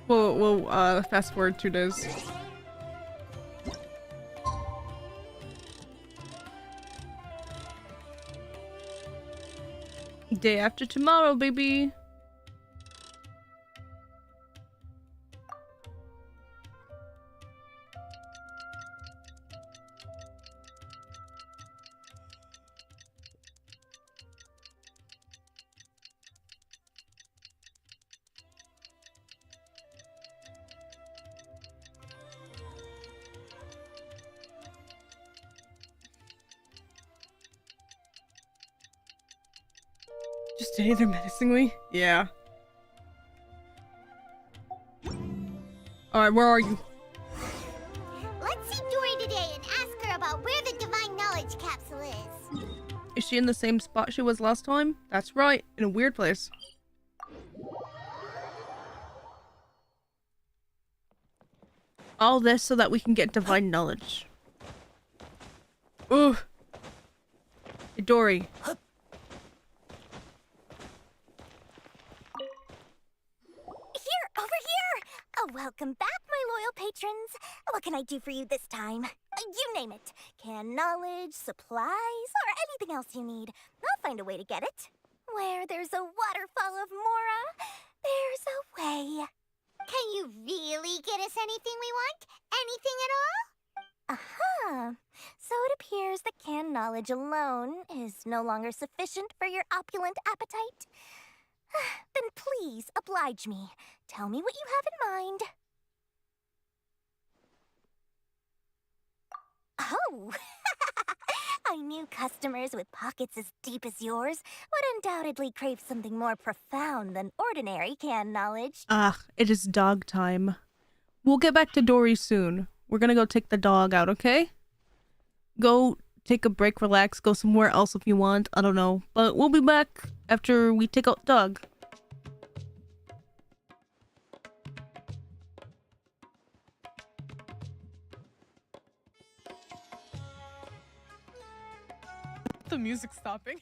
S1: We'll fast forward 2 days. Day after tomorrow, baby. Just stay there menacingly? Yeah. Alright, where are you?
S3: Let's see Dory today and ask her about where the divine knowledge capsule is.
S1: Is she in the same spot she was last time? That's right, in a weird place. All this so that we can get divine knowledge. Ooh. Hey, Dory.
S5: Over here! Oh, welcome back, my loyal patrons. What can I do for you this time? You name it. Can knowledge, supplies, or anything else you need. I'll find a way to get it. Where there's a waterfall of Mora, there's a way.
S3: Can you really get us anything we want? Anything at all?
S5: Aha! So it appears that canned knowledge alone is no longer sufficient for your opulent appetite. Then please oblige me. Tell me what you have in mind. Oh! I knew customers with pockets as deep as yours would undoubtedly crave something more profound than ordinary canned knowledge.
S1: Ah, it is dog time. We'll get back to Dory soon. We're gonna go take the dog out, okay? Go take a break, relax, go somewhere else if you want. I don't know. But we'll be back after we take out dog. The music's stopping.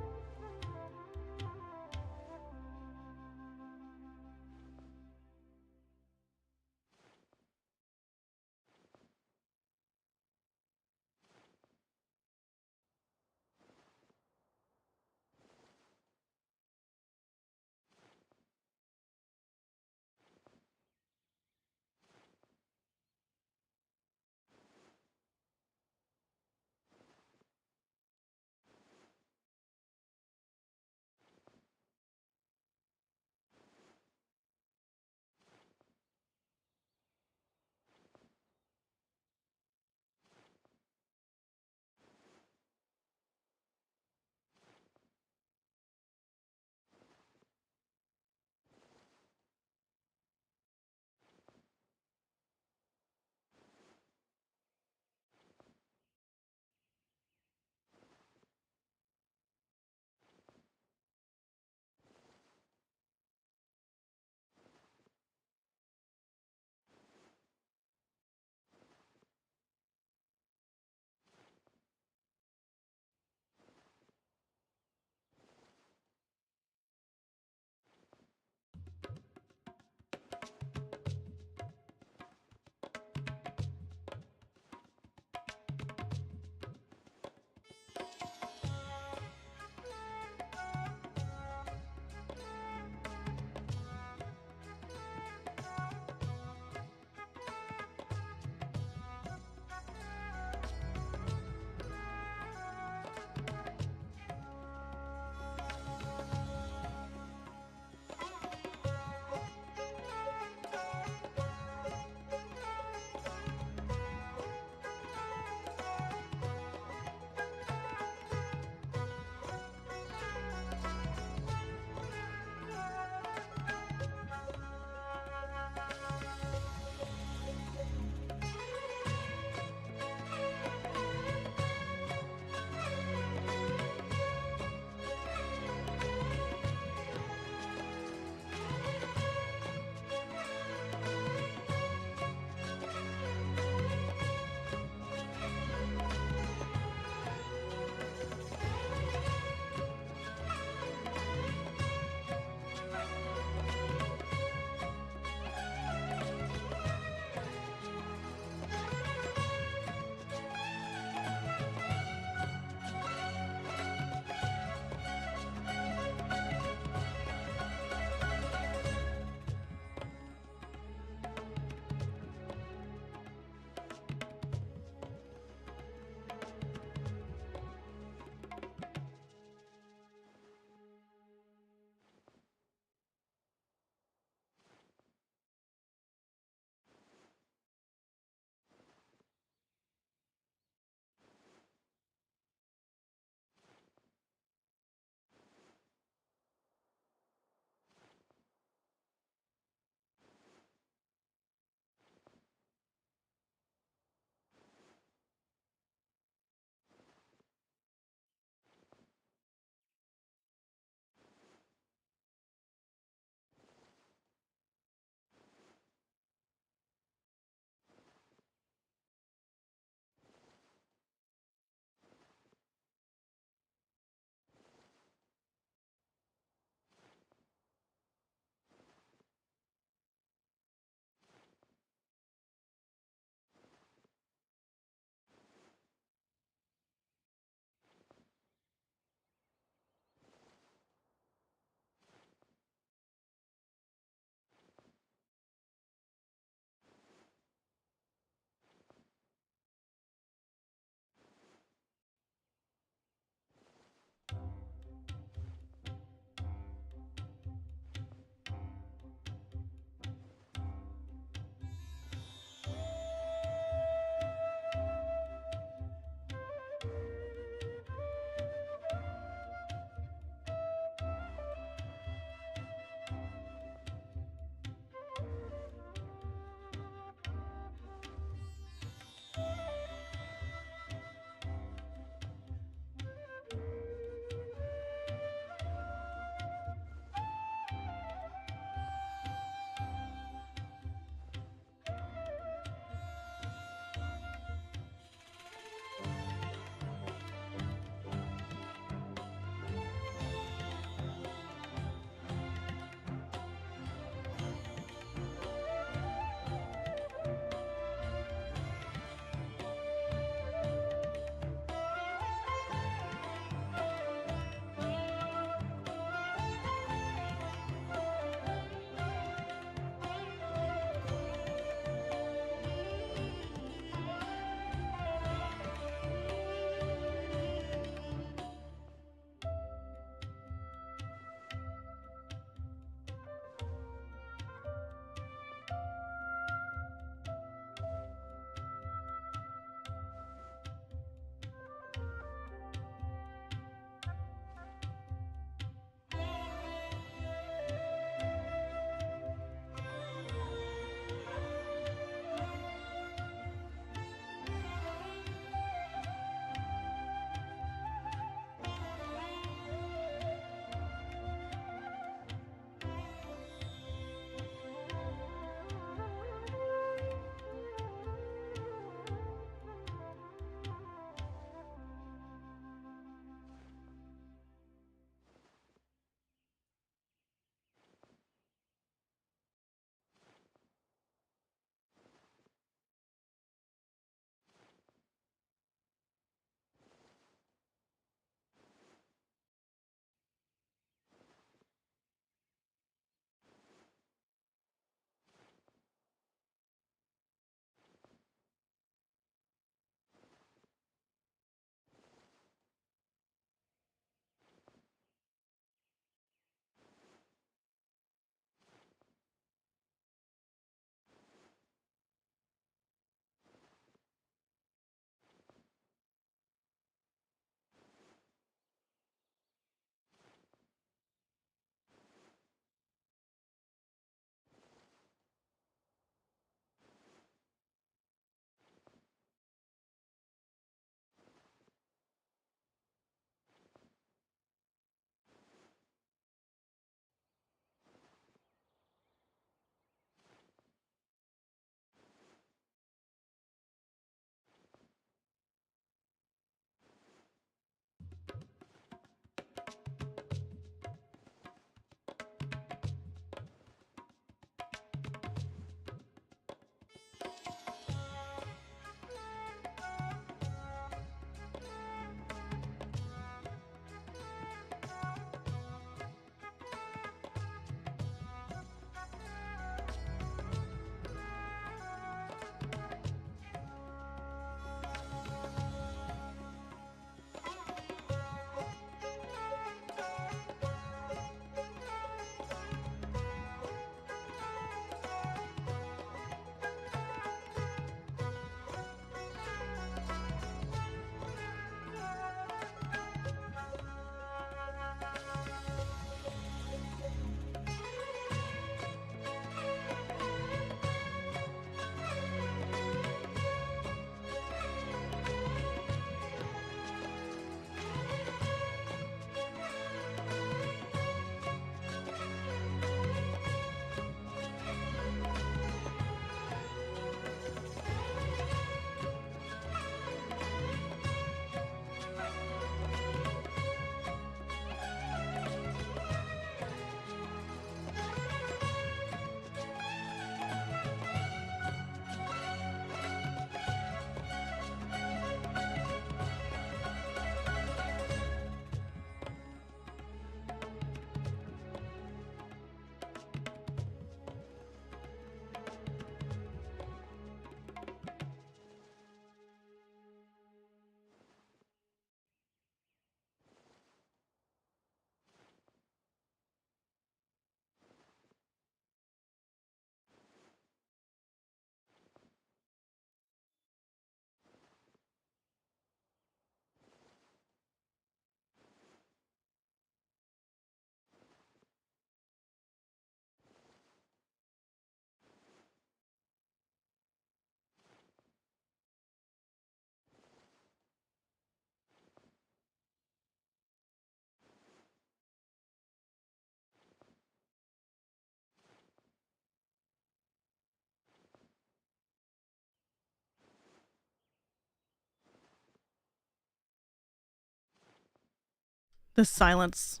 S1: The silence.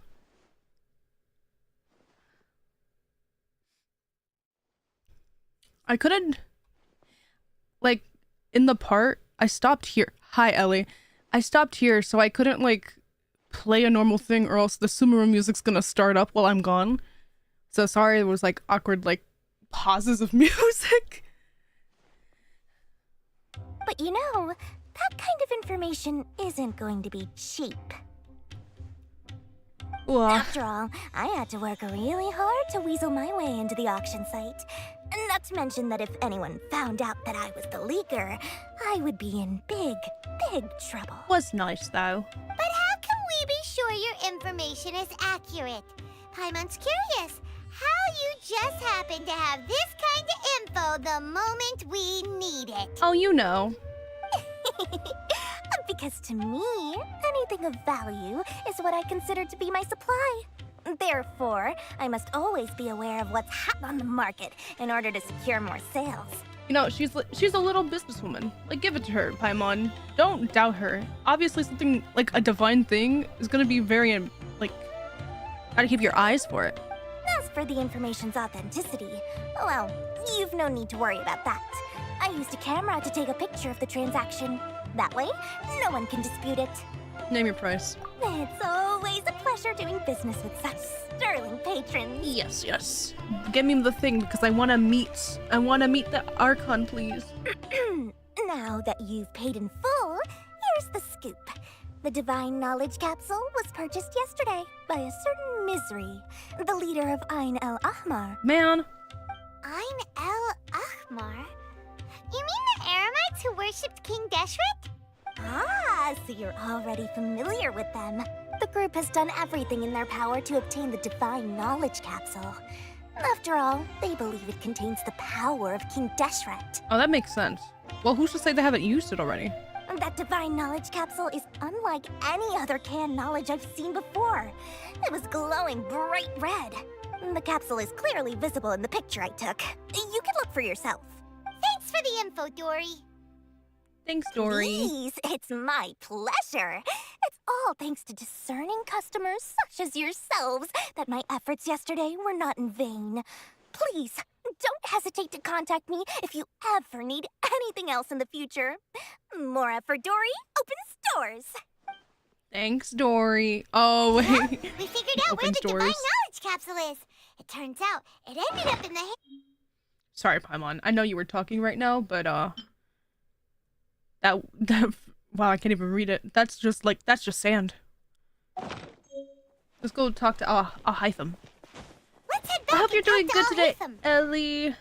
S1: I couldn't, like, in the part, I stopped here. Hi, Ellie. I stopped here, so I couldn't, like, play a normal thing, or else the Sumeru music's gonna start up while I'm gone. So sorry, it was, like, awkward, like, pauses of music.
S5: But you know, that kind of information isn't going to be cheap.
S1: Well,
S5: after all, I had to work really hard to weasel my way into the auction site. Not to mention that if anyone found out that I was the leaker, I would be in big, big trouble.
S1: Was nice, though.
S3: But how can we be sure your information is accurate? Paimon's curious how you just happen to have this kind of info the moment we need it.
S1: Oh, you know.
S5: Because to me, anything of value is what I consider to be my supply. Therefore, I must always be aware of what's hot on the market in order to secure more sales.
S1: You know, she's a little businesswoman. Like, give it to her, Paimon. Don't doubt her. Obviously, something like a divine thing is gonna be very, like, gotta keep your eyes for it.
S5: As for the information's authenticity, well, you've no need to worry about that. I used a camera to take a picture of the transaction. That way, no one can dispute it.
S1: Name your price.
S5: It's always a pleasure doing business with such sterling patrons.
S1: Yes, yes. Give me the thing, because I want to meet the Archon, please.
S5: Now that you've paid in full, here's the scoop. The Divine Knowledge Capsule was purchased yesterday by a certain Misery, the leader of Ain El Ahmar.
S1: Man.
S3: Ain El Ahmar? You mean the Eremites who worshipped King Deshret?
S5: Ah, so you're already familiar with them. The group has done everything in their power to obtain the Divine Knowledge Capsule. After all, they believe it contains the power of King Deshret.
S1: Oh, that makes sense. Well, who's to say they haven't used it already?
S5: That Divine Knowledge Capsule is unlike any other canned knowledge I've seen before. It was glowing bright red. The capsule is clearly visible in the picture I took. You can look for yourself.
S3: Thanks for the info, Dory.
S1: Thanks, Dory.
S5: Please, it's my pleasure. It's all thanks to discerning customers such as yourselves that my efforts yesterday were not in vain. Please, don't hesitate to contact me if you ever need anything else in the future. More effort, Dory. Opens doors.
S1: Thanks, Dory. Oh, wait.
S3: Yeah, we figured out where the
S1: doors.
S3: Divine Knowledge Capsule is. It turns out it ended up in the...
S1: Sorry, Paimon. I know you were talking right now, but, that, wow, I can't even read it. That's just sand. Let's go talk to Ahitham.
S3: Let's head back.
S1: I hope you're doing good today,
S3: Ahitham.
S1: Ellie.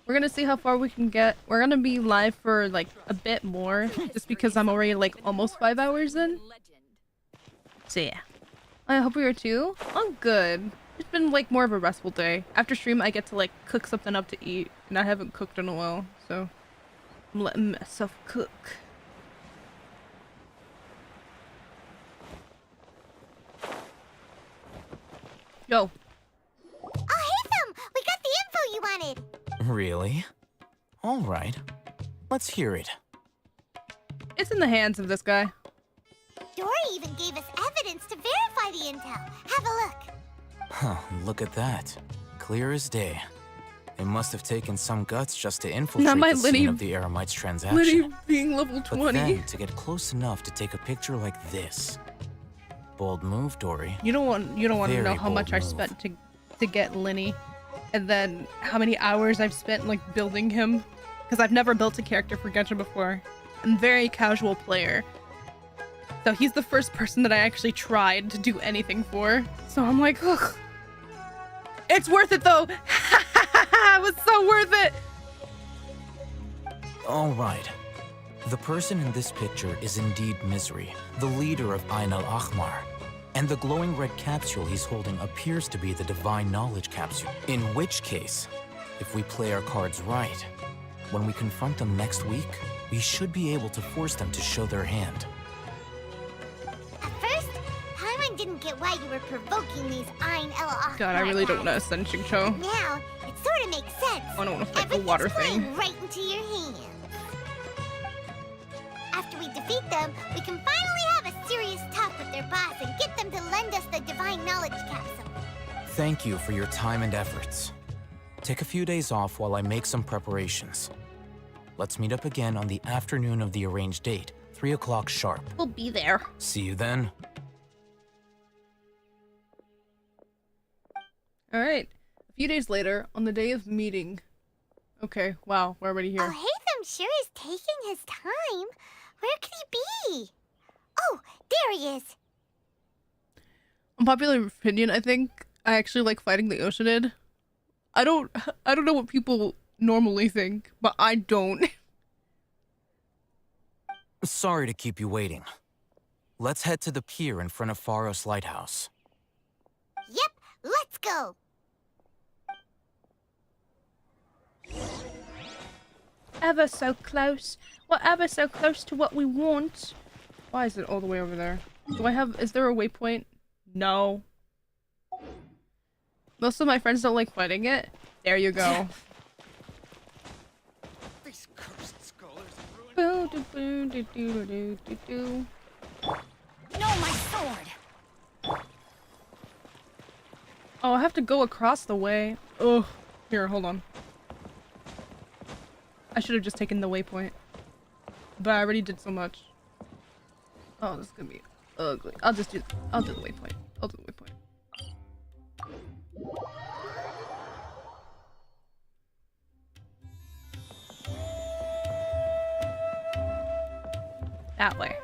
S1: We're gonna see how far we can get. We're gonna be live for, like, a bit more, just because I'm already, like, almost 5 hours in. So, yeah. I hope we are too. Oh, good. It's been, like, more of a restful day. After stream, I get to, like, cook something up to eat, and I haven't cooked in a while, so I'm letting myself cook. Yo.
S3: Ahitham, we got the info you wanted.
S8: Really? All right. Let's hear it.
S1: It's in the hands of this guy.
S3: Dory even gave us evidence to verify the intel. Have a look.
S8: Huh, look at that. Clear as day. It must have taken some guts just to infiltrate the scene of the Eremites transaction.
S1: Liddy being level 20.
S8: But then, to get close enough to take a picture like this. Bold move, Dory.
S1: You don't want to know how much I
S8: move.
S1: spent to get Linny, and then how many hours I've spent, like, building him, because I've never built a character for Genshin before. I'm a very casual player. So he's the first person that I actually tried to do anything for. So I'm like, ugh. It's worth it though. It was so worth it.
S8: All right. The person in this picture is indeed Misery, the leader of Ain El Ahmar. And the glowing red capsule he's holding appears to be the Divine Knowledge Capsule. In which case, if we play our cards right, when we confront them next week, we should be able to force them to show their hand.
S3: At first, Paimon didn't get why you were provoking these Ain El Ahmar.
S1: God, I really don't want to ascend Xingqiu.
S3: Now, it sort of makes sense.
S1: I don't want to fight the water thing.
S3: Playing right into your hands. defeat them, we can finally have a serious talk with their boss and get them to lend us the divine knowledge capsule.
S8: Thank you for your time and efforts. Take a few days off while I make some preparations. Let's meet up again on the afternoon of the arranged date, 3 o'clock sharp.
S4: We'll be there.
S8: See you then.
S1: Alright. A few days later, on the day of meeting. Okay, wow, we're already here.
S3: Oh, Hatham sure is taking his time. Where could he be? Oh, there he is.
S1: Unpopular opinion, I think I actually like fighting the Oceanid. I don't know what people normally think, but I don't.
S8: Sorry to keep you waiting. Let's head to the pier in front of Pharos Lighthouse.
S3: Yep, let's go.
S1: Ever so close. We're ever so close to what we want. Why is it all the way over there? Is there a waypoint? No. Most of my friends don't like fighting it. There you go.
S11: These cursed scholars have
S1: ruined.
S5: No, my sword!
S1: Oh, I have to go across the way. Oh, here, hold on. I should have just taken the waypoint. But I already did so much. Oh, this is gonna be ugly. I'll do the waypoint. I'll do the waypoint. That way.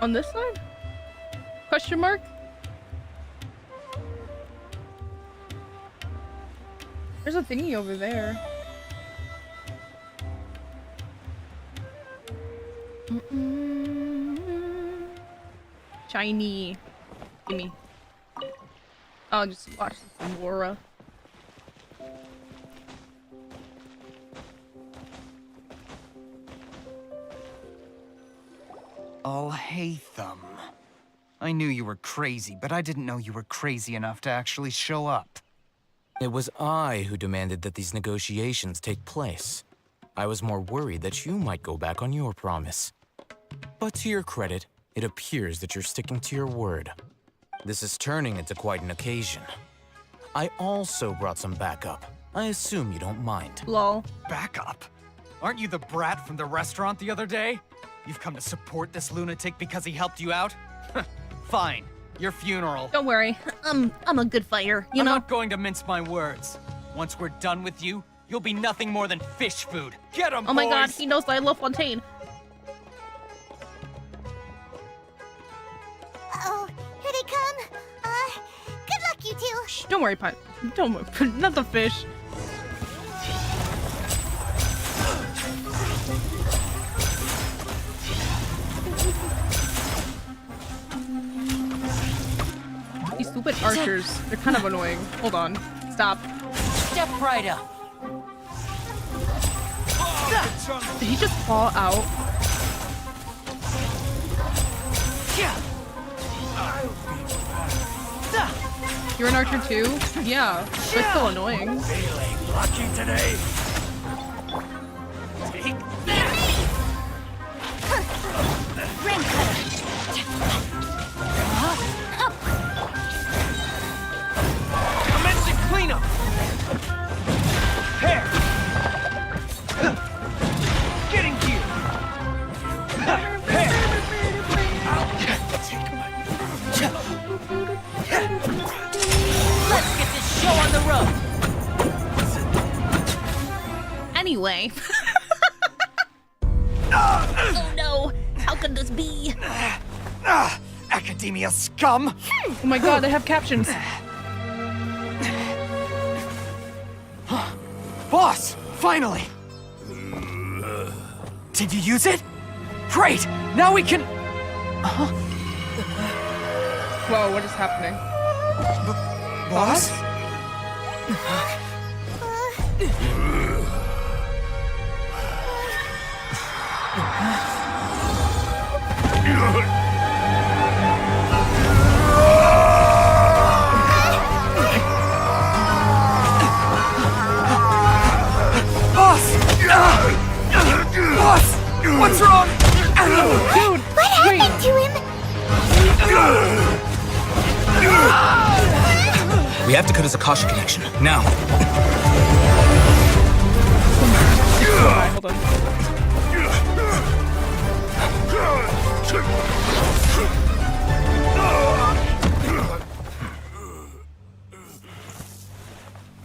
S1: On this side? Question mark? There's a thingy over there. Shiny. Gimme. I'll just watch some Laura.
S11: Alhaitham. I knew you were crazy, but I didn't know you were crazy enough to actually show up.
S8: It was I who demanded that these negotiations take place. I was more worried that you might go back on your promise. But to your credit, it appears that you're sticking to your word. This is turning into quite an occasion. I also brought some backup. I assume you don't mind.
S1: Lol.
S11: Backup? Aren't you the brat from the restaurant the other day? You've come to support this lunatic because he helped you out? Fine. Your funeral.
S4: Don't worry. I'm a good fighter, you know?
S11: I'm not going to mince my words. Once we're done with you, you'll be nothing more than fish food. Get him,
S4: Oh my god,
S11: boys!
S4: he knows that I love Fontaine.
S3: Uh-oh, here they come. Good luck, you two.
S1: Shh, don't worry, Pine. Don't worry. Not the fish. These stupid archers, they're kind of annoying. Hold on. Stop.
S9: Step right up.
S1: Did he just fall out? You're an archer too? Yeah, but still annoying.
S15: Feeling lucky today.
S11: Take
S5: Ring cutter!
S11: commencing cleanup! Hair! Getting gear! Hair! I'll take my...
S9: Let's get this show on the road.
S4: Anyway.
S3: Oh
S4: no! How could this be?
S11: Academia scum!
S1: Oh my god, they have captions.
S11: Boss! Finally! Did you use it? Great! Now we can...
S1: Whoa, what is happening?
S11: Boss? Boss!
S12: Boss! What's wrong?
S1: Dude,
S3: what happened to him?
S8: We have to cut his Akasha connection, now.
S1: Hold on.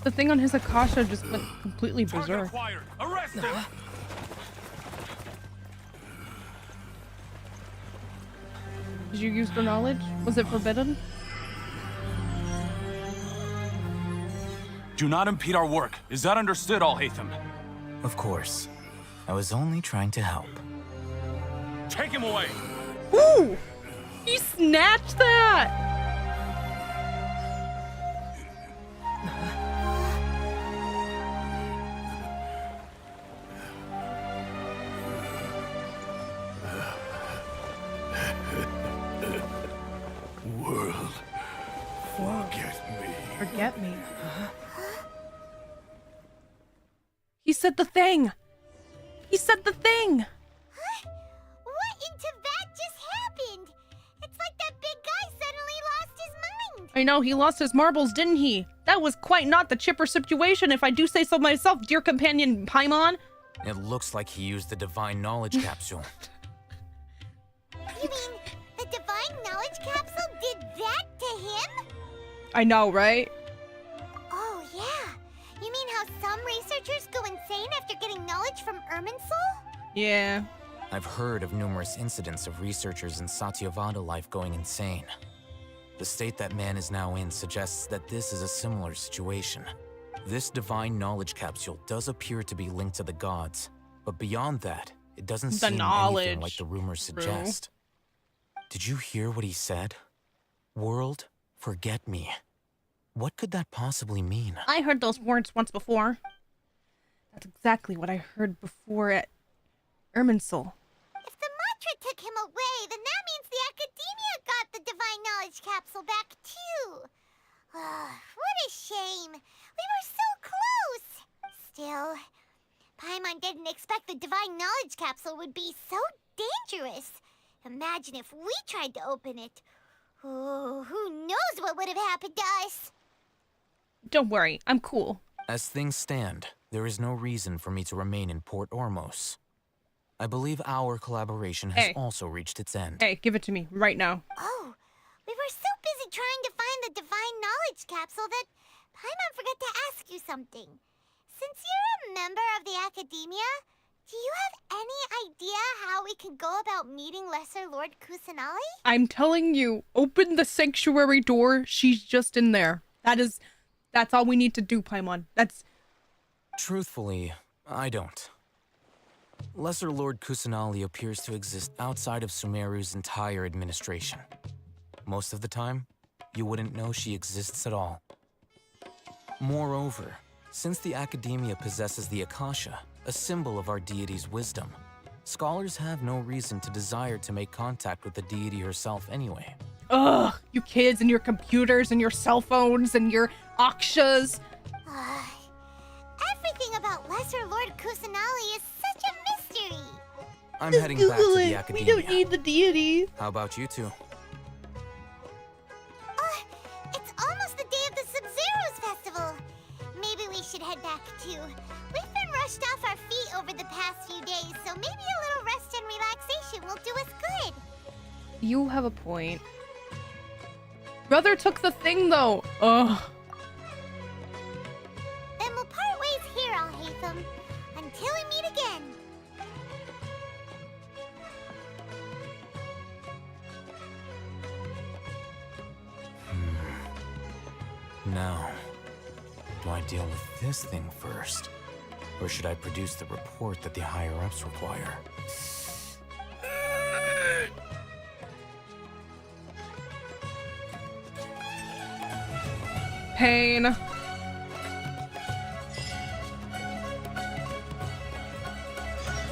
S1: The thing on his Akasha just went completely berserk.
S12: Arrest him!
S1: Did you use your knowledge? Was it forbidden?
S14: Do not impede our work. Is that understood, Al-Haytham?
S8: Of course. I was only trying to help.
S14: Take him away!
S1: Ooh! He snatched that!
S7: World, forget me.
S1: Forget me. He said the thing! He said the thing!
S3: What in Teyvat just happened? It's like that big guy suddenly lost his mind.
S1: I know, he lost his marbles, didn't he? That was quite not the chipper situation, if I do say so myself, dear companion Paimon.
S8: It looks like he used the divine knowledge capsule.
S3: You mean the divine knowledge capsule did that to him?
S1: I know, right?
S3: Oh, yeah. You mean how some researchers go insane after getting knowledge from Irminsul?
S1: Yeah.
S8: I've heard of numerous incidents of researchers in Satyavada life going insane. The state that man is now in suggests that this is a similar situation. This divine knowledge capsule does appear to be linked to the gods, but beyond that, it doesn't seem anything like the rumors suggest. Did you hear what he said? World, forget me. What could that possibly mean?
S1: I heard those words once before. That's exactly what I heard before at Irminsul.
S3: If the mantra took him away, then that means the Academia got the divine knowledge capsule back too. What a shame. We were so close. Still, Paimon didn't expect the divine knowledge capsule would be so dangerous. Imagine if we tried to open it. Oh, who knows what would have happened to us?
S1: Don't worry, I'm cool.
S8: As things stand, there is no reason for me to remain in Port Ormos. I believe our collaboration has also reached its end.
S1: Hey, give it to me right now.
S3: Oh, we were so busy trying to find the divine knowledge capsule that Paimon forgot to ask you something. Since you're a member of the Academia, do you have any idea how we can go about meeting Lesser Lord Kusanali?
S1: I'm telling you, open the sanctuary door. She's just in there. That's all we need to do, Paimon.
S8: Truthfully, I don't. Lesser Lord Kusanali appears to exist outside of Sumeru's entire administration. Most of the time, you wouldn't know she exists at all. Moreover, since the Academia possesses the Akasha, a symbol of our deity's wisdom, scholars have no reason to desire to make contact with the deity herself anyway.
S1: Ugh, you kids and your computers and your cell phones and your Akshas.
S3: Everything about Lesser Lord Kusanali is such a mystery.
S8: I'm heading back to the Academia.
S4: We don't need the deity.
S8: How about you two?
S3: It's almost the day of the Sub-Zero's festival. Maybe we should head back too. We've been rushed off our feet over the past few days, so maybe a little rest and relaxation will do us good.
S1: You have a point. Brother took the thing though. Ugh.
S3: Then we'll part ways here, Al-Haytham. Until we meet again.
S8: Now, do I deal with this thing first? Or should I produce the report that the higher-ups require?
S1: Pain.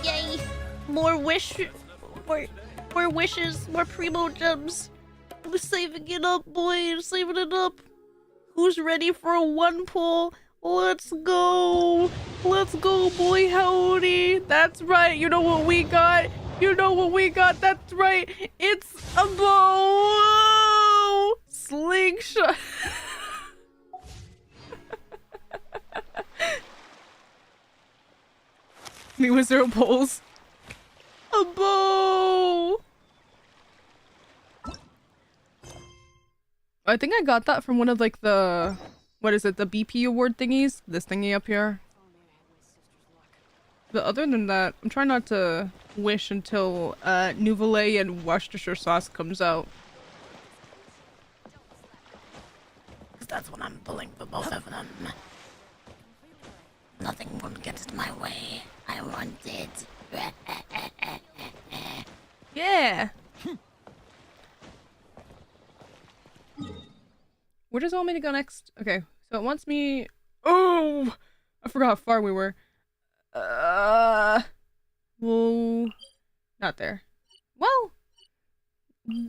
S4: Yay! More wishes, more primo gems. I'm saving it up, boy. I'm saving it up. Who's ready for a one pull
S1: Let's go. Let's go, boy howdy. That's right. You know what we got? You know what we got? That's right. It's a bow. Slingshot. Me with 0 poles. A bow. I think I got that from one of like the, what is it, the BP award thingies? This thingy up here. But other than that, I'm trying not to wish until Nouvelet and Worcestershire sauce comes out.
S4: Because that's what I'm pulling for both of them. Nothing will get in my way. I want it.
S1: Yeah. Where does it want me to go next? Okay, so it wants me. Oh, I forgot how far we were. Well, not there. Well,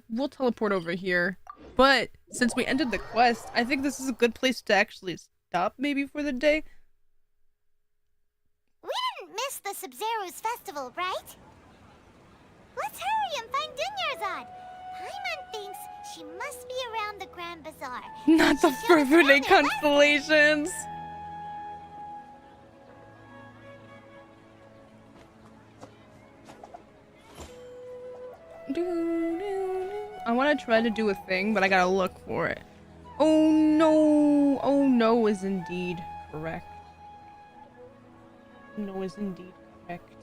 S1: we'll teleport over here. But since we ended the quest, I think this is a good place to actually stop maybe for the day.
S3: We didn't miss the Sub-Zero's festival, right? Let's hurry and find Dunyarzad. Paimon thinks she must be around the Grand Bazaar.
S1: Not the Fervent Constellations. I want to try to do a thing, but I gotta look for it. Oh no! Oh no is indeed correct. No is indeed correct.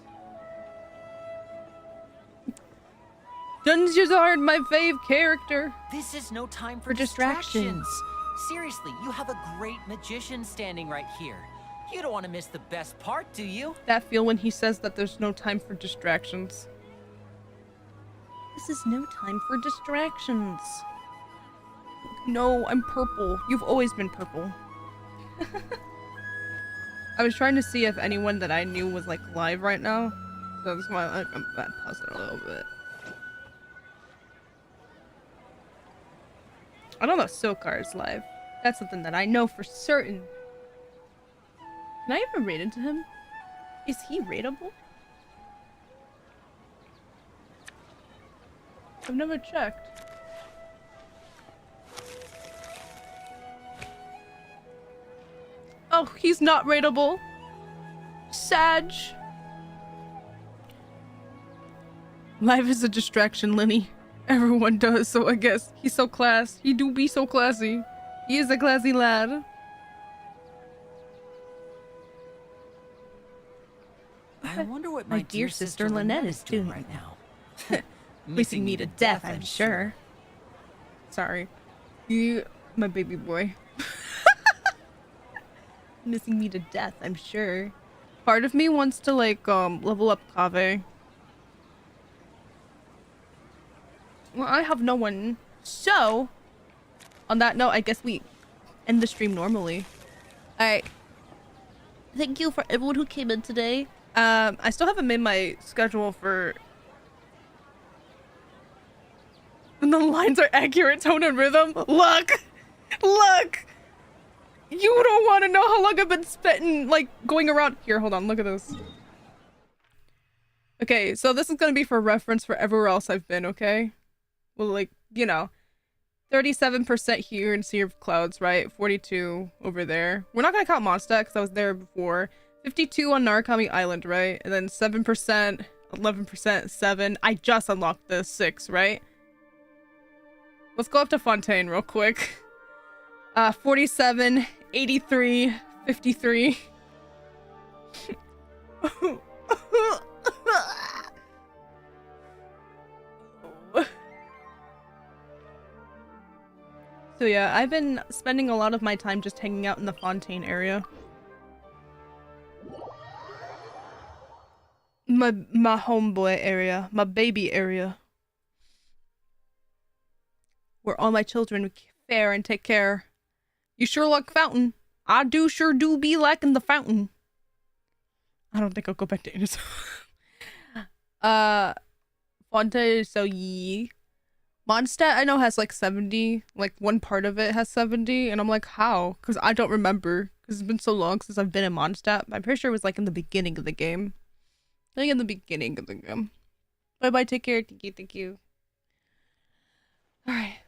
S1: Dunyarzad, my fave character.
S9: This is no time for
S1: distractions.
S9: Seriously, you have a great magician standing right here. You don't want to miss the best part, do you?
S1: That feel when he says that there's no time for distractions. This is no time for distractions. No, I'm purple. You've always been purple. I was trying to see if anyone that I knew was like live right now. So that's why I'm gonna pause it a little bit. I don't know if Sokar is live. That's something that I know for certain. Can I even raid into him? Is he raidable? I've never checked. Oh, he's not raidable. Sag. Life is a distraction, Lenny. Everyone does, so I guess he's so class. He do be so classy. He is a classy lad.
S9: I wonder what my dear sister
S1: Lynette
S9: is doing right now.
S1: Missing me to death, I'm sure. Sorry. You, my baby boy. Missing me to death, I'm sure. Part of me wants to like level up Kaveh. Well, I have no one. So, on that note, I guess we end the stream normally. Alright. Thank you for everyone who came in today. I still haven't made my schedule for... And the lines are accurate, tone and rhythm. Look! Look! You don't want to know how long I've been spitting, like, going around. Here, hold on, look at this. Okay, so this is gonna be for reference for everywhere else I've been, okay? Well, like, you know, 37% here in Sea of Clouds, right? 42 over there. We're not gonna count Mondstadt because I was there before. 52 on Narukami Island, right? And then 7%, 11%, 7. I just unlocked the 6, right? Let's go up to Fontaine real quick. 47, 83, 53. So yeah, I've been spending a lot of my time just hanging out in the Fontaine area. My homeboy area, my baby area. Where all my children fare and take care. You sure like Fountain. I sure do be liking the Fountain. I don't think I'll go back to Innis. Fontaine, so yee. Mondstadt I know has like 70, like one part of it has 70, and I'm like, how? Because I don't remember, Because it's been so long since I've been in Mondstadt. I'm pretty sure it was like in the beginning of the game. I think in the beginning of the game. Bye bye, take care. Thank you. Alright.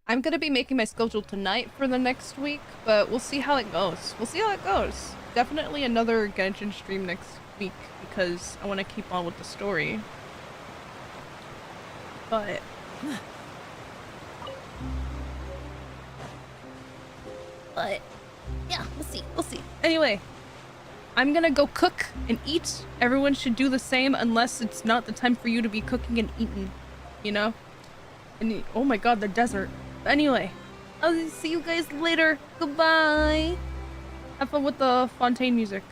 S1: I'm gonna be making my schedule tonight for the next week, but we'll see how it goes. Definitely another Genshin stream next week because I want to keep on with the story. But yeah, we'll see. Anyway, I'm gonna go cook and eat. Everyone should do the same unless it's not the time for you to be cooking and eating, you know? And oh my god, the desert. But anyway, I'll see you guys later. Goodbye. Have fun with the Fontaine music.